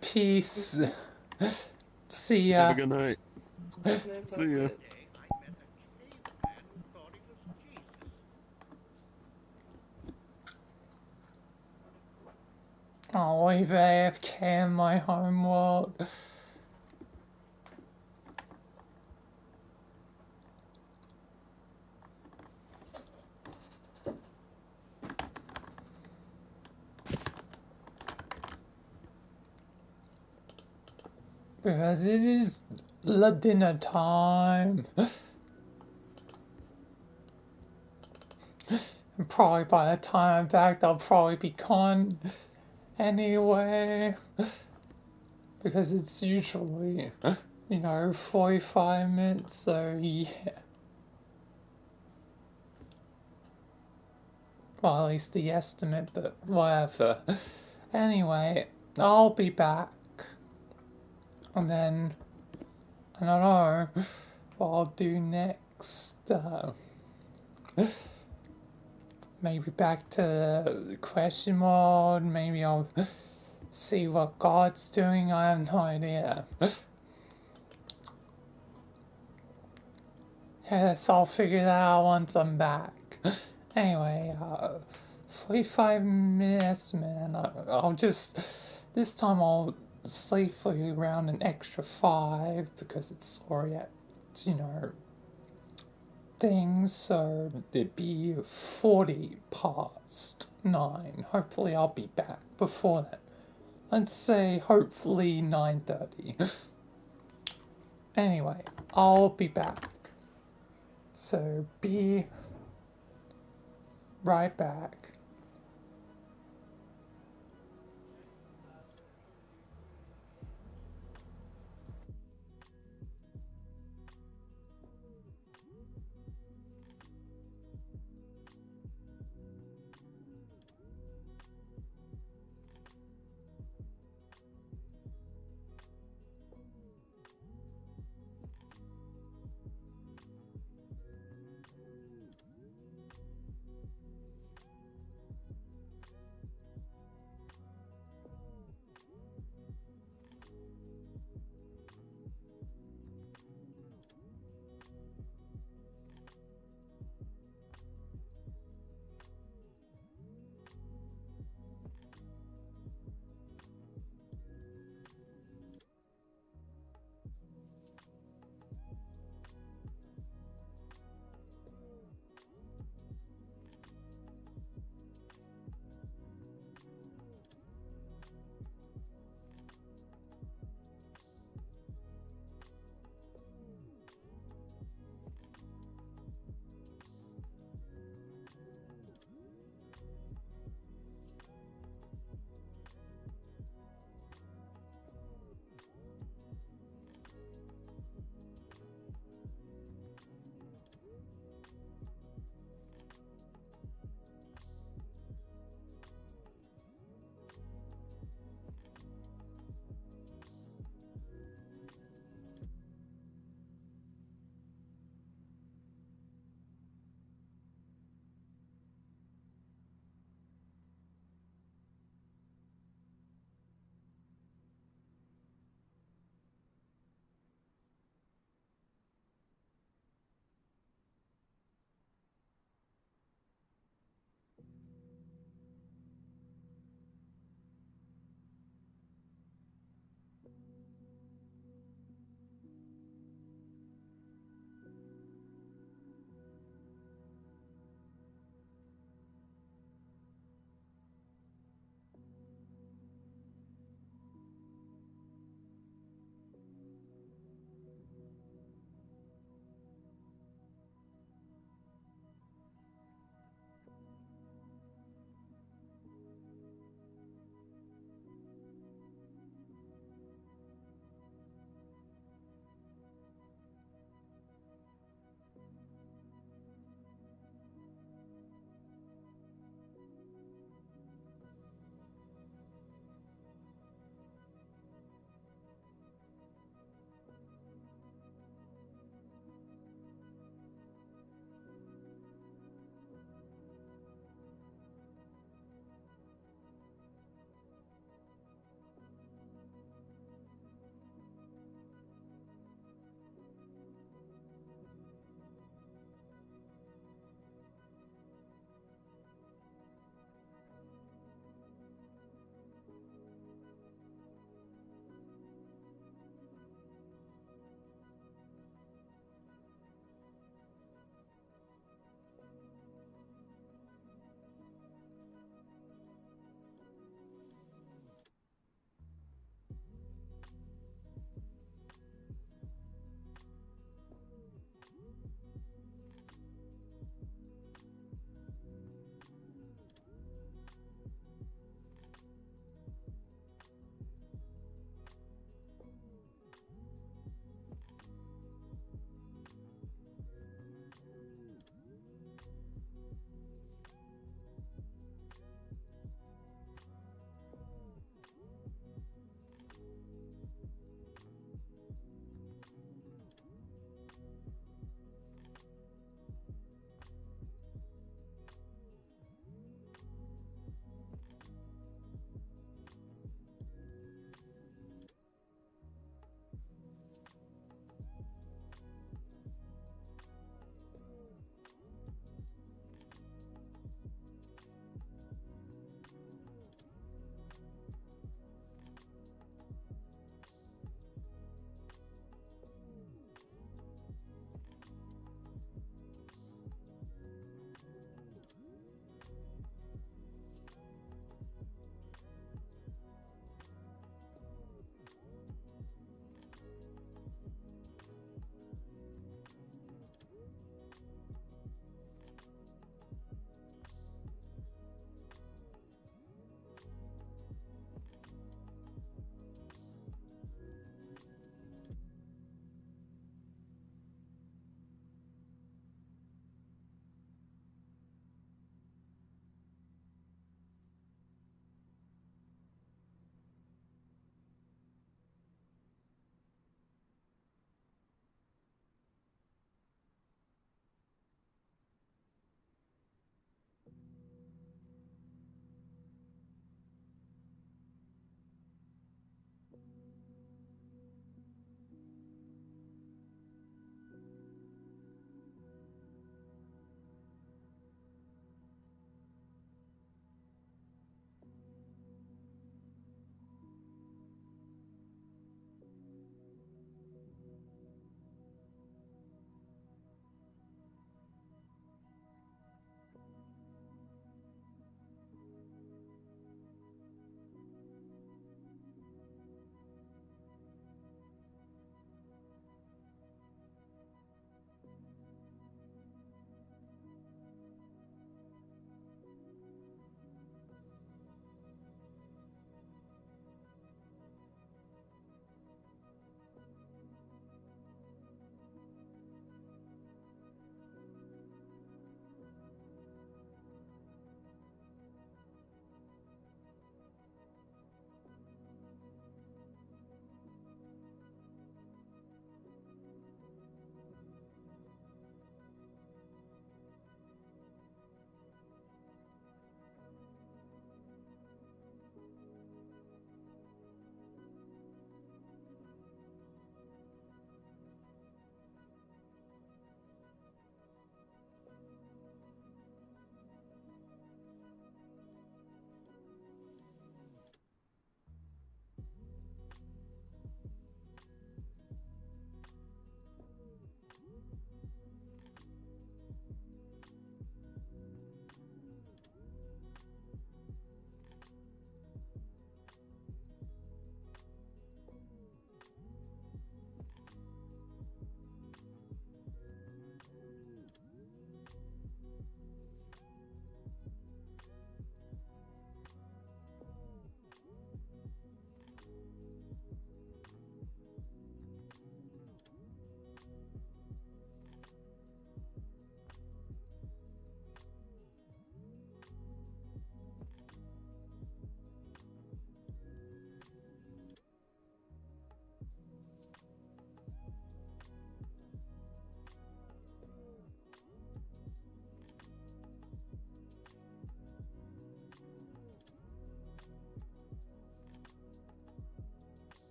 peace. See ya. Have a good night. See ya. I'll leave AFK in my homeworld. Because it is dinner time. And probably by the time I'm back, I'll probably be gone anyway. Because it's usually, 45 minutes, so yeah. Well, at least the estimate, but whatever. Anyway, I'll be back. And then, I don't know what I'll do next. Maybe back to question mode. Maybe I'll see what God's doing. I have no idea. Yes, I'll figure that out once I'm back. Anyway, 45 minutes, man. I'll just, this time I'll safely around an extra 5 because it's already at, things, so it'd be 40 past 9. Hopefully I'll be back before that. Let's say hopefully 9:30. Anyway, I'll be back. So be right back.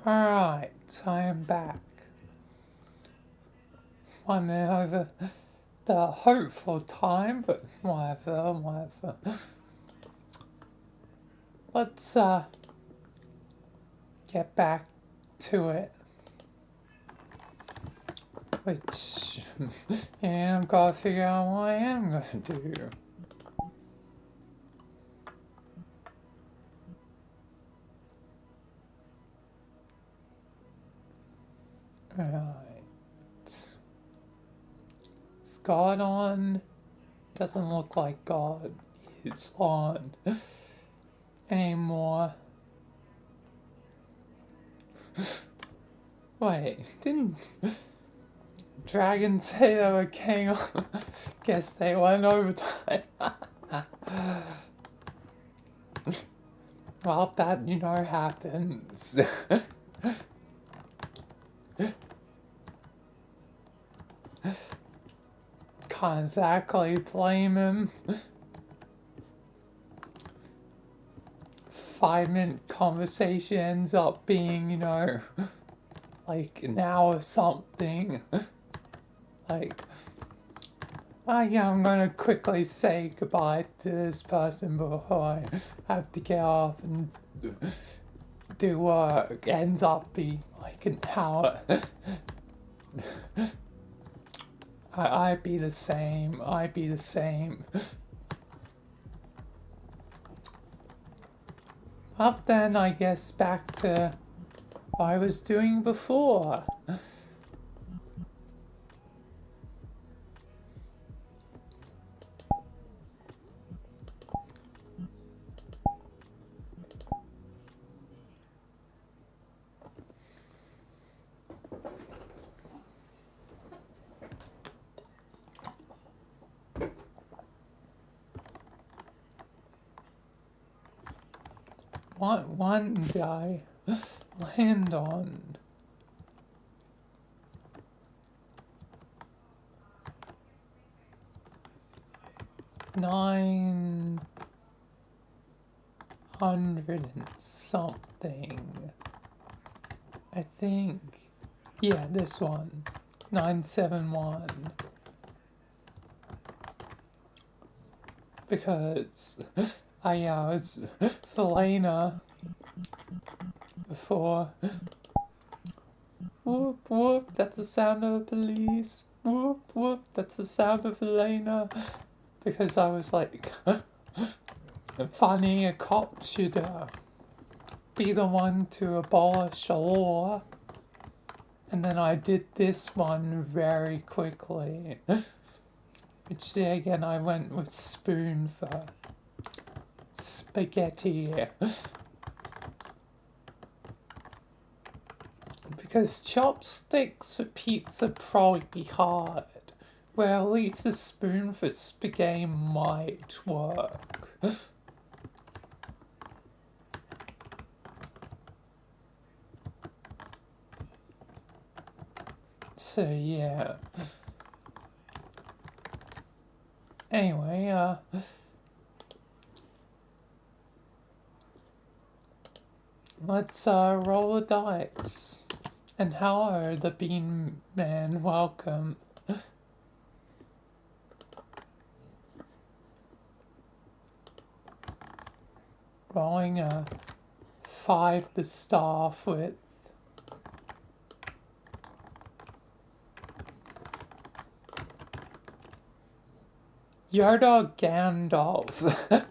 Alright, I am back. I'm over the hopeful time, but whatever. Let's get back to it. Which, yeah, I've got to figure out what I am going to do. Right. Is God on? Doesn't look like God is on anymore. Wait, didn't Dragon say they were king on? Guess they went overtime. Well, that, happens. Can't exactly blame him. 5-minute conversation ends up being, like an hour or something. Like, yeah, I'm gonna quickly say goodbye to this person before I have to get off and do work. Ends up being like an hour. I'd be the same. Up then, I guess back to what I was doing before. What one did I land on? $900 and something. I think. Yeah, this one. 971. Because I was Felena before. Whoop whoop, that's the sound of the police. Whoop whoop, that's the sound of Elena. Because I was like, funny, a cop should be the one to abolish a law. And then I did this one very quickly. Which again, I went with spoon for spaghetti. Because chopsticks for pizza probably be hard. Well, at least a spoon for spaghetti might work. So yeah. Anyway, let's roll the dice. And hello, the Bean Man, welcome. Rolling a 5 to start with. Yoda Gandalf.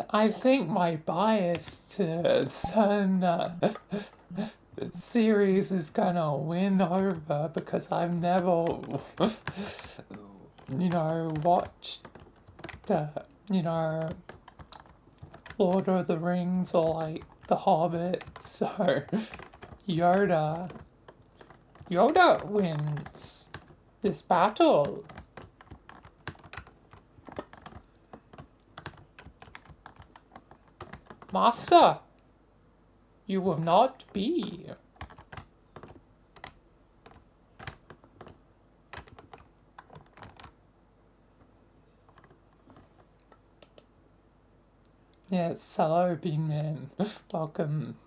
I think my bias to certain series is gonna win over because I've never, watched, Lord of the Rings or like The Hobbit, so Yoda wins this battle. Master, you will not be. Yes, hello, Bean Man. Welcome.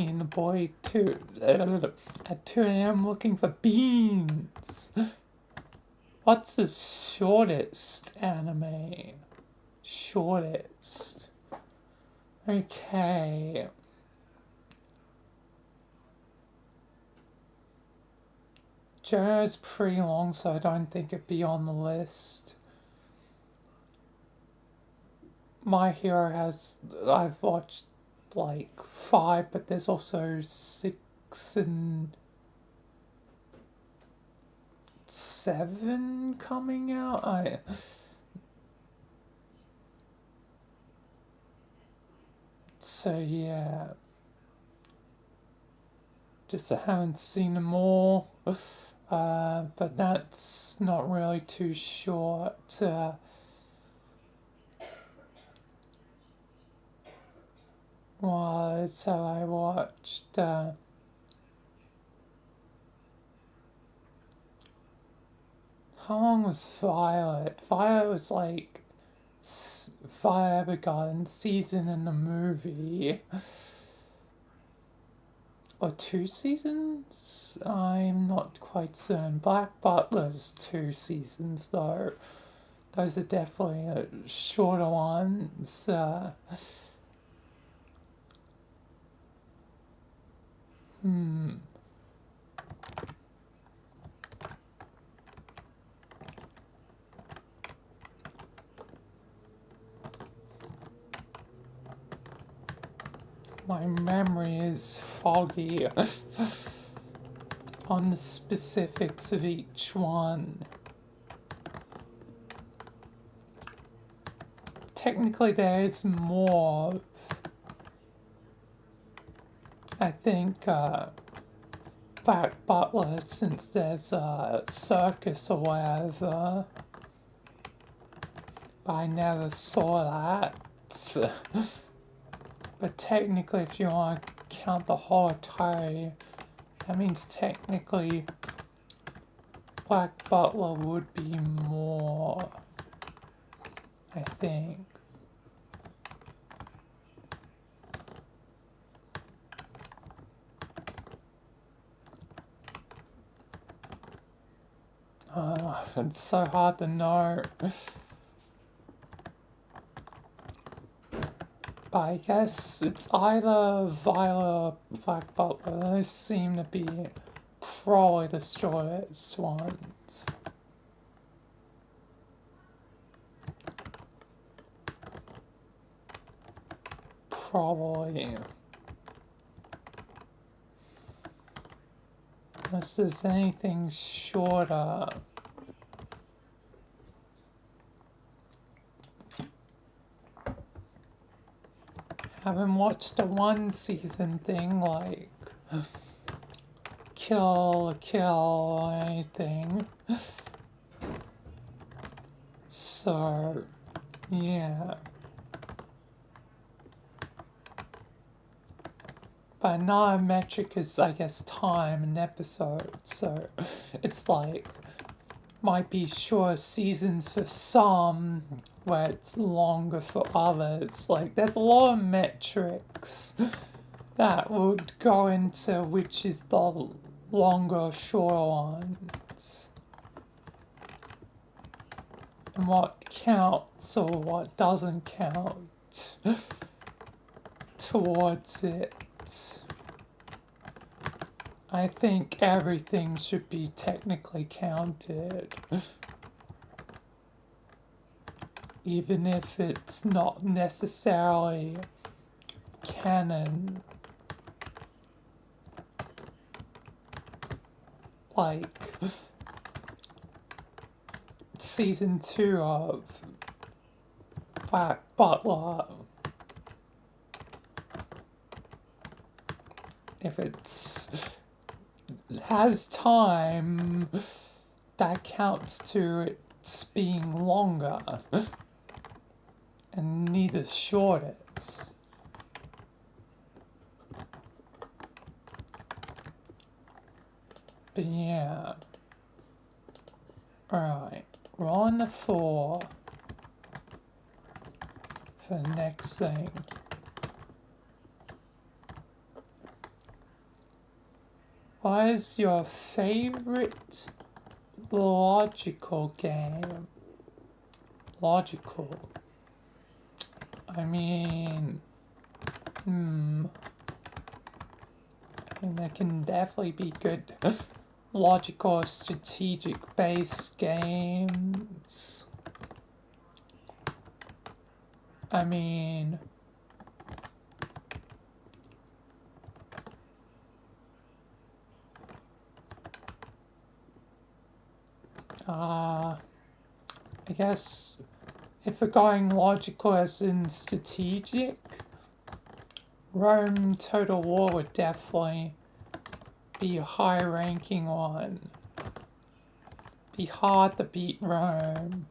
me and the boy at 2 a.m. looking for beans. What's the shortest anime? Shortest. Okay. JoJo's pretty long, so I don't think it'd be on the list. My Hero has, I've watched like 5, but there's also 6 and 7 coming out. So yeah, just I haven't seen them all, but that's not really too short. Well, so I watched how long was Violet? Violet was like Fire Evergarden season in the movie. Or 2 seasons? I'm not quite certain. Black Butler's 2 seasons though. Those are definitely shorter ones. My memory is foggy on the specifics of each one. Technically there is more. I think Black Butler, since there's a circus or whatever. But I never saw that. But technically, if you want to count the whole entire, that means technically Black Butler would be more, I think. It's so hard to know. But I guess it's either Violet or Black Butler. Those seem to be probably the shortest ones. Probably. Unless there's anything shorter. Haven't watched a 1 season thing like Kill or anything. So, yeah. But another metric is, I guess, time and episodes. So, it's like, might be shorter seasons for some, where it's longer for others. Like, there's a lot of metrics that would go into which is the longer or shorter ones. And what counts or what doesn't count towards it. I think everything should be technically counted. Even if it's not necessarily canon. Like season 2 of Black Butler. If it's has time, that counts to its being longer. And neither shortest. But yeah. Alright, we're on the floor for the next thing. What is your favorite logical game? Logical. I mean, I mean, there can definitely be good logical, strategic-based games. I mean, I guess if we're going logical as in strategic, Rome Total War would definitely be a high ranking one. Be hard to beat Rome.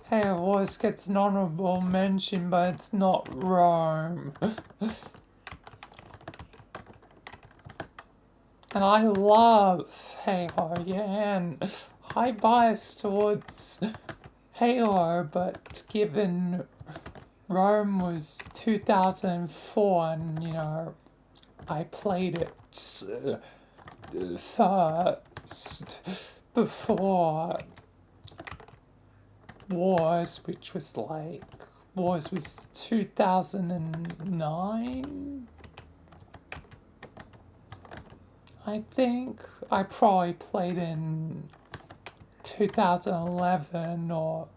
Hey, Wars gets an honorable mention, but it's not Rome. And I love Halo, yeah, and high bias towards Halo, but given Rome was 2004 and, you know, I played it first before Wars, which was like, Wars was 2009? I think I probably played in 2011 or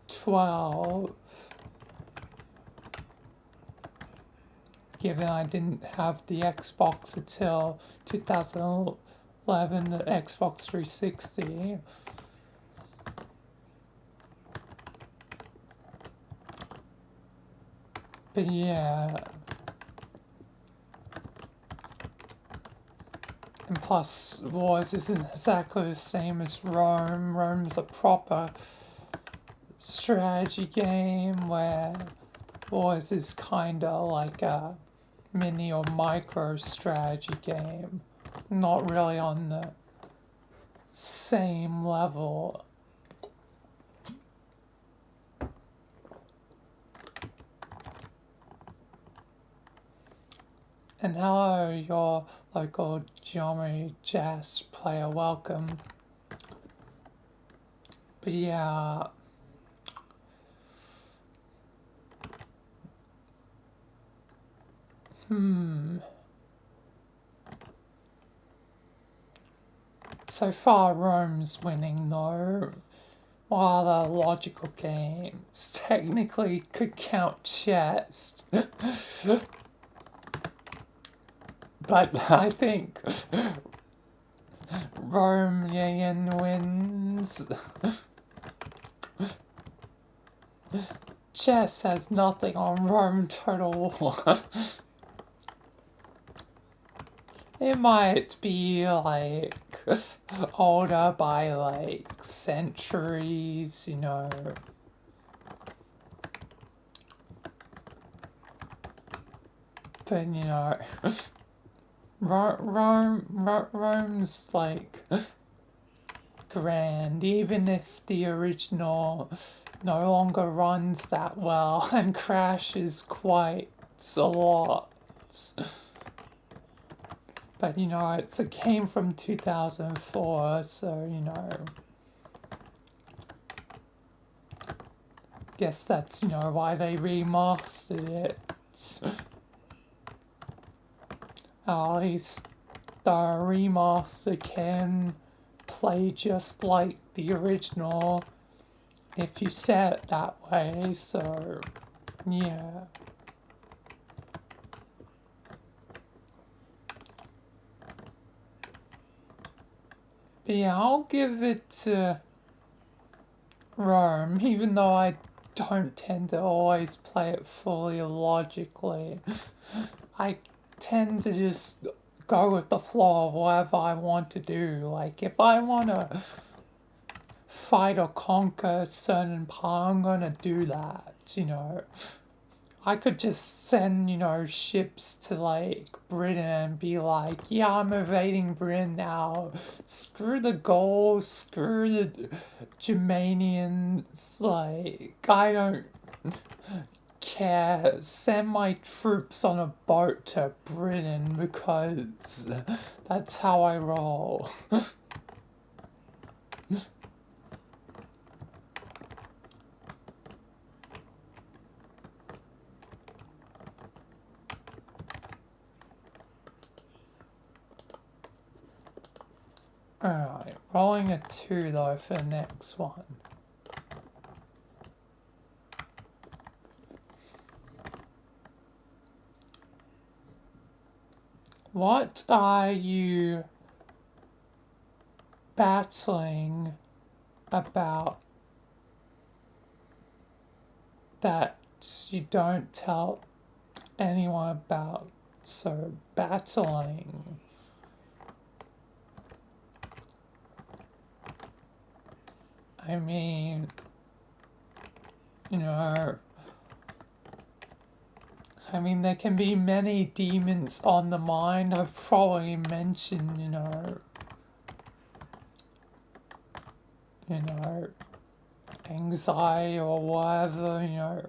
12. Given I didn't have the Xbox until 2011, the Xbox 360. But yeah. And plus, Wars isn't exactly the same as Rome. Rome's a proper strategy game where Wars is kinda like a mini or micro strategy game. Not really on the same level. And hello, your local Geometry Jazz player, welcome. But yeah. So far, Rome's winning though. While the logical games technically could count chess. But I think Rome wins. Chess has nothing on Rome Total War. It might be like older by like centuries, you know. But you know, Rome's like grand, even if the original no longer runs that well and crashes quite a lot. But you know, it's a game from 2004, so you know, guess that's, you know, why they remastered it. At least the remaster can play just like the original if you set it that way, so yeah. But yeah, I'll give it to Rome, even though I don't tend to always play it fully logically. I tend to just go with the flow of whatever I want to do. Like, if I want to fight or conquer a certain part, I'm gonna do that, you know. I could just send, you know, ships to, like, Britain and be like, yeah, I'm invading Britain now. Screw the Gauls, screw the Germanians, like, I don't care, send my troops on a boat to Britain because that's how I roll. Alright, rolling a 2 though for the next one. What are you battling about that you don't tell anyone about? So, battling. I mean, you know, there can be many demons on the mind. I've probably mentioned, you know, anxiety or whatever, you know,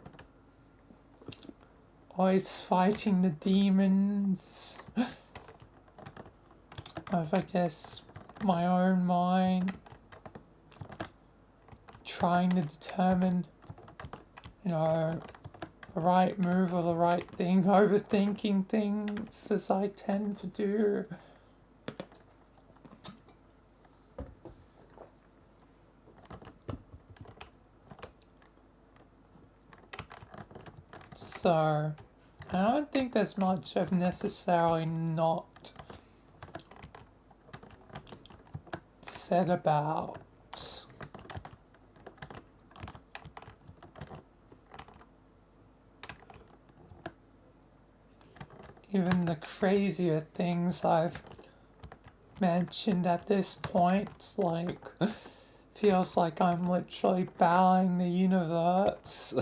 always fighting the demons of, I guess, my own mind, trying to determine, you know, the right move or the right thing, overthinking things as I tend to do. So, I don't think there's much I've necessarily not said about. Even the crazier things I've mentioned at this point, like, feels like I'm literally battling the universe.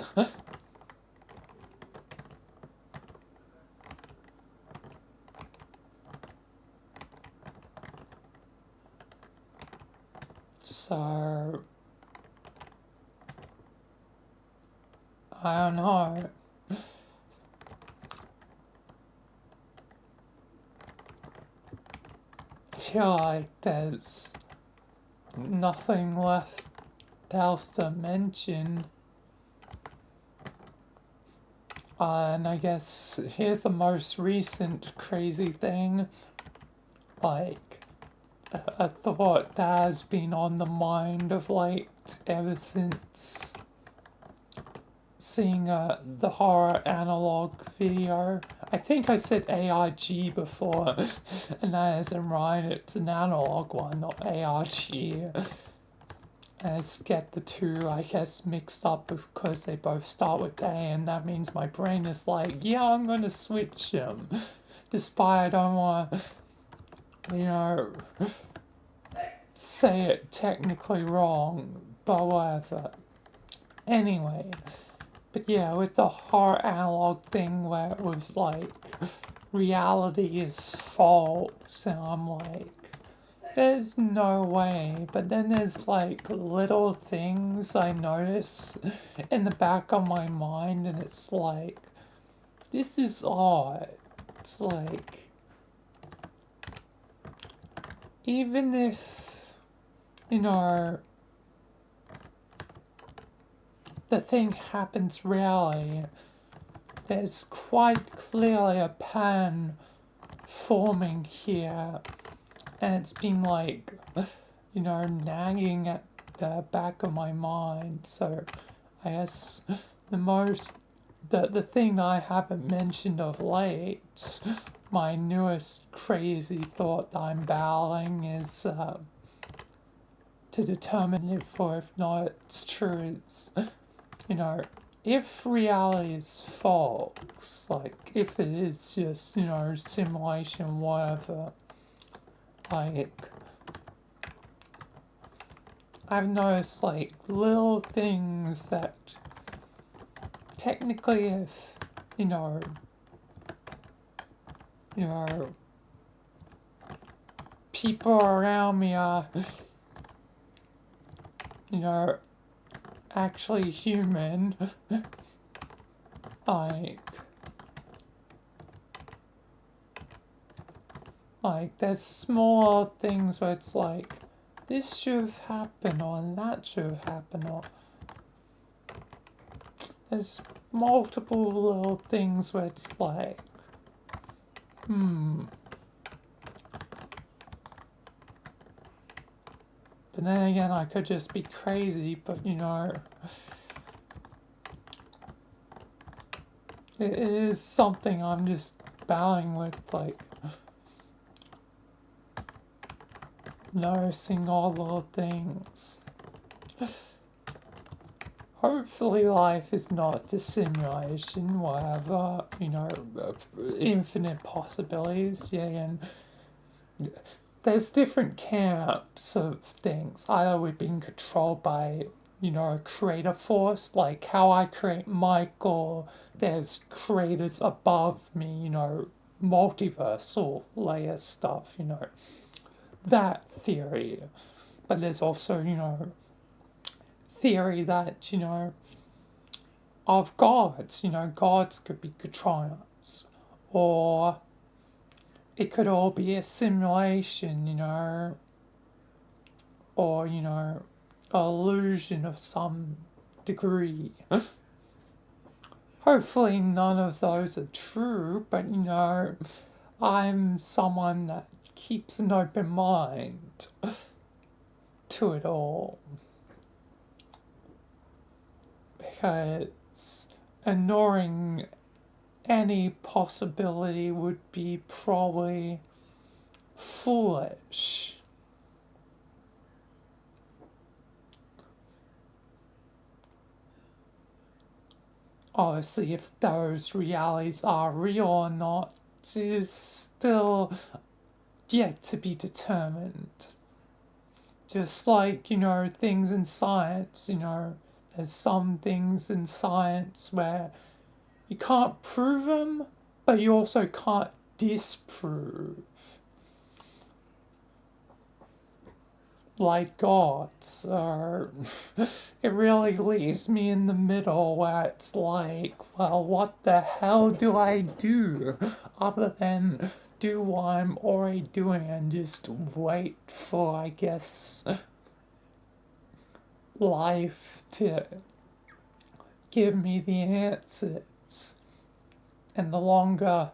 So, I don't know. I feel like there's nothing left else to mention. And I guess here's the most recent crazy thing. Like, a thought that has been on the mind of late ever since seeing the horror analog video. I think I said ARG before, and that isn't right, it's an analog one, not ARG. I just get the two, I guess, mixed up because they both start with A, and that means my brain is like, yeah, I'm gonna switch them. Despite I don't want to, you know, say it technically wrong, but whatever. Anyway, but yeah, with the horror analog thing where it was like, reality is false, and I'm like, there's no way. But then there's like little things I notice in the back of my mind, and it's like, this is odd. It's like, even if, you know, the thing happens rarely, there's quite clearly a pattern forming here, and it's been like, you know, nagging at the back of my mind. So I guess the thing I haven't mentioned of late, my newest crazy thought that I'm battling is to determine if or if not it's true is, you know, if reality is false, like if it is just, you know, simulation, whatever, like, I've noticed like little things that technically if, you know, people around me are, you know, actually human, like there's small things where it's like, this should have happened, or that should have happened, or there's multiple little things where it's like, But then again, I could just be crazy, but you know, it is something I'm just battling with, like, noticing all little things. Hopefully life is not a simulation, whatever, you know, infinite possibilities, yeah, and there's different camps of things. Either we're being controlled by, you know, a creator force, like how I create Mike, or there's creators above me, you know, multiversal layer stuff, you know, that theory. But there's also, you know, theory that, you know, of gods, you know, gods could be controlling us, or it could all be a simulation, you know, or, you know, illusion of some degree. Hopefully none of those are true, but, you know, I'm someone that keeps an open mind to it all. Because ignoring any possibility would be probably foolish. Obviously, if those realities are real or not is still yet to be determined. Just like, you know, things in science, you know, there's some things in science where you can't prove them, but you also can't disprove. Like God, so it really leaves me in the middle where it's like, well, what the hell do I do other than do what I'm already doing and just wait for, I guess, life to give me the answers. And the longer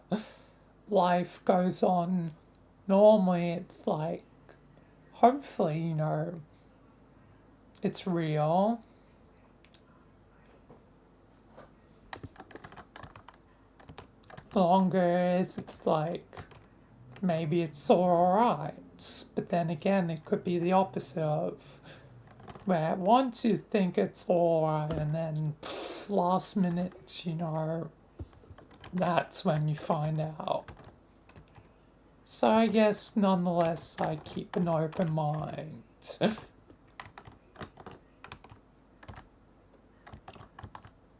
life goes on, normally it's like, hopefully, you know, it's real. The longer it is, it's like, maybe it's alright. But then again, it could be the opposite of, where once you think it's alright and then last minute, you know, that's when you find out. So I guess nonetheless I keep an open mind.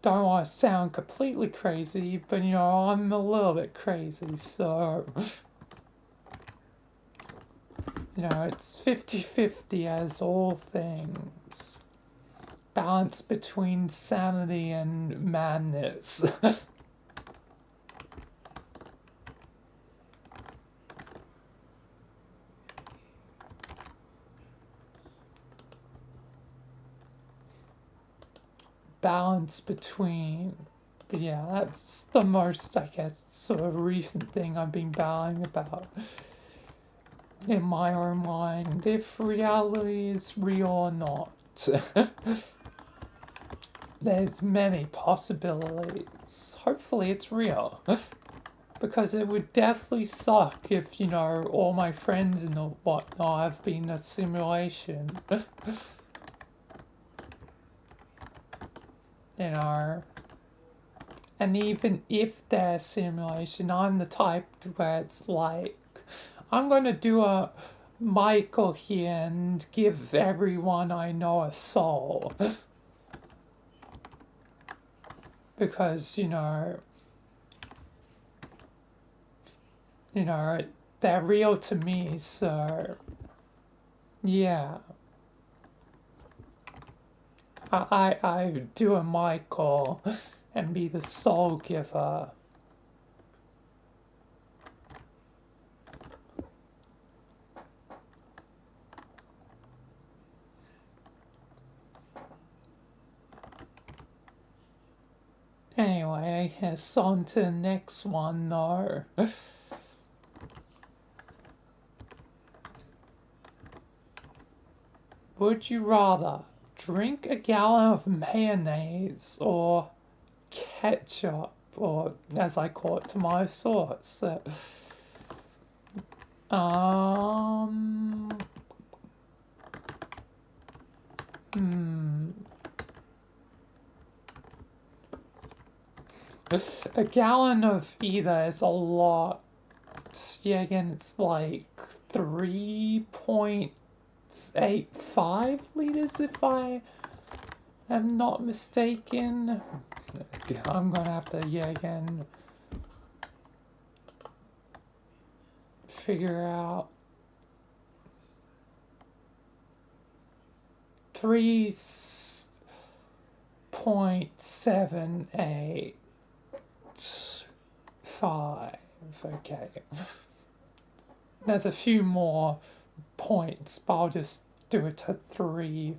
Don't want to sound completely crazy, but you know, I'm a little bit crazy, so you know, it's 50-50 as all things. Balance between sanity and madness. Balance between, but yeah, that's the most, I guess, sort of recent thing I've been battling about in my own mind, if reality is real or not. There's many possibilities. Hopefully it's real. Because it would definitely suck if, you know, all my friends and whatnot have been a simulation. You know, and even if they're a simulation, I'm the type where it's like, I'm gonna do a Michael here and give everyone I know a soul. Because, you know, they're real to me, so yeah. I do a Michael and be the soul giver. Anyway, it's on to the next one though. Would you rather drink a gallon of mayonnaise or ketchup, or as I call it, tomato sauce? A gallon of either is a lot. Yeah, again, it's like 3.85 liters if I am not mistaken. I'm gonna have to, yeah, again, figure out 3.785. Okay. There's a few more points, but I'll just do it to 3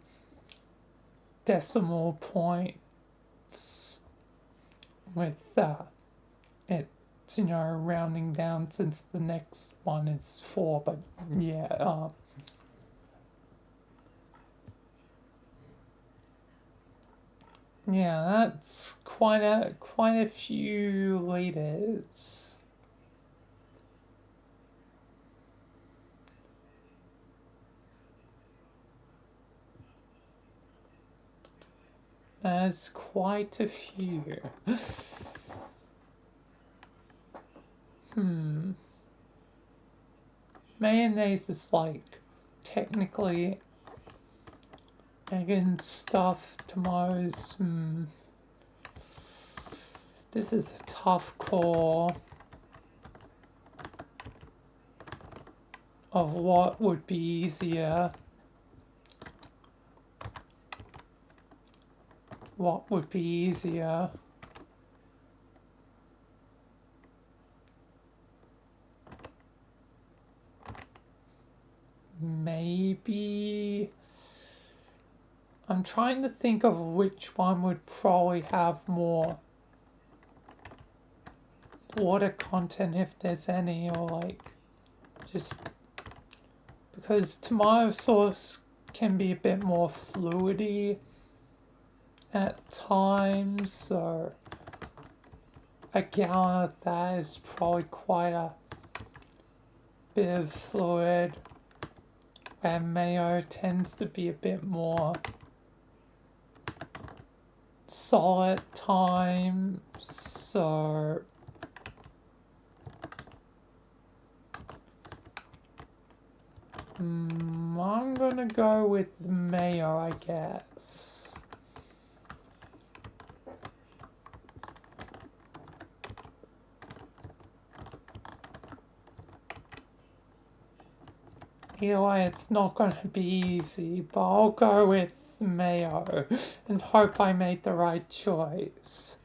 decimal points with it, you know, rounding down since the next one is 4, but yeah, yeah, that's quite a few liters. That's quite a few. Mayonnaise is like technically egg and stuffed tomatoes. This is a tough call of what would be easier. What would be easier? Maybe I'm trying to think of which one would probably have more water content, if there's any, or like just because tomato sauce can be a bit more fluidy at times, so a gallon of that is probably quite a bit of fluid, and mayo tends to be a bit more solid time, so I'm gonna go with mayo, I guess. Either way, it's not gonna be easy, but I'll go with mayo and hope I made the right choice.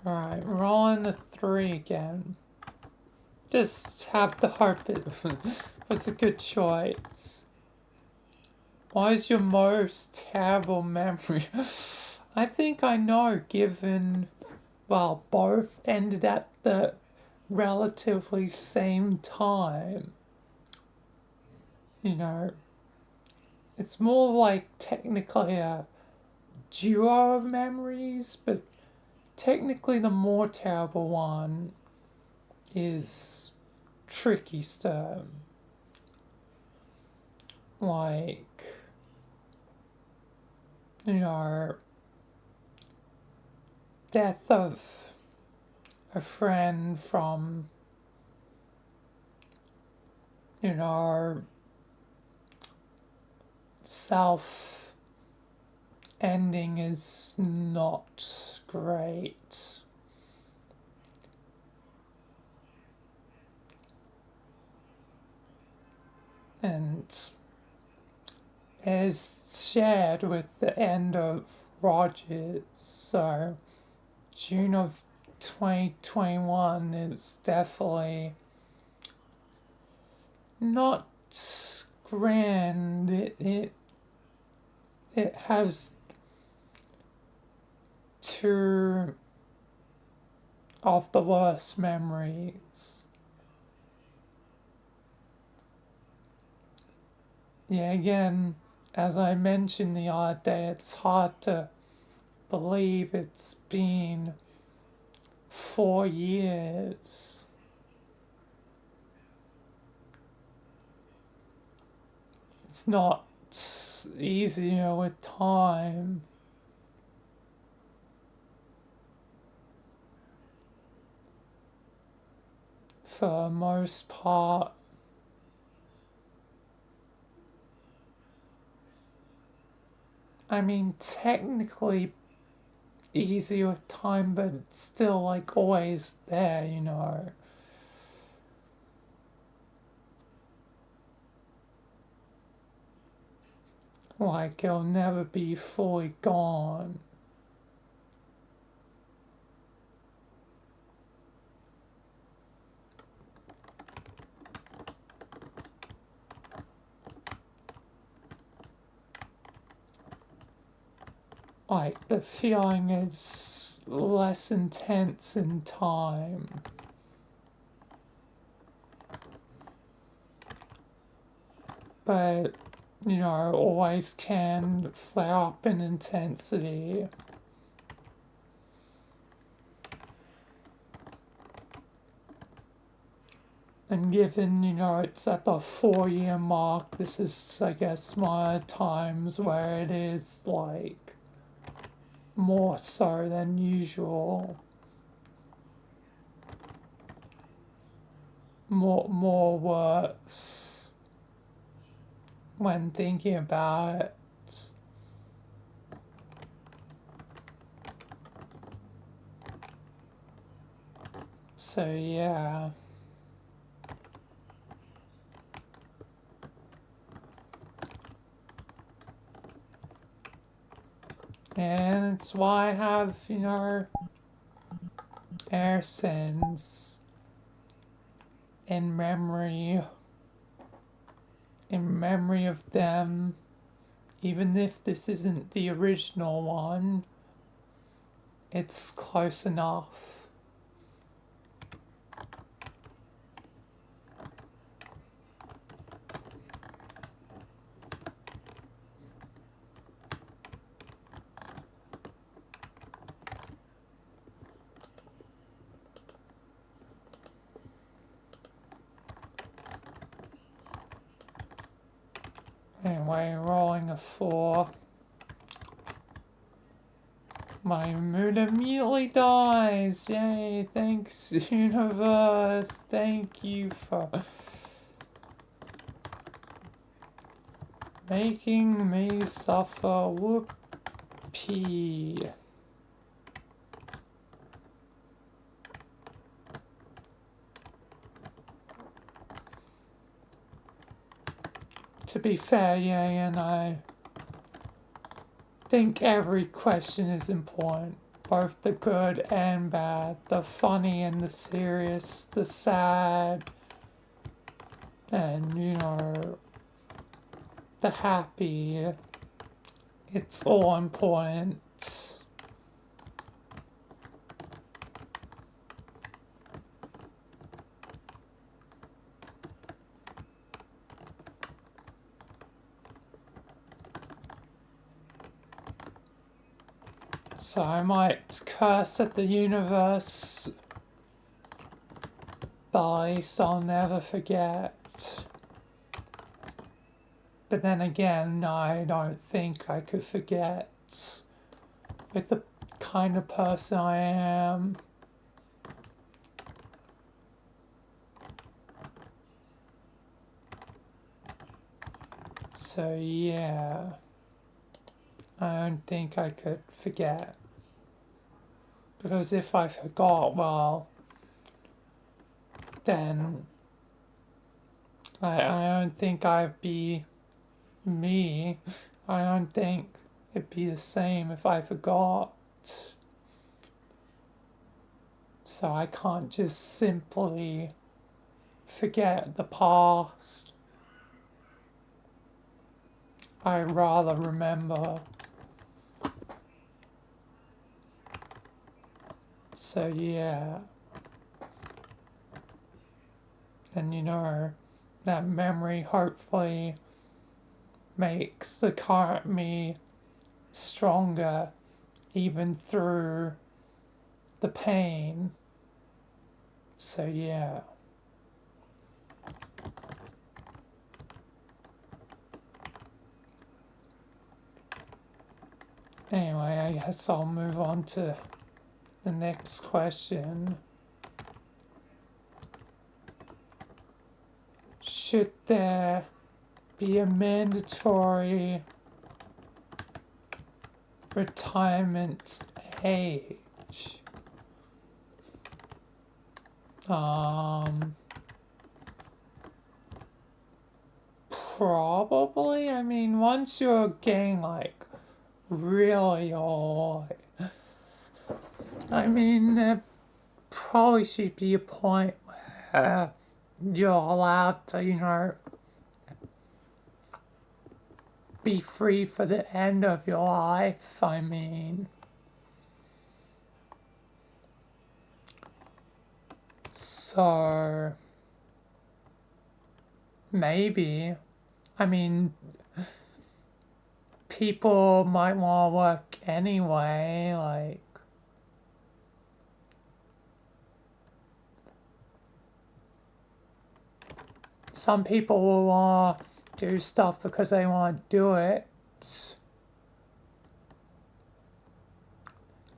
Alright, rolling the 3 again. Just have to hope it was a good choice. What is your most terrible memory? I think I know, given, well, both ended at the relatively same time. You know, it's more like technically a duo of memories, but technically the more terrible one is Tricky Sturm. Like, you know, death of a friend from, you know, self ending is not great. and is shared with the end of Rogers. So June of 2021 is definitely not grand. It has two of the worst memories. Yeah, again, as I mentioned the other day, it's hard to believe it's been 4 years. It's not easier with time. For the most part. I mean, technically easy with time, but it's still like always there, you know. Like it'll never be fully gone. Like the feeling is less intense in time. But, you know, always can flare up in intensity. And given, you know, it's at the 4 year mark, this is, I guess, my times where it is, like, more so than usual. More worse when thinking about it. So, yeah. And it's why I have, you know, air sense in memory of them, even if this isn't the original one, it's close enough. Anyway, rolling a 4. My mood immediately dies. Yay, thanks, universe. Thank you for making me suffer. Whoopee. To be fair, yeah, and I think every question is important. Both the good and bad, the funny and the serious, the sad, and, you know, the happy. It's all important. So I might curse at the universe, but at least I'll never forget. But then again, I don't think I could forget with the kind of person I am. So yeah, I don't think I could forget. Because if I forgot, well, then I don't think I'd be me. I don't think it'd be the same if I forgot. So I can't just simply forget the past. I'd rather remember. So yeah. And you know, that memory hopefully makes the current me stronger even through the pain. So yeah. Anyway, I guess I'll move on to the next question. Should there be a mandatory retirement age? Probably. I mean, once you're getting like really old, I mean, there probably should be a point where you're allowed to, you know, be free for the end of your life. I mean, so maybe, I mean, people might want to work anyway, like, some people will want to do stuff because they want to do it.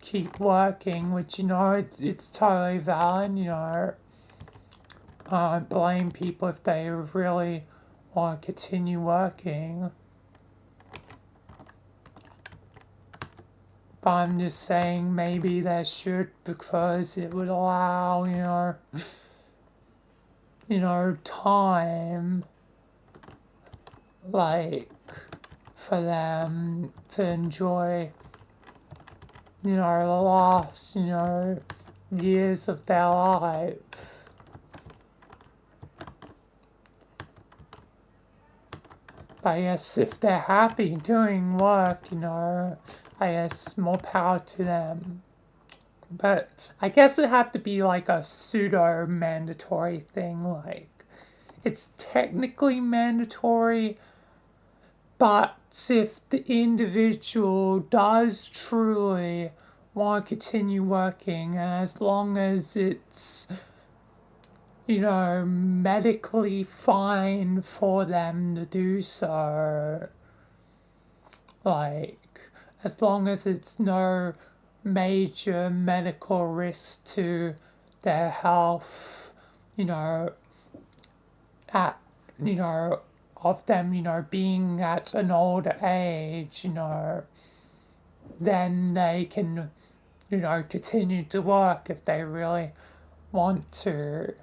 Keep working, which, you know, it's totally valid, you know. I don't blame people if they really want to continue working. But I'm just saying maybe they should, because it would allow, you know, time, like, for them to enjoy, you know, the last, you know, years of their life. But I guess if they're happy doing work, you know, I guess more power to them. But I guess it'd have to be like a pseudo mandatory thing, like it's technically mandatory, but if the individual does truly want to continue working, and as long as it's, you know, medically fine for them to do so, like, as long as it's no major medical risk to their health, you know, of them, you know, being at an older age, you know, then they can, you know, continue to work if they really want to.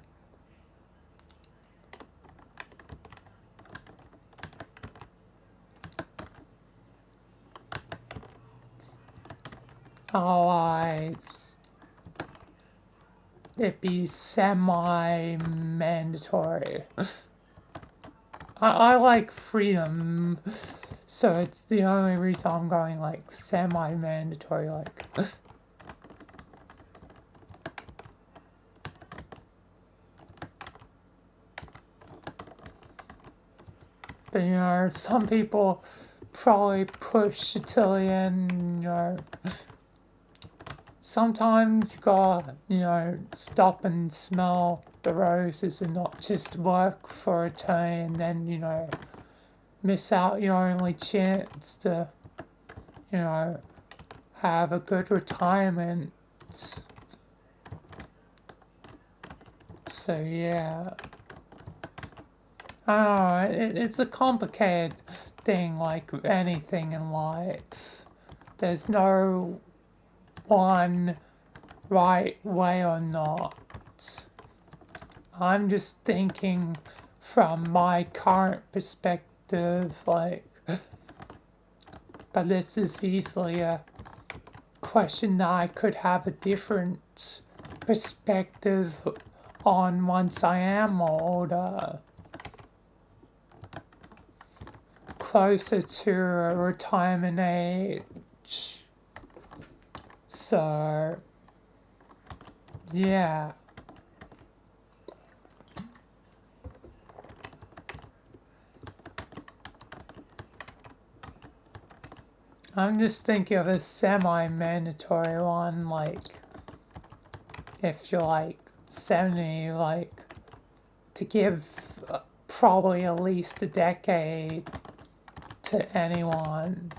Otherwise, it'd be semi-mandatory. I like freedom, so it's the only reason I'm going like semi-mandatory, like. But you know, some people probably push it till the end, you know. Sometimes you gotta, you know, stop and smell the roses and not just work for a time and then, you know, miss out your only chance to, you know, have a good retirement. So yeah. I don't know, it's a complicated thing like anything in life. There's no one right way or not. I'm just thinking from my current perspective, like, but this is easily a question that I could have a different perspective on once I am older, closer to a retirement age. So, yeah. I'm just thinking of a semi-mandatory one, like, if you're like 70, like, to give probably at least a decade to anyone.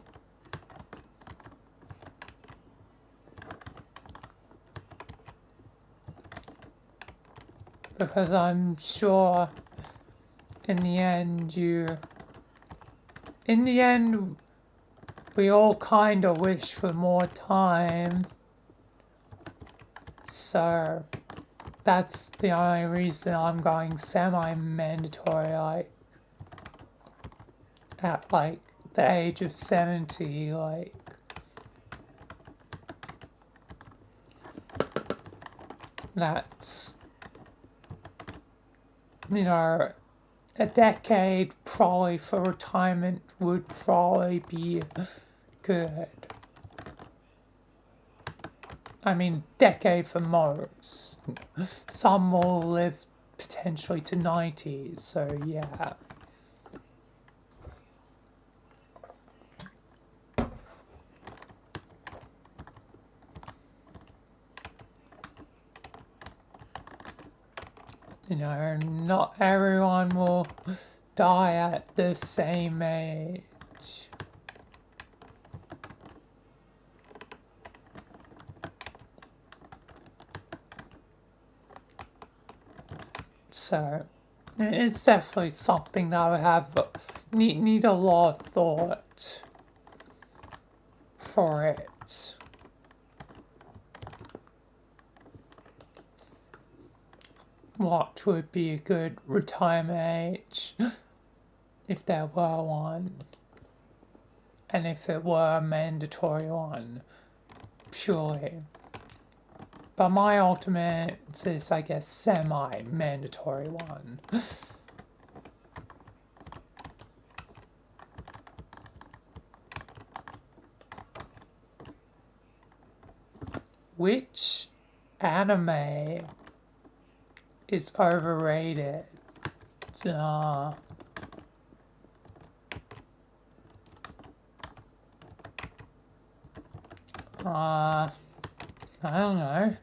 Because I'm sure in the end we all kind of wish for more time. So that's the only reason I'm going semi-mandatory, like, at like the age of 70, like. That's, you know, a decade probably for retirement would probably be good. I mean, decade for most. Some will live potentially to 90, so yeah. You know, not everyone will die at the same age. So, it's definitely something that I would have need a lot of thought for it. What would be a good retirement age, if there were one, and if it were a mandatory one, purely. But my ultimate is, I guess, semi-mandatory one. Which anime is overrated? I don't know.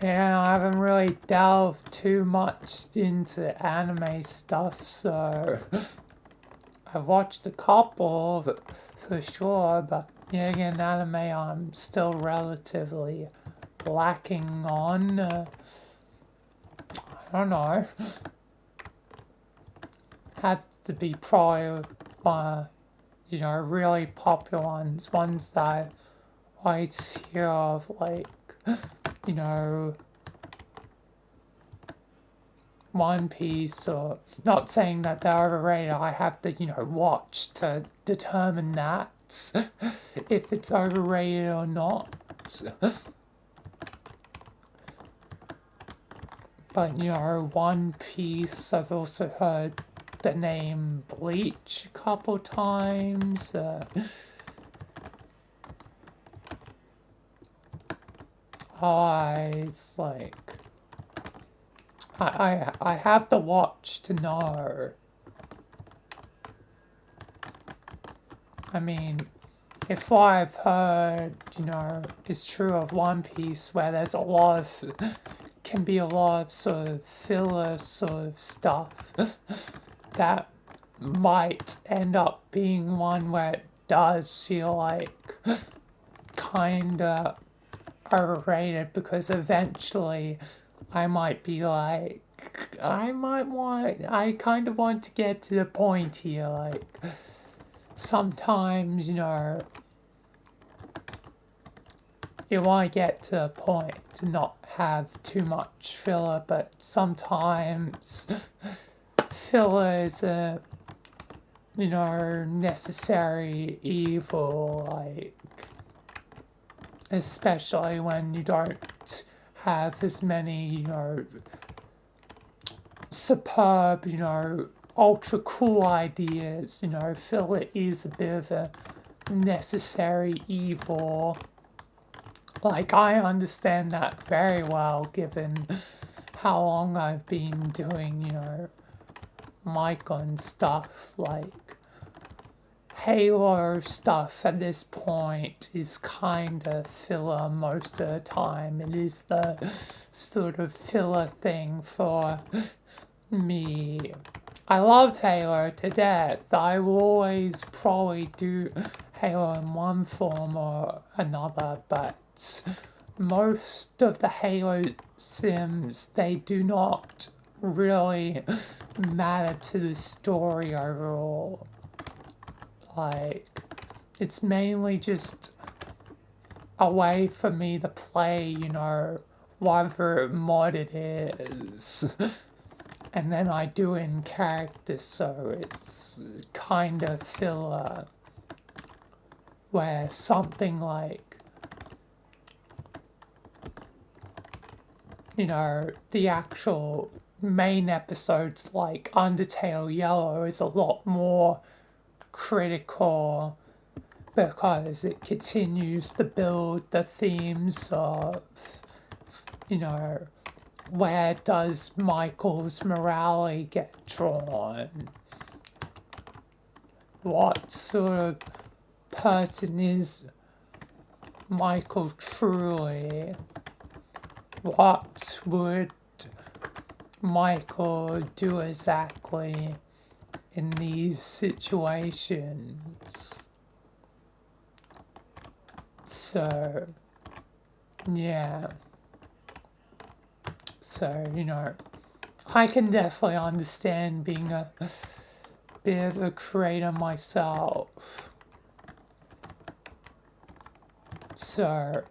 Yeah, I haven't really delved too much into anime stuff, so I've watched a couple for sure, but yeah, again, anime I'm still relatively lacking on. I don't know. Has to be probably you know, really popular ones that I hear of, like, you know, One Piece, or not saying that they're overrated. I have to, you know, watch to determine that if it's overrated or not. But, you know, One Piece, I've also heard the name Bleach a couple times. It's like, I have to watch to know. I mean, if what I've heard, you know, is true of One Piece, where there's a lot of, can be a lot of sort of filler sort of stuff, that might end up being one where it does feel like kinda overrated, because eventually I might be like, I kind of want to get to the point here, like, sometimes, you know, you want to get to a point to not have too much filler, but sometimes filler is a, you know, necessary evil, like, especially when you don't have as many, you know, superb, you know, ultra cool ideas. You know, filler is a bit of a necessary evil. Like, I understand that very well, given how long I've been doing, you know, mic on stuff. Like, Halo stuff at this point is kinda filler most of the time. It is the sort of filler thing for me. I love Halo to death. I will always probably do Halo in one form or another, but most of the Halo sims, they do not really matter to the story overall. Like, it's mainly just a way for me to play, you know, whatever mod it is. And then I do it in character, so it's kind of filler. Where something like, you know, the actual main episodes like Undertale Yellow is a lot more critical because it continues to build the themes of, you know, where does Michael's morality get drawn? What sort of person is Michael truly? What would Michael do exactly in these situations? So, yeah. So, you know, I can definitely understand being a bit of a creator myself. So,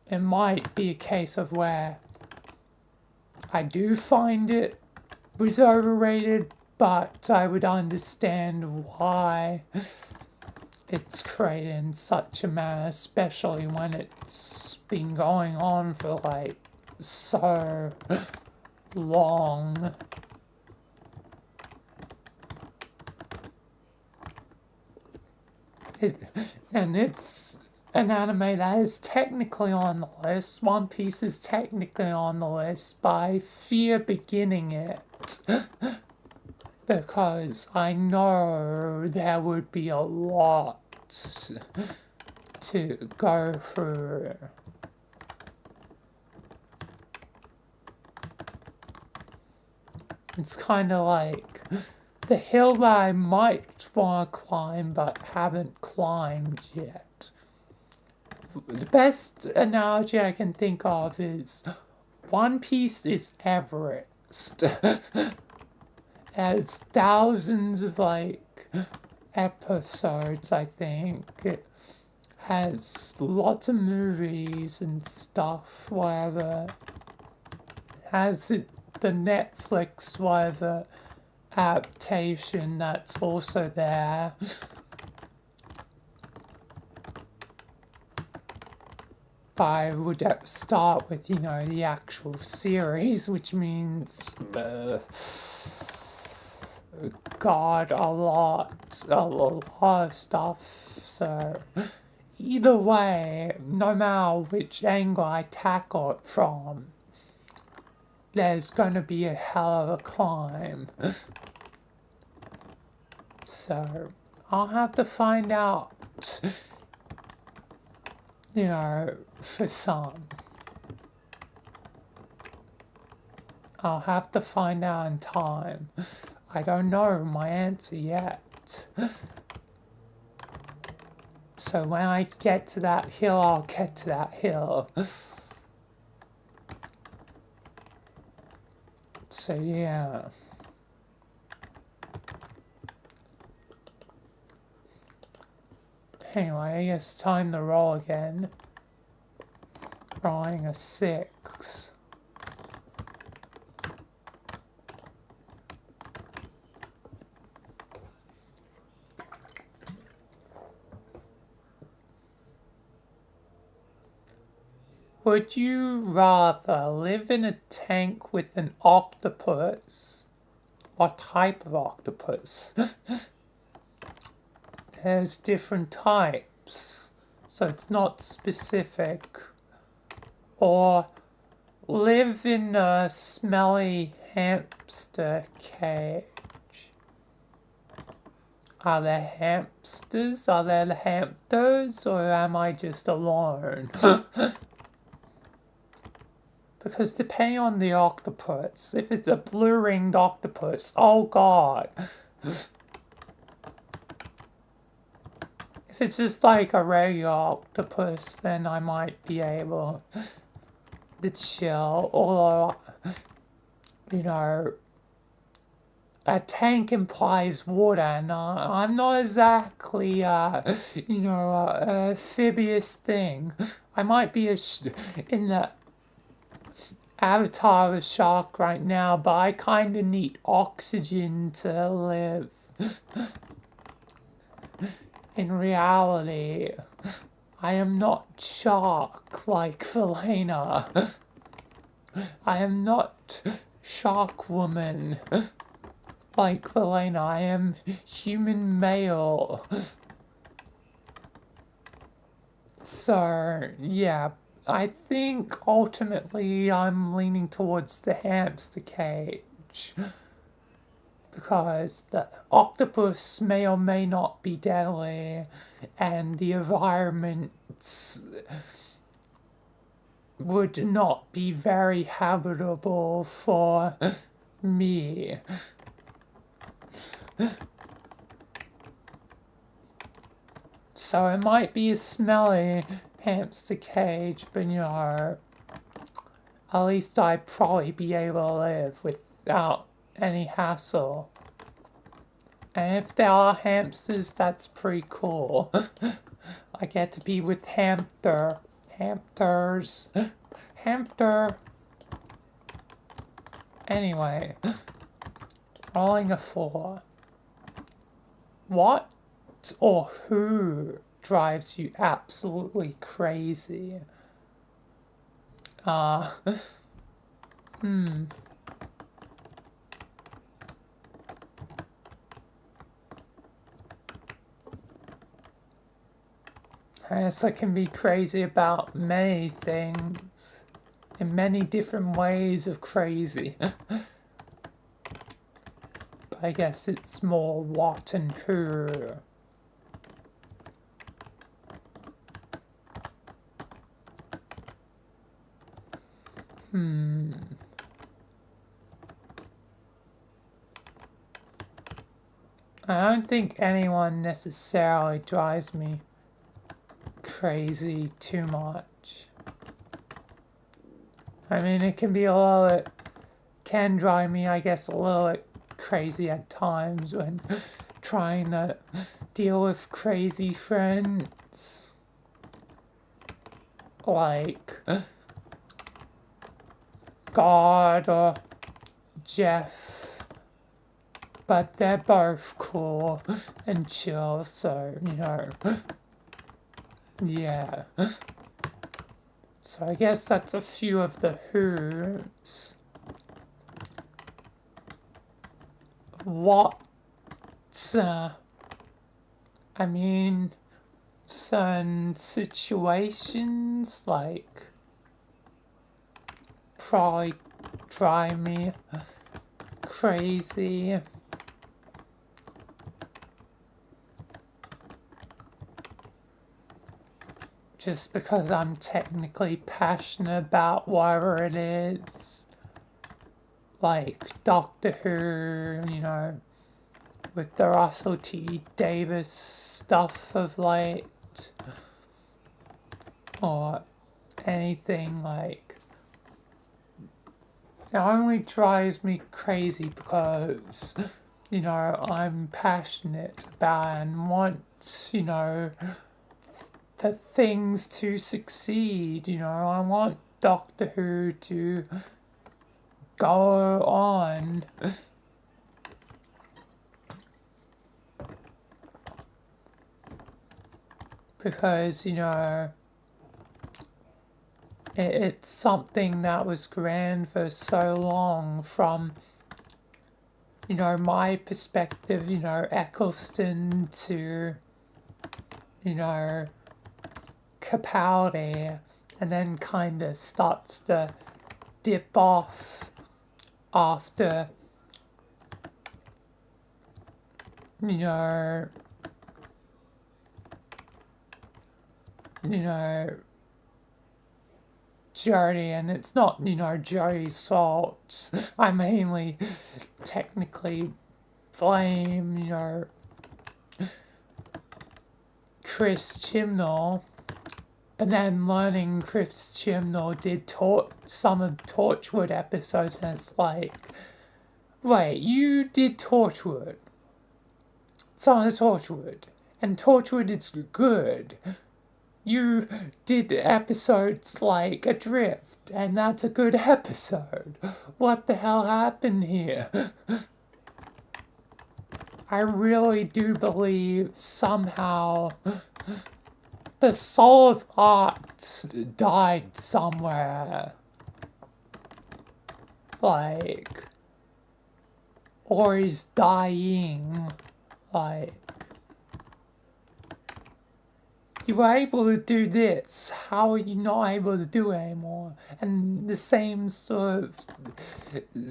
it might be a case of where I do find it was overrated, but I would understand why it's created in such a manner, especially when it's been going on for like so long. And it's an anime that is technically on the list. One Piece is technically on the list, but I fear beginning it. Because I know there would be a lot to go through. It's kind of like the hill that I might want to climb but haven't climbed yet. The best analogy I can think of is One Piece is Everest. Has thousands of like episodes, I think. It has lots of movies and stuff, whatever. It has the Netflix, whatever, adaptation that's also there. I would start with, you know, the actual series, which means God, a lot of stuff. So either way, no matter which angle I tackle it from, there's gonna be a hell of a climb. So I'll have to find out, you know, for some. I'll have to find out in time. I don't know my answer yet. So when I get to that hill, I'll get to that hill. So yeah. Anyway, I guess time to roll again. Rolling a 6. Would you rather live in a tank with an octopus? What type of octopus? There's different types, so it's not specific. Or live in a smelly hamster cage. Are there hamsters? Are there hamsters? Or am I just alone? Because depending on the octopus, if it's a blue-ringed octopus, oh god. If it's just like a regular octopus, then I might be able to chill. Although, you know, a tank implies water, and I'm not exactly, you know, a amphibious thing. I might be in the avatar of a shark right now, but I kind of need oxygen to live. In reality, I am not shark like Velena. I am not shark woman like Velena. I am human male. So, yeah, I think ultimately I'm leaning towards the hamster cage. Because the octopus may or may not be deadly, and the environment would not be very habitable for me. So it might be a smelly hamster cage, but you know, at least I'd probably be able to live without any hassle. And if there are hamsters, that's pretty cool. I get to be with hamster. Anyway, rolling a 4. What or who drives you absolutely crazy? I guess I can be crazy about many things, in many different ways of crazy. But I guess it's more what and who. I don't think anyone necessarily drives me crazy too much. I mean, it can be a little bit, can drive me, I guess, a little bit crazy at times when trying to deal with crazy friends. Like God or Jeff. But they're both cool and chill, so, you know. Yeah. So I guess that's a few of the who's. What? I mean, certain situations, like, probably drive me crazy. Just because I'm technically passionate about whatever it is. Like Doctor Who, you know, with the Russell T Davis stuff of late. Or anything like. It only drives me crazy because, you know, I'm passionate about it and want, you know, the things to succeed, you know. I want Doctor Who to go on. Because, you know, it's something that was grand for so long from, you know, my perspective, you know, Eccleston to, you know, Capaldi, and then kind of starts to dip off after, you know, Jodie, and it's not, you know, Jodie's fault. I mainly technically blame, you know, Chris Chibnall, but then learning Chris Chibnall did some of Torchwood episodes, and it's like, wait, you did Torchwood, some of Torchwood, and Torchwood is good. You did episodes like Adrift, and that's a good episode. What the hell happened here? I really do believe somehow the soul of art died somewhere. Like, or is dying. Like, you were able to do this, how are you not able to do it anymore? And the same sort of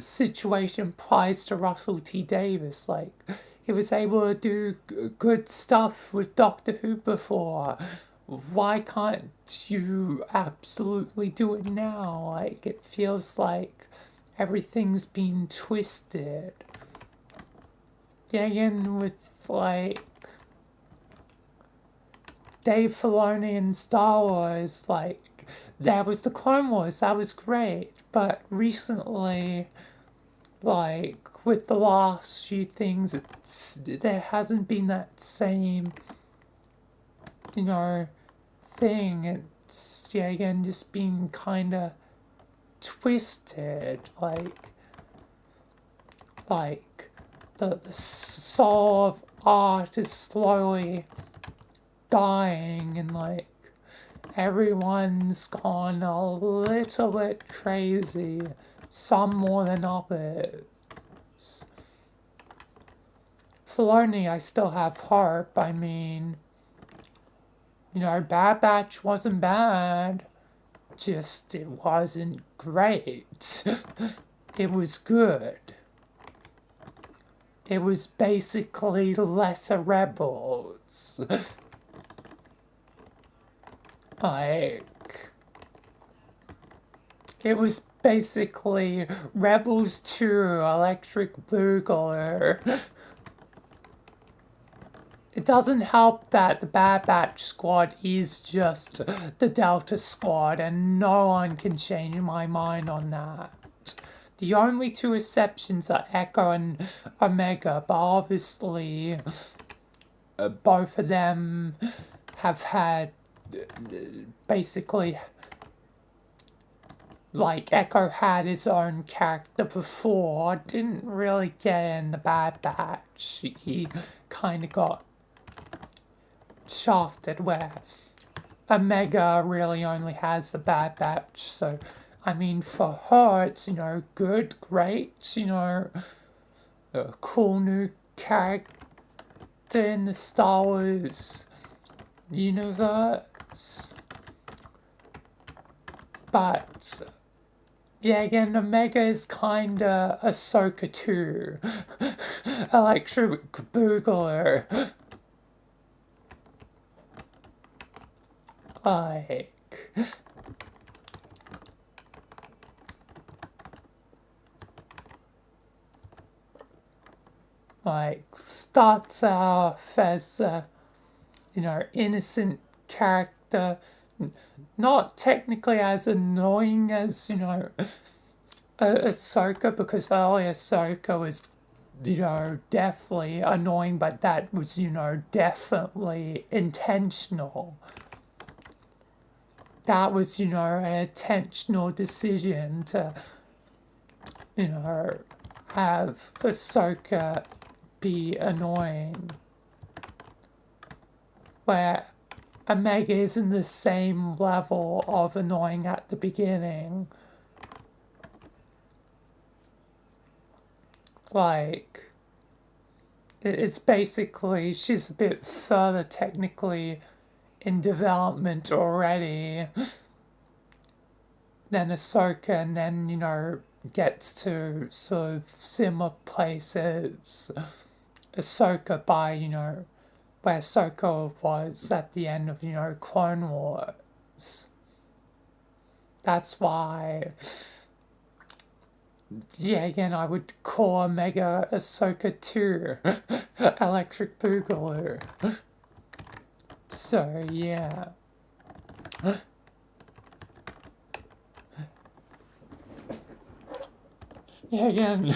situation applies to Russell T Davies. Like, he was able to do good stuff with Doctor Who before. Why can't you absolutely do it now? Like, it feels like everything's been twisted. Yeah, again with, like, Dave Filoni and Star Wars, like, that was the Clone Wars, that was great, but recently, like, with the last few things, there hasn't been that same, you know, thing. It's, yeah, again, just being kind of twisted, like, the soul of art is slowly dying, and like everyone's gone a little bit crazy, some more than others. Filoni, I still have hope. I mean, you know, Bad Batch wasn't bad, just it wasn't great. It was good. It was basically lesser Rebels. Like, it was basically Rebels 2 Electric Boogaloo. It doesn't help that the Bad Batch squad is just the Delta squad, and no one can change my mind on that. The only two exceptions are Echo and Omega, but obviously both of them have had basically, like, Echo had his own character before, didn't really get in the Bad Batch. He kind of got shafted, where Omega really only has the Bad Batch, so I mean, for her, it's, you know, good, great, you know, a cool new character in the Star Wars universe. But, yeah, again, Omega is kinda Ahsoka too. Electric Boogaloo. Like, starts off as a, you know, innocent character, not technically as annoying as, you know, Ahsoka, because earlier Ahsoka was, you know, definitely annoying, but that was, you know, definitely intentional. that was, an intentional decision to, have Ahsoka be annoying. Where Omega is in the same level of annoying at the beginning. Like, it's basically, she's a bit further technically in development already than Ahsoka, and then, gets to sort of similar places. Ahsoka by, where Ahsoka was at the end of, Clone Wars. That's why, yeah, again, I would call Omega Ahsoka 2, Electric Boogaloo. So, yeah. Yeah, again,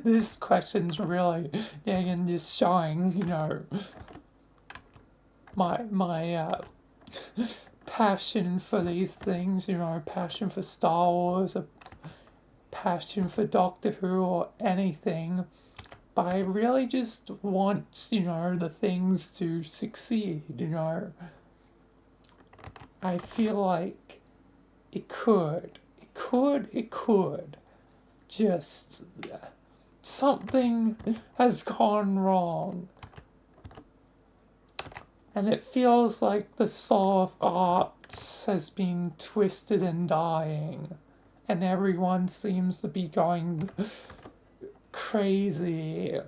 this question's really, yeah, again, just showing, my passion for these things, passion for Star Wars, a passion for Doctor Who or anything. But I really just want, the things to succeed, I feel like it could. Just something has gone wrong. And it feels like the soul of art has been twisted and dying. And everyone seems to be going crazy.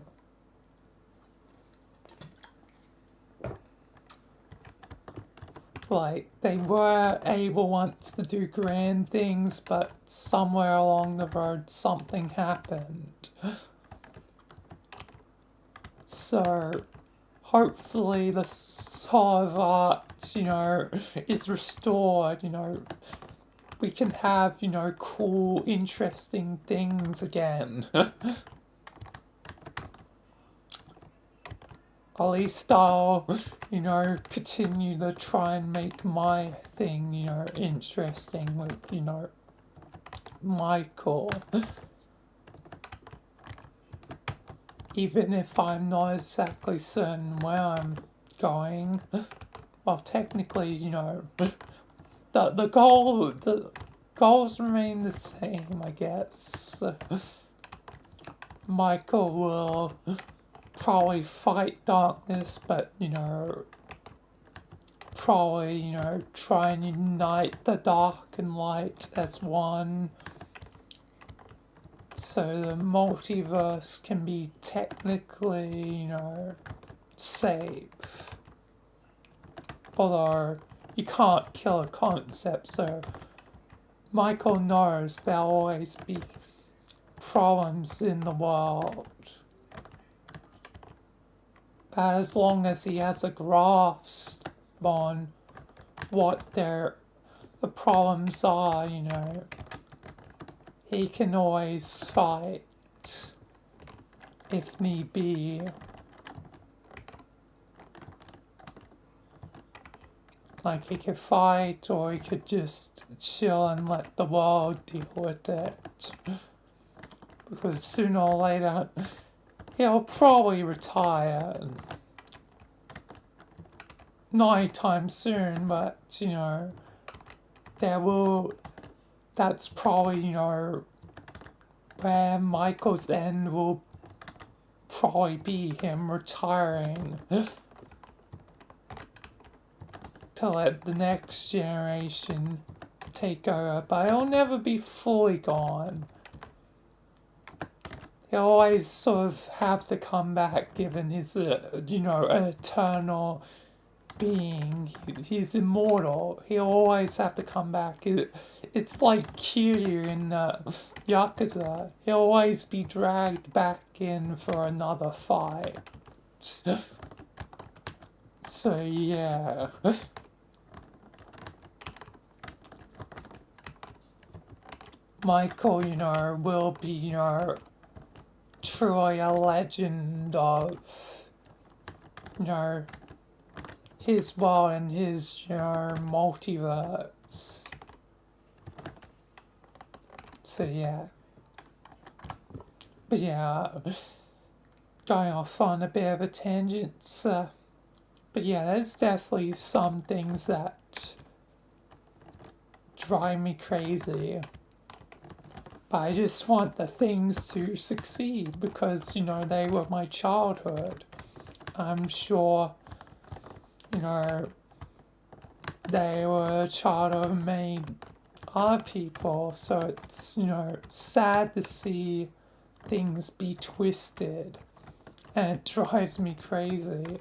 Like, they were able once to do grand things, but somewhere along the road something happened. So, hopefully the soul of art, is restored, we can have, cool, interesting things again. At least I'll, continue to try and make my thing, interesting with, Michael. Even if I'm not exactly certain where I'm going. Well, technically, the goals remain the same, I guess. Michael will probably fight darkness, but, probably, try and unite the dark and light as one. So the multiverse can be technically, safe. Although, you can't kill a concept, so Michael knows there'll always be problems in the world. As long as he has a grasp on what the problems are, he can always fight if need be. Like, he could fight, or he could just chill and let the world deal with it. Because sooner or later, he'll probably retire. Not anytime soon, but, that's probably, where Michael's end will probably be him retiring. To let the next generation take over, but he'll never be fully gone. He'll always sort of have to come back, given his, eternal being. He's immortal. He'll always have to come back. It's like Kiryu in Yakuza. He'll always be dragged back in for another fight. So, yeah. Michael, will be, truly a legend of, his world and his, multiverse. So yeah. But yeah, going off on a bit of a tangent. But yeah, there's definitely some things that drive me crazy. But I just want the things to succeed because, you know, they were my childhood. I'm sure, you know, they were a child of many other people. So it's, you know, sad to see things be twisted. And it drives me crazy.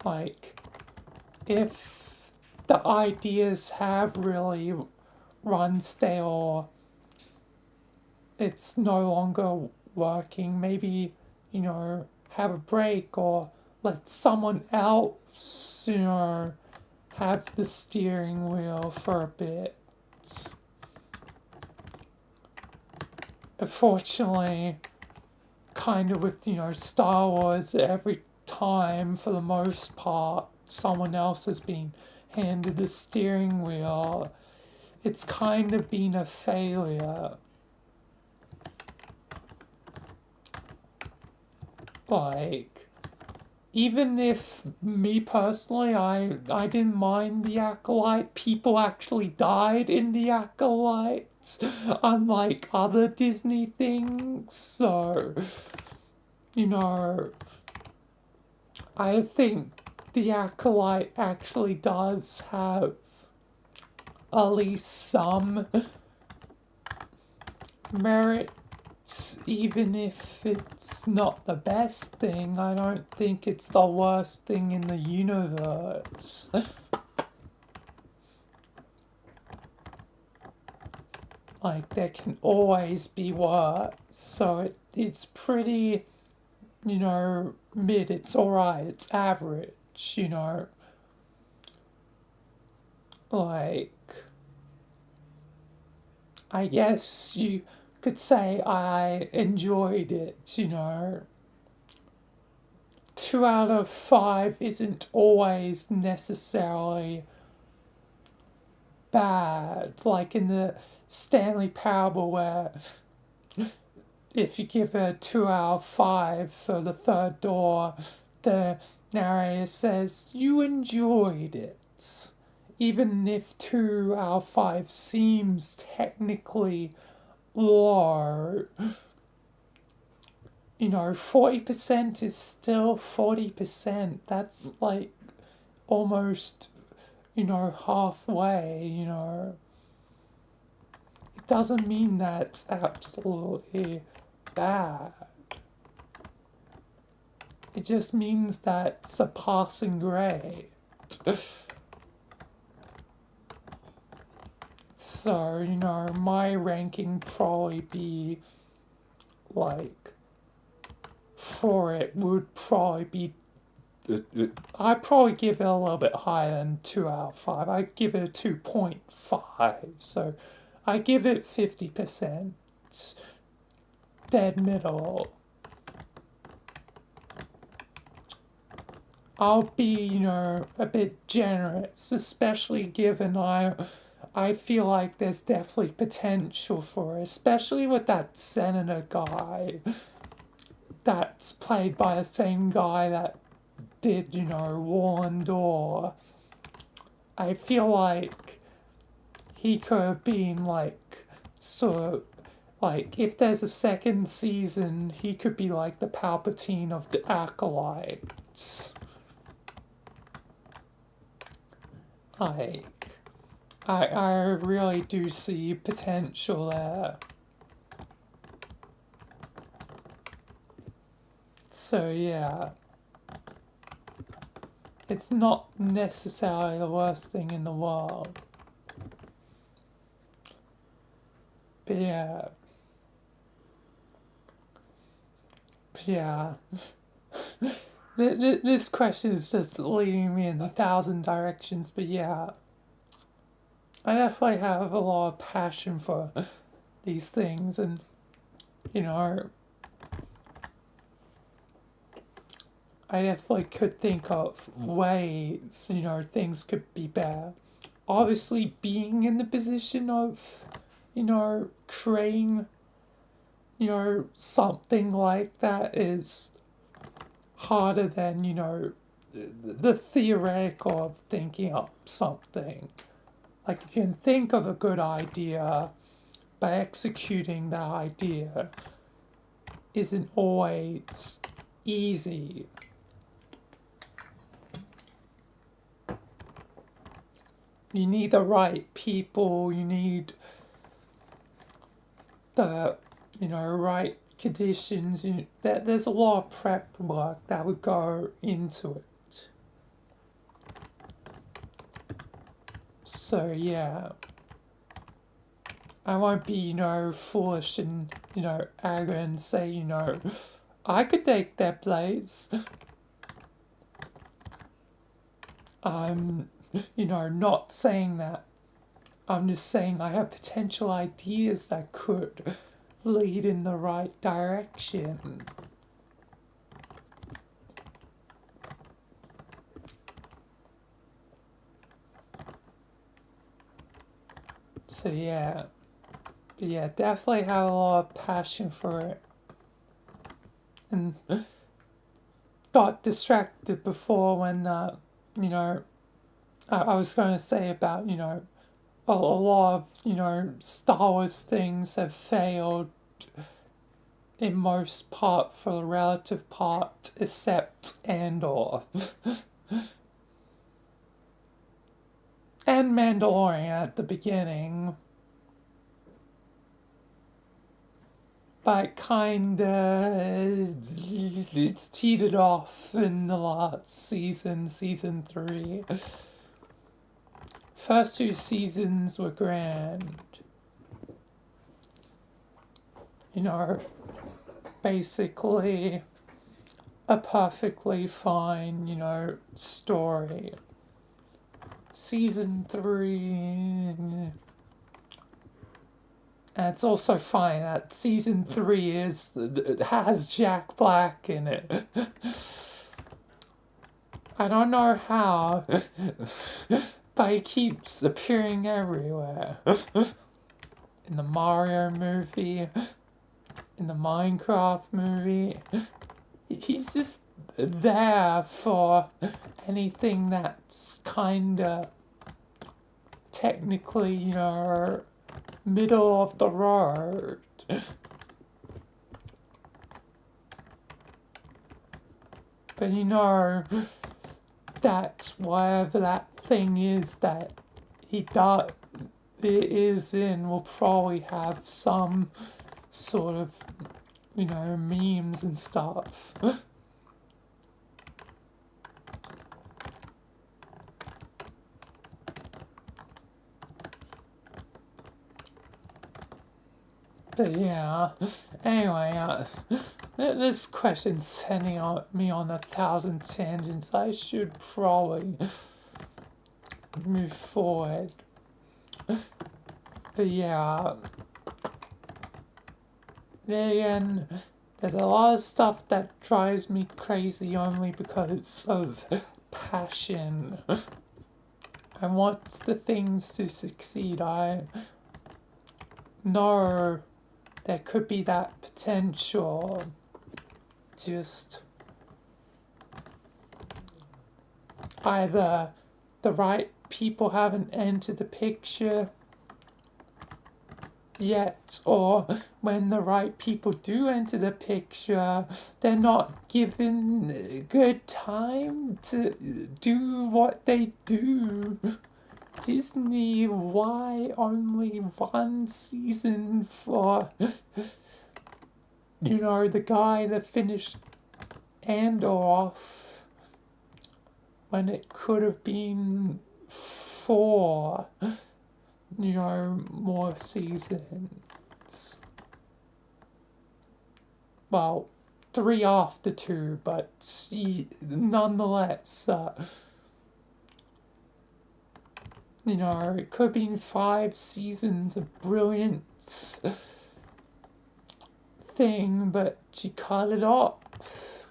Like, if the ideas have really run stale, it's no longer working, maybe, you know, have a break or let someone else, you know, have the steering wheel for a bit. Unfortunately, kind of with, you know, Star Wars, every time, for the most part, someone else has been handed the steering wheel. It's kind of been a failure. Like, even if me personally, I didn't mind the Acolyte, people actually died in the Acolytes, unlike other Disney things, so, you know, I think the Acolyte actually does have at least some merit, even if it's not the best thing. I don't think it's the worst thing in the universe. Like, there can always be worse, so it's pretty, you know, mid, it's alright, it's average, you know. Like, I guess you could say I enjoyed it, you know. 2 out of 5 isn't always necessarily bad, like in the Stanley Parable where if you give a 2 out of 5 for the third door, the narrator says you enjoyed it. Even if 2 out of 5 seems technically low, you know, 40% is still 40%. That's like almost, you know, halfway, you know. It doesn't mean that it's absolutely bad. It just means that it's a passing grade. So, you know, my ranking probably be like, for it would probably be, I'd probably give it a little bit higher than 2 out of 5. I'd give it a 2.5. So I give it 50%. Dead middle. I'll be, you know, a bit generous, especially given I feel like there's definitely potential for it, especially with that senator guy that's played by the same guy that did, you know, Wall and Door. I feel like he could have been like, sort of, like, if there's a second season, he could be like the Palpatine of the Acolytes. Like, I really do see potential there. So yeah, it's not necessarily the worst thing in the world. But yeah. This question is just leading me in 1,000 directions, but yeah. I definitely have a lot of passion for these things, and, you know, I definitely could think of ways, you know, things could be better. obviously being in the position of, creating, something like that is harder than, the theoretical of thinking up something. Like, you can think of a good idea, but executing that idea isn't always easy. You need the right people, you need the, right conditions. There's a lot of prep work that would go into it. So, yeah. I won't be, foolish and, arrogant and say, I could take their place. I'm, not saying that. I'm just saying I have potential ideas that could lead in the right direction. So yeah. Yeah, definitely have a lot of passion for it. And got distracted before when, I was going to say about, a lot of, Star Wars things have failed in most part for the relative part, except Andor. And Mandalorian at the beginning. But kinda, it's teetered off in the last season, season 3. First 2 seasons were grand. Basically a perfectly fine, story. Season 3... And it's also fine that season 3 has Jack Black in it. I don't know how, but he keeps appearing everywhere. In the Mario movie, in the Minecraft movie. He's just there for anything that's kinda technically, middle of the road. But that's whatever that thing is that it is in will probably have some sort of, memes and stuff. But yeah, anyway, this question's sending me on 1,000 tangents. I should probably move forward. But yeah, then there's a lot of stuff that drives me crazy only because of passion. I want the things to succeed. I know there could be that potential. Just either the right people haven't entered the picture yet, or when the right people do enter the picture, they're not given good time to do what they do. Disney, why only 1 season for, the guy that finished Andor off when it could have been 4, more seasons. Well, 3 after 2, but nonetheless, it could have been 5 seasons of brilliant thing, but you cut it off.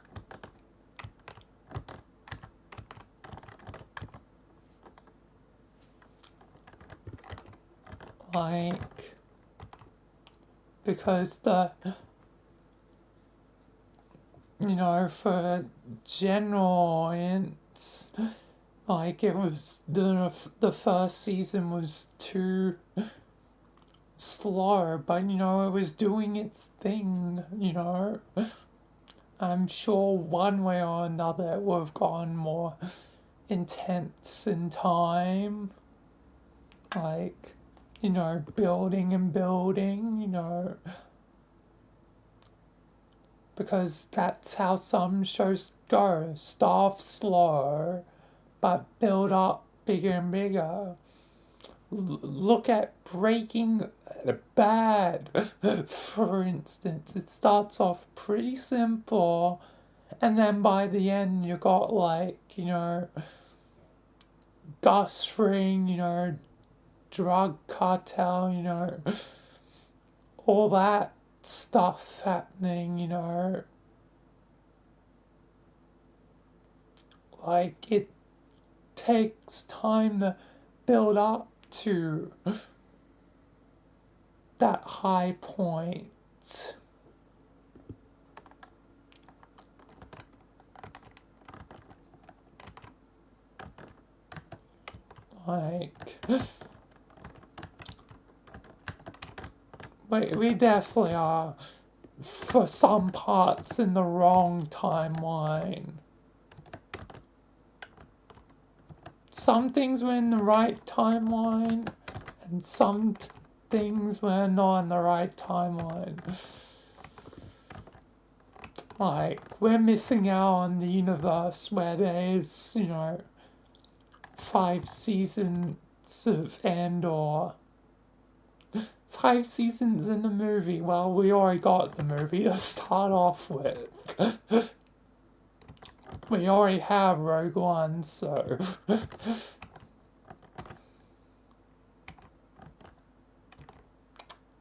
like, because the, you know, for general audience, like, it was, the first season was too slow, but, you know, it was doing its thing, you know. I'm sure one way or another it would have gone more intense in time. Like, you know, building and building, you know. Because that's how some shows go. Start off slow, but build up bigger and bigger. Look at Breaking Bad, for instance. It starts off pretty simple, and then by the end you got, like, you know, Gus Fring, you know, drug cartel, you know, all that stuff happening, you know. Like, it takes time to build up to that high point. Like, we definitely are, for some parts, in the wrong timeline. Some things were in the right timeline, and some things were not in the right timeline. Like, we're missing out on the universe where there's, you know, 5 seasons of Andor. 5 seasons in the movie. Well, we already got the movie to start off with. We already have Rogue One, so...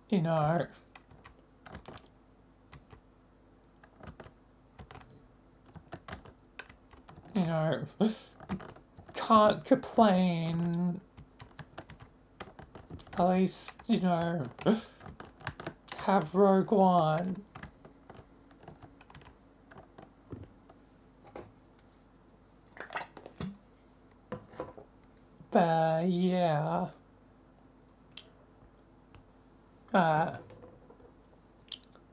you know... You know... can't complain. At least, you know... have Rogue One. But yeah,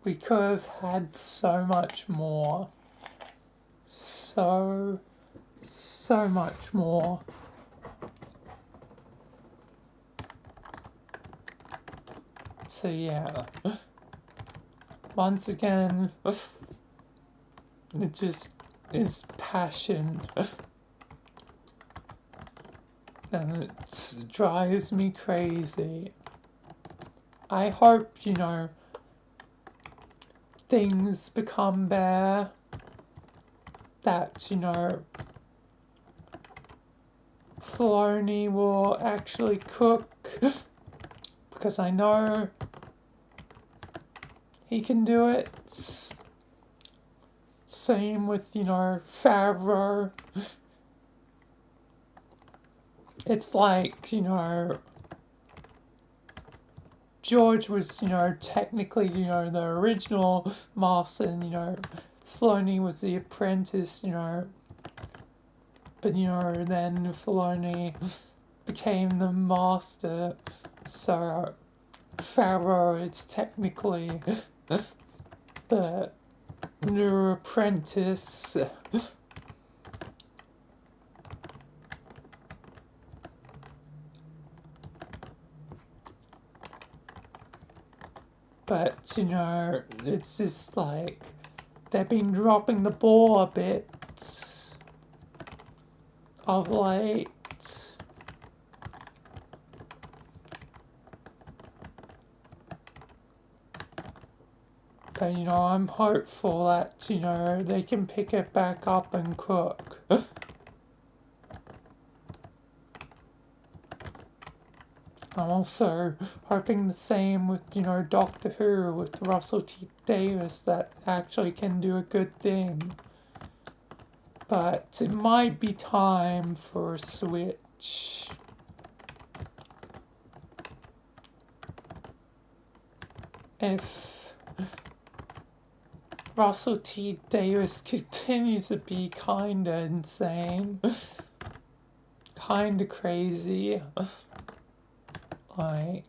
we could have had so much more, so much more. So yeah, once again, it just is passion. And it drives me crazy. I hope, you know, things become better. That, you know, Filoni will actually cook. Because I know he can do it. Same with, you know, Favreau. It's like, you know, George was, you know, technically, you know, the original master, and, you know, Filoni was the apprentice, you know, but, you know, then Filoni became the master, so Favreau is technically the new apprentice. But, you know, it's just like, they've been dropping the ball a bit of late. But, you know, I'm hopeful that, you know, they can pick it back up and cook. I'm also hoping the same with, you know, Doctor Who with Russell T Davies, that actually can do a good thing. But it might be time for a switch. if Russell T Davis continues to be kinda insane, kinda crazy, like,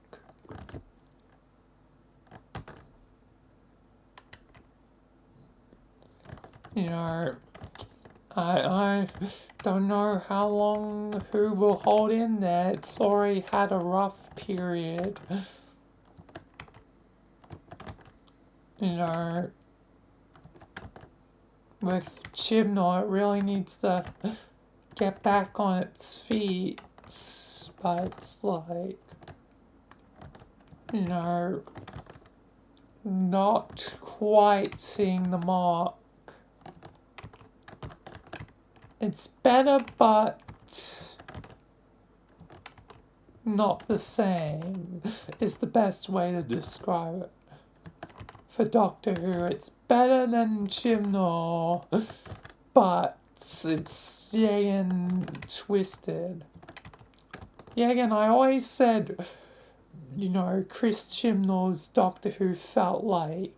you know, I don't know how long who will hold in there. It's already had a rough period. You know, with Chibnall, it really needs to get back on its feet. But it's like, you know, not quite seeing the mark. It's better, but not the same, is the best way to describe it. For Doctor Who, it's better than Chibnall, but it's again twisted. Yeah, again, I always said, you know, Chris Chibnall's Doctor Who felt like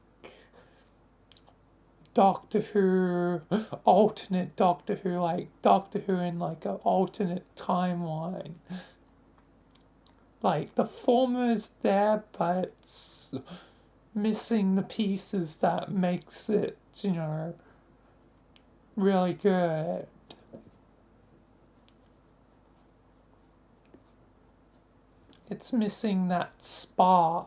Doctor Who, alternate Doctor Who, like Doctor Who in like an alternate timeline. Like the former's there, but it's missing the pieces that makes it, you know, really good. It's missing that spark.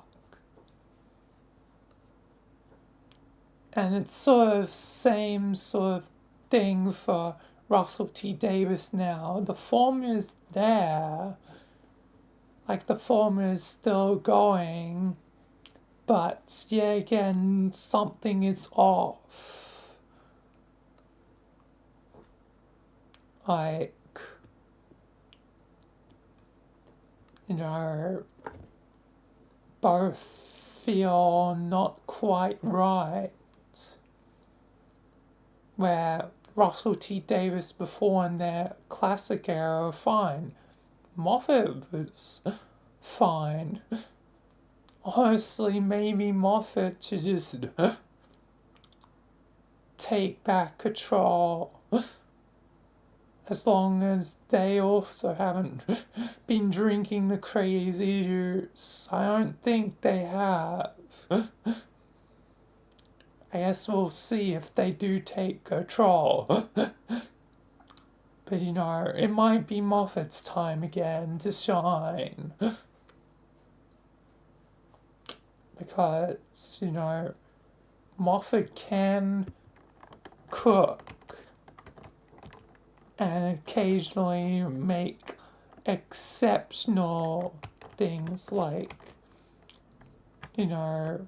And it's sort of same sort of thing for Russell T Davis now. The formula's there. Like the formula is still going. But yeah, again, something is off. Like, you know, both feel not quite right. Where Russell T Davis before in their classic era were fine. Moffat was fine. Honestly, maybe Moffat should just take back control. As long as they also haven't been drinking the crazy juice. I don't think they have. I guess we'll see if they do take control. But you know, it might be Moffat's time again to shine. Because, you know, Moffat can cook and occasionally make exceptional things like, you know,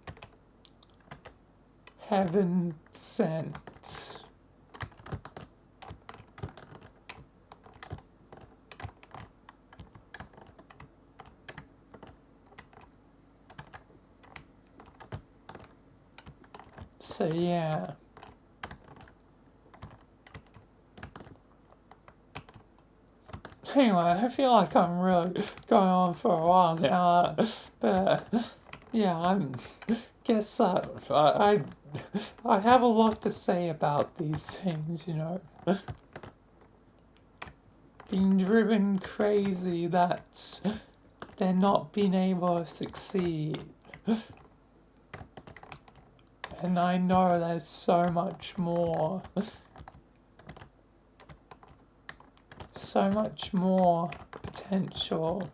Heaven Sent. So yeah. Anyway, I feel like I'm really going on for a while now, but yeah, guess I have a lot to say about these things, you know. Being driven crazy that they're not being able to succeed. And I know there's so much more. So much more potential.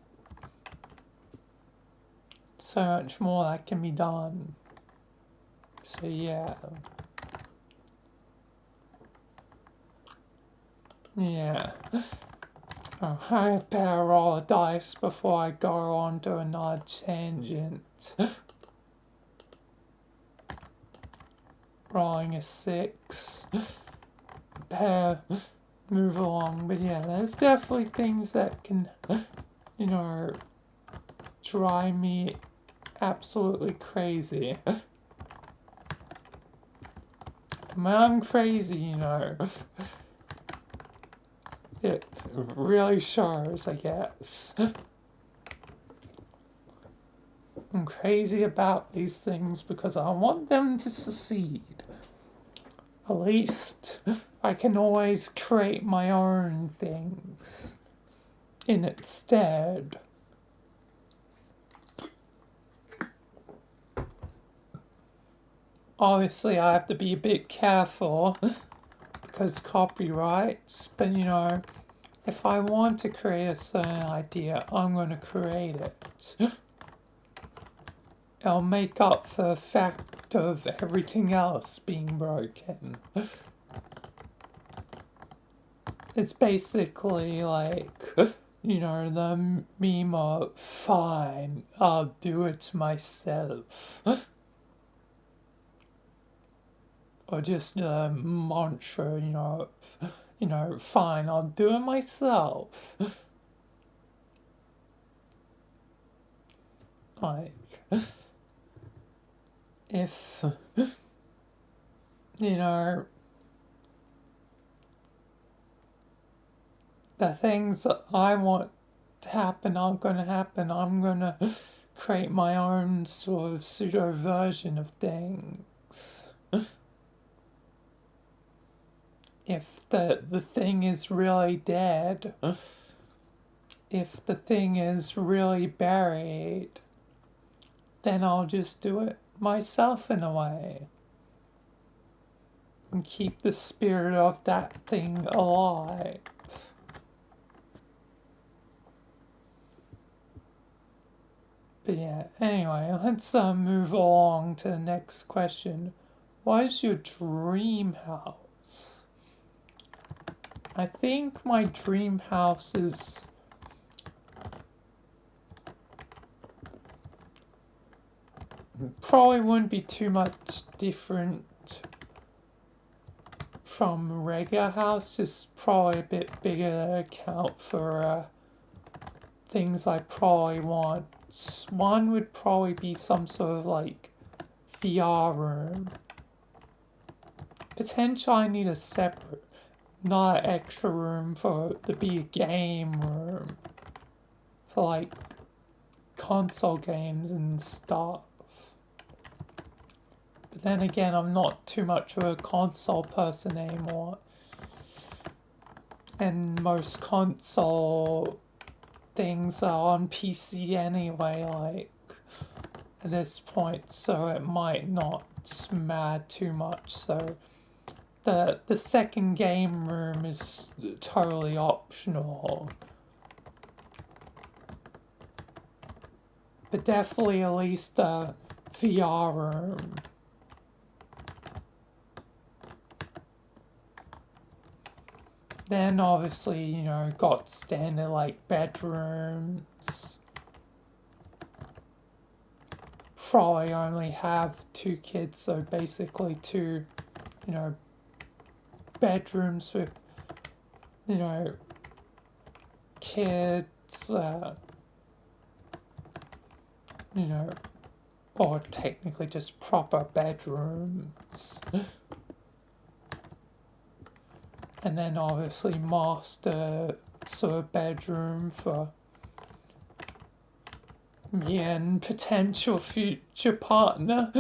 So much more that can be done. So yeah. Yeah. Oh, I better roll a dice before I go on to another tangent. Rolling a 6. Better move along. But yeah, there's definitely things that can, you know, drive me absolutely crazy. I'm crazy, you know. It really shows, I guess. I'm crazy about these things because I want them to succeed. At least I can always create my own things in its stead. Obviously, I have to be a bit careful because copyrights, but you know, if I want to create a certain idea, I'm going to create it. It'll make up for the fact of everything else being broken. It's basically like, you know, the meme of, fine, I'll do it myself. Or just a mantra, you know, fine, I'll do it myself. Like, if, you know, the things that I want to happen aren't going to happen, I'm going to create my own sort of pseudo version of things. If the thing is really dead, if the thing is really buried, then I'll just do it myself in a way. And keep the spirit of that thing alive. But yeah, anyway, let's move along to the next question. What is your dream house? I think my dream house is probably wouldn't be too much different from a regular house, just probably a bit bigger to account for things I probably want. One would probably be some sort of like VR room. Potentially I need a separate, not an extra room for to be a game room. For like console games and stuff. But then again, I'm not too much of a console person anymore. And most console things are on PC anyway, like, at this point, so it might not matter too much, so the second game room is totally optional. But definitely at least a VR room. Then obviously, you know, got standard like bedrooms. Probably only have 2 kids, so basically 2, you know, bedrooms with, you know, kids, you know, or technically just proper bedrooms. And then obviously master sort of bedroom for me and potential future partner.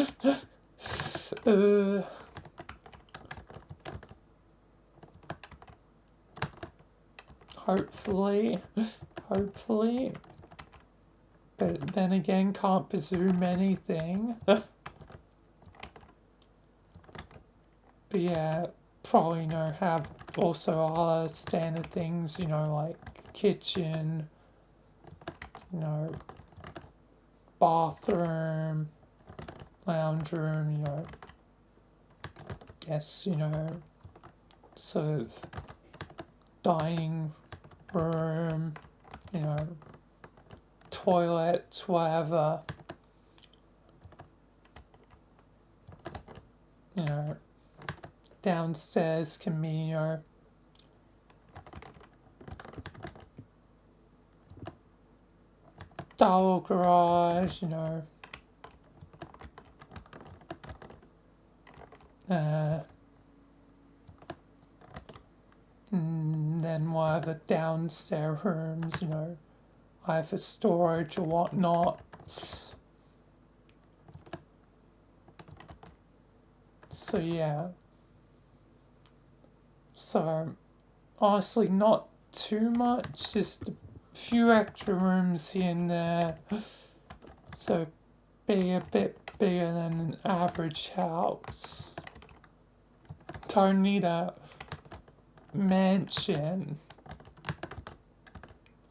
Hopefully. But then again, can't presume anything. But yeah, probably, you know, have also other standard things, you know, like kitchen, you know, bathroom, lounge room, you know, guess, you know, sort of dining room, you know, toilets, whatever, you know, downstairs can be, you know, double garage, you know, and then whatever downstairs rooms, you know, either storage or whatnot. So yeah. So honestly, not too much, just a few extra rooms here and there. So be a bit bigger than an average house. Don't need a mansion.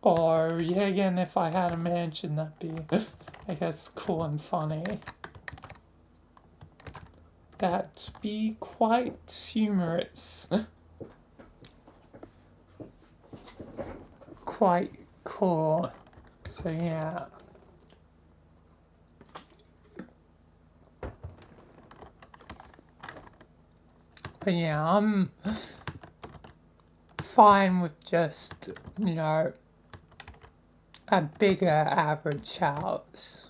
Or, yeah, again, if I had a mansion, that'd be, I guess, cool and funny. That'd be quite humorous. Quite cool. So, yeah. But yeah, I'm fine with just, you know, a bigger average house.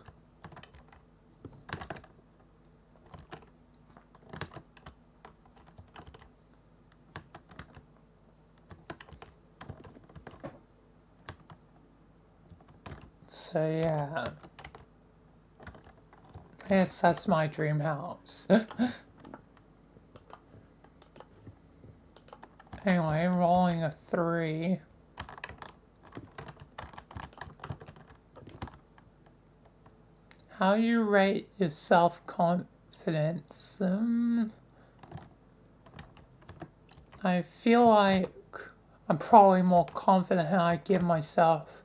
So yeah, I guess that's my dream house. Anyway, rolling a 3. How do you rate your self-confidence? I feel like I'm probably more confident than I give myself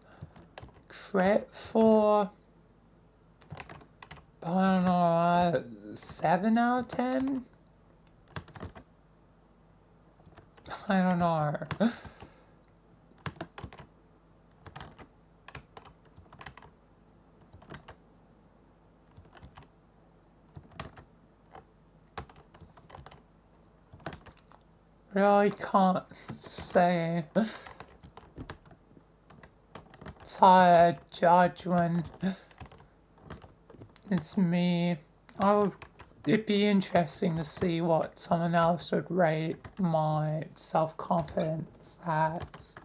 credit for. But I don't know, 7 out of 10? I don't know. Really can't say. It's hard to judge when it's me. It'd be interesting to see what someone else would rate my self-confidence as.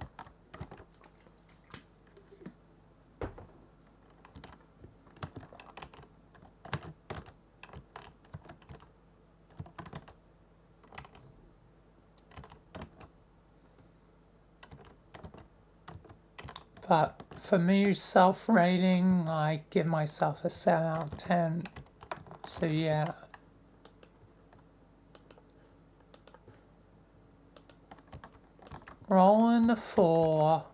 But for me, self-rating, I give myself a 7 out of 10. So yeah. Rolling the 4.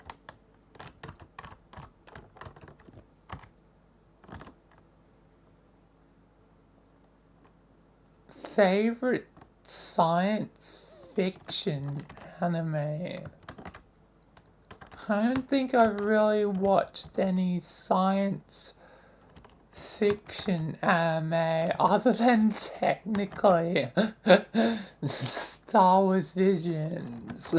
Favorite science fiction anime? I don't think I've really watched any science fiction anime other than technically Star Wars Visions.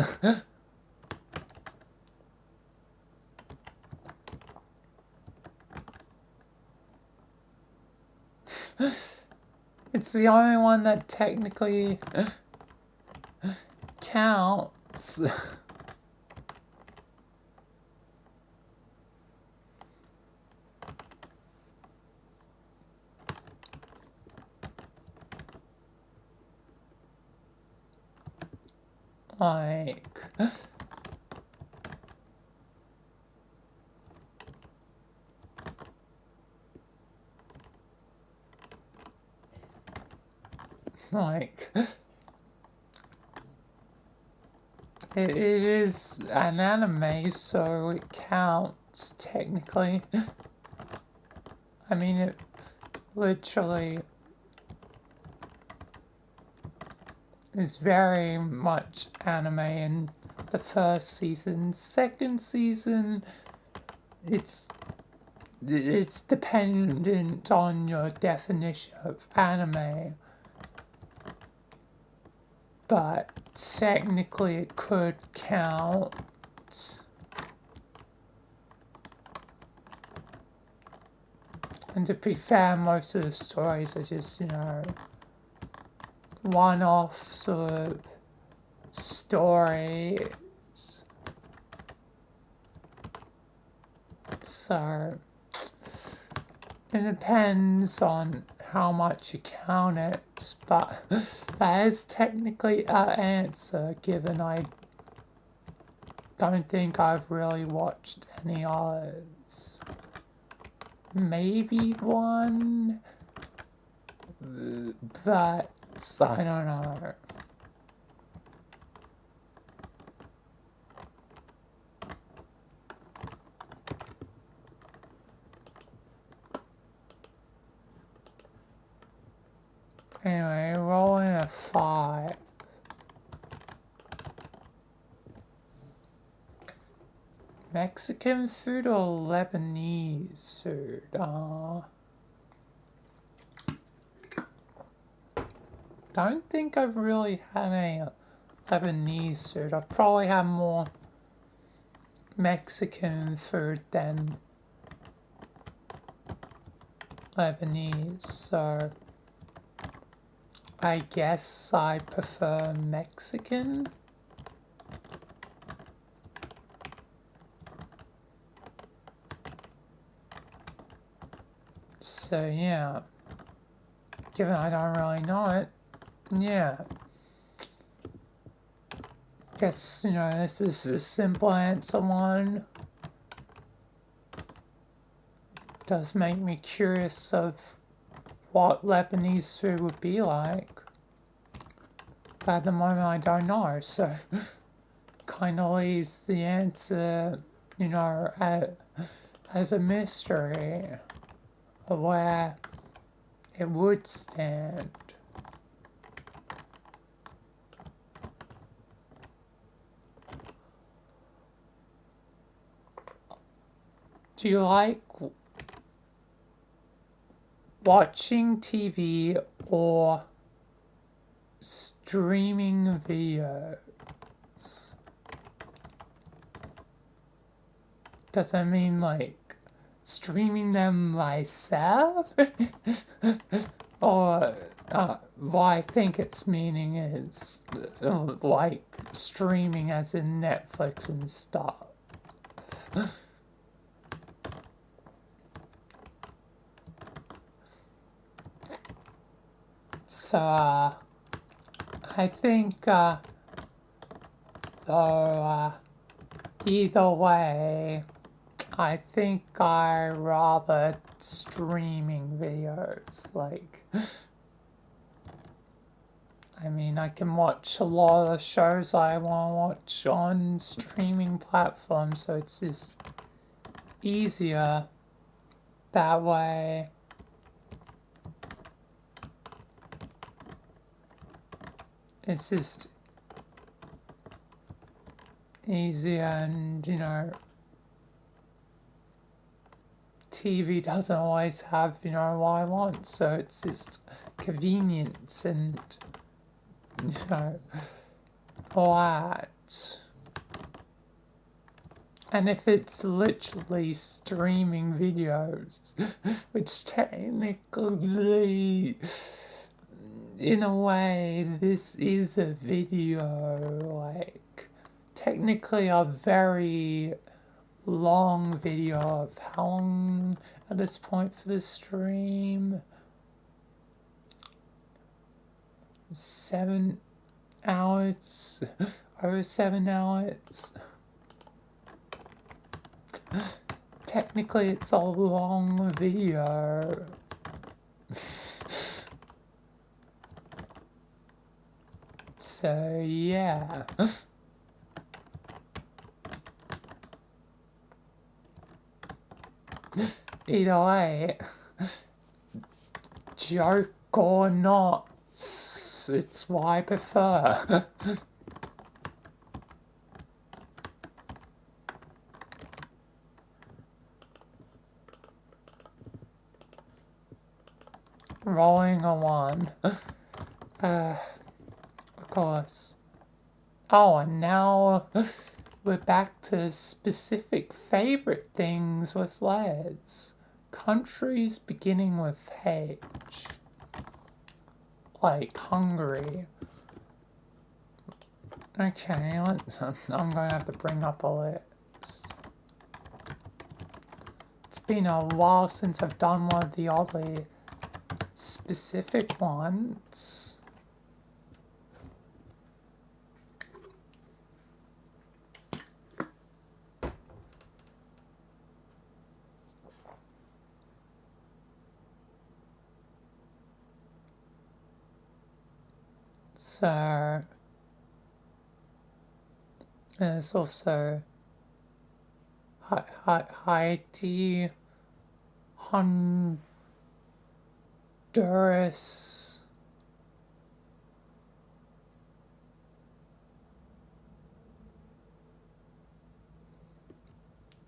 It's the only one that technically counts. Like, it is an anime, so it counts technically. I mean, it literally is very much anime in the first season. Second season, it's dependent on your definition of anime. But technically it could count. And to be fair, most of the stories are just, you know, one-off sort of stories. So it depends on how much you count it, but that is technically an answer, given I don't think I've really watched any others. Maybe one, but I don't know. Anyway, rolling a 5. Mexican food or Lebanese food? Don't think I've really had any Lebanese food. I've probably had more Mexican food than Lebanese, so I guess I prefer Mexican. So yeah, given I don't really know it, yeah. Guess, you know, this is a simple answer one. Does make me curious of what Lebanese food would be like. But at the moment I don't know, so kind of leaves the answer, you know, as a mystery of where it would stand. Do you like watching TV or streaming videos? Does that mean like streaming them myself? Or what I think its meaning is like streaming as in Netflix and stuff. So, I think, though, either way, I think I rather streaming videos, like, I mean, I can watch a lot of shows I want to watch on streaming platforms, so it's just easier that way. It's just easier, and you know, TV doesn't always have, you know, what I want, so it's just convenience and, you know, all that. And if it's literally streaming videos, which technically, in a way, this is a video, like, technically a very long video of how long at this point for the stream? 7 hours, over 7 hours. Technically it's a long video. So yeah. Either way, joke or not, it's what I prefer. Rolling a 1. Of course. Oh, and now we're back to specific favorite things with letters. Countries beginning with H. Like Hungary. Okay, I'm going to have to bring up a list. It's been a while since I've done one of the oddly specific ones. So there's also Haiti, Honduras,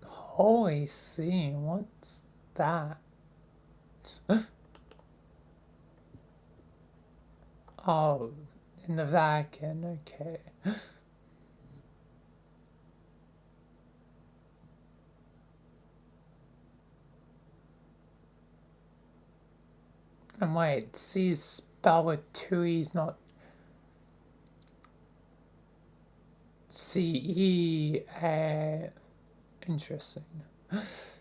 Holy See, what's that? Oh, in the Vatican, okay. And wait, C is spelled with two E's, not C-E-A. Interesting. It's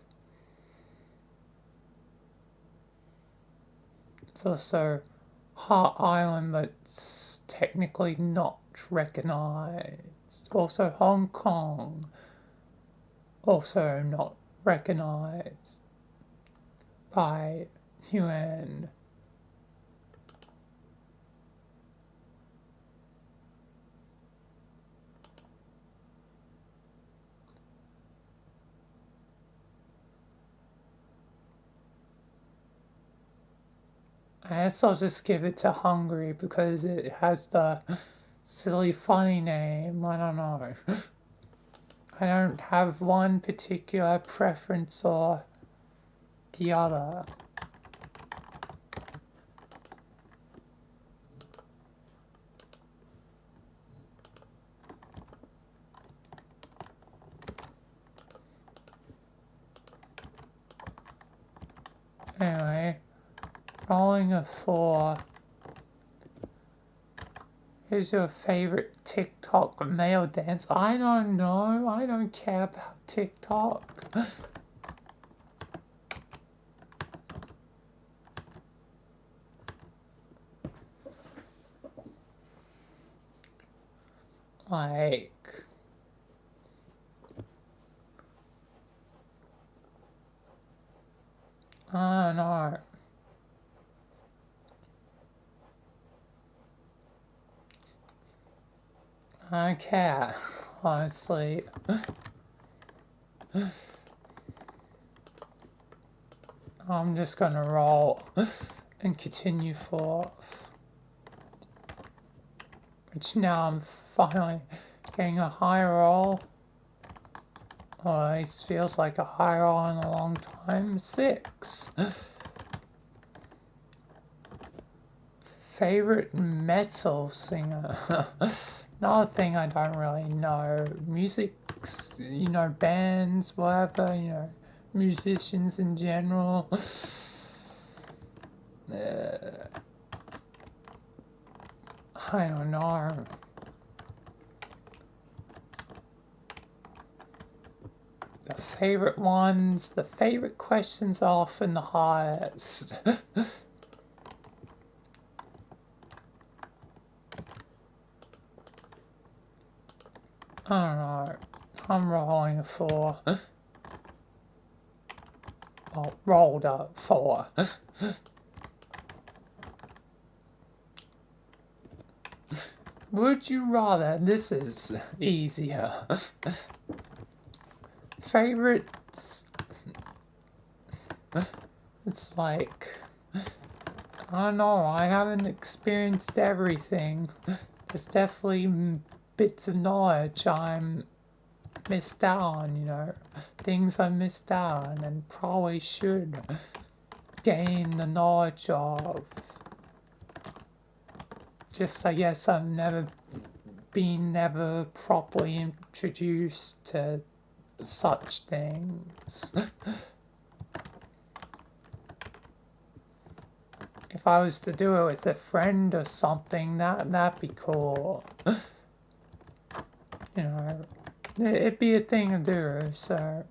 also Heart Island, but it's technically not recognized. Also Hong Kong, also not recognized by UN. I guess I'll just give it to Hungary because it has the silly funny name. I don't know. I don't have one particular preference or the other. Anyway, rolling a 4. Who's your favorite TikTok male dance? I don't know. I don't care about TikTok. Like, I don't know. I don't care, honestly. I'm just gonna roll and continue forth. Which now I'm finally getting a high roll. Or at least feels like a high roll in a long time. 6. Favorite metal singer? Another thing I don't really know. Music's, bands, whatever, musicians in general. I don't know. The favorite ones, the favorite questions are often the hardest. I don't know. I'm rolling a 4. Oh, rolled a 4. Would you rather? This is easier. Favorites. It's like, I don't know. I haven't experienced everything. There's definitely bits of knowledge I'm missed out on, things I missed out on and probably should gain the knowledge of. Just, I guess I've never properly introduced to such things. If I was to do it with a friend or something, that'd be cool. It'd be a thing to do, so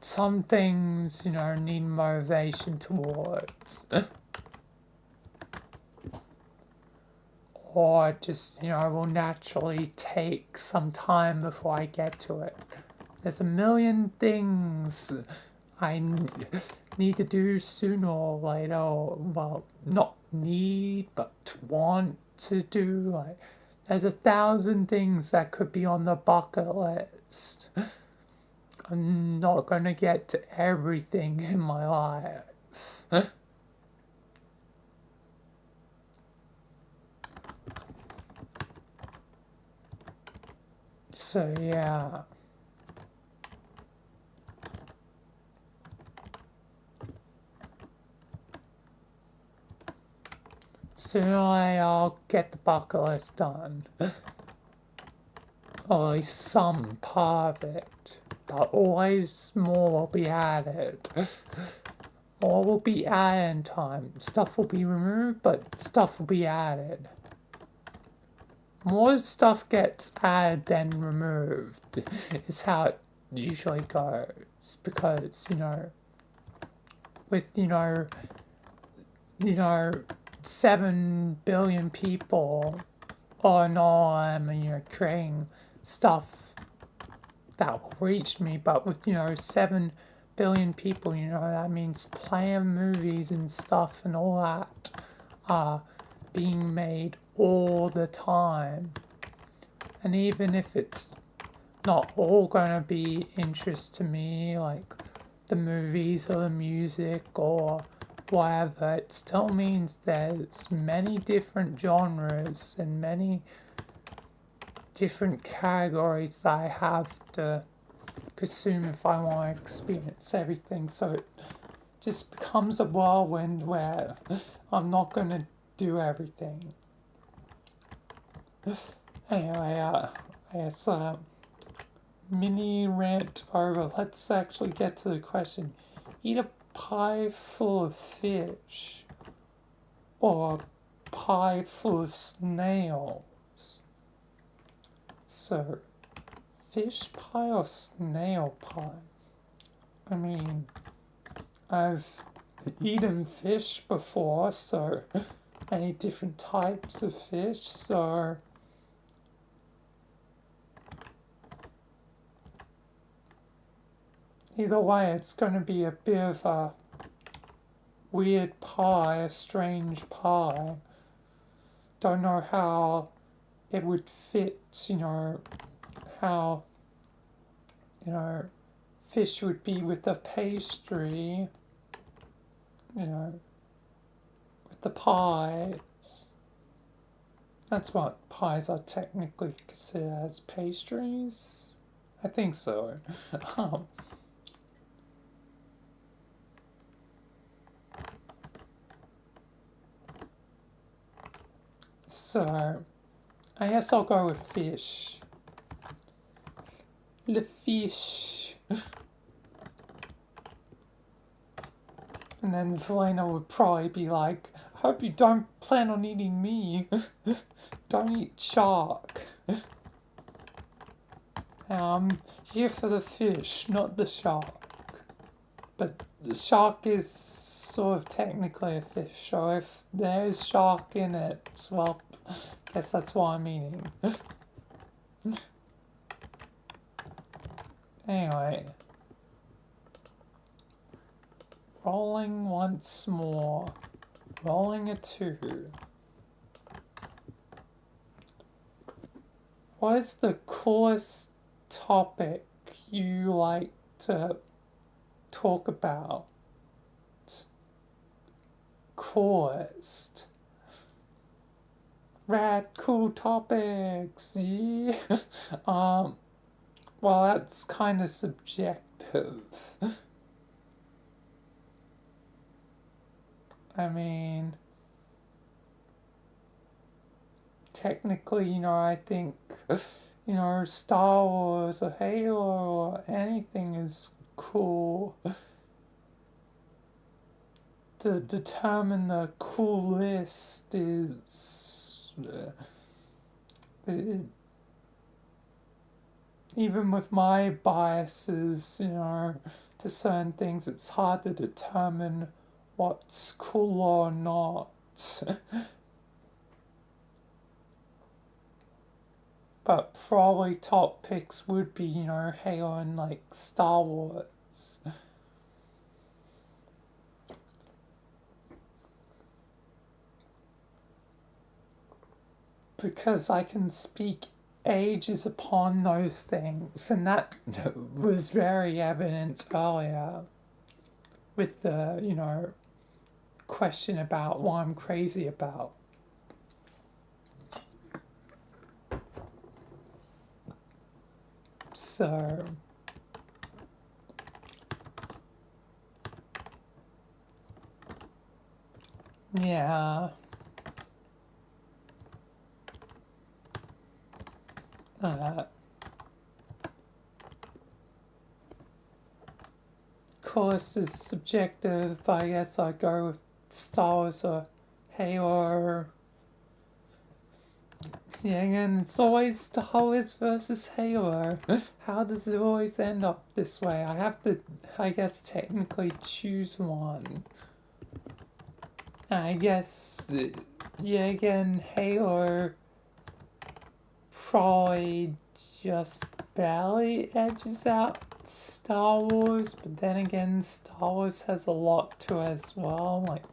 some things, need motivation towards. Or just, will naturally take some time before I get to it. There's a million things I need to do sooner or later, or, well, not need, but want to do. Like, there's 1,000 things that could be on the bucket list. I'm not gonna get to everything in my life. So yeah. Sooner I'll get the bucket list done. Or at least some part of it. But always more will be added. More will be added in time. Stuff will be removed, but stuff will be added. More stuff gets added than removed is how it usually goes. Because, with, 7 billion people all in all, I'm, creating stuff that will reach me, but with, 7 billion people, that means plenty of movies and stuff and all that are being made all the time. And even if it's not all gonna be interest to me, like the movies or the music or whatever, it still means there's many different genres and many different categories that I have to consume if I want to experience everything. So it just becomes a whirlwind where I'm not going to do everything. Anyway, I guess mini rant over. Let's actually get to the question. Eat a pie full of fish or a pie full of snails? So, fish pie or snail pie? I mean, I've eaten fish before, so many different types of fish, so either way, it's going to be a bit of a weird pie, a strange pie. Don't know how it would fit, how, fish would be with the pastry, with the pies. That's what pies are technically considered as pastries. I think so. So, I guess I'll go with fish. The fish. And then Velena would probably be like, I hope you don't plan on eating me. Don't eat shark. I'm here for the fish, not the shark. But the shark is sort of technically a fish, so if there's shark in it, well, guess that's what I'm eating. Anyway. Rolling once more. Rolling a 2. What is the coolest topic you like to talk about? Coolest. Rad cool topics, yeah. Well, that's kind of subjective. I mean, technically, I think, Star Wars or Halo or anything is cool. To determine the cool list is... even with my biases, to certain things, it's hard to determine what's cool or not. But probably top picks would be, you know, Halo and like Star Wars. Because I can speak ages upon those things, and that was very evident earlier with the, you know, question about what I'm crazy about. So, yeah. Of course, it's subjective, but I guess I go with Star Wars or Halo. Yeah, again, it's always Star Wars versus Halo. How does it always end up this way? I have to, I guess, technically choose one. I guess, yeah, again, Halo probably just barely edges out Star Wars, but then again, Star Wars has a lot to it as well. Like,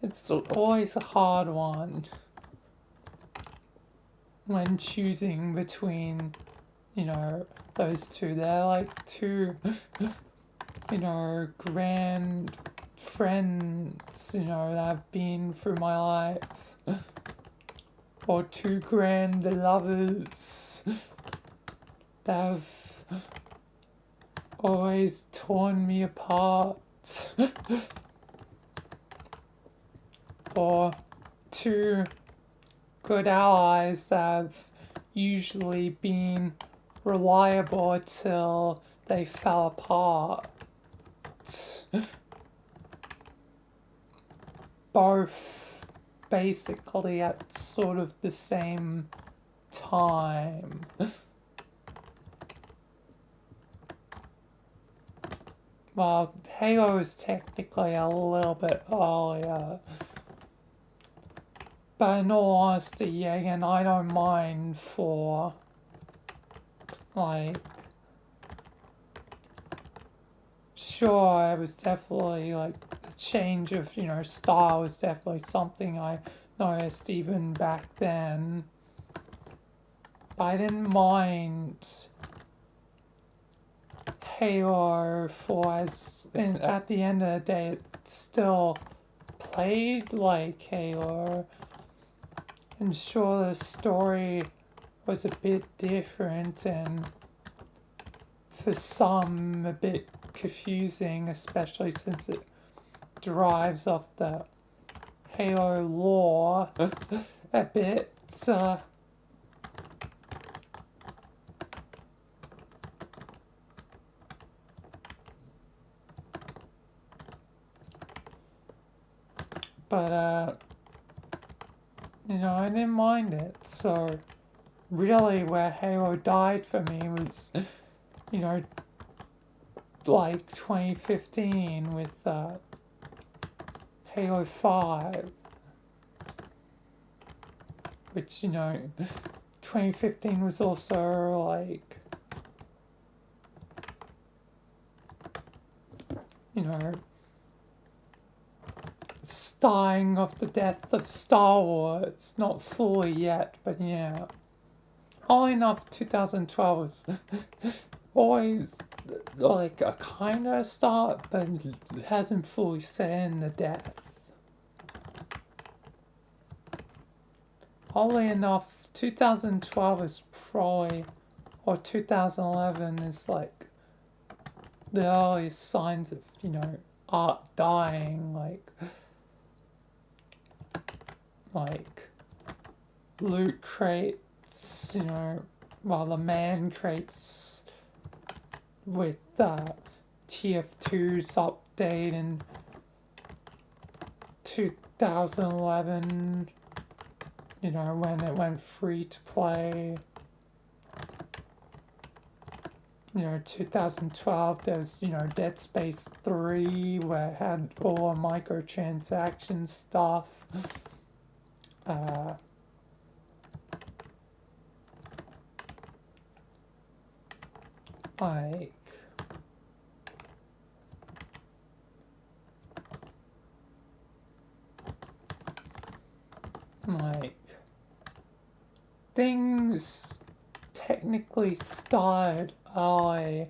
it's always a hard one when choosing between, you know, those two. They're like two, you know, grand friends, you know, that have been through my life. Or two grand lovers that have always torn me apart. Or two good allies that have usually been reliable till they fell apart. Both basically at sort of the same time. Well, Halo is technically a little bit earlier. But in all honesty, yeah, again, I don't mind for, like, sure, it was definitely, like, a change of, you know, style was definitely something I noticed even back then. But I didn't mind Halo for at the end of the day, it still played like Halo. And sure, the story was a bit different and for some a bit confusing, especially since it derives off the Halo lore a bit. But, you know, I didn't mind it, so really where Halo died for me was, you know, like 2015 with Halo 5, which, you know, 2015 was also like, you know, dying of the death of Star Wars. Not fully yet, but yeah. Oddly enough, 2012 was always like a kind of start, but it hasn't fully set in the death. Oddly enough, 2012 is probably, or 2011 is like the earliest signs of, you know, art dying, like loot crates, you know, while the man crates with TF2's update in 2011, you know, when it went free to play. 2012, there's, Dead Space 3, where it had all the microtransaction stuff. Like, things technically started early,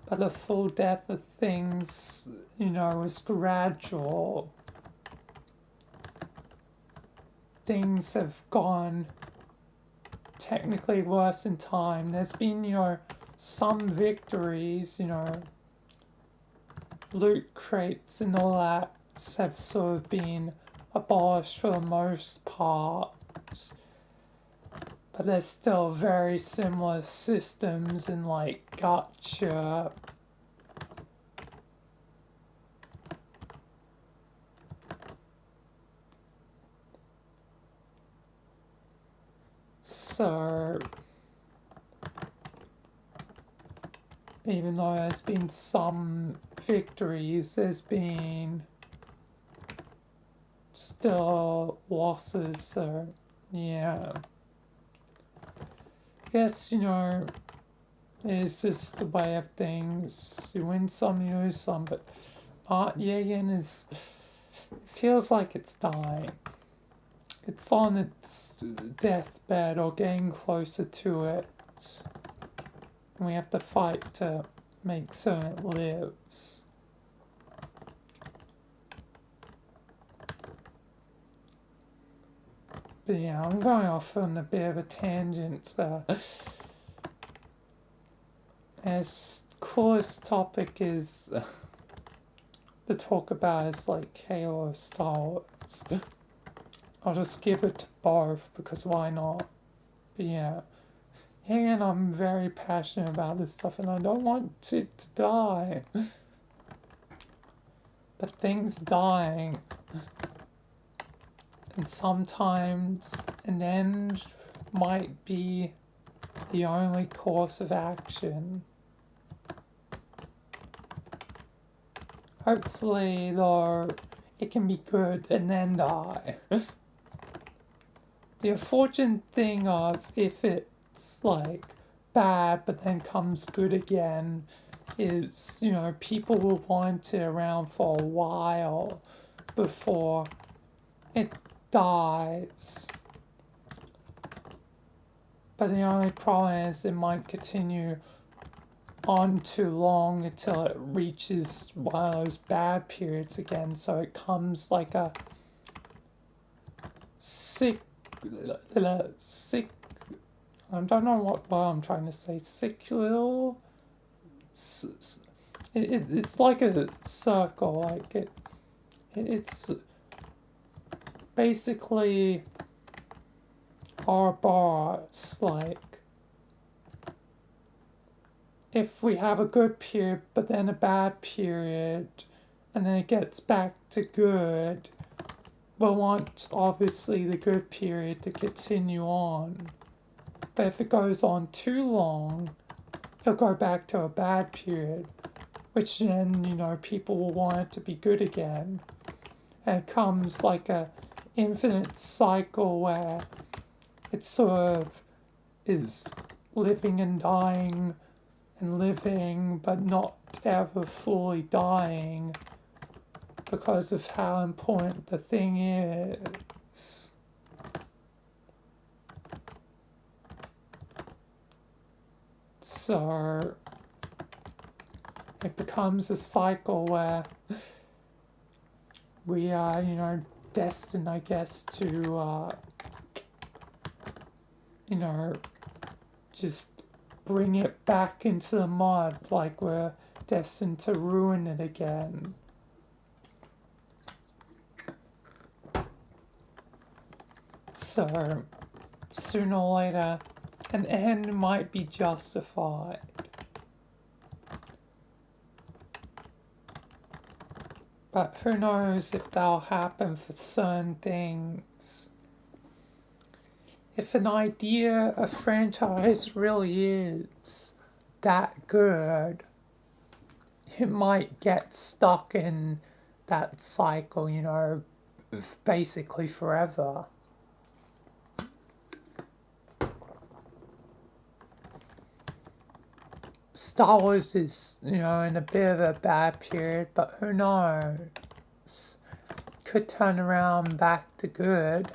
but the full death of things, was gradual. Things have gone technically worse in time. There's been, some victories, loot crates and all that have sort of been abolished for the most part. But there's still very similar systems in like gacha. So, even though there's been some victories, there's been still losses, so yeah. Guess, it's just the way of things. You win some, you lose some, but Art Yegan feels like it's dying. It's on its deathbed or getting closer to it. And we have to fight to make certain it lives. But yeah, I'm going off on a bit of a tangent. As coolest topic is to talk about is like Halo or Star Wars. I'll just give it to both because why not? But yeah. And I'm very passionate about this stuff and I don't want it to die. But things dying. And sometimes an end might be the only course of action. Hopefully, though, it can be good and then die. The unfortunate thing of if it's like bad but then comes good again is, people will want it around for a while before it dies. But the only problem is it might continue on too long until it reaches one of those bad periods again, so it comes like a sick, I don't know what word I'm trying to say, sick little, it's like a circle, like it's basically our bars, like if we have a good period but then a bad period and then it gets back to good, we'll want obviously the good period to continue on. But if it goes on too long, it'll go back to a bad period, which then, people will want it to be good again. And it comes like a infinite cycle where it sort of is living and dying and living but not ever fully dying because of how important the thing is. So it becomes a cycle where we are, destined, I guess, to, just bring it back into the mud, like we're destined to ruin it again. So, sooner or later, an end might be justified. But who knows if that'll happen for certain things. If an idea, a franchise really is that good, it might get stuck in that cycle, you know, basically forever. Star Wars is, you know, in a bit of a bad period, but who knows? Could turn around back to good.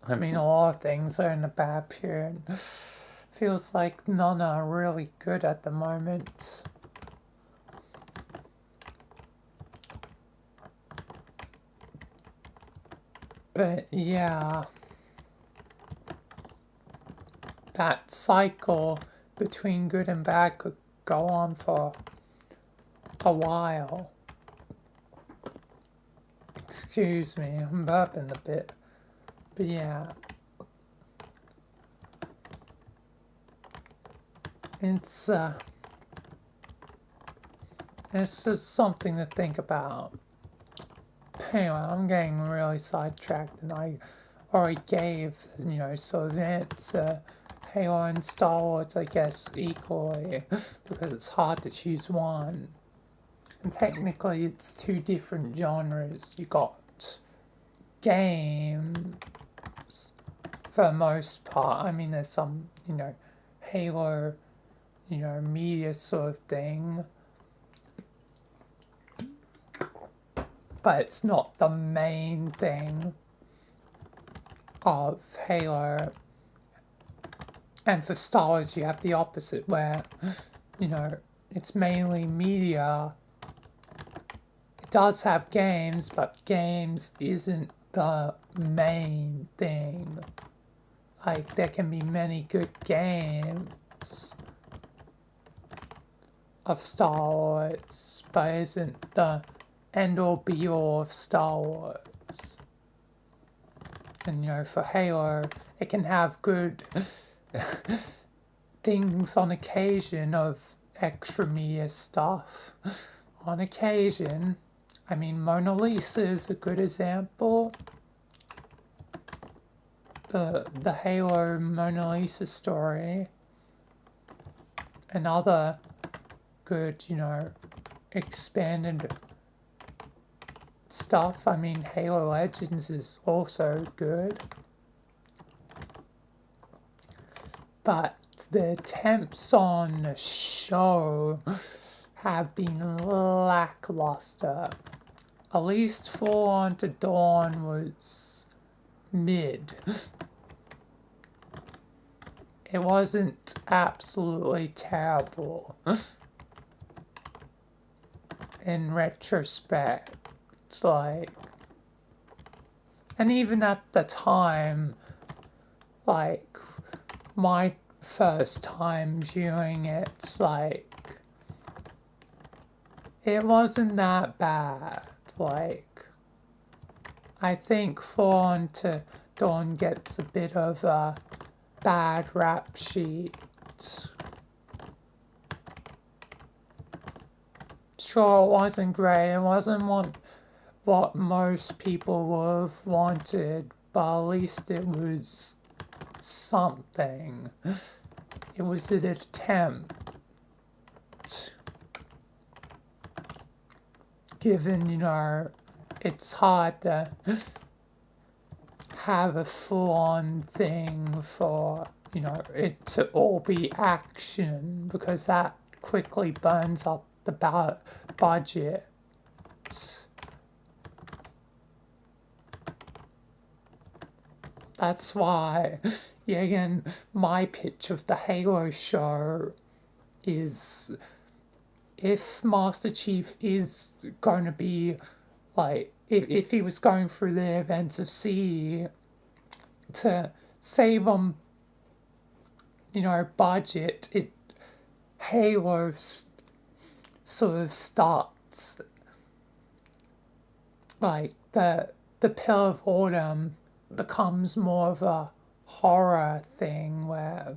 I mean, a lot of things are in a bad period. Feels like none are really good at the moment. But yeah, that cycle between good and bad could go on for a while. Excuse me, I'm burping a bit. But yeah. It's just something to think about. Anyway, I'm getting really sidetracked, and I already gave, you know, sort of answer Halo and Star Wars, I guess, equally, because it's hard to choose one. And technically, it's two different genres. You got games, for the most part. I mean, there's some, you know, Halo, you know, media sort of thing. But it's not the main thing of Halo. And for Star Wars, you have the opposite, where, you know, it's mainly media. It does have games, but games isn't the main thing. Like, there can be many good games of Star Wars, but isn't the end-all be-all of Star Wars. And, you know, for Halo, it can have good things on occasion of extra media stuff. On occasion, I mean, Mona Lisa is a good example. The Halo Mona Lisa story. Another good, you know, expanded stuff. I mean, Halo Legends is also good. But the attempts on the show have been lackluster. At least Full On to Dawn was mid. It wasn't absolutely terrible. In retrospect, like, and even at the time, like, my first time viewing it's like, it wasn't that bad. Like, I think Full On to Dawn gets a bit of a bad rap sheet. Sure, it wasn't great. It wasn't what most people would have wanted, but at least it was something. It was an attempt. Given, you know, it's hard to have a full-on thing for, you know, it to all be action, because that quickly burns up the budget. That's why, yeah, again, my pitch of the Halo show is, if Master Chief is going to be, like, if he was going through the events of CE to save on, you know, budget, Halo sort of starts, like, the Pill of Autumn becomes more of a horror thing where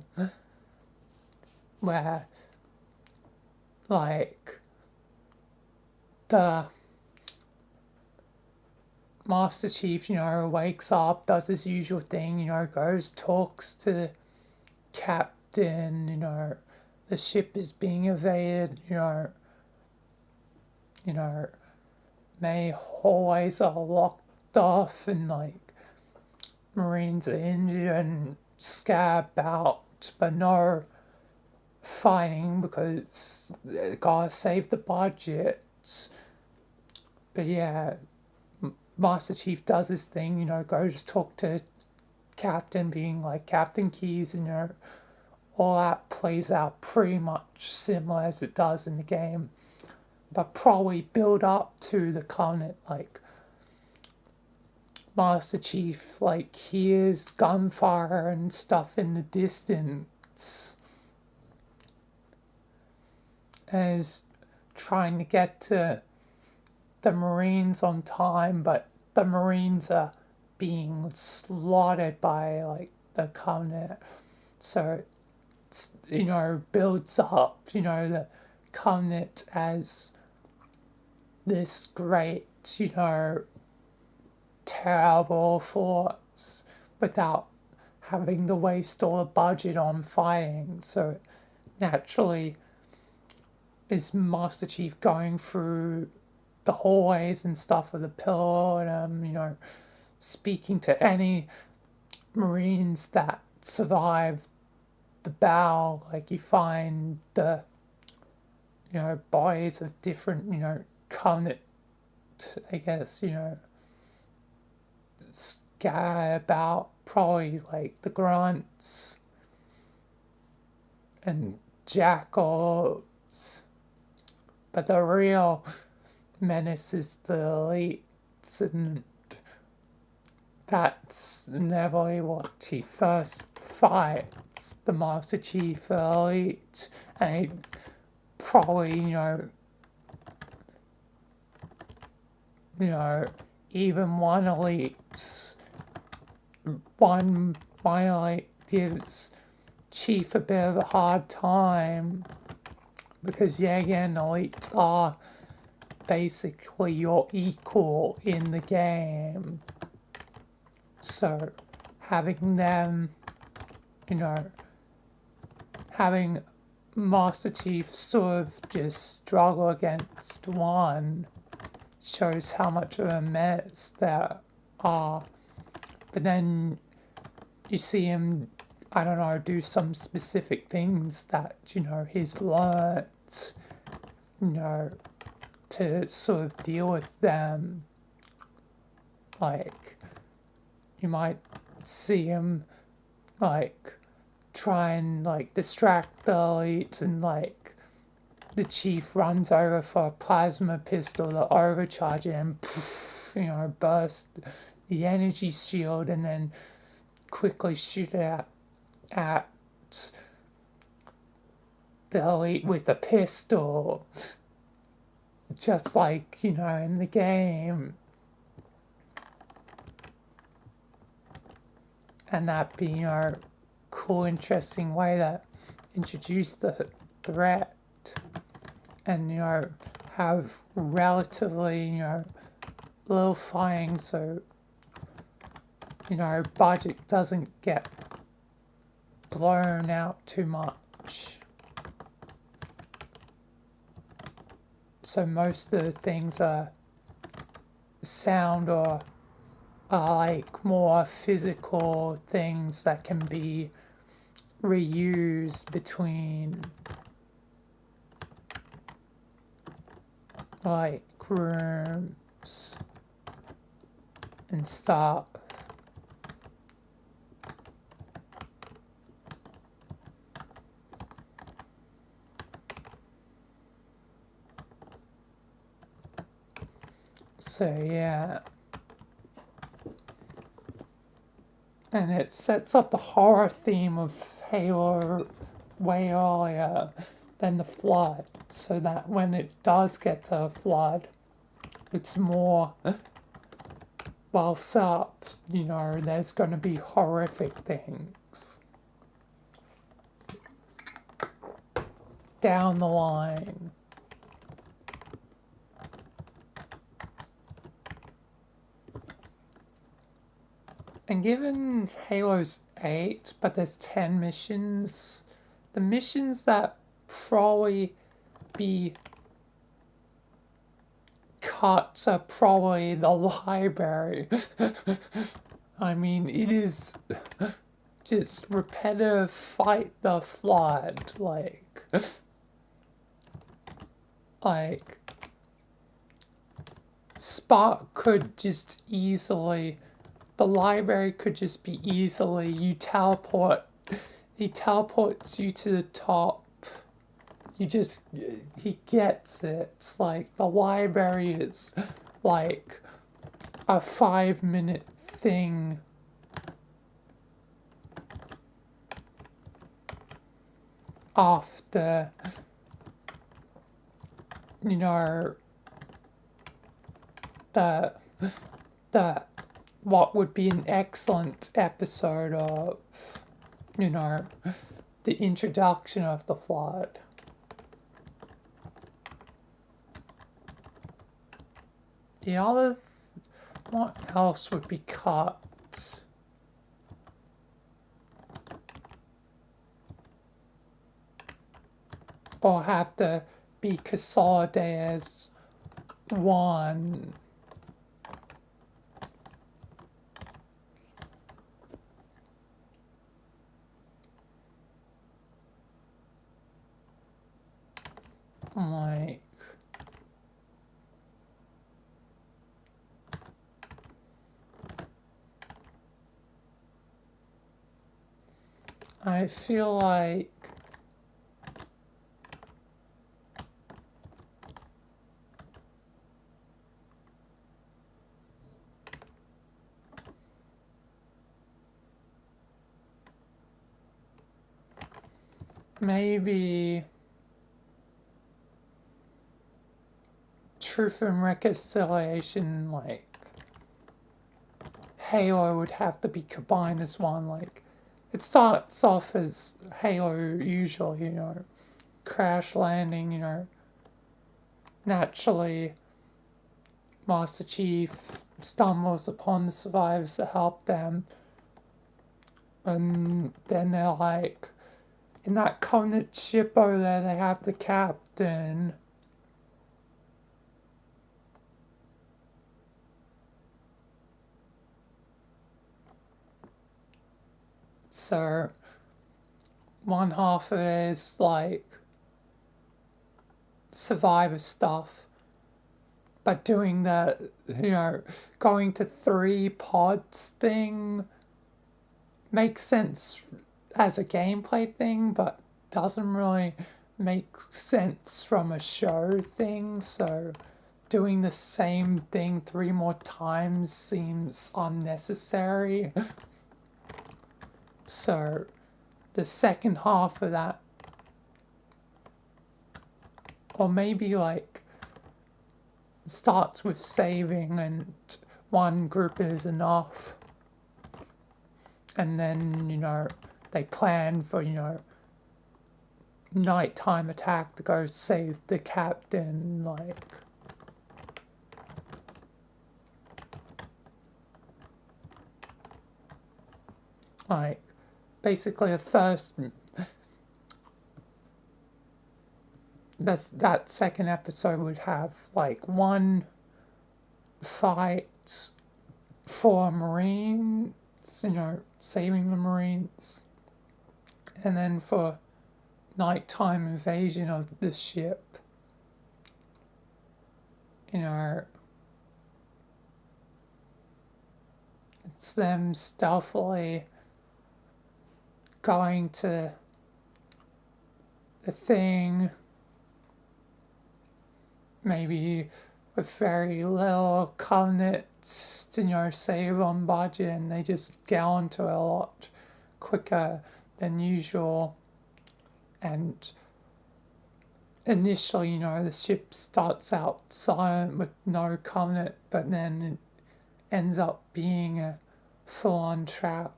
like Master Chief, wakes up, does his usual thing, goes, talks to the captain, the ship is being evaded, many hallways are locked off and like Marines are injured and scattered out, but no fighting because they gotta save the budget. But yeah, Master Chief does his thing, goes talk to Captain, being like Captain Keys, and all that plays out pretty much similar as it does in the game, but probably build up to the Covenant. Like Master Chief like hears gunfire and stuff in the distance and is trying to get to the Marines on time, but the Marines are being slaughtered by like the Covenant. So it's, builds up, the Covenant as this great, terrible force without having to waste all the budget on fighting. So naturally is Master Chief going through the hallways and stuff with a pillow and speaking to any Marines that survived the battle. Like you find the bodies of different Covenant, I guess, scattered about, probably like the grunts and jackals, but the real menace is the elites, and that's never what he first fights, the Master Chief elite, and he probably, even one elite, one elite gives Chief a bit of a hard time, because yeah, again, elites are basically your equal in the game. So having them, having Master Chief sort of just struggle against one shows how much of a mess there are. But then you see him, I don't know, do some specific things that, he's learned, to sort of deal with them. Like, you might see him, like, try and, like, distract the elites, and, like, the Chief runs over for a plasma pistol to overcharge it and, burst the energy shield, and then quickly shoot at the elite with a pistol, just like, in the game. And that being a cool, interesting way to introduce the threat and, have relatively, little fighting, so, budget doesn't get blown out too much. So most of the things are sound or are like more physical things that can be reused between like rooms and stuff. So yeah, and it sets up the horror theme of Halo way earlier than the Flood, so that when it does get to a Flood, it's more well set up, there's going to be horrific things down the line. And given Halo's 8, but there's 10 missions, the missions that probably be cut are probably the library. I mean, it is just repetitive fight the flood, like Spark could just easily, the library could just be easily, he teleports you to the top, he gets it. It's like the library is like a 5-minute thing. After, you know, the what would be an excellent episode of, you know, the introduction of the flood. The other, what else would be cut? Or have to be consolidated as one. Like, I feel like maybe Truth and Reconciliation, like Halo would have to be combined as one. Like, it starts off as Halo usual, you know, crash landing, you know, naturally Master Chief stumbles upon the survivors to help them, and then they're like, in that Covenant ship over there, they have the captain. So, one half of it is like survivor stuff, but doing the, you know, going to 3 pods thing makes sense as a gameplay thing, but doesn't really make sense from a show thing. So doing the same thing 3 more times seems unnecessary. So the second half of that, or maybe like starts with saving and one group is enough, and then, you know, they plan for, you know, nighttime attack to go save the captain, like basically that second episode would have like one fight for Marines, you know, saving the Marines, and then for nighttime invasion of the ship, you know, it's them stealthily going to the thing, maybe with very little covenants to, you know, save on budget, and they just get onto it a lot quicker than usual. And initially, you know, the ship starts out silent with no covenant, but then it ends up being a full-on trap.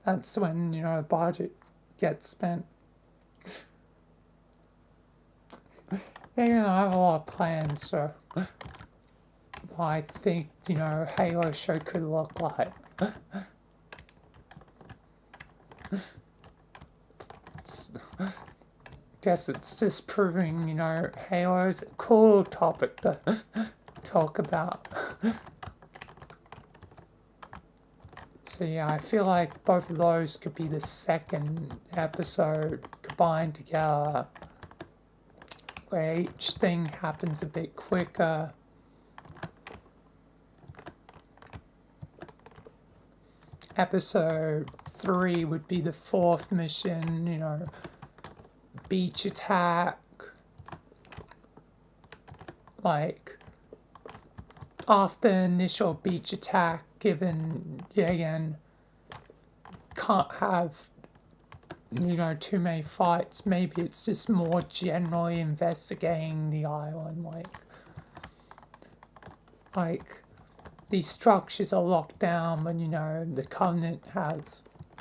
That's when, you know, the budget gets spent. Yeah, you know, I have a lot of plans, so I think, you know, Halo show could look like. Guess it's just proving, you know, Halo's a cool topic to talk about. So yeah, I feel like both of those could be the second episode combined together, where each thing happens a bit quicker. Episode 3 would be the fourth mission, you know, beach attack. Like, after initial beach attack, given, yeah, again, can't have, you know, too many fights. Maybe it's just more generally investigating the island, like these structures are locked down, but, you know, the Covenant have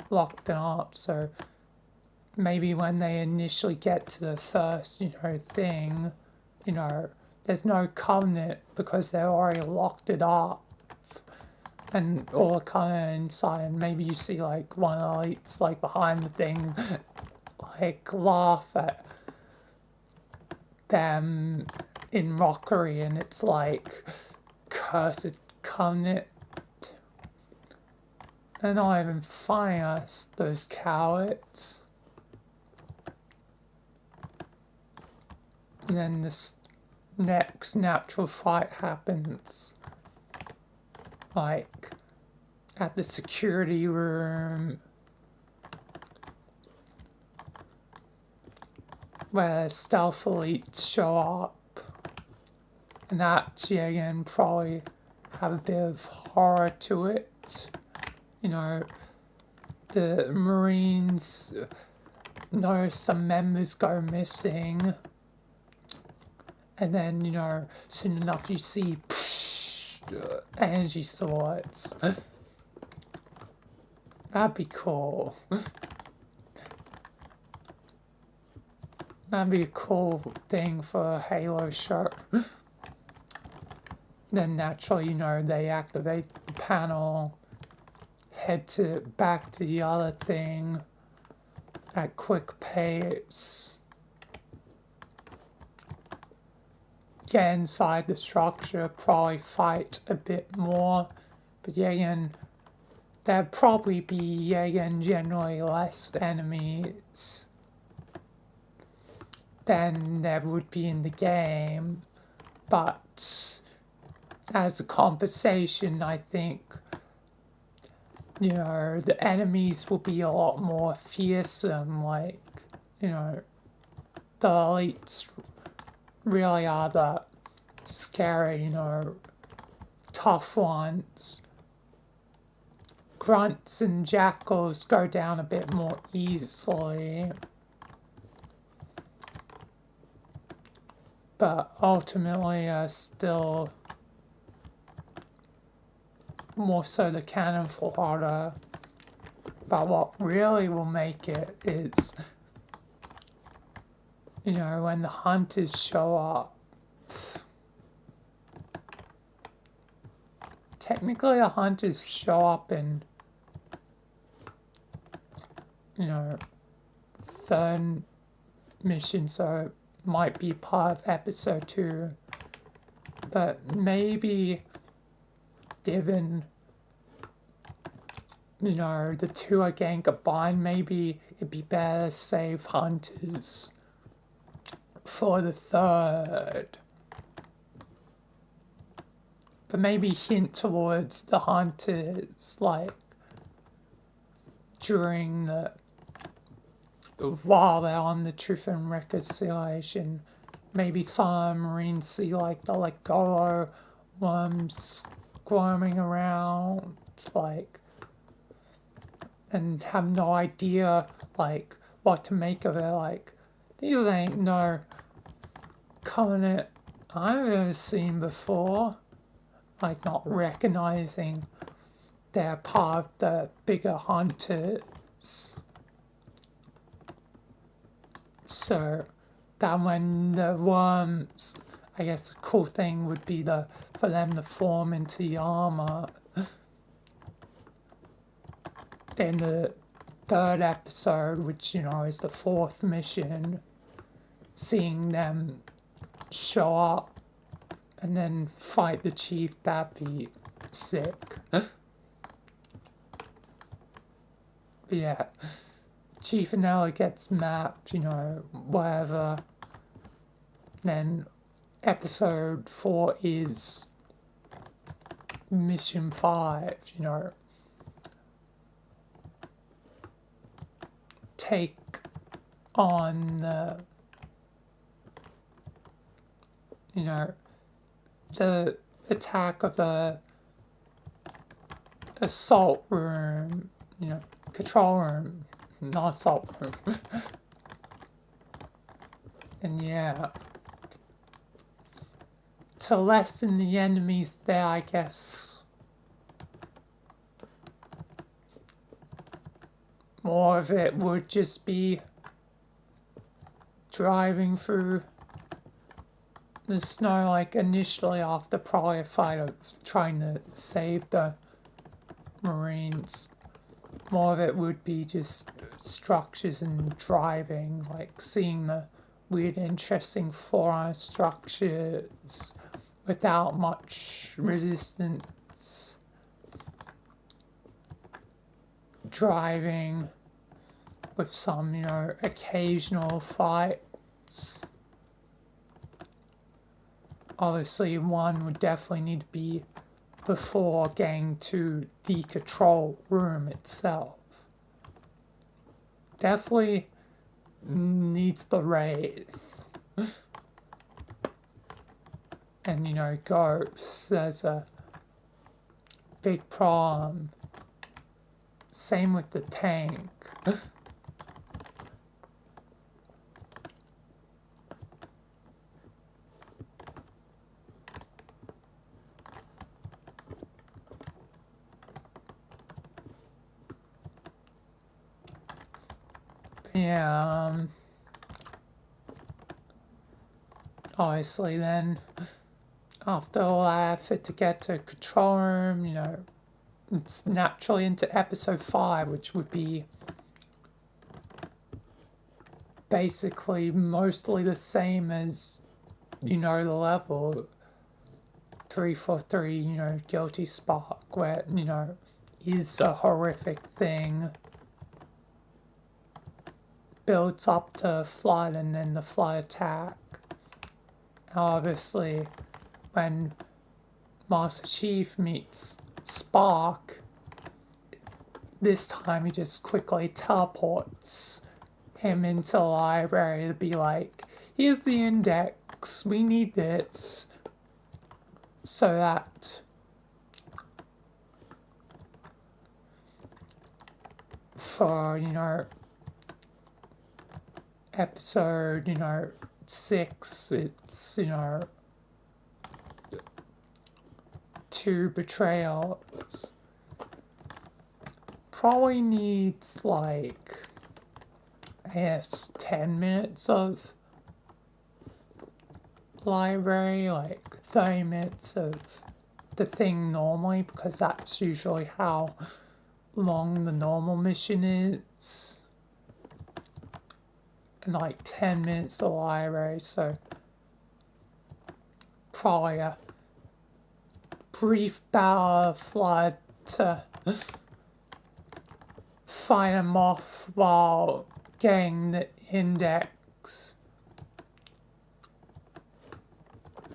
locked them up, so maybe when they initially get to the first, you know, thing, you know, there's no Covenant because they already locked it up. And all the Covenant inside, and maybe you see like one of the elites like behind the thing, like laugh at them in mockery, and it's like, cursed Covenant. They're not even fighting us, those cowards. And then this next natural fight happens, like at the security room, where stealth elites show up, and that, yeah, again, probably have a bit of horror to it. You know, the Marines notice some members go missing, and then, you know, soon enough you see energy swords. That'd be cool. That'd be a cool thing for a Halo show. Then naturally, you know, they activate the panel, head back to the other thing at quick pace. Get inside the structure, probably fight a bit more, but yeah, again, there'd probably be, yeah, again, generally less enemies than there would be in the game, but as a compensation, I think, you know, the enemies will be a lot more fearsome, like, you know, the elites really are the scary, you know, tough ones. Grunts and jackals go down a bit more easily, but ultimately are still more so the cannon fodder. But what really will make it is, you know, when the hunters show up. Technically, the hunters show up in, you know, third mission, so it might be part of episode 2. But maybe, given, you know, the two are getting combined, maybe it'd be better to save hunters for the third. But maybe hint towards the hunters, like, during while they're on the Truth and Reconciliation. Maybe some Marines see, like, the Legolo worms squirming around, like, and have no idea, like, what to make of it. Like, these ain't no Covenant I've ever seen before. Like, not recognizing they're part of the bigger hunters. So that when the worms, I guess the cool thing would be for them to form into the armor in the third episode, which, you know, is the fourth mission, seeing them show up and then fight the chief, that'd be sick. But yeah, Chief Vanilla gets mapped, you know, whatever. Then episode 4 is mission 5, you know. Take on the, you know, the attack of the assault room, you know, control room, not assault room. And yeah, to lessen the enemies there, I guess. More of it would just be driving through the snow, like initially after probably a fight of trying to save the Marines. More of it would be just structures and driving, like seeing the weird, interesting flora structures without much resistance. Driving with some, you know, occasional fights. Obviously, one would definitely need to be before getting to the control room itself. Definitely needs the Wraith. And, you know, Ghosts, there's a big problem. Same with the tank. Yeah, obviously then, after all that effort to get to control room, you know, it's naturally into episode 5, which would be basically mostly the same as, you know, the level 343, you know, Guilty Spark, where, you know, is a horrific thing. Builds up to flood and then the flood attack. Obviously, when Master Chief meets Spark, this time he just quickly teleports him into the library to be like, here's the index, we need this, so that for, you know, episode, you know, 6, it's, you know, 2 betrayals. Probably needs like, I guess, 10 minutes of library, like 30 minutes of the thing normally, because that's usually how long the normal mission is. And like 10 minutes of library, so probably a brief bout of flood to fight him off while getting the index.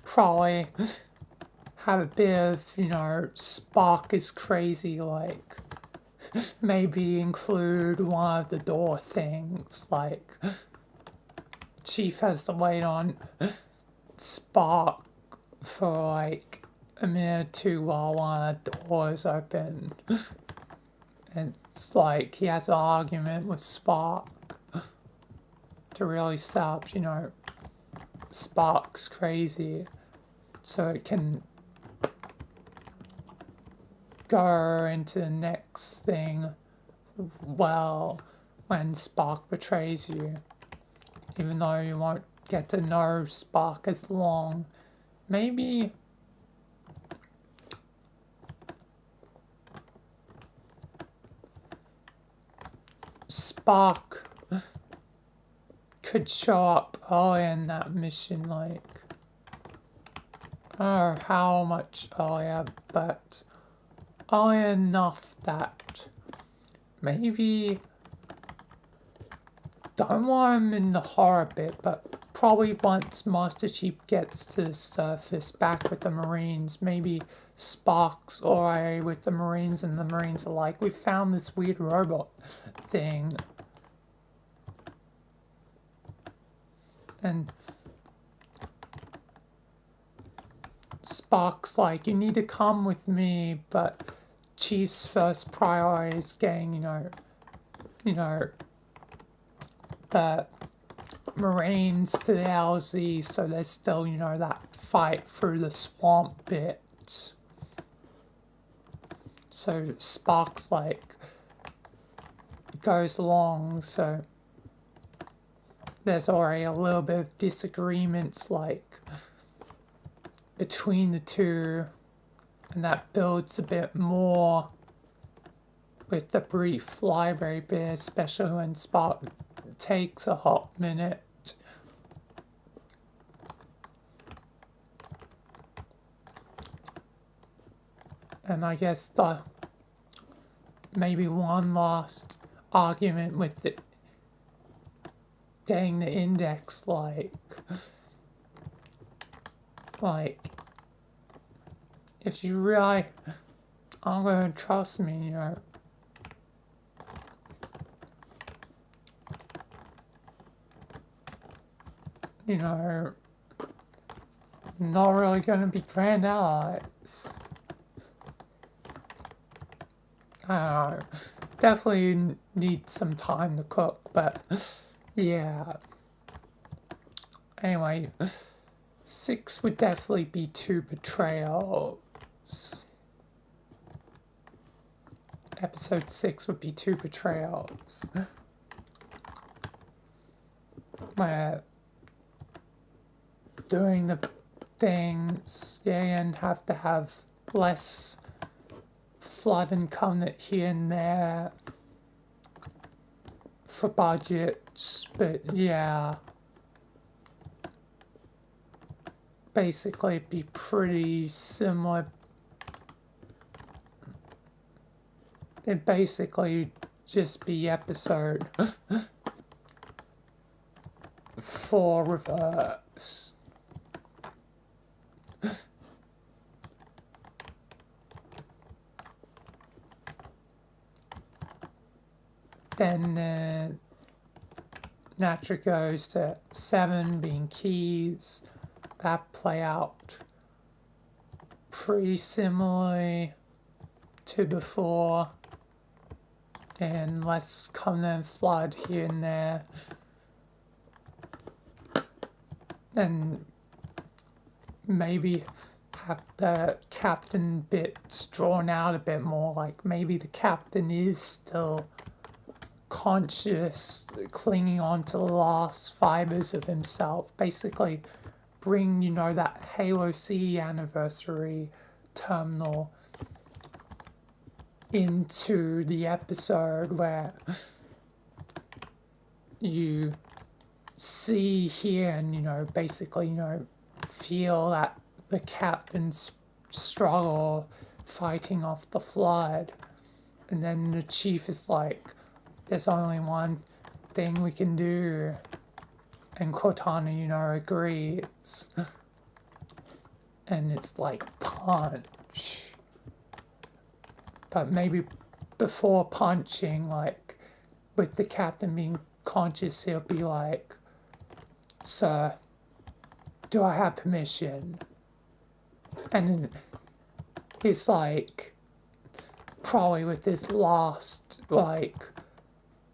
Probably have a bit of, you know, Spark is crazy, like maybe include one of the door things, like Chief has to wait on Spark for like a minute or two while one of the doors open. And it's like he has an argument with Spark to really set up, you know, Spark's crazy, so it can go into the next thing well when Spark betrays you. Even though you won't get to know Spark as long. Maybe Spark could show up early in that mission, like, I don't know how much earlier, but early enough that maybe don't want him in the horror bit, but probably once Master Chief gets to the surface back with the Marines, maybe Spark's already with the Marines, and the Marines are like, we found this weird robot thing. And Spark's like, you need to come with me, but Chief's first priority is getting, you know, the Marines to the LZ, so there's still, you know, that fight through the swamp bit. So Spark's like, goes along, so there's already a little bit of disagreements, like, between the two, and that builds a bit more with the brief library bit, especially when Spark takes a hot minute. And I guess maybe one last argument with the getting the index, like if you really aren't going to trust me, not really going to be grand allies. I don't know. Definitely need some time to cook, but yeah. Anyway, 6 would definitely be 2 betrayals. Episode 6 would be 2 betrayals. Where doing the things, and have to have less flood and covenant here and there for budgets, but yeah. Basically it'd be pretty similar. It'd basically just be episode 4 reverse. Then naturally goes to 7 being keys. That play out pretty similarly to before, and less covenant flood here and there. And maybe have the captain bits drawn out a bit more, like maybe the captain is still conscious, clinging on to the last fibers of himself. Basically bring, that Halo C anniversary terminal into the episode where you see, hear, and, basically, feel that the captain's struggle fighting off the flood. And then the chief is like, there's only one thing we can do. And Cortana, agrees. And it's like, punch. But maybe before punching, like, with the captain being conscious, he'll be like, sir, do I have permission? And then he's like, probably with his last, like,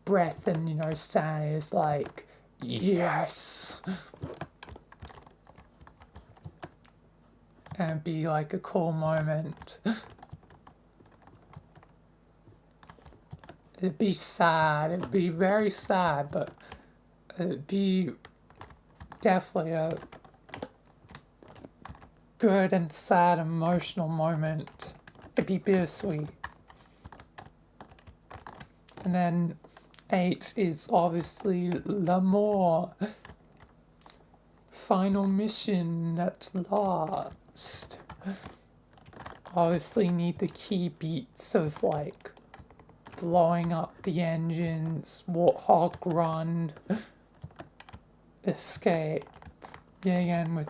breath and, sanity is like, yes. And it'd be like a cool moment. It'd be sad, it'd be very sad, but it'd be definitely a good and sad emotional moment. It'd be bittersweet. And then 8 is obviously L'Amour. Final mission at last. Obviously need the key beats of like blowing up the engines, Warthog run, escape. Yeah, again with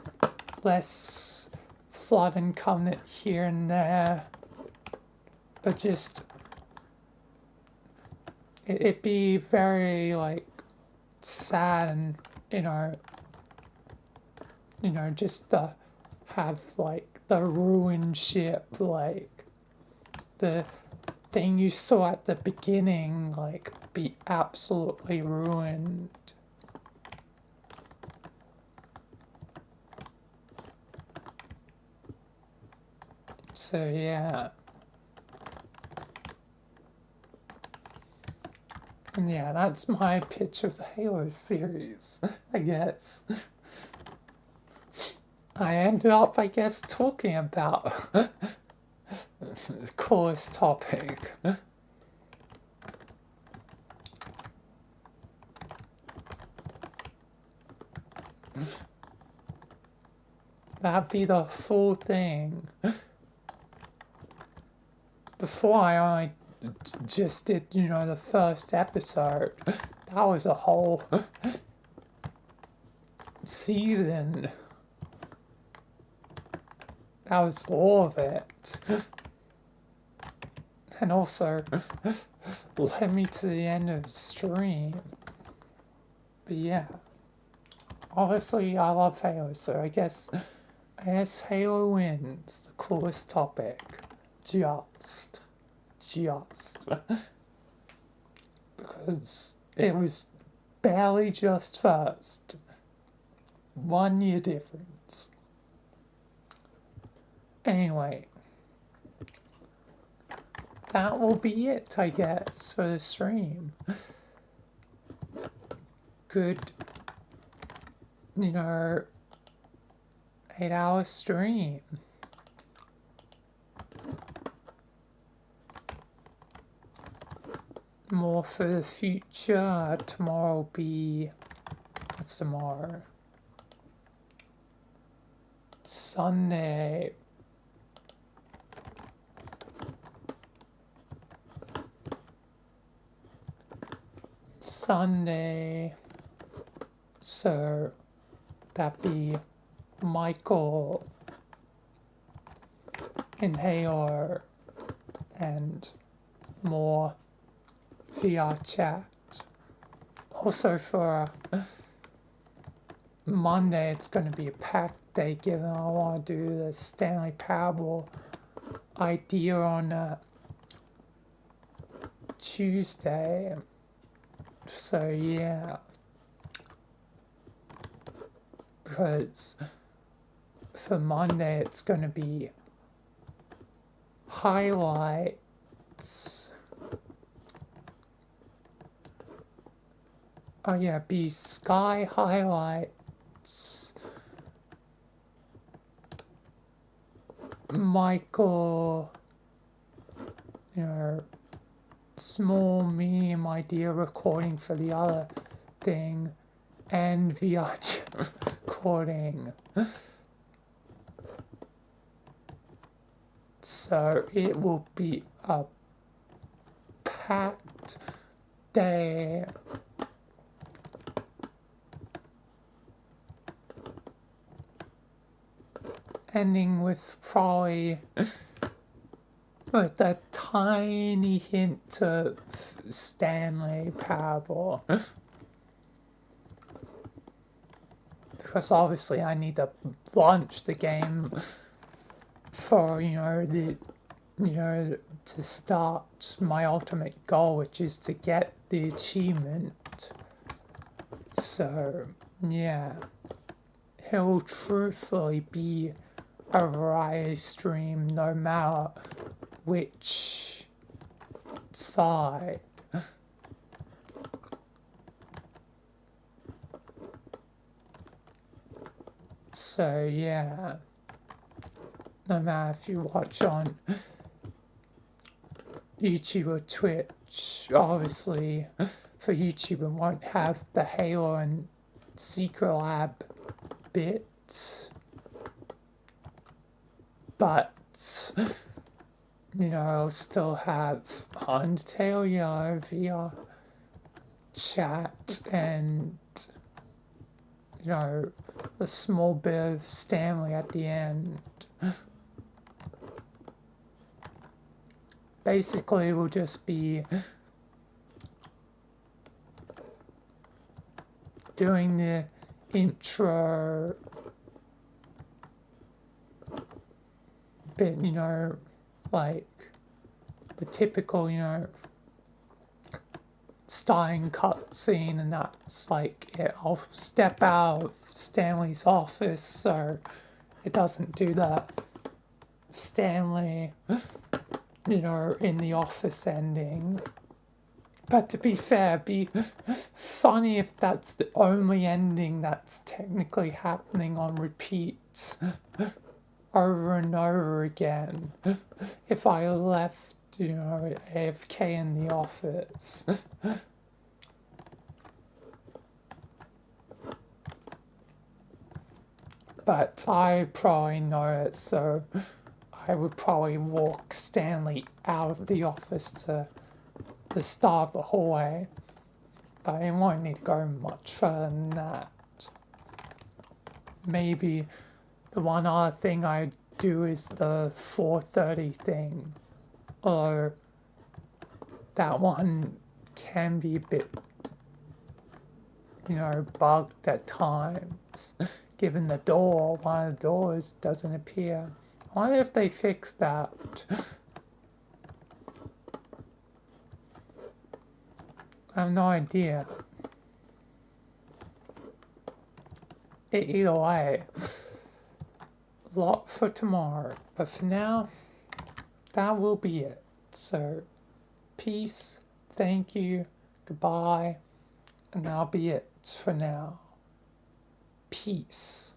less flood and covenant here and there. But just it'd be very like sad and just to have like the ruined ship, like the thing you saw at the beginning, like be absolutely ruined. So yeah. And yeah, that's my pitch of the Halo series, I guess. I ended up, I guess, talking about the coolest topic. That'd be the full thing. Before I only just did, the first episode. That was a whole season. That was all of it. And also led me to the end of the stream. But yeah. Obviously I love Halo, so I guess Halo wins the coolest topic. Just. Because it was barely just first. 1 year difference. Anyway, that will be it, I guess, for the stream. Good, 8-hour stream. More for the future. Tomorrow will be... What's tomorrow? Sunday. So that be Michael in Halo and more VRChat. Also for Monday it's going to be a packed day given I want to do the Stanley Parable idea on Tuesday. So yeah, because for Monday it's going to be highlights. Oh yeah, be Sky highlights. Michael, small medium idea recording for the other thing, and VR recording. So it will be a packed day. Ending with probably with a tiny hint of Stanley Parable. Because obviously I need to launch the game for, to start my ultimate goal, which is to get the achievement. So, yeah. It will truthfully be a variety stream no matter which side. So yeah, no matter if you watch on YouTube or Twitch, which obviously for YouTube it won't have the Halo and Secret Lab bits, but you know, I'll still have Undertale, you know, VR chat, and you know, a small bit of Stanley at the end. Basically, we'll just be doing the intro bit, you know, like the typical, you know, starting cutscene, and that's like it. I'll step out of Stanley's office so it doesn't do that Stanley, you know, in the office ending. But to be fair, it'd be funny if that's the only ending that's technically happening on repeat over and over again. If I left, you know, AFK in the office. But I probably know it, so I would probably walk Stanley out of the office to the start of the hallway. But it won't need to go much further than that. Maybe the one other thing I do is the 4:30 thing. Although that one can be a bit, you know, bugged at times. Given the door, one of the doors doesn't appear. I wonder if they fix that. I have no idea. Either way, a lot for tomorrow. But for now, that will be it. So, peace, thank you, goodbye, and that'll be it for now. Peace.